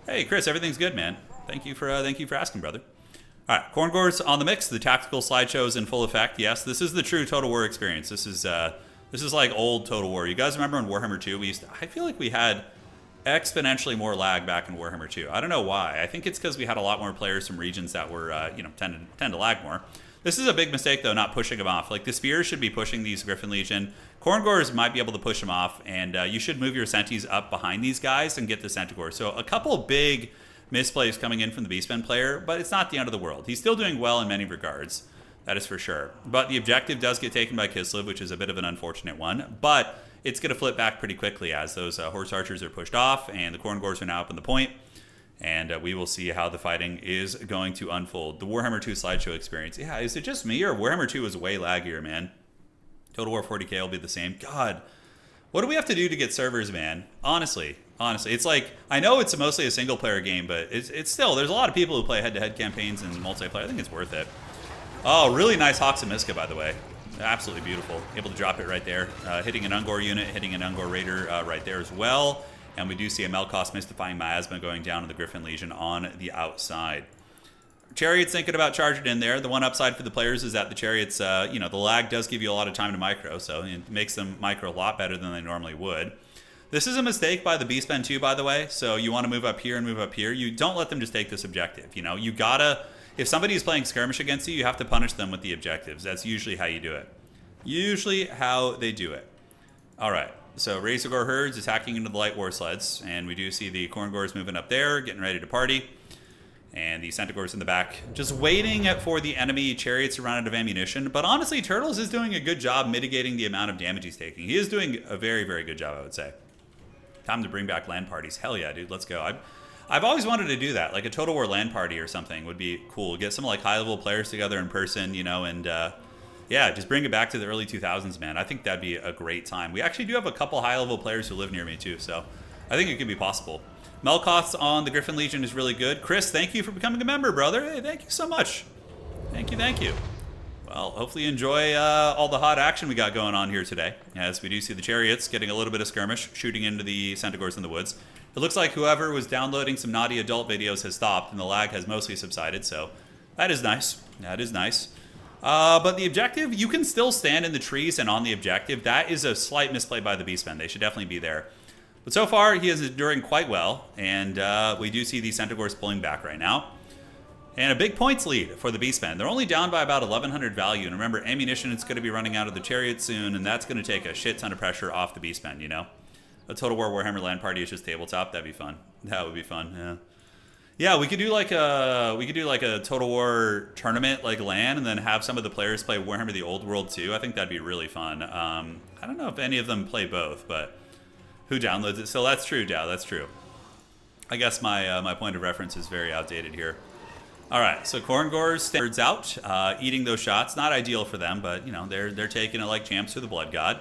Hey, Chris, everything's good, man. Thank you for asking, brother. All right, Korngors on the mix. The tactical slideshow is in full effect. Yes, this is the true Total War experience. This is like old Total War. You guys remember in Warhammer 2, I feel like we had exponentially more lag back in Warhammer 2. I don't know why. I think it's because we had a lot more players from regions that were, tend to lag more. This is a big mistake, though, not pushing them off. Like, the Spears should be pushing these Griffin Legion. Korngors might be able to push them off, and you should move your Centis up behind these guys and get the Centaur. So a couple big misplays coming in from the Beastmen player, but it's not the end of the world. He's still doing well in many regards. That is for sure. But the objective does get taken by Kislev, which is a bit of an unfortunate one. But it's going to flip back pretty quickly as those horse archers are pushed off, and the Korngors are now up in the point. And we will see how the fighting is going to unfold. The Warhammer 2 slideshow experience. Yeah, is it just me, or Warhammer 2 is way laggier, man? Total War 40k will be the same. God, what do we have to do to get servers, man? Honestly, it's like, I know it's mostly a single-player game, but it's still, there's a lot of people who play head-to-head campaigns and multiplayer. I think it's worth it. Oh, really nice Hawks of Miska, by the way. Absolutely beautiful. Able to drop it right there. Hitting an Ungor unit, hitting an Ungor Raider right there as well. And we do see a Melkoss mystifying miasma going down to the Griffin Legion on the outside. Chariots thinking about charging in there. The one upside for the players is that the Chariots, the lag does give you a lot of time to micro, so it makes them micro a lot better than they normally would. This is a mistake by the Beastmen too, by the way, so you want to move up here and move up here. You don't let them just take this objective. You gotta, if somebody is playing skirmish against you, you have to punish them with the objectives. That's usually how you do it. Usually how they do it. All right. So Razorgore herds attacking into the light war sleds, and we do see the Korngors moving up there, getting ready to party, and the Centaurs in the back, just waiting for the enemy Chariots to run out of ammunition. But honestly, Turtles is doing a good job mitigating the amount of damage he's taking. He is doing a very, very good job, I would say. Time to bring back LAN parties. Hell yeah, dude, let's go. I've always wanted to do that, like a Total War LAN party or something would be cool. Get some like high-level players together in person, and yeah, just bring it back to the early 2000s, man. I think that'd be a great time. We actually do have a couple high-level players who live near me, too, so I think it could be possible. Melkoss on the Griffin Legion is really good. Chris, thank you for becoming a member, brother. Hey, thank you so much. Thank you. Well, hopefully you enjoy all the hot action we got going on here today, as we do see the Chariots getting a little bit of skirmish, shooting into the Centaurs in the woods. It looks like whoever was downloading some naughty adult videos has stopped, and the lag has mostly subsided, so that is nice. But the objective, you can still stand in the trees and on the objective. That is a slight misplay by the Beastmen. They should definitely be there. But so far, he is enduring quite well, and we do see the Centaurs pulling back right now. And a big points lead for the Beastmen. They're only down by about 1,100 value. And remember, ammunition is going to be running out of the Chariot soon, and that's going to take a shit ton of pressure off the Beastmen, A Total War Warhammer LAN party is just tabletop. That'd be fun. That would be fun, yeah. Yeah, we could do like a Total War tournament like LAN, and then have some of the players play Warhammer the Old World too. I think that'd be really fun. I don't know if any of them play both, but who downloads it? So that's true, Dow. That's true. I guess my point of reference is very outdated here. All right, so Korngors standards out, eating those shots. Not ideal for them, but they're taking it like champs to the Blood God.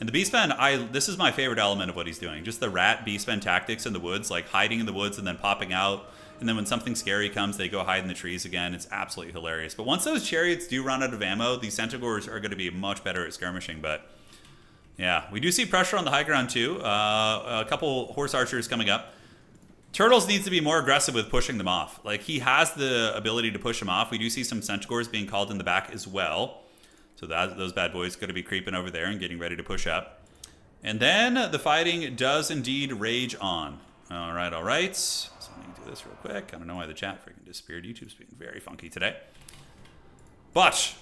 And the Beastmen, this is my favorite element of what he's doing. Just the rat Beastmen tactics in the woods, like hiding in the woods and then popping out. And then when something scary comes, they go hide in the trees again. It's absolutely hilarious. But once those Chariots do run out of ammo, these Centaurs are going to be much better at skirmishing. But yeah, we do see pressure on the high ground too. A couple horse archers coming up. Turtles needs to be more aggressive with pushing them off. Like, he has the ability to push them off. We do see some Centaurs being called in the back as well. So those bad boys are going to be creeping over there and getting ready to push up. And then the fighting does indeed rage on. All right. So let me at this real quick. I don't know why the chat freaking disappeared. YouTube's being very funky today. But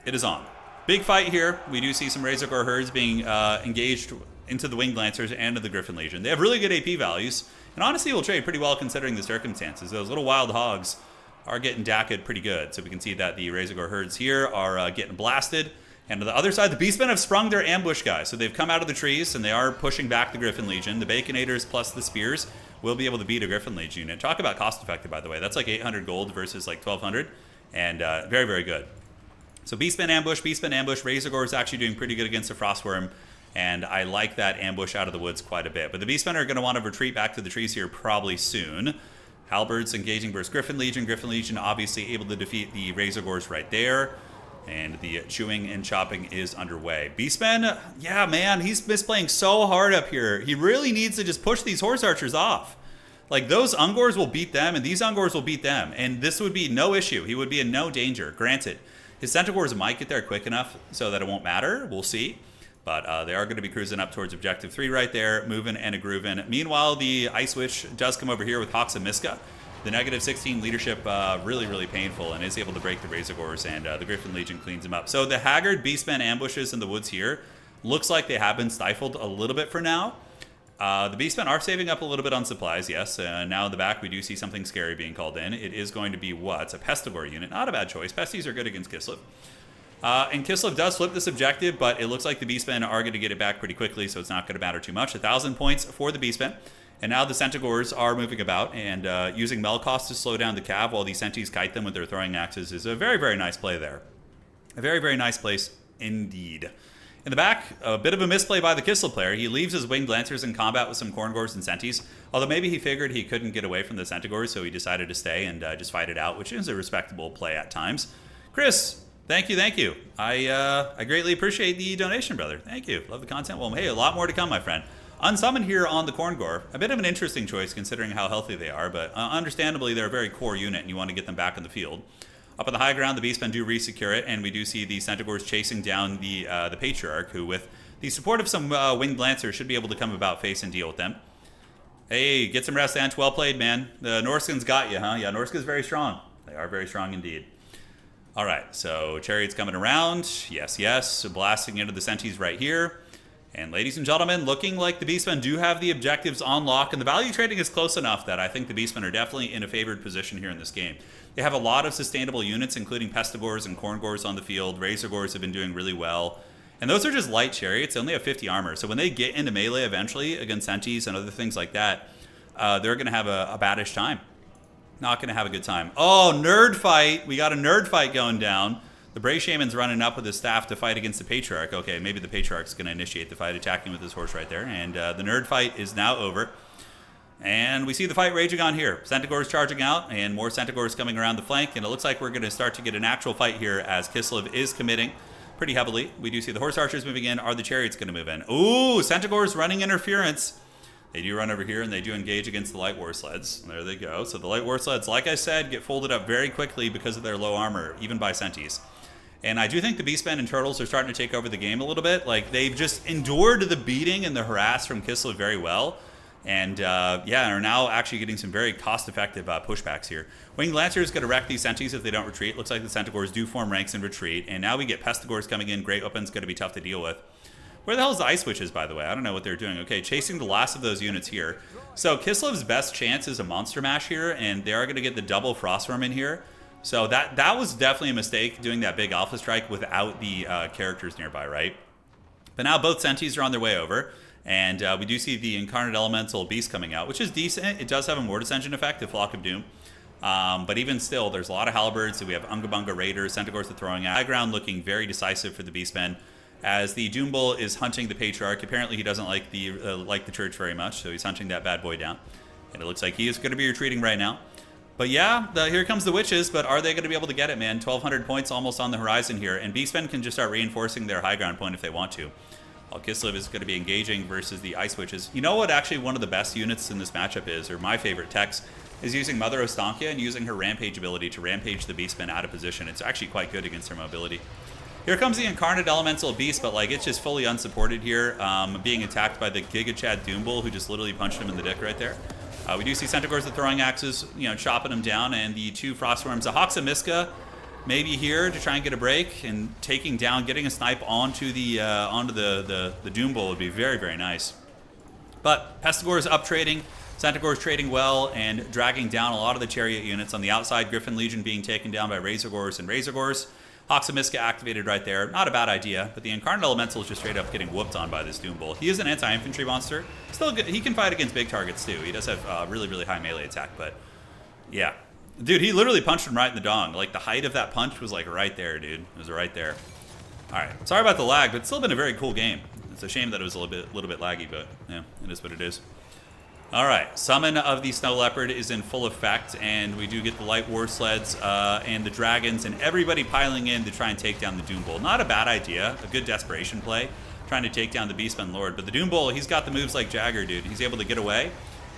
it is on. Big fight here. We do see some Razorgore herds being engaged into the Winged Lancers and into the Griffin Legion. They have really good AP values, and honestly will trade pretty well considering the circumstances. Those little wild hogs are getting dacked pretty good. So we can see that the Razorgore herds here are getting blasted. And to the other side, the Beastmen have sprung their ambush guys. So they've come out of the trees, and they are pushing back the Griffin Legion. The Baconators plus the Spears will be able to beat a Griffin Legion unit. Talk about cost effective, by the way. That's like 800 gold versus like 1,200. And very, very good. So Beastmen ambush. Razorgore is actually doing pretty good against the Frostworm. And I like that ambush out of the woods quite a bit. But the Beastmen are going to want to retreat back to the trees here probably soon. Halberds engaging versus Griffin Legion. Griffin Legion obviously able to defeat the Razorgores right there. And the chewing and chopping is underway. Beastmen, yeah, man, he's misplaying so hard up here. He really needs to just push these Horse Archers off. Like, those Ungors will beat them, and these Ungors will beat them. And this would be no issue. He would be in no danger. Granted, his Centaurs might get there quick enough so that it won't matter. We'll see. But they are going to be cruising up towards Objective 3 right there, moving and a grooving. Meanwhile, the Ice Witch does come over here with Hawks and Miska. The negative 16 leadership really, really painful and is able to break the Razorgores, and the Griffin Legion cleans them up. So the Haggard Beastmen ambushes in the woods here looks like they have been stifled a little bit for now. The Beastmen are saving up a little bit on supplies, yes. Now in the back, we do see something scary being called in. It is going to be what? A Pestigore unit. Not a bad choice. Pesties are good against Kislev. And Kislev does flip this objective, but it looks like the Beastmen are going to get it back pretty quickly, so it's not going to matter too much. 1,000 points for the Beastmen. And now the Centaurs are moving about, and using Melkoth to slow down the Cav while the Centis kite them with their throwing axes is a very, very nice play there. A very, very nice place indeed. In the back, a bit of a misplay by the Kislev player. He leaves his Winged Lancers in combat with some Khorngors and Centis, although maybe he figured he couldn't get away from the Centaurs, so he decided to stay and just fight it out, which is a respectable play at times. Chris, thank you, thank you. I greatly appreciate the donation, brother. Thank you. Love the content. Well, hey, a lot more to come, my friend. Unsummoned here on the Khorngor. A bit of an interesting choice considering how healthy they are, but understandably they're a very core unit and you want to get them back on the field. Up on the high ground, the Beastmen do re-secure it, and we do see the Centaurs chasing down the Patriarch, who with the support of some Winged Lancers should be able to come about face and deal with them. Hey, get some rest, Ant. Well played, man. The Norscans got you, huh? Yeah, Norsca's very strong. They are very strong indeed. All right, so Chariot's coming around. Yes, yes. So blasting into the Centis right here. And ladies and gentlemen, looking like the Beastmen do have the objectives on lock, and the value trading is close enough that I think the Beastmen are definitely in a favored position here in this game. They have a lot of sustainable units, including Pestigores and Khorngors on the field. Razorgores have been doing really well. And those are just light chariots. They only have 50 armor. So when they get into melee eventually against Centis and other things like that, they're going to have a baddish time. Not going to have a good time. Oh, nerd fight. We got a nerd fight going down. The Brave Shaman's running up with his staff to fight against the Patriarch. Okay, maybe the Patriarch's going to initiate the fight, attacking with his horse right there. And the nerd fight is now over. And we see the fight raging on here. Centaurs charging out, and more Centaurs coming around the flank. And it looks like we're going to start to get an actual fight here as Kislev is committing pretty heavily. We do see the Horse Archers moving in. Are the Chariots going to move in? Ooh, Centaurs running interference. They do run over here, and they do engage against the Light War Sleds. There they go. So the Light War Sleds, like I said, get folded up very quickly because of their low armor, even by Centis. And I do think the Beastmen and Turtles are starting to take over the game a little bit. Like, they've just endured the beating and the harass from Kislev very well. And, yeah, are now actually getting some very cost-effective pushbacks here. Winged Lancers going to wreck these Centis if they don't retreat. Looks like the Centaurs do form ranks and retreat. And now we get Pestigores coming in. Great weapons going to be tough to deal with. Where the hell is the Ice Witches, by the way? I don't know what they're doing. Okay, chasing the last of those units here. So Kislev's best chance is a Monster Mash here, and they are going to get the double Frostworm in here. So that was definitely a mistake, doing that big Alpha Strike without the characters nearby, right? But now both Centis are on their way over, and we do see the Incarnate Elemental Beast coming out, which is decent. It does have a Mortis Engine effect, the Flock of Doom. But even still, there's a lot of Halberds. So we have Ungabunga Raiders, Centaurs are throwing at high ground, looking very decisive for the Beastmen. As the Doom Bull is hunting the Patriarch. Apparently he doesn't like the church very much, so he's hunting that bad boy down. And it looks like he is going to be retreating right now. But yeah, here comes the Witches, but are they going to be able to get it, man? 1,200 points almost on the horizon here, and Beastmen can just start reinforcing their high ground point if they want to. While Kislev is going to be engaging versus the Ice Witches. You know what actually one of the best units in this matchup is, or my favorite techs, is using Mother Ostankia and using her Rampage ability to rampage the Beastmen out of position. It's actually quite good against her mobility. Here comes the Incarnate Elemental Beast, but like it's just fully unsupported here, being attacked by the Giga Chad Doom Bull, who just literally punched him in the dick right there. We do see Centaurs with throwing axes, chopping them down, and the 2 Frostworms. The Hawks of Miska maybe here to try and get a break and getting a snipe onto the Doom Bull would be very, very nice. But Pestigore is up trading, Centaur is trading well and dragging down a lot of the chariot units on the outside. Griffin Legion being taken down by Razorgors and Razorgors. Hawks of Miska activated right there. Not a bad idea, but the Incarnate Elemental is just straight up getting whooped on by this Doom Bull. He is an anti-infantry monster. Still good. He can fight against big targets too. He does have really, really high melee attack, but yeah. Dude, he literally punched him right in the dong. Like, the height of that punch was, like, right there, dude. It was right there. All right. Sorry about the lag, but it's still been a very cool game. It's a shame that it was a little bit laggy, but, yeah, it is what it is. All right. Summon of the Snow Leopard is in full effect, and we do get the Light War Sleds and the Dragons and everybody piling in to try and take down the Doom Bull. Not a bad idea. A good desperation play, trying to take down the Beastmen Lord. But the Doom Bull, he's got the moves like Jagger, dude. He's able to get away.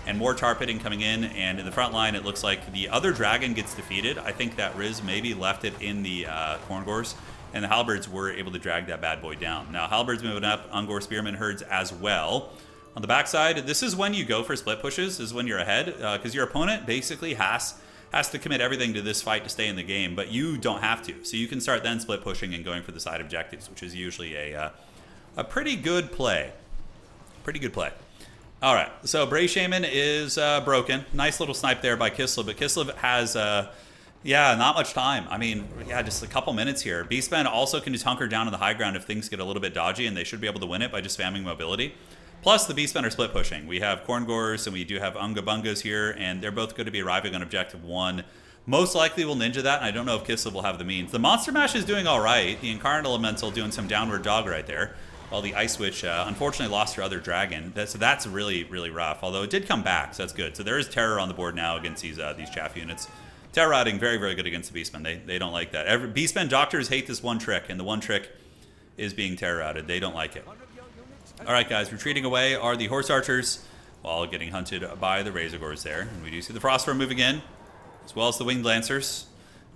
And more tar pitting coming in, and in the front line, it looks like the other dragon gets defeated. I think that Riz maybe left it in the Corngors, and the Halberds were able to drag that bad boy down. Now, Halberds moving up, Ungor Spearman herds as well. On the backside, this is when you go for split pushes, this is when you're ahead, because your opponent basically has to commit everything to this fight to stay in the game, but you don't have to. So you can start then split pushing and going for the side objectives, which is usually a pretty good play. Pretty good play. All right, so Bray Shaman is broken. Nice little snipe there by Kislev, but Kislev has, not much time. I mean, just a couple minutes here. Beastmen also can just hunker down on the high ground if things get a little bit dodgy, and they should be able to win it by just spamming mobility. Plus, the Beastmen are split pushing. We have Corngors, and we do have Unga Bungas here, and they're both going to be arriving on Objective 1. Most likely we'll ninja that, and I don't know if Kislev will have the means. The Monster Mash is doing all right. The Incarnate Elemental doing some downward dog right there. While the Ice Witch unfortunately lost her other dragon. So that's really, really rough. Although it did come back, so that's good. So there is terror on the board now against these chaff units. Terror routing, very, very good against the Beastmen. They don't like that. Beastmen doctors hate this one trick, and the one trick is being terror routed. They don't like it. All right, guys, retreating away are the Horse Archers while getting hunted by the Razorgors there. And we do see the Frostworm moving in, as well as the Winged Lancers.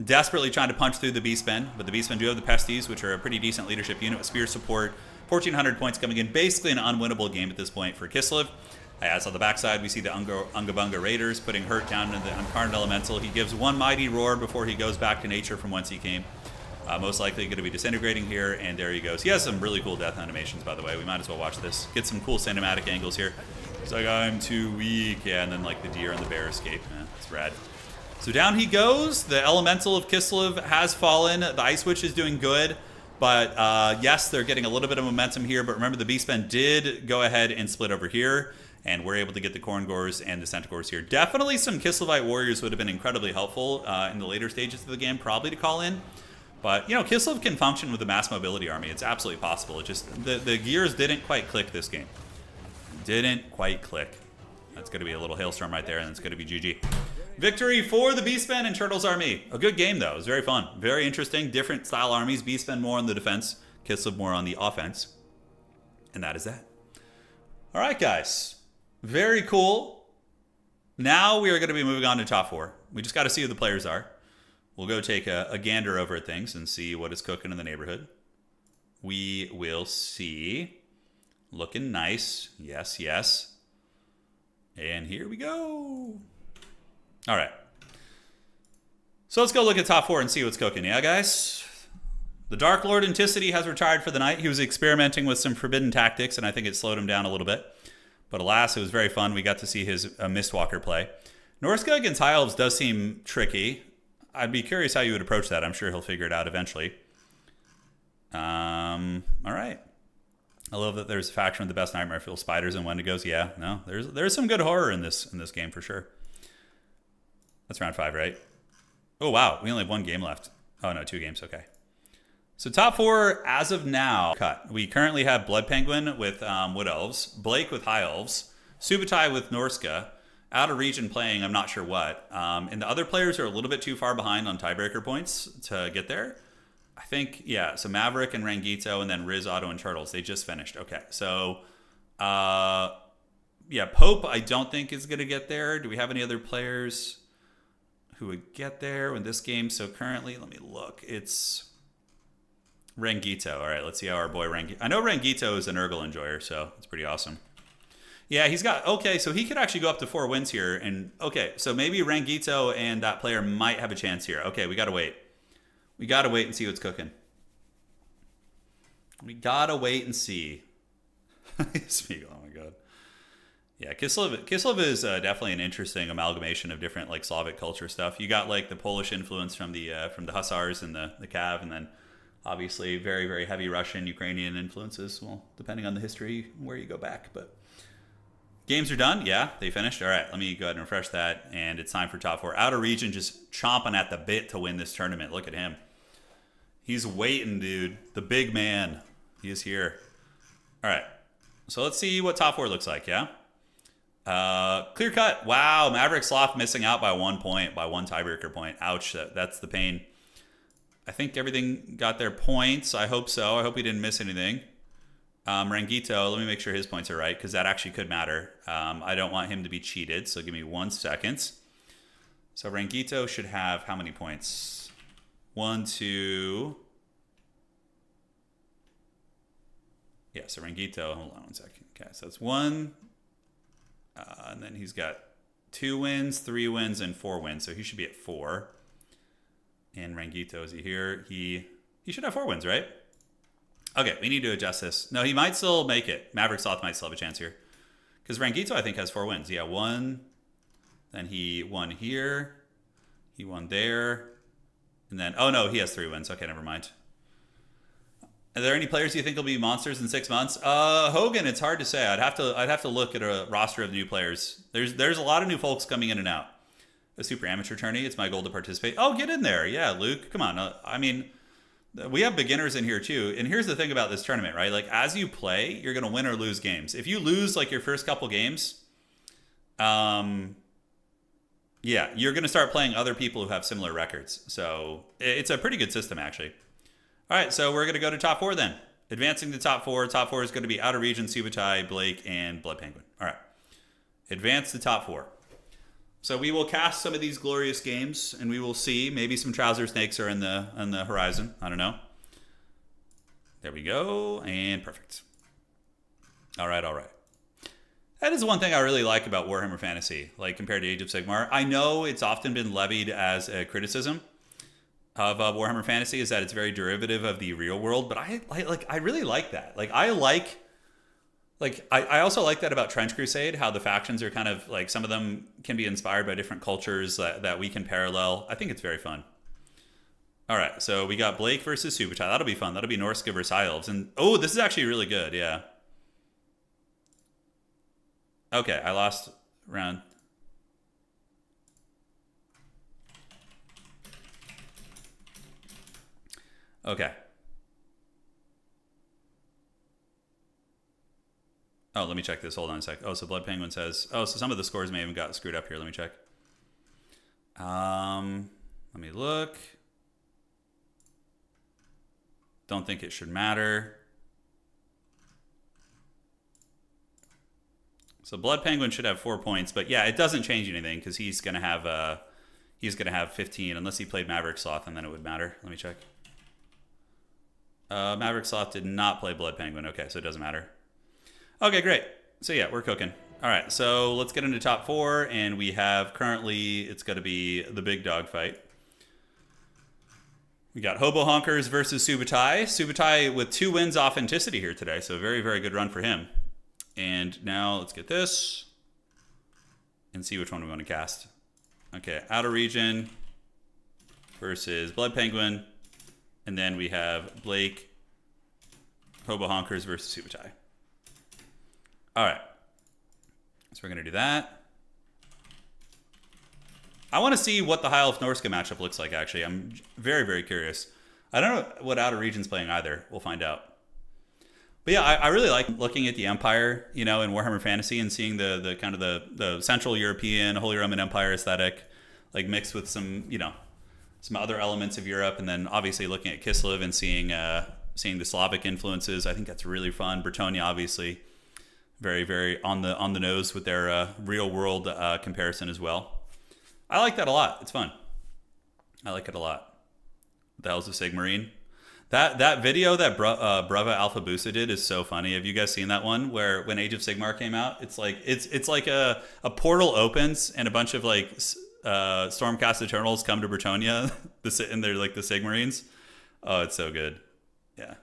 Desperately trying to punch through the Beastmen, but the Beastmen do have the Pesties, which are a pretty decent leadership unit with spear support. 1,400 points coming in. Basically an unwinnable game at this point for Kislev. As on the backside, we see the Ungabunga Raiders putting hurt down into the Incarnate Elemental. He gives one mighty roar before he goes back to nature from whence he came. Most likely going to be disintegrating here, and there he goes. He has some really cool death animations, by the way. We might as well watch this. Get some cool cinematic angles here. He's like, I'm too weak. Yeah, and then like the deer and the bear escape. It's rad. So down he goes. The Elemental of Kislev has fallen. The Ice Witch is doing good. But yes, they're getting a little bit of momentum here. But remember, the Beastmen did go ahead and split over here. And we're able to get the Corngors and the Centaurs here. Definitely some Kislevite warriors would have been incredibly helpful in the later stages of the game, probably to call in. But, Kislev can function with a mass mobility army. It's absolutely possible. It just, the gears didn't quite click this game. Didn't quite click. That's going to be a little hailstorm right there, and it's going to be GG. Victory for the Beastmen and Turtles army. A good game, though. It was very fun. Very interesting. Different style armies. Beastmen more on the defense. Kislev more on the offense. And that is that. All right, guys. Very cool. Now we are going to be moving on to top four. We just got to see who the players are. We'll go take a gander over at things and see what is cooking in the neighborhood. We will see. Looking nice. Yes, yes. And here we go. All right. So let's go look at top four and see what's cooking. Yeah, guys? The Dark Lord Anticity has retired for the night. He was experimenting with some forbidden tactics, and I think it slowed him down a little bit. But alas, it was very fun. We got to see his Mistwalker play. Norsca against High Elves does seem tricky. I'd be curious how you would approach that. I'm sure he'll figure it out eventually. All right. I love that there's a faction with the best nightmare fuel spiders and Wendigos. Yeah, no, there's some good horror in this game for sure. That's round 5, right? Oh wow, we only have one game left. Oh no, 2 games. Okay. So top 4 as of now. Cut. We currently have Blood Penguin with Wood Elves, Blake with High Elves, Subutai with Norsca. Out of region playing, I'm not sure what. And the other players are a little bit too far behind on tiebreaker points to get there. I think, yeah, so Maverick and Rangito and then Riz, Otto, and Turtles. They just finished. Okay, so, yeah, Pope I don't think is going to get there. Do we have any other players who would get there in this game? So currently, let me look. It's Rangito. All right, let's see how our boy Rangito... I know Rangito is an Urgle enjoyer, so it's pretty awesome. Yeah, he's got okay, so he could actually go up to 4 wins here, and okay, so maybe Rangito and that player might have a chance here. Okay, we gotta wait. We gotta wait and see what's cooking. We gotta wait and see. Spiegel, oh my god. Yeah, Kislev is definitely an interesting amalgamation of different like Slavic culture stuff. You got like the Polish influence from the Hussars and the Cav, and then obviously very very heavy Russian, Ukrainian influences. Well, depending on the history where you go back, but games are done. Yeah, they finished. All right, let me go ahead and refresh that, and it's time for top 4. Outer region just chomping at the bit to win this tournament. Look at him. He's waiting, dude. The big man. He is here. All right. So let's see what top 4 looks like, yeah? Clear cut. Wow, Maverick Sloth missing out by 1 point, by 1 tiebreaker point. Ouch, that's the pain. I think everything got their points. I hope so. I hope he didn't miss anything. Rangito, let me make sure his points are right, because that actually could matter. I don't want him to be cheated, so give me 1 second. So Rangito should have how many points? 1, 2... Yeah, so Rangito, hold on 1 second. Okay, so that's 1. And then he's got 2 wins, 3 wins, and 4 wins. So he should be at 4. And Rangito, is he here? He should have 4 wins, right? Okay, we need to adjust this. No, he might still make it. Maverick Sloth might still have a chance here. Because Rangito, I think, has 4 wins. Yeah, 1. Then he won here. He won there. And then, oh no, he has 3 wins. Okay, never mind. Are there any players you think will be monsters in 6 months? Hogan, it's hard to say. I'd have to look at a roster of new players. There's a lot of new folks coming in and out. A super amateur tourney. It's my goal to participate. Oh, get in there. Yeah, Luke. Come on. I mean, we have beginners in here too. And here's the thing about this tournament, right? Like as you play, you're going to win or lose games. If you lose like your first couple games, yeah, you're going to start playing other people who have similar records. So it's a pretty good system actually. All right, so we're going to go to top 4 then. Advancing to top 4. Top 4 is going to be Outer Region, Subutai, Blake, and Blood Penguin. All right. Advance to top 4. So we will cast some of these glorious games, and we will see. Maybe some Trouser Snakes are on the horizon. I don't know. There we go, and perfect. All right, all right. That is one thing I really like about Warhammer Fantasy, like compared to Age of Sigmar. I know it's often been levied as a criticism of Warhammer Fantasy, is that it's very derivative of the real world, but I really like that. I also like that about Trench Crusade, how the factions are kind of like, some of them can be inspired by different cultures that we can parallel. I think it's very fun. All right, so we got Blake versus Subutai. That'll be fun. That'll be Norsca versus Elves. And oh, this is actually really good. Yeah. Okay, I lost round. Okay. Oh, let me check this. Hold on a sec. Oh, so Blood Penguin says... Oh, so some of the scores may have got screwed up here. Let me check. Let me look. Don't think it should matter. So Blood Penguin should have 4 points, but yeah, it doesn't change anything because he's gonna have 15 unless he played Maverick Sloth, and then it would matter. Let me check. Maverick Sloth did not play Blood Penguin. Okay, so it doesn't matter. Okay, great. So yeah, we're cooking. All right, so let's get into top 4, and we have currently, it's going to be the big dog fight. We got Hobo Honkers versus Subutai. Subutai with 2 wins authenticity here today, so very, very good run for him. And now let's get this and see which one we want to cast. Okay, Outer Region versus Blood Penguin. And then we have Blake, Hobo Honkers versus Subutai. All right. So we're going to do that. I want to see what the High Elf Norsca matchup looks like, actually. I'm very, very curious. I don't know what Outer Region's playing either. We'll find out. But yeah, I really like looking at the Empire, in Warhammer Fantasy and seeing the kind of the Central European, Holy Roman Empire aesthetic, like mixed with some, some other elements of Europe, and then obviously looking at Kislev and seeing the Slavic influences. I think that's really fun. Bretonnia, obviously, very, very on the nose with their real world comparison as well. I like that a lot. It's fun. I like it a lot. The Elves of Sigmarine. That video that Brava Alpha Busa did is so funny. Have you guys seen that one where when Age of Sigmar came out? It's like it's like a portal opens and a bunch of like Stormcast Eternals come to Bretonia, and they're like the Sigmarines. Oh, it's so good. Yeah,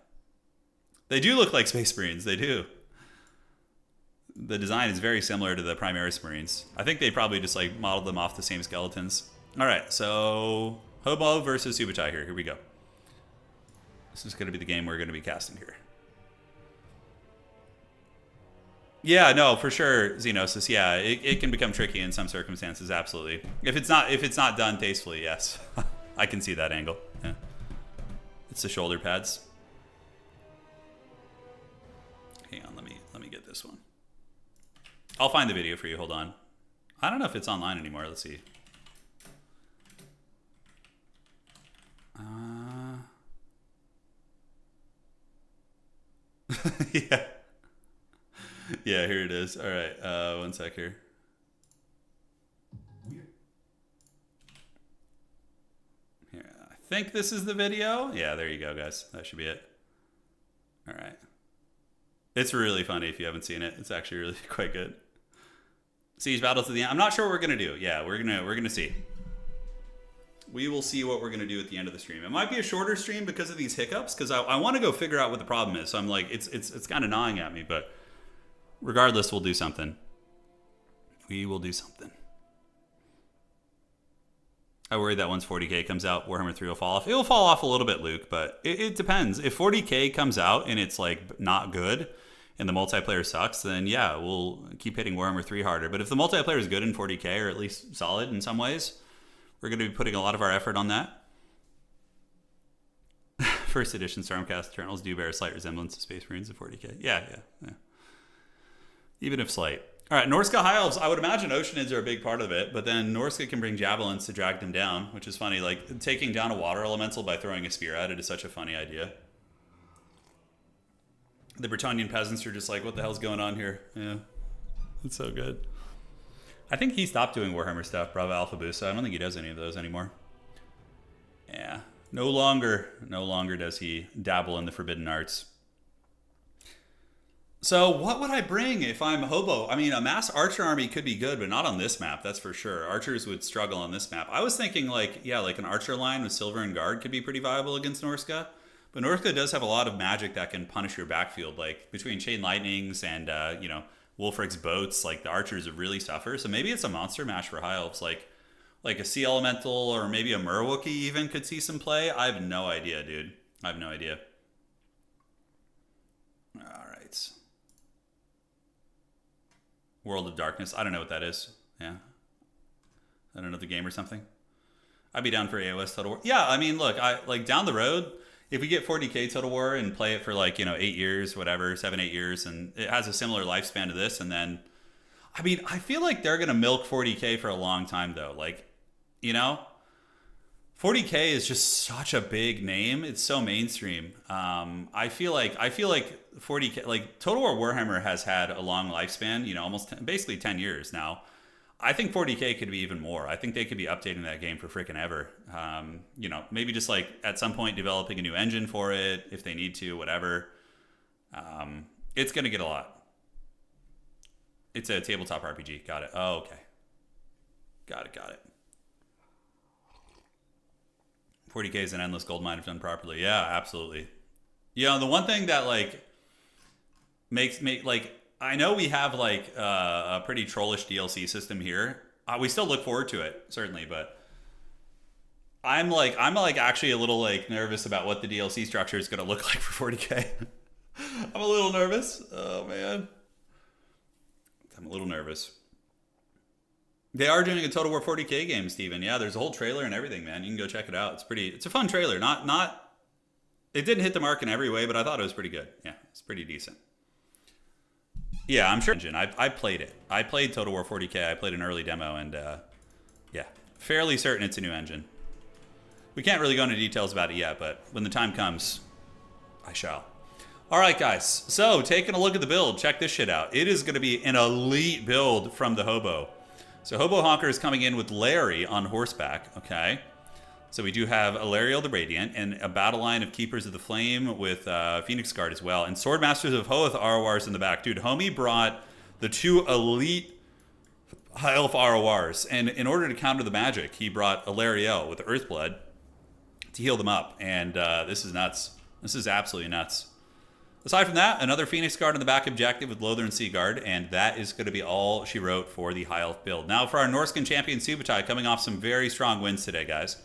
they do look like Space Marines. They do. The design is very similar to the Primaris Marines. I think they probably just like modeled them off the same skeletons. All right, so Hobo versus Subutai here. Here we go. This is going to be the game we're going to be casting here. Yeah, no, for sure, Xenosis. Yeah, it can become tricky in some circumstances. Absolutely. If it's not done tastefully, yes, I can see that angle. Yeah. It's the shoulder pads. Hang on, let me get this one. I'll find the video for you. Hold on. I don't know if it's online anymore. Let's see. Yeah. Yeah, here it is. All right. One sec here. Here. I think this is the video. Yeah, there you go, guys. That should be it. All right. It's really funny if you haven't seen it. It's actually really quite good. Siege battle to the end. I'm not sure what we're gonna do. Yeah, we're gonna see. We will see what we're gonna do at the end of the stream. It might be a shorter stream because of these hiccups, because I want to go figure out what the problem is. So I'm like, it's kind of gnawing at me, but regardless, we'll do something. We will do something. I worry that once 40k comes out, Warhammer 3 will fall off. It will fall off a little bit, Luke, but it depends. If 40k comes out and it's like not good and the multiplayer sucks, then yeah, we'll keep hitting Warhammer 3 harder. But if the multiplayer is good in 40k, or at least solid in some ways, we're going to be putting a lot of our effort on that. First edition Stormcast Eternals do bear a slight resemblance to Space Marines in 40k. Yeah. Even if slight. All right, Norsca High Elves. I would imagine Oceanids are a big part of it, but then Norsca can bring javelins to drag them down, which is funny. Like, taking down a water elemental by throwing a spear at it is such a funny idea. The Bretonian peasants are just like, what the hell's going on here? Yeah, it's so good. I think he stopped doing Warhammer stuff, Bravo Alpha Busa. I don't think he does any of those anymore. Yeah, no longer does he dabble in the forbidden arts. So what would I bring if I'm Hobo? I mean, a mass archer army could be good, but not on this map, that's for sure. Archers would struggle on this map. I was thinking like an archer line with Silver and Guard could be pretty viable against Norsca. But Norsca does have a lot of magic that can punish your backfield, like between Chain Lightnings and, Wolfric's boats, like the archers would really suffer. So maybe it's a monster match for High Elves, like a Sea Elemental or maybe a Merwookie even could see some play. I have no idea, dude. I have no idea. All right. World of Darkness. I don't know what that is. Yeah. I don't know the game or something. I'd be down for AOS Total War. Yeah, I mean, look, down the road, if we get 40k Total War and play it for 8 years, whatever, 7-8 years, and it has a similar lifespan to this, and then, I mean, I feel like they're going to milk 40k for a long time, though. 40k is just such a big name. It's so mainstream. I feel like 40k, like Total War Warhammer has had a long lifespan, almost basically 10 years now. I think 40k could be even more. I think they could be updating that game for freaking ever. Maybe just like at some point developing a new engine for it if they need to, whatever. It's going to get a lot. It's a tabletop RPG. Got it. Oh, okay. Got it. 40k is an endless goldmine if done properly. Yeah, absolutely. The one thing that makes I know we have a pretty trollish DLC system here. We still look forward to it, certainly, but I'm actually a little nervous about what the DLC structure is going to look like for 40k. I'm a little nervous. Oh man, I'm a little nervous. They are doing a Total War 40k game, Steven. Yeah, there's a whole trailer and everything, man. You can go check it out. It's a fun trailer. It didn't hit the mark in every way, but I thought it was pretty good. Yeah, it's pretty decent. Yeah, I'm sure. I played it. I played Total War 40k. I played an early demo, and yeah, fairly certain it's a new engine. We can't really go into details about it yet, but when the time comes, I shall. All right, guys. So, taking a look at the build, check this shit out. It is going to be an elite build from the Hobo. So Hobo Honker is coming in with Larry on horseback, okay? So we do have Alariel the Radiant and a battle line of Keepers of the Flame with Phoenix Guard as well. And Swordmasters of Hoeth RORs in the back. Dude, homie brought the 2 elite High Elf RORs. And in order to counter the magic, he brought Alariel with Earthblood to heal them up. And this is nuts. This is absolutely nuts. Aside from that, another Phoenix Guard on the back objective with Lothern Sea Guard, and that is going to be all she wrote for the High Elf build. Now for our Norscan champion Subutai, coming off some very strong wins today, guys.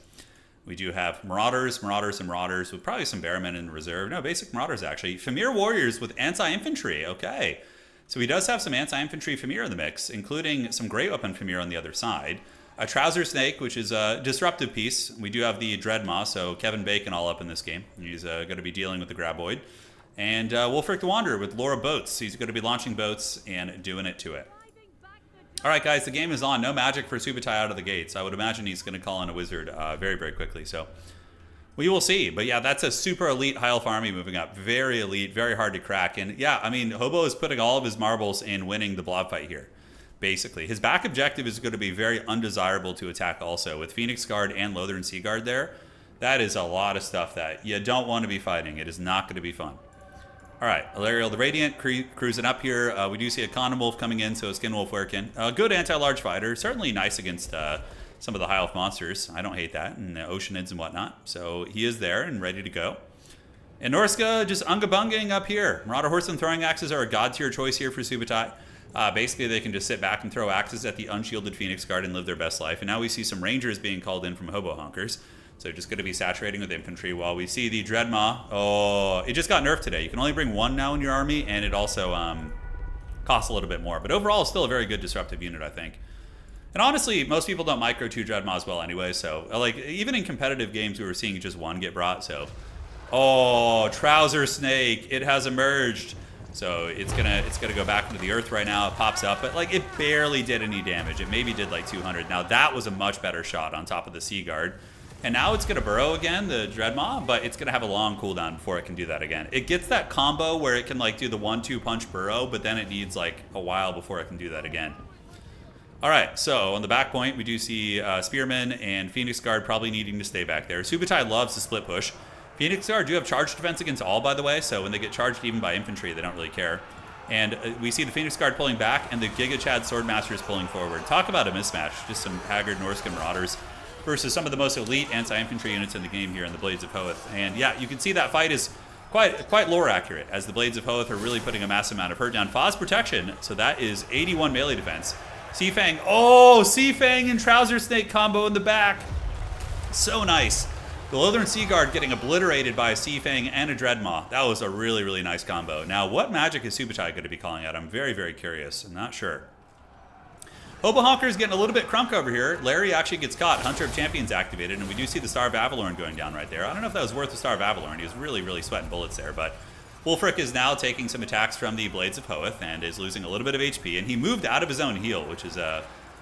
We do have Marauders, Marauders, and Marauders with probably some Bearmen in reserve. No, basic Marauders actually. Famir Warriors with Anti-Infantry, okay. So he does have some Anti-Infantry Famir in the mix, including some Great Weapon Famir on the other side. A Trouser Snake, which is a disruptive piece. We do have the Dreadmaw, so Kevin Bacon all up in this game. He's going to be dealing with the Graboid. And Wolfric the Wanderer with Laura Boats. He's going to be launching boats and doing it to it. All right, guys, the game is on. No magic for Subutai out of the gates. I would imagine he's going to call in a wizard very, very quickly. So we will see. But yeah, that's a super elite High Elf army moving up. Very elite, very hard to crack. And yeah, I mean, Hobo is putting all of his marbles in winning the blob fight here, basically. His back objective is going to be very undesirable to attack also. With Phoenix Guard and Lothern Sea Guard there, that is a lot of stuff that you don't want to be fighting. It is not going to be fun. All right, Alariel the Radiant cruising up here. We do see a Common Wolf coming in, so a Skin Wolf Werkin. A good anti-large fighter. Certainly nice against some of the High Elf monsters. I don't hate that. And the Oceanids and whatnot. So he is there and ready to go. And Norsca just unga-bunging up here. Marauder Horse and Throwing Axes are a god-tier choice here for Subutai. Basically, they can just sit back and throw axes at the unshielded Phoenix Guard and live their best life. And now we see some Rangers being called in from Hobo Honkers. So just going to be saturating with infantry while we see the Dreadmaw. Oh, it just got nerfed today. You can only bring 1 now in your army, and it also costs a little bit more. But overall, it's still a very good disruptive unit, I think. And honestly, most people don't micro 2 Dreadmaws well anyway. So like even in competitive games, we were seeing just 1 get brought. So, oh, Trouser Snake, it has emerged. So it's gonna go back into the earth right now. It pops up, but like it barely did any damage. It maybe did like 200. Now that was a much better shot on top of the Sea Guard. And now it's going to burrow again, the Dreadmaw, but it's going to have a long cooldown before it can do that again. It gets that combo where it can like do the 1-2 punch burrow, but then it needs like a while before it can do that again. All right, so on the back point, we do see Spearmen and Phoenix Guard probably needing to stay back there. Subutai loves to split push. Phoenix Guard do have charge defense against all, by the way, so when they get charged even by infantry, they don't really care. And we see the Phoenix Guard pulling back and the Giga Chad Swordmasters pulling forward. Talk about a mismatch. Just some haggard Norscan Marauders versus some of the most elite anti-infantry units in the game here in the Blades of Hoeth. And yeah, you can see that fight is quite lore accurate, as the Blades of Hoeth are really putting a massive amount of hurt down. Foz protection, so that is 81 melee defense. Seafang, oh, Seafang and Trouser Snake combo in the back. So nice. The Lothern Sea Guard getting obliterated by a Seafang and a Dreadmaw. That was a really, really nice combo. Now, what magic is Subutai going to be calling out? I'm very, very curious. I'm not sure. Hobo Honker's getting a little bit crunk over here. Larry actually gets caught. Hunter of Champions activated, and we do see the Star of Avalorn going down right there. I don't know if that was worth the Star of Avalorn. He was really, really sweating bullets there, but Wolfric is now taking some attacks from the Blades of Hoeth and is losing a little bit of HP, and he moved out of his own heal, which is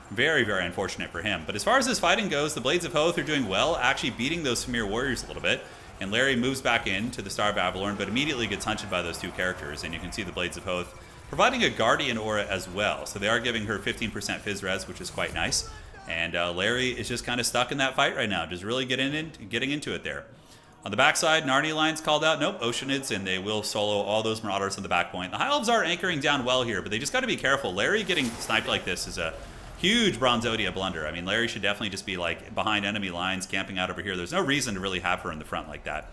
very, very unfortunate for him. But as far as this fighting goes, the Blades of Hoeth are doing well, actually beating those Famir Warriors a little bit, and Larry moves back into the Star of Avalorn, but immediately gets hunted by those 2 characters, and you can see the Blades of Hoeth providing a Guardian aura as well. So they are giving her 15% Fizz Res, which is quite nice. And Larry is just kind of stuck in that fight right now, just really getting into it there. On the backside, Narnia Alliance called out. Nope, Oceanids, and they will solo all those Marauders on the back point. The High Elves are anchoring down well here, but they just got to be careful. Larry getting sniped like this is a huge Bronzodia blunder. I mean, Larry should definitely just be like behind enemy lines, camping out over here. There's no reason to really have her in the front like that.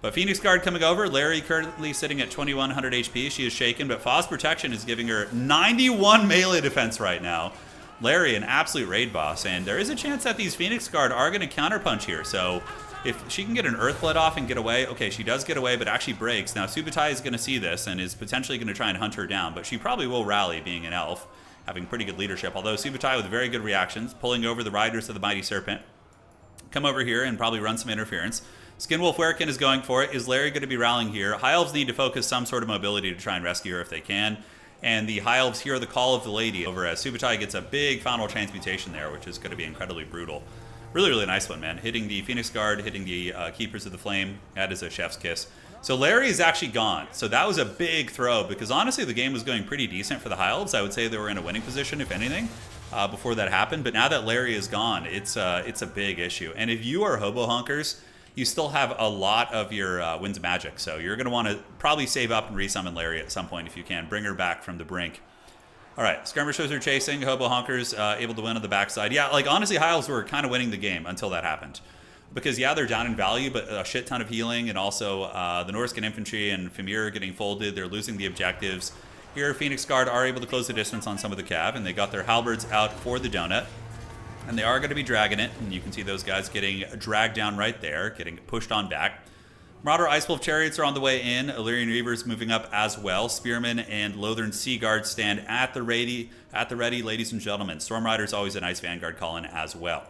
But Phoenix Guard coming over. Larry currently sitting at 2100 HP. She is shaken, but Foz Protection is giving her 91 melee defense right now. Larry, an absolute raid boss, and there is a chance that these Phoenix Guard are going to counterpunch here. So if she can get an Earthblood off and get away, okay, she does get away, but actually breaks. Now Subutai is going to see this and is potentially going to try and hunt her down, but she probably will rally, being an elf, having pretty good leadership. Although Subutai with very good reactions, pulling over the Riders of the Mighty Serpent, come over here and probably run some interference. Skinwolf Werkin is going for it. Is Larry going to be rallying here? High Elves need to focus some sort of mobility to try and rescue her if they can. And the High Elves hear the call of the lady over as Subutai gets a big final transmutation there, which is going to be incredibly brutal. Really, really nice one, man. Hitting the Phoenix Guard, hitting the Keepers of the Flame. That is a chef's kiss. So Larry is actually gone. So that was a big throw, because honestly the game was going pretty decent for the High Elves. I would say they were in a winning position, if anything. before that happened. But now that Larry is gone, it's a big issue. And if you are hobo honkers, you still have a lot of your Winds of Magic. So you're going to want to probably save up and resummon Larry at some point if you can. Bring her back from the brink. All right, skirmishers are chasing. Hobo honkers able to win on the backside. Yeah, like honestly, High Elves were kind of winning the game until that happened. Because, yeah, they're down in value, but a shit ton of healing. And also the Norscan infantry and Fimir are getting folded. They're losing the objectives. Here, Phoenix Guard are able to close the distance on some of the cav. And they got their halberds out for the donut. And they are going to be dragging it. And you can see those guys getting dragged down right there, getting pushed on back. Marauder Ice Wolf Chariots are on the way in. Illyrian Reavers moving up as well. Spearmen and Lothern Sea Guard stand at the ready, ladies and gentlemen. Storm Rider's always a nice Vanguard call-in as well.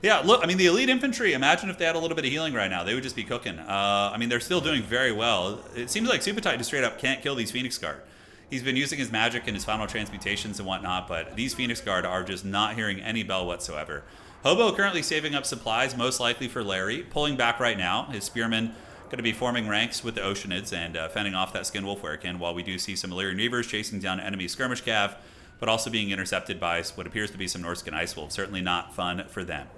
Yeah, look, I mean, the Elite Infantry, imagine if they had a little bit of healing right now. They would just be cooking. I mean, they're still doing very well. It seems like Subutai just straight up can't kill these Phoenix Guard. He's been using his magic and his final transmutations and whatnot, but these Phoenix Guard are just not hearing any bell whatsoever. Hobo currently saving up supplies, most likely for Larry. Pulling back right now. His Spearmen going to be forming ranks with the Oceanids and fending off that Skin Wolf Werekin, while we do see some Illyrian Reavers chasing down enemy skirmish cav, but also being intercepted by what appears to be some Norscan Ice Wolves. Certainly not fun for them.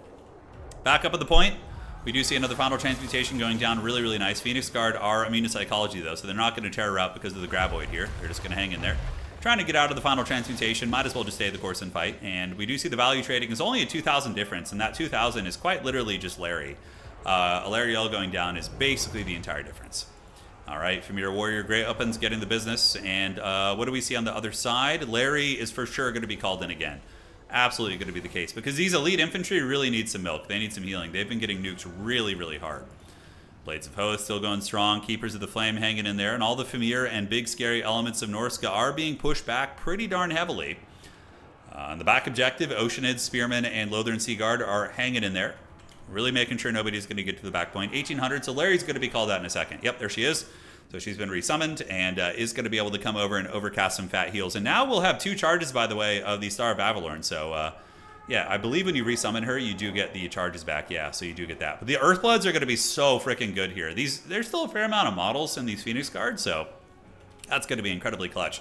Back up at the point, we do see another final transmutation going down. Really, really nice. Phoenix Guard are immune to psychology, though, so they're not going to tear her out because of the Graboid here. They're just going to hang in there. Trying to get out of the final transmutation. Might as well just stay the course and fight. And we do see the value trading is only a 2,000 difference, and that 2,000 is quite literally just Larry. A Lariel going down is basically the entire difference. All right, Fimir Warrior Grey Uppins getting the business. And what do we see on the other side? Larry is for sure going to be called in again. Absolutely going to be the case, because these Elite Infantry really need some milk. They need some healing. They've been getting nuked really, really hard. Blades of Hoth still going strong. Keepers of the Flame hanging in there. And all the Fimir and big scary elements of Norsca are being pushed back pretty darn heavily. On the back objective, Oceanids, Spearmen, and Lothern Sea Guard are hanging in there. Really making sure nobody's going to get to the back point. 1800, so Larry's going to be called out in a second. Yep, there she is. So she's been resummoned and is going to be able to come over and overcast some fat heals. And now we'll have 2 charges, by the way, of the Star of Avalorn. So, yeah, I believe when you resummon her, you do get the charges back. Yeah, so you do get that. But the Earthbloods are going to be so freaking good here. There's still a fair amount of models in these Phoenix Guards, so that's going to be incredibly clutch.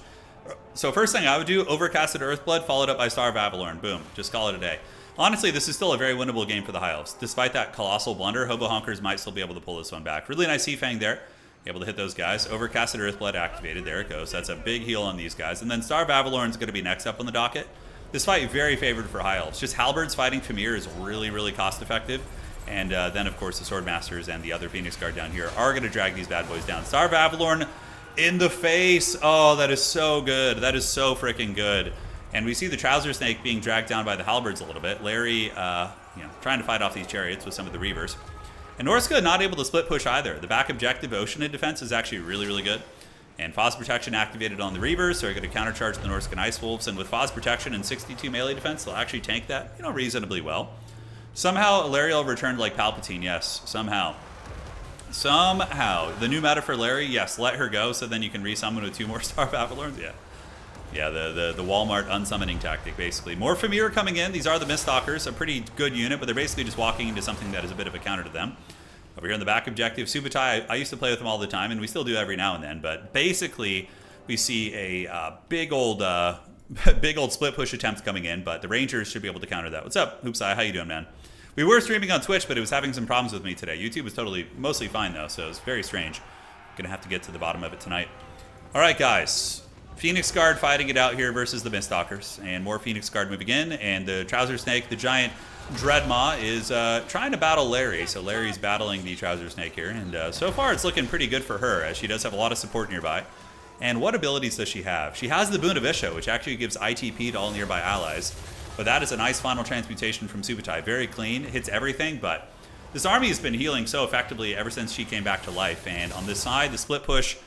So first thing I would do, overcasted Earthblood, followed up by Star of Avalorn. Boom. Just call it a day. Honestly, this is still a very winnable game for the High Elves. Despite that colossal blunder, Hobo Honkers might still be able to pull this one back. Really nice Seafang there. Able to hit those guys. Overcasted Earthblood activated. There it goes. That's a big heal on these guys. And then Star of Avalorn is going to be next up on the docket. This fight very favored for High Elves. Just Halberds fighting Fimir is really, really cost effective. And then, of course, the Swordmasters and the other Phoenix Guard down here are going to drag these bad boys down. Star of Avalorn in the face. Oh, that is so good. That is so freaking good. And we see the Trouser Snake being dragged down by the Halberds a little bit. Larry, trying to fight off these chariots with some of the Reavers. And Norsca not able to split push either. The back objective Oceanid defense is actually really, really good. And Phos Protection activated on the Reavers, so they're going to countercharge the Norscan Ice Wolves. And with Phos Protection and 62 melee defense, they'll actually tank that, reasonably well. Somehow, Lariel returned like Palpatine, yes, somehow. Somehow. The new meta for Larry, yes, let her go, so then you can resummon with 2 more Star of Avalorns, yeah. Yeah, the Walmart unsummoning tactic, basically. More Fimir coming in. These are the Miststalkers, a pretty good unit, but they're basically just walking into something that is a bit of a counter to them. Over here in the back objective, Subutai, I used to play with them all the time, and we still do every now and then, but basically we see a big old split push attempt coming in, but the Rangers should be able to counter that. What's up, Hoopsai? How you doing, man? We were streaming on Twitch, but it was having some problems with me today. YouTube was mostly fine, though, so it was very strange. Gonna have to get to the bottom of it tonight. All right, guys. Phoenix Guard fighting it out here versus the Miststalkers, and more Phoenix Guard moving in, and the Trouser Snake, the giant Dreadmaw, is trying to battle Larry, so Larry's battling the Trouser Snake here, and so far it's looking pretty good for her, as she does have a lot of support nearby. And what abilities does she have? She has the Boon of Isha, which actually gives ITP to all nearby allies, but that is a nice final transmutation from Subutai. Very clean, hits everything, but this army has been healing so effectively ever since she came back to life, and on this side, the split push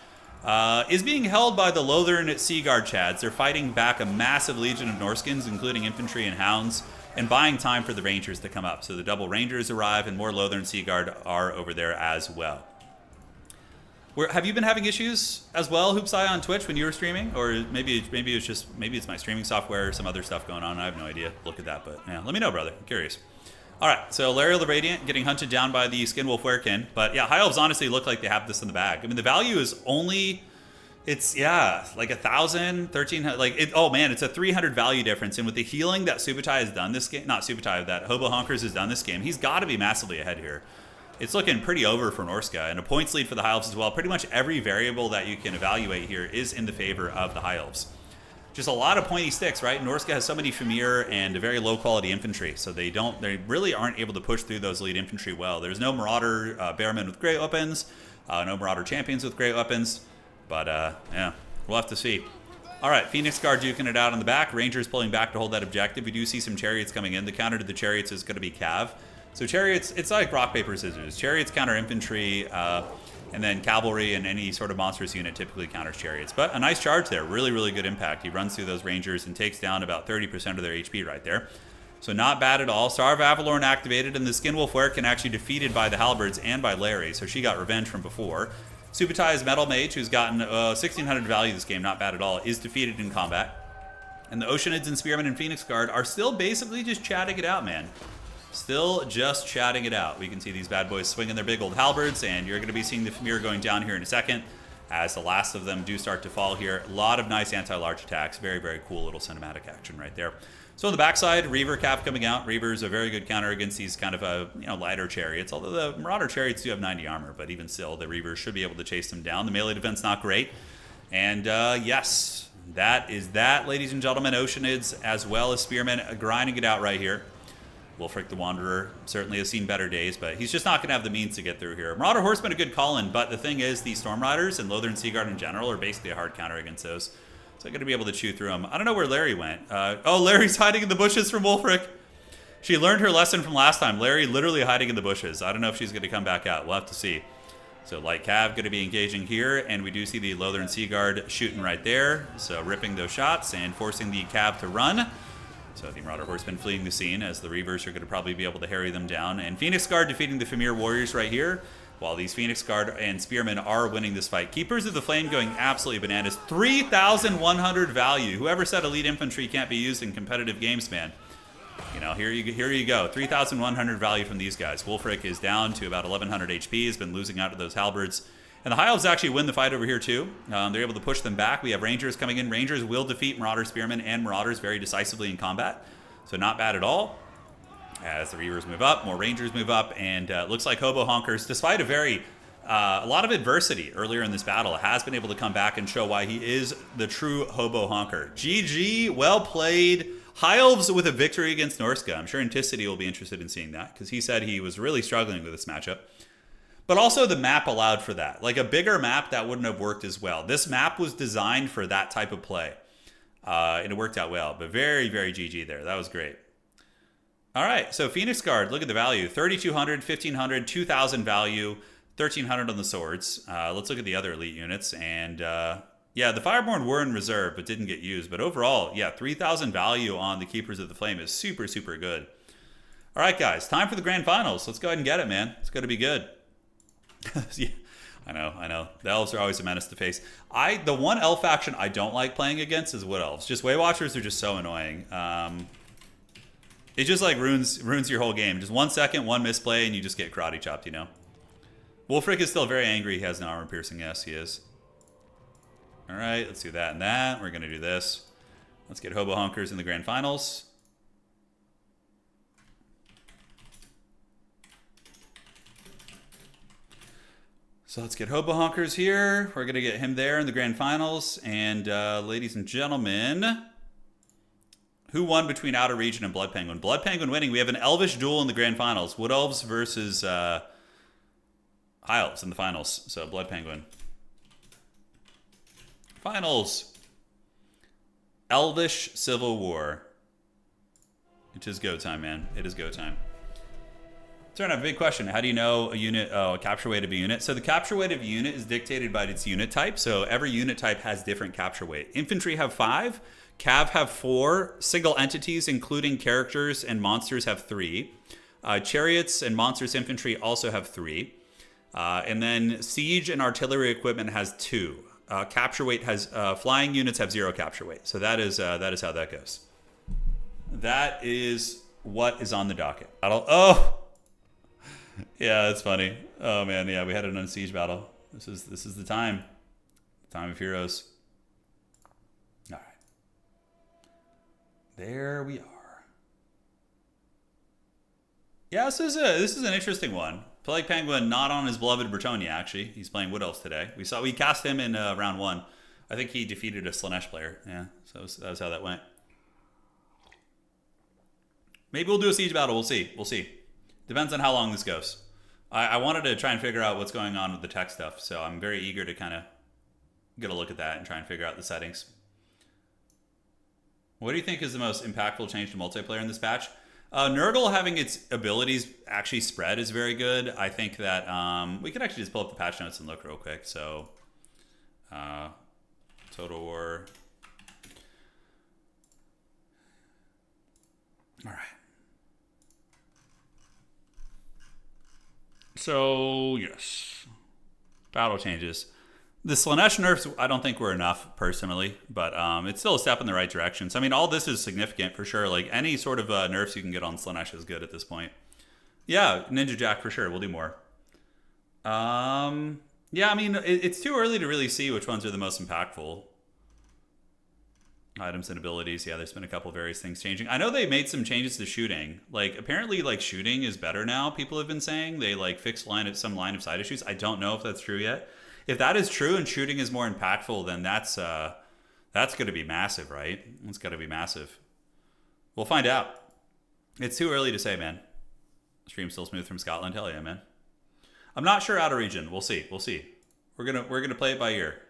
is being held by the Lothern Sea Guard Chads. They're fighting back a massive legion of Norskins, including infantry and hounds, and buying time for the Rangers to come up. So the double Rangers arrive, and more Lothern Sea Guard are over there as well. Have you been having issues as well, Hoopsai, on Twitch when you were streaming? Or maybe it's my streaming software or some other stuff going on. I have no idea. Look at that, but yeah, let me know, brother. I'm curious. All right, so Lariel the Radiant getting hunted down by the Skin Wolf Werekin. But yeah, High Elves honestly look like they have this in the bag. I mean, the value is only It's, yeah, like 1,000, 1,300, like, oh man, it's a 300 value difference. And with the healing that Subutai has done this game, not Subutai, that Hobo Honkers has done this game, he's got to be massively ahead here. It's looking pretty over for Norsca, and a points lead for the High Elves as well. Pretty much every variable that you can evaluate here is in the favor of the High Elves. Just a lot of pointy sticks, right? Norsca has so many Famir and a very low quality infantry, so they really aren't able to push through those lead infantry well. There's no Marauder Bearmen with great weapons, no Marauder Champions with great weapons, but yeah, we'll have to see. All right, Phoenix Guard duking it out on the back. Rangers pulling back to hold that objective. We do see some Chariots coming in. The counter to the Chariots is going to be Cav. So Chariots, it's like rock, paper, scissors. Chariots counter infantry, and then cavalry and any sort of monstrous unit typically counters Chariots. But a nice charge there. Really, really good impact. He runs through those Rangers and takes down about 30% of their HP right there. So not bad at all. Star of Avalorn activated, and the Skinwolf Werk actually defeated by the Halberds and by Larry, so she got revenge from before. Subutai's Metal Mage, who's gotten 1,600 value this game, not bad at all, is defeated in combat. And the Oceanids and Spearmen and Phoenix Guard are still basically just chatting it out, man. Still just chatting it out. We can see these bad boys swinging their big old halberds, and you're going to be seeing the Famir going down here in a second as the last of them do start to fall here. A lot of nice anti-large attacks. Very, very cool little cinematic action right there. So on the backside, Reaver Cav coming out. Reaver's a very good counter against these kind of lighter chariots, although the Marauder chariots do have 90 armor, but even still, the Reavers should be able to chase them down. The melee defense not great. And yes, that is that, ladies and gentlemen. Oceanids as well as Spearmen grinding it out right here. Wulfric the Wanderer certainly has seen better days, but he's just not going to have the means to get through here. Marauder Horseman a good call-in, but the thing is, these Storm Riders and Lothern Seaguard in general are basically a hard counter against those. So I'm going to be able to chew through them. I don't know where Larry went. Oh, Larry's hiding in the bushes from Wulfric. She learned her lesson from last time. Larry literally hiding in the bushes. I don't know if she's going to come back out. We'll have to see. So Light Cav going to be engaging here, and we do see the Lothern Seaguard shooting right there. So ripping those shots and forcing the Cav to run. So the Marauder Horsemen fleeing the scene, as the Reavers are going to probably be able to harry them down. And Phoenix Guard defeating the Famir Warriors right here, while these Phoenix Guard and Spearmen are winning this fight. Keepers of the Flame going absolutely bananas. 3,100 value. Whoever said elite infantry can't be used in competitive games, man. You know, here you go. 3,100 value from these guys. Wulfric is down to about 1,100 HP. Has been losing out to those halberds. And the High Elves actually win the fight over here, too. They're able to push them back. We have Rangers coming in. Rangers will defeat Marauder Spearmen and Marauders very decisively in combat. So not bad at all. As the Reavers move up, more Rangers move up, and looks like Hobo Honkers, despite a lot of adversity earlier in this battle, has been able to come back and show why he is the true Hobo Honker. GG, well played. High Elves with a victory against Norsca. I'm sure Anticity will be interested in seeing that, because he said he was really struggling with this matchup. But also the map allowed for that. Like a bigger map, that wouldn't have worked as well. This map was designed for that type of play. And it worked out well. But very, very GG there. That was great. All right. So Phoenix Guard, look at the value. 3,200, 1,500, 2,000 value, 1,300 on the swords. Let's look at the other elite units. And yeah, the Fireborn were in reserve but didn't get used. But overall, yeah, 3,000 value on the Keepers of the Flame is super, super good. All right, guys. Time for the grand finals. Let's go ahead and get it, man. It's going to be good. Yeah, I know. The Elves are always a menace to face. The one elf faction I don't like playing against is Wood Elves. Just Way Watchers are just so annoying. It just like ruins your whole game. Just 1 second, one misplay, and you just get karate chopped, you know? Wulfric is still very angry. He has no armor piercing. Yes, he is. All right, let's do that and that. We're going to do this. Let's get Hobo Honkers in the grand finals. So let's get Hobo Honkers here. We're going to get him there in the grand finals. And ladies and gentlemen, who won between Outer Region and Blood Penguin? Blood Penguin winning. We have an Elvish duel in the grand finals. Wood Elves versus High Elves in the finals. So Blood Penguin. Finals. Elvish Civil War. It is go time, man. It is go time. Turn out a big question. How do you know a capture weight of a unit? So the capture weight of a unit is dictated by its unit type. So every unit type has different capture weight. Infantry have 5. Cav have 4. Single entities, including characters and monsters, have 3. Chariots and monsters infantry also have 3. And then siege and artillery equipment has 2. Capture weight has flying units have 0 capture weight. So that is how that goes. That is what is on the docket. Oh. Yeah, that's funny. Oh man, yeah, we had an unsiege battle. This is the time Time of Heroes. All right. There we are. Yeah, this is an interesting one. Plague Penguin not on his beloved Bretonia, actually. He's playing Wood Elves today. We cast him in round 1. I think he defeated a Slaanesh player. Yeah, so that was how that went. Maybe we'll do a siege battle. We'll see. We'll see. Depends on how long this goes. I wanted to try and figure out what's going on with the tech stuff, so I'm very eager to kind of get a look at that and try and figure out the settings. What do you think is the most impactful change to multiplayer in this patch? Nurgle having its abilities actually spread is very good. I think that we could actually just pull up the patch notes and look real quick. So, Total War. All right. So, yes. Battle changes. The Slaanesh nerfs, I don't think were enough, personally. But it's still a step in the right direction. So, I mean, all this is significant for sure. Like, any sort of nerfs you can get on Slaanesh is good at this point. Yeah, Ninja Jack for sure. We'll do more. Yeah, I mean, it's too early to really see which ones are the most impactful. Items and abilities. Yeah, there's been a couple various things changing. I know they made some changes to shooting. Like, apparently, like, shooting is better now, people have been saying. They, like, fixed some line of sight issues. I don't know if that's true yet. If that is true and shooting is more impactful, then that's going to be massive, right? It's got to be massive. We'll find out. It's too early to say, man. Stream still smooth from Scotland. Hell yeah, man. I'm not sure out of region. We'll see. We'll see. We're gonna play it by ear.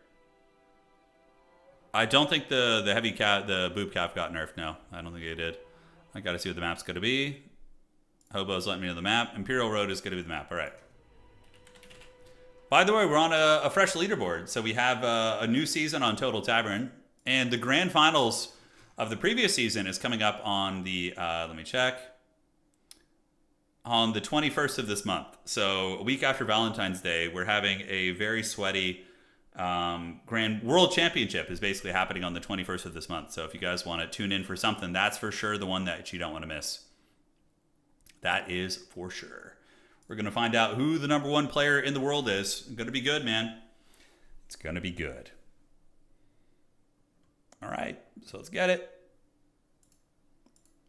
I don't think the boob calf got nerfed. No, I don't think it did. I got to see what the map's going to be. Hobo's letting me know the map. Imperial Road is going to be the map. All right. By the way, we're on a fresh leaderboard. So we have a new season on Total Tavern. And the grand finals of the previous season is coming up on the, let me check, on the 21st of this month. So a week after Valentine's Day, we're having a very sweaty Grand World Championship is basically happening on the 21st of this month. So if you guys want to tune in for something, that's for sure the one that you don't want to miss. That is for sure. We're going to find out who the #1 player in the world is. It's going to be good, man. It's going to be good. All right, so let's get it.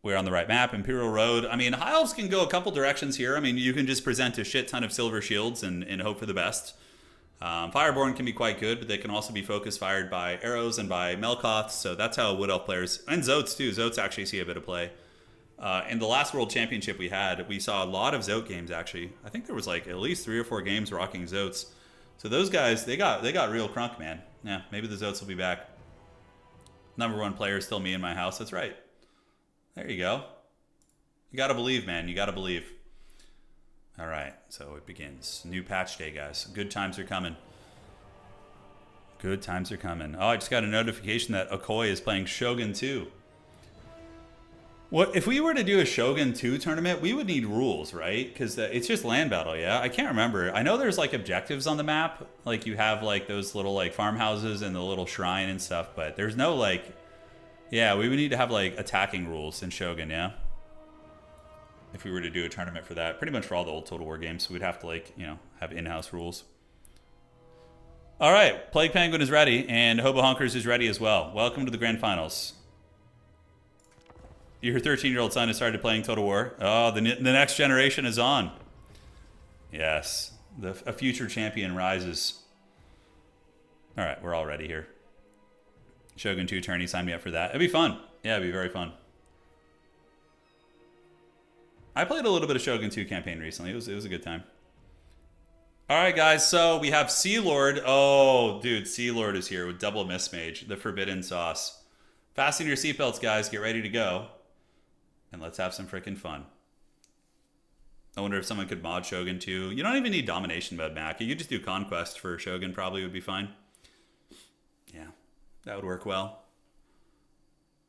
We're on the right map, Imperial Road. I mean, High Elves can go a couple directions here. I mean, you can just present a shit ton of silver shields and hope for the best. Fireborn can be quite good, but they can also be focus fired by arrows and by Melkoths, so that's how Wood Elf players, and Zotes too. Zotes actually see a bit of play. In the last World Championship we had, we saw a lot of Zote games actually. I think there was like at least 3 or 4 games rocking Zotes. So those guys, they got real crunk, man. Yeah, maybe the Zotes will be back. #1 player is still me in my house. That's right. There you go. You gotta believe, man. You gotta believe. All right, so it begins. New patch day, guys. Good times are coming. Good times are coming. Oh, I just got a notification that Okoye is playing Shogun 2. What if we were to do a Shogun 2 tournament? We would need rules, right? Because it's just land battle, yeah? I can't remember. I know there's like objectives on the map. Like you have like those little like farmhouses and the little shrine and stuff, but there's no like... Yeah, we would need to have like attacking rules in Shogun, yeah? If we were to do a tournament for that. Pretty much for all the old Total War games, we'd have to like, you know, have in-house rules. All right, Plague Penguin is ready, and Hobo Honkers is ready as well. Welcome to the Grand Finals. Your 13-year-old son has started playing Total War. Oh, the next generation is on. Yes, a future champion rises. All right, we're all ready here. Shogun 2 tourney, sign me up for that. It'd be fun. Yeah, it'd be very fun. I played a little bit of Shogun 2 campaign recently. It was a good time. All right, guys. So we have Sea Lord. Oh, dude, Sea Lord is here with double Mist Mage, the Forbidden Sauce. Fasten your seatbelts, guys. Get ready to go, and let's have some freaking fun. I wonder if someone could mod Shogun 2. You don't even need Domination mode, Mac. You just do Conquest for Shogun. Probably would be fine. Yeah, that would work well.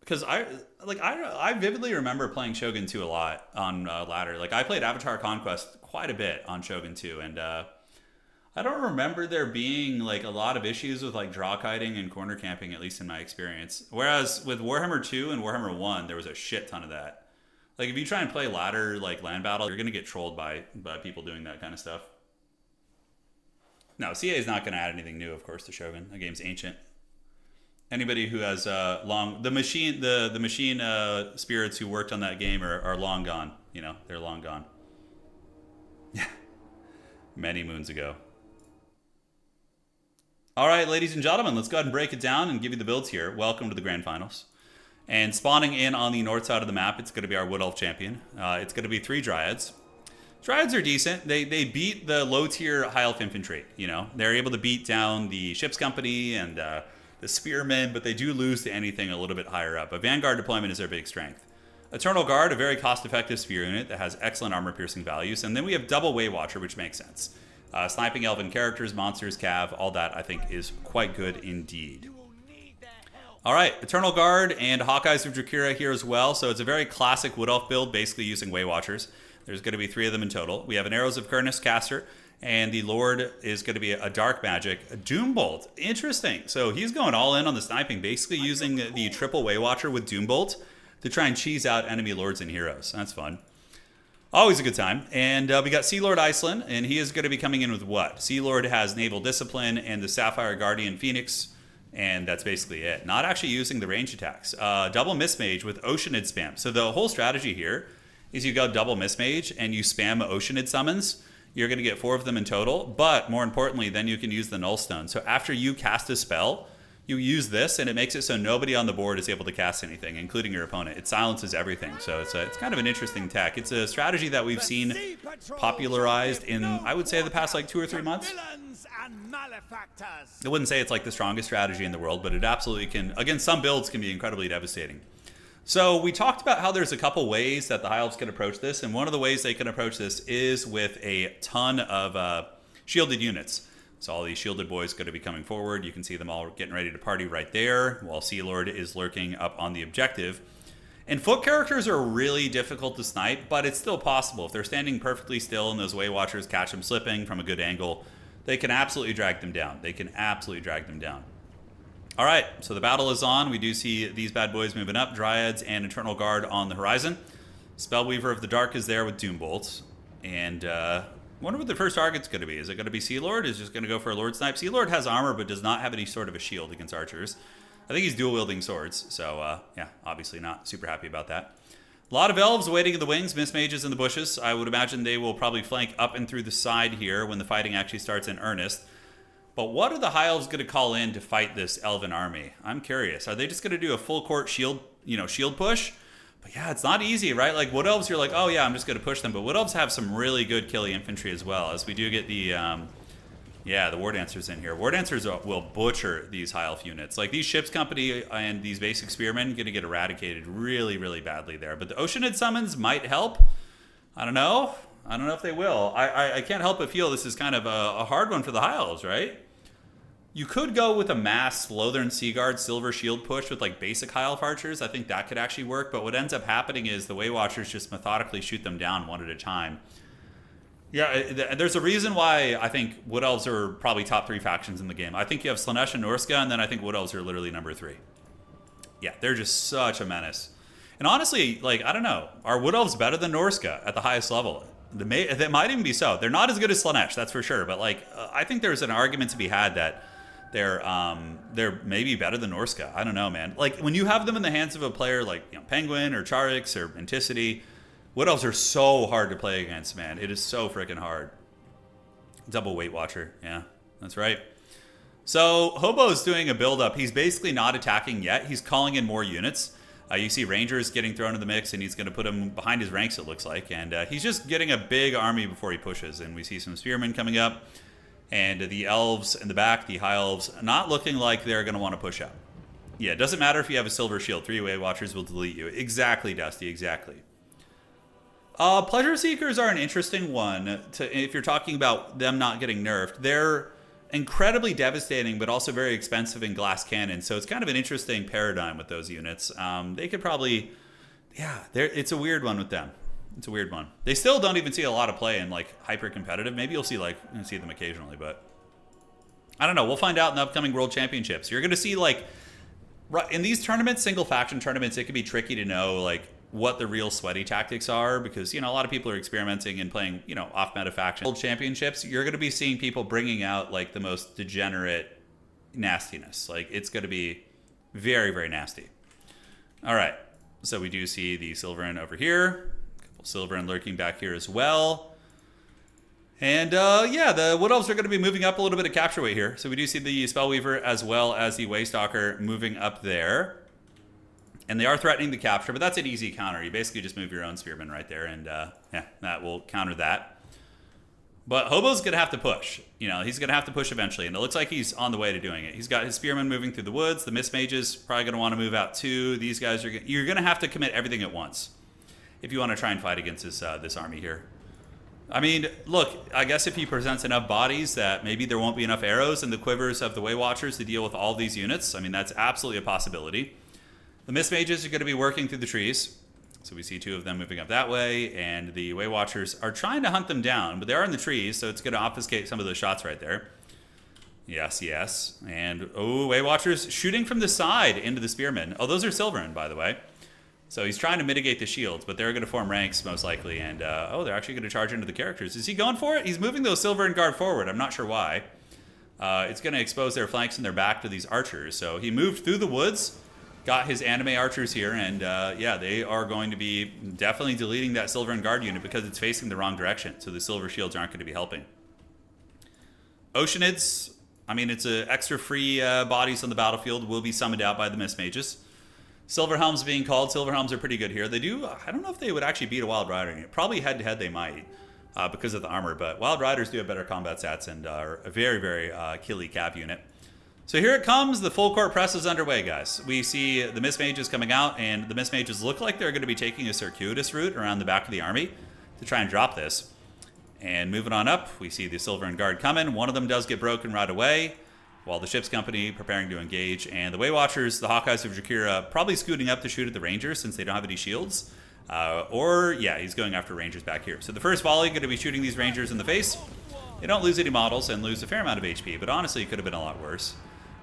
Because I vividly remember playing Shogun 2 a lot on ladder. Like I played Avatar Conquest quite a bit on Shogun 2, and I don't remember there being like a lot of issues with like draw kiting and corner camping, at least in my experience. Whereas with Warhammer 2 and Warhammer 1, there was a shit ton of that. Like if you try and play ladder like land battle, you're gonna get trolled by people doing that kind of stuff. No, CA is not going to add anything new, of course, to Shogun. The game's ancient. Anybody who has the machine spirits who worked on that game are long gone. You know, they're long gone. Yeah, many moons ago. All right, ladies and gentlemen, let's go ahead and break it down and give you the builds here. Welcome to the Grand Finals. And spawning in on the north side of the map, it's going to be our Wood Elf champion. It's going to be 3 Dryads. Dryads are decent. They beat the low-tier High Elf infantry. You know, they're able to beat down the ship's company and the spearmen, but they do lose to anything a little bit higher up. But Vanguard deployment is their big strength. Eternal Guard, a very cost-effective spear unit that has excellent armor-piercing values. And then we have double Waywatcher, which makes sense. Sniping elven characters, monsters, cav, all that I think is quite good indeed. All right, Eternal Guard and Hawkeyes of Drakira here as well. So it's a very classic Wood Elf build, basically using Waywatchers. There's going to be 3 of them in total. We have an Arrows of Kurnus caster, and the Lord is going to be a Dark Magic, a Doombolt. Interesting. So he's going all in on the sniping, basically using the triple Waywatcher with Doombolt to try and cheese out enemy lords and heroes. That's fun. Always a good time. And we got Sea Lord Iceland, and he is going to be coming in with what? Sea Lord has Naval Discipline and the Sapphire Guardian Phoenix, and that's basically it. Not actually using the range attacks. Double Mistmage with Oceanid spam. So the whole strategy here is you go double Mistmage and you spam Oceanid summons. You're going to get 4 of them in total, but more importantly, then you can use the Null Stone. So after you cast a spell, you use this, and it makes it so nobody on the board is able to cast anything, including your opponent. It silences everything, so it's kind of an interesting tech. It's a strategy that we've seen popularized in, I would say, the past like 2 or 3 months. I wouldn't say it's like the strongest strategy in the world, but it absolutely can, against some builds, can be incredibly devastating. So we talked about how there's a couple ways that the High Elves can approach this, and one of the ways they can approach this is with a ton of shielded units. So all these shielded boys going to be coming forward. You can see them all getting ready to party right there, while Sea Lord is lurking up on the objective. And foot characters are really difficult to snipe, but it's still possible. If they're standing perfectly still and those Waywatchers catch them slipping from a good angle, they can absolutely drag them down. They can absolutely drag them down. All right, so the battle is on. We do see these bad boys moving up. Dryads and Eternal Guard on the horizon. Spellweaver of the Dark is there with Doombolts. And I wonder what the first target's going to be. Is it going to be Sea Lord? Is it just going to go for a Lord Snipe? Sea Lord has armor, but does not have any sort of a shield against archers. I think he's dual-wielding swords. So, yeah, obviously not super happy about that. A lot of Elves waiting in the wings. Mistmages in the bushes. I would imagine they will probably flank up and through the side here when the fighting actually starts in earnest. But what are the High Elves going to call in to fight this Elven army? I'm curious. Are they just going to do a full court shield, shield push? But yeah, it's not easy, right? Like Wood Elves, you're like, oh yeah, I'm just going to push them. But Wood Elves have some really good killy infantry as well, as we do get the, the War Dancers in here. War Dancers will butcher these High Elf units. Like these Ships Company and these basic Spearmen going to get eradicated really, really badly there. But the Oceanid summons might help. I don't know. I don't know if they will. I can't help but feel this is kind of a hard one for the High Elves, right? You could go with a mass Lothern Seaguard Silver Shield push with like basic High Elf archers. I think that could actually work. But what ends up happening is the Waywatchers just methodically shoot them down one at a time. Yeah, there's a reason why I think Wood Elves are probably top 3 factions in the game. I think you have Slaanesh and Norsca, and then I think Wood Elves are literally number 3. Yeah, they're just such a menace. And honestly, like, I don't know. Are Wood Elves better than Norsca at the highest level? They might even be so. They're not as good as Slaanesh, that's for sure. But like, I think there's an argument to be had that they're maybe better than Norsca. I don't know, man. Like when you have them in the hands of a player like Penguin or Charix or Anticity, Wood Elves are so hard to play against, man. It is so freaking hard. Double Weight Watcher, yeah, that's right. So Hobo's doing a build-up. He's basically not attacking yet. He's calling in more units. You see Rangers getting thrown in the mix, and he's going to put them behind his ranks, it looks like. And he's just getting a big army before he pushes. And we see some Spearmen coming up. And the Elves in the back, the High Elves, not looking like they're going to want to push up. Yeah, it doesn't matter if you have a Silver Shield. 3 Waywatchers will delete you. Exactly, Dusty, exactly. Pleasure Seekers are an interesting one if you're talking about them not getting nerfed. They're incredibly devastating, but also very expensive in glass cannon. So it's kind of an interesting paradigm with those units. They could probably, it's a weird one with them. It's a weird one. They still don't even see a lot of play in like hyper competitive. Maybe you'll see them occasionally, but I don't know. We'll find out in the upcoming World Championships. You're going to see like in these tournaments, single faction tournaments, it can be tricky to know like what the real sweaty tactics are, because, you know, a lot of people are experimenting and playing, you know, off-meta faction World Championships. You're going to be seeing people bringing out, like, the most degenerate nastiness. Like, it's going to be very, very nasty. All right. So we do see the Silverin over here. A couple Silverin lurking back here as well. And, yeah, the Wood Elves are going to be moving up a little bit of capture weight here. So we do see the Spellweaver as well as the Waystalker moving up there. And they are threatening the capture, but that's an easy counter. You basically just move your own Spearman right there, and yeah, that will counter that. But Hobo's going to have to push. You know, he's going to have to push eventually, and it looks like he's on the way to doing it. He's got his Spearman moving through the woods. The Mist Mages probably going to want to move out too. These guys are you're going to have to commit everything at once if you want to try and fight against this army here. I mean, look, I guess if he presents enough bodies that maybe there won't be enough arrows in the quivers of the Way Watchers to deal with all these units. I mean, that's absolutely a possibility. The Mist Mages are going to be working through the trees. So we see two of them moving up that way, and the Way Watchers are trying to hunt them down, but they are in the trees, so it's going to obfuscate some of those shots right there. Yes, yes. And, oh, Way Watchers shooting from the side into the Spearmen. Oh, those are Silverin, by the way. So he's trying to mitigate the shields, but they're going to form ranks most likely, and, oh, they're actually going to charge into the characters. Is he going for it? He's moving those Silverin Guard forward. I'm not sure why. It's going to expose their flanks and their back to these archers. So he moved through the woods, got his anime archers here, and yeah, they are going to be definitely deleting that Silverin Guard unit because it's facing the wrong direction, so the Silver Shields aren't going to be helping. Oceanids, I mean, it's extra free bodies on the battlefield will be summoned out by the Mist Mages. Silver Helms being called. Silver Helms are pretty good here. They do, I don't know if they would actually beat a Wild Rider unit. Probably head-to-head they might because of the armor, but Wild Riders do have better combat stats and are a very, very killy cav unit. So here it comes. The full court press is underway, guys. We see the Mist Mages coming out, and the Mist Mages look like they're going to be taking a circuitous route around the back of the army to try and drop this. And moving on up, we see the Silverin Guard coming. One of them does get broken right away, while the ship's company preparing to engage. And the Way Watchers, the Hawkeyes of Jakira, probably scooting up to shoot at the Rangers since they don't have any shields. Or, yeah, he's going after Rangers back here. So the first volley going to be shooting these Rangers in the face. They don't lose any models and lose a fair amount of HP, but honestly, it could have been a lot worse.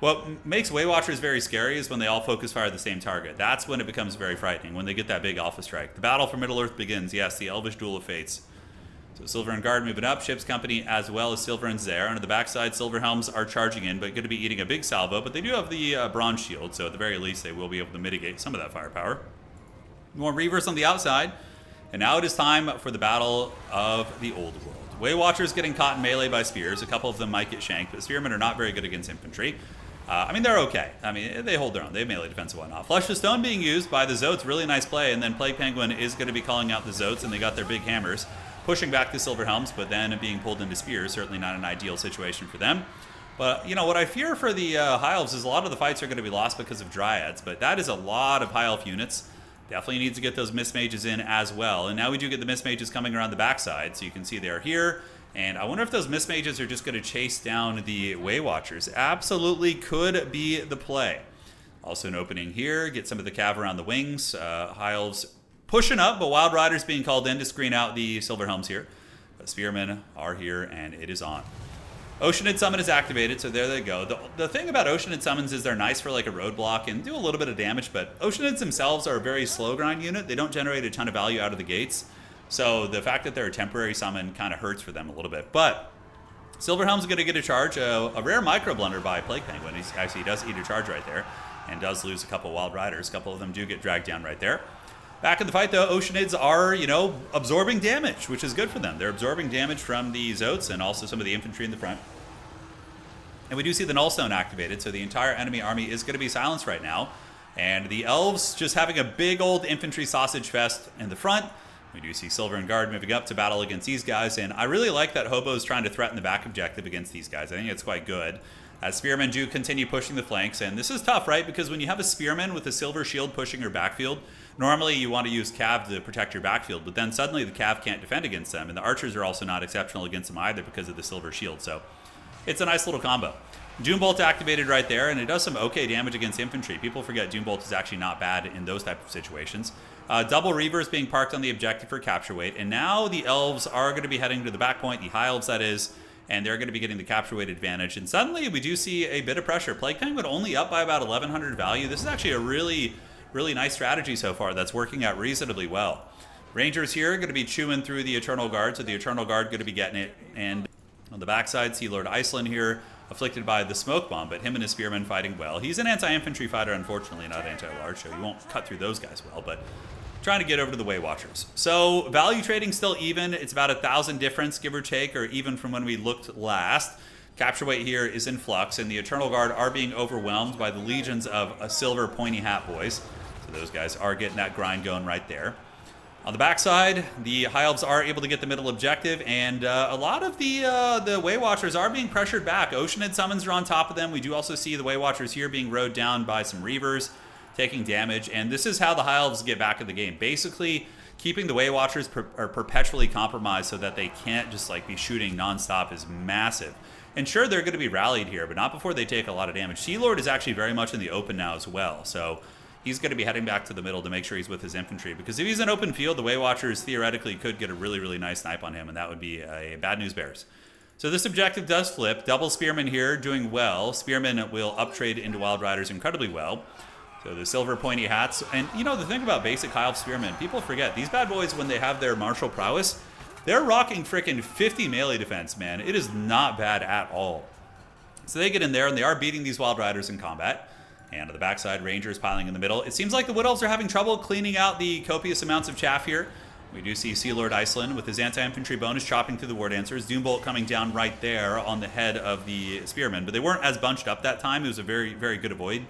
What makes Way Watchers very scary is when they all focus fire at the same target. That's when it becomes very frightening, when they get that big alpha strike. The battle for Middle-earth begins. Yes, the Elvish Duel of Fates. So Silverin Guard moving up, ship's company as well as Silverin's there. On the backside, Silver Helms are charging in, but going to be eating a big salvo. But they do have the bronze shield, so at the very least, they will be able to mitigate some of that firepower. More Reavers on the outside. And now it is time for the Battle of the Old World. Way Watchers getting caught in melee by spears. A couple of them might get shanked, but spearmen are not very good against infantry. I mean, they're okay. I mean, they hold their own. They have melee defense and whatnot. Flesh of Stone being used by the Zotes. Really nice play. And then Plague Penguin is going to be calling out the Zotes, and they got their big hammers, pushing back the Silver Helms, but then being pulled into spears. Certainly not an ideal situation for them. But, you know, what I fear for the High Elves is a lot of the fights are going to be lost because of Dryads, but that is a lot of High Elf units. Definitely needs to get those Mist Mages in as well. And now we do get the Mist Mages coming around the backside, so you can see they're here. And I wonder if those Mist Mages are just going to chase down the Way Watchers. Absolutely could be the play. Also an opening here. Get some of the cav around the wings. High Elves pushing up, but Wild Riders being called in to screen out the Silver Helms here. But Spearmen are here, and it is on. Oceanid Summon is activated, so there they go. The thing about Oceanid Summons is they're nice for like a roadblock and do a little bit of damage, but Oceanids themselves are a very slow grind unit. They don't generate a ton of value out of the gates. So the fact that they're a temporary summon kind of hurts for them a little bit. But Silver Helm's going to get a charge. A rare micro blunder by Plague Penguin. He does eat a charge right there and does lose a couple Wild Riders. A couple of them do get dragged down right there. Back in the fight, though, Oceanids are, you know, absorbing damage, which is good for them. They're absorbing damage from the Zotes and also some of the infantry in the front. And we do see the Nullstone activated, so the entire enemy army is going to be silenced right now. And the Elves just having a big old infantry sausage fest in the front. We do see Silverin Guard moving up to battle against these guys, and I really like that Hobo's trying to threaten the back objective against these guys. I think it's quite good. As Spearmen do continue pushing the flanks, and this is tough, right? Because when you have a Spearman with a silver shield pushing your backfield, normally you want to use Cav to protect your backfield, but then suddenly the Cav can't defend against them, and the Archers are also not exceptional against them either because of the silver shield, so it's a nice little combo. Doom Bolt activated right there, and it does some okay damage against infantry. People forget Doom Bolt is actually not bad in those type of situations. Double Reavers being parked on the objective for capture weight, and now the Elves are going to be heading to the back point, the High Elves that is, and they're going to be getting the capture weight advantage. And suddenly we do see a bit of pressure. Plague Penguin only up by about 1,100 value. This is actually a really, really nice strategy so far that's working out reasonably well. Rangers here are going to be chewing through the Eternal Guard, so the Eternal Guard going to be getting it. And on the backside, Sea Lord Iceland here, afflicted by the smoke bomb, but him and his spearmen fighting well. He's an anti-infantry fighter, unfortunately, not anti-large, so you won't cut through those guys well, but trying to get over to the Way Watchers. So value trading still even. It's about 1,000 difference, give or take, or even from when we looked last. Capture weight here is in flux, and the Eternal Guard are being overwhelmed by the legions of silver pointy hat boys. So those guys are getting that grind going right there. On the backside, the High Elves are able to get the middle objective, and a lot of the Way Watchers are being pressured back. Oceanid summons are on top of them. We do also see the Way Watchers here being rode down by some Reavers, taking damage, and this is how the High Elves get back in the game. Basically, keeping the Way Watchers are perpetually compromised so that they can't just like be shooting nonstop is massive. And sure, they're going to be rallied here, but not before they take a lot of damage. Sea Lord is actually very much in the open now as well, so he's going to be heading back to the middle to make sure he's with his infantry, because if he's in open field, the Way Watchers theoretically could get a really, really nice snipe on him, and that would be a bad news bears. So this objective does flip. Double Spearmen here doing well. Spearmen will uptrade into Wild Riders incredibly well. So the silver pointy hats. And you know, the thing about basic High Elf Spearmen, people forget, these bad boys, when they have their martial prowess, they're rocking freaking 50 melee defense, man. It is not bad at all. So they get in there, and they are beating these Wild Riders in combat. And on the backside, Rangers piling in the middle. It seems like the Wood Elves are having trouble cleaning out the copious amounts of chaff here. We do see Sea Lord Iceland with his anti-infantry bonus chopping through the War Dancers. Doombolt coming down right there on the head of the Spearmen. But they weren't as bunched up that time. It was a very, very good avoid.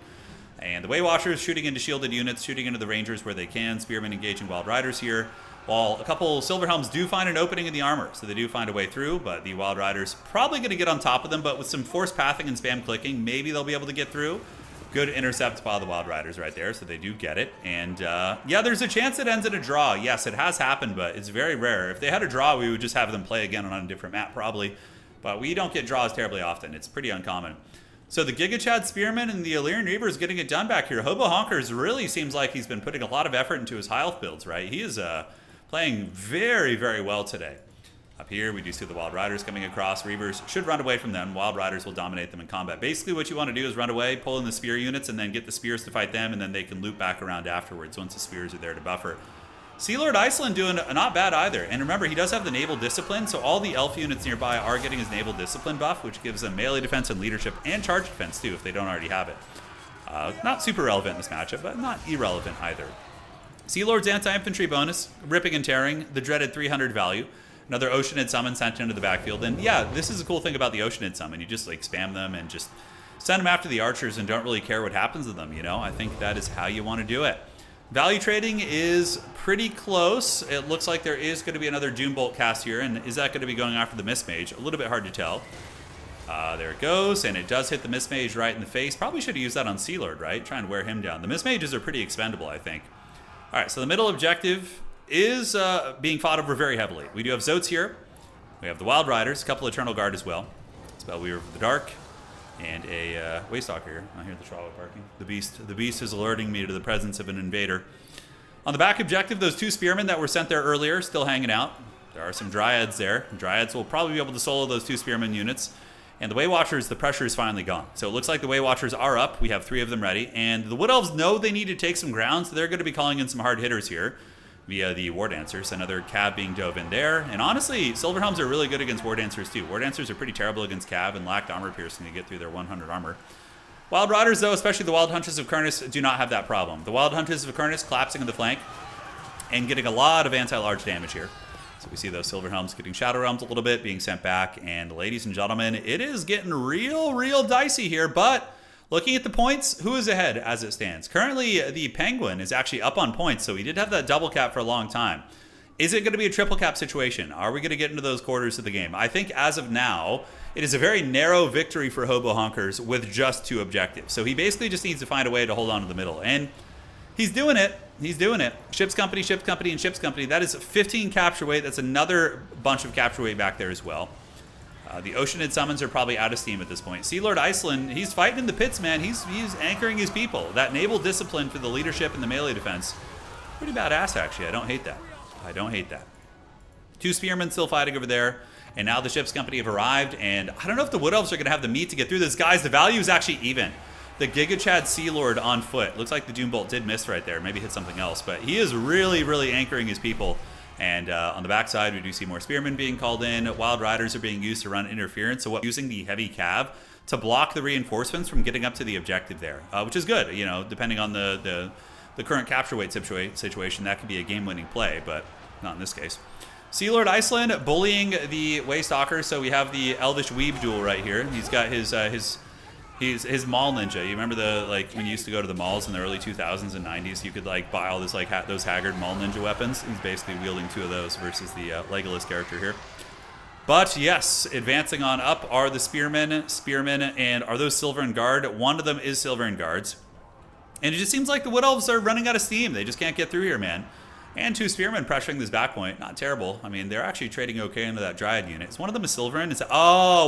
And the Way Watchers shooting into shielded units, shooting into the Rangers where they can. Spearmen engaging Wild Riders here. While a couple Silverhelms do find an opening in the armor, so they do find a way through, but the Wild Riders probably going to get on top of them, but with some forced pathing and spam clicking, maybe they'll be able to get through. Good intercept by the Wild Riders right there, so they do get it. And yeah, there's a chance it ends in a draw. Yes, it has happened, but it's very rare. If they had a draw, we would just have them play again on a different map probably. But we don't get draws terribly often. It's pretty uncommon. So the Giga Chad Spearman and the Illyrian Reaver is getting it done back here. Hobo Honkers really seems like he's been putting a lot of effort into his high elf builds, right? He is playing very, very well today. Up here, we do see the Wild Riders coming across. Reavers should run away from them. Wild Riders will dominate them in combat. Basically, what you want to do is run away, pull in the spear units, and then get the spears to fight them, and then they can loop back around afterwards once the spears are there to buffer. Sea Lord Iceland doing not bad either. And remember, he does have the Naval Discipline, so all the elf units nearby are getting his Naval Discipline buff, which gives them melee defense and leadership and charge defense, too, if they don't already have it. Not super relevant in this matchup, but not irrelevant either. Sea Lord's anti-infantry bonus, ripping and tearing, the dreaded 300 value. Another Oceanid summon sent into the backfield. And yeah, this is a cool thing about the Oceanid summon. You just like spam them and just send them after the archers and don't really care what happens to them, you know? I think that is how you want to do it. Value trading is pretty close. It looks like there is going to be another Doombolt cast here. And is that going to be going after the Mist Mage? A little bit hard to tell. There it goes, and it does hit the Mist Mage right in the face. Probably should have used that on Sea Lord, right? Trying to wear him down. The Mist Mages are pretty expendable, I think. All right, so the middle objective is being fought over very heavily. We do have Zotes here. We have the Wild Riders, a couple Eternal Guard as well. Spellweaver of the Dark, and a Waystalker here. I hear the Shroud barking. The beast is alerting me to the presence of an invader. On the back objective, those two Spearmen that were sent there earlier still hanging out. There are some Dryads there. Dryads will probably be able to solo those two Spearmen units. And the Way Watchers, the pressure is finally gone. So it looks like the Way Watchers are up. We have 3 of them ready. And the Wood Elves know they need to take some ground, so they're going to be calling in some hard hitters here via the War Dancers. Another Cav being dove in there. And honestly, Silverhelms are really good against War Dancers too. War Dancers are pretty terrible against Cav and lacked armor piercing to get through their 100 armor. Wild Riders, though, especially the Wild Hunters of Kurnus, do not have that problem. The Wild Hunters of Kurnus collapsing in the flank and getting a lot of anti-large damage here. So we see those Silverhelms getting Shadow Realms a little bit, being sent back. And ladies and gentlemen, it is getting real dicey here. But looking at the points, who is ahead as it stands? Currently, the Penguin is actually up on points, so he did have that double cap for a long time. Is it going to be a triple cap situation? Are we going to get into those quarters of the game? I think as of now, it is a very narrow victory for Hobo Honkers with just 2 objectives. So he basically just needs to find a way to hold on to the middle. And he's doing it. He's doing it. Ship's Company, Ship's Company, and Ship's Company. That is 15 capture weight. That's another bunch of capture weight back there as well. The Oceanid summons are probably out of steam at this point. Sea Lord Iceland, he's fighting in the pits, man. He's anchoring his people. That naval discipline for the leadership and the melee defense, pretty badass, actually. I don't hate that. I don't hate that. 2 Spearmen still fighting over there. And now the Ship's Company have arrived. And I don't know if the Wood Elves are going to have the meat to get through this. Guys, the value is actually even. the Giga Chad Sea Lord on foot. Looks like the Doom Bolt did miss right there. Maybe hit something else. But he is really, really anchoring his people. And on the backside, we do see more Spearmen being called in. Wild Riders are being used to run interference. So using the heavy cav to block the reinforcements from getting up to the objective there, which is good. You know, depending on the current capture weight situation, that could be a game-winning play, but not in this case. Sea Lord Iceland bullying the Waystalker. So we have the Elvish Weeb duel right here. He's got his mall ninja. You remember when you used to go to the malls in the early 2000s and 90s, you could like buy all this those Haggard mall ninja weapons. He's basically wielding 2 of those versus the Legolas character here. But yes, advancing on up are the Spearmen, and are those Silvern Guard? One of them is Silvern Guards. And it just seems like the Wood Elves are running out of steam. They just can't get through here, man. And 2 Spearmen pressuring this back point. Not terrible. I mean, they're actually trading okay into that Dryad unit. Is one of them a Silverin?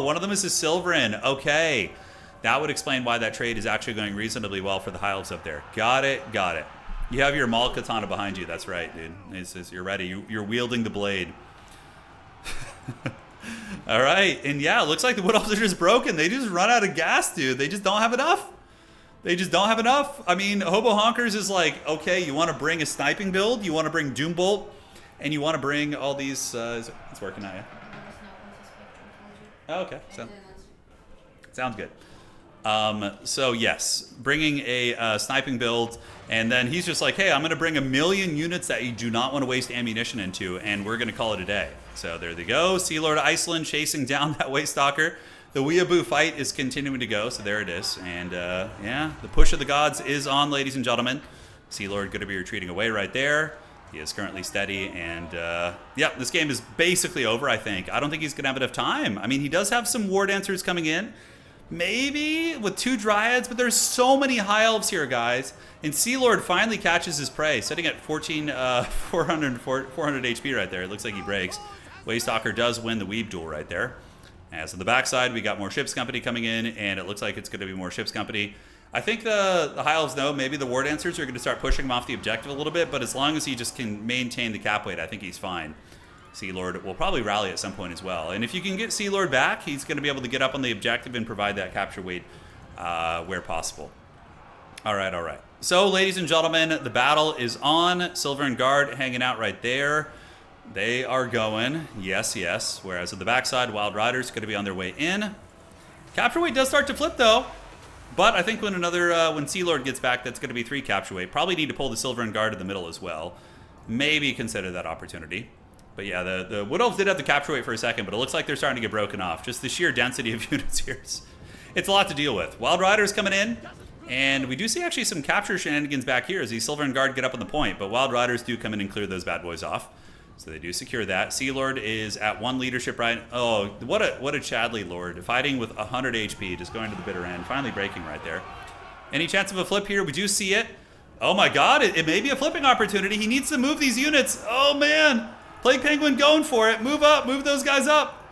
One of them is a Silverin. Okay. That would explain why that trade is actually going reasonably well for the High Elves up there. Got it. You have your Maul Katana behind you. That's right, dude. You're ready. You're wielding the blade. All right. And yeah, it looks like the Wood Elves are just broken. They just run out of gas, dude. They just don't have enough. I mean, Hobo Honkers is like, okay, you want to bring a sniping build, you want to bring Doom Bolt, and you want to bring all these... it's working now, yeah? Oh, okay. Sounds good. So yes, bringing a sniping build, and then he's just like, hey, I'm going to bring 1 million units that you do not want to waste ammunition into, and we're going to call it a day. So there they go. Sea Lord Iceland chasing down that Waystalker. The Weeaboo fight is continuing to go, so there it is. And yeah, the push of the gods is on, ladies and gentlemen. Sea Lord going to be retreating away right there. He is currently steady, and yeah, this game is basically over, I think. I don't think he's going to have enough time. I mean, he does have some War Dancers coming in. Maybe with 2 Dryads, but there's so many High Elves here, guys. And Sea Lord finally catches his prey, sitting at 400 HP right there. It looks like he breaks. Waystalker does win the Weeb duel right there. As on the backside, we got more Ships Company coming in, and it looks like it's going to be more Ships Company. I think the High Elves know maybe the War Dancers are going to start pushing him off the objective a little bit, but as long as he just can maintain the cap weight, I think he's fine. Sea Lord will probably rally at some point as well. And if you can get Sea Lord back, he's going to be able to get up on the objective and provide that capture weight where possible. All right. So, ladies and gentlemen, the battle is on. Silvern Guard hanging out right there. They are going, yes. Whereas at the backside, Wild Riders going to be on their way in. Capture weight does start to flip, though. But I think when Sea Lord gets back, that's going to be 3 capture weight. Probably need to pull the Silvern Guard to the middle as well. Maybe consider that opportunity. But yeah, the Wood Elves did have the capture weight for a second, but it looks like they're starting to get broken off. Just the sheer density of units here. It's a lot to deal with. Wild Riders coming in. And we do see actually some capture shenanigans back here as the Silvern Guard get up on the point. But Wild Riders do come in and clear those bad boys off. So they do secure that. Sea Lord is at 1 leadership right. Oh, what a Chadley Lord. Fighting with 100 HP, just going to the bitter end. Finally breaking right there. Any chance of a flip here? We do see it. Oh my god, it may be a flipping opportunity. He needs to move these units. Oh man. Plague Penguin going for it. Move up. Move those guys up.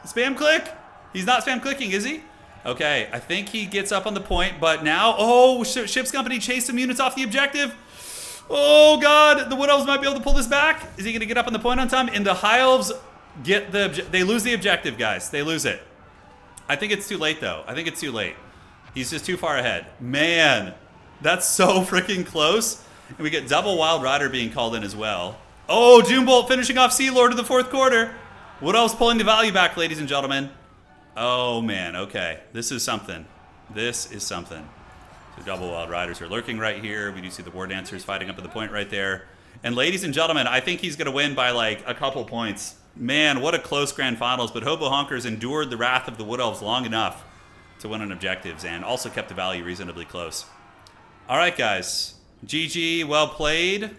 Spam click. He's not spam clicking, is he? Okay, I think he gets up on the point, but now... Oh, Ships Company chased some units off the objective. Oh, God. The Wood Elves might be able to pull this back. Is he going to get up on the point on time? And the High Elves get they lose the objective, guys. They lose it. I think it's too late, though. I think it's too late. He's just too far ahead. Man, that's so freaking close. And we get double Wild Rider being called in as well. Oh, Doom Bolt finishing off Sea Lord in the 4th quarter. Wood Elves pulling the value back, ladies and gentlemen. Oh, man. Okay. This is something. This is something. So double Wild Riders are lurking right here. We do see the War Dancers fighting up at the point right there. And ladies and gentlemen, I think he's going to win by like a couple points. Man, what a close grand finals. But Hobo Honkers endured the wrath of the Wood Elves long enough to win on objectives and also kept the value reasonably close. All right, guys. GG, well played.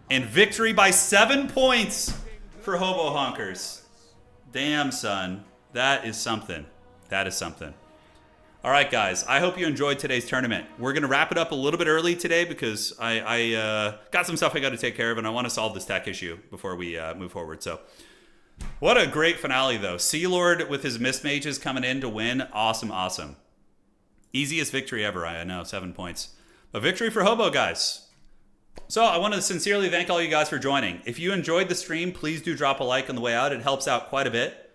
And victory by 7 points for Hobo Honkers. Damn, son. That is something. That is something. All right, guys. I hope you enjoyed today's tournament. We're going to wrap it up a little bit early today because I got some stuff I got to take care of, and I want to solve this tech issue before we move forward. So, what a great finale, though. Sea Lord with his Mist Mages coming in to win. Awesome, awesome. Easiest victory ever, I know. 7 points. A victory for Hobo, guys. So I want to sincerely thank all you guys for joining. If you enjoyed the stream, please do drop a like on the way out. It helps out quite a bit.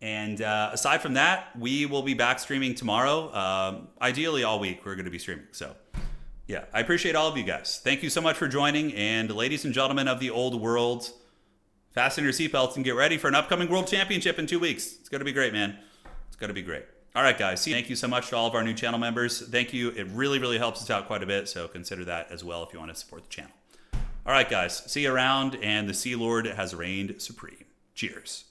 And aside from that, we will be back streaming tomorrow. Ideally, all week we're going to be streaming. So, yeah, I appreciate all of you guys. Thank you so much for joining. And ladies and gentlemen of the old world, fasten your seatbelts and get ready for an upcoming World Championship in 2 weeks. It's going to be great, man. It's going to be great. All right, guys. Thank you so much to all of our new channel members. Thank you. It really, really helps us out quite a bit. So consider that as well if you want to support the channel. All right, guys. See you around. And the Sea Lord has reigned supreme. Cheers.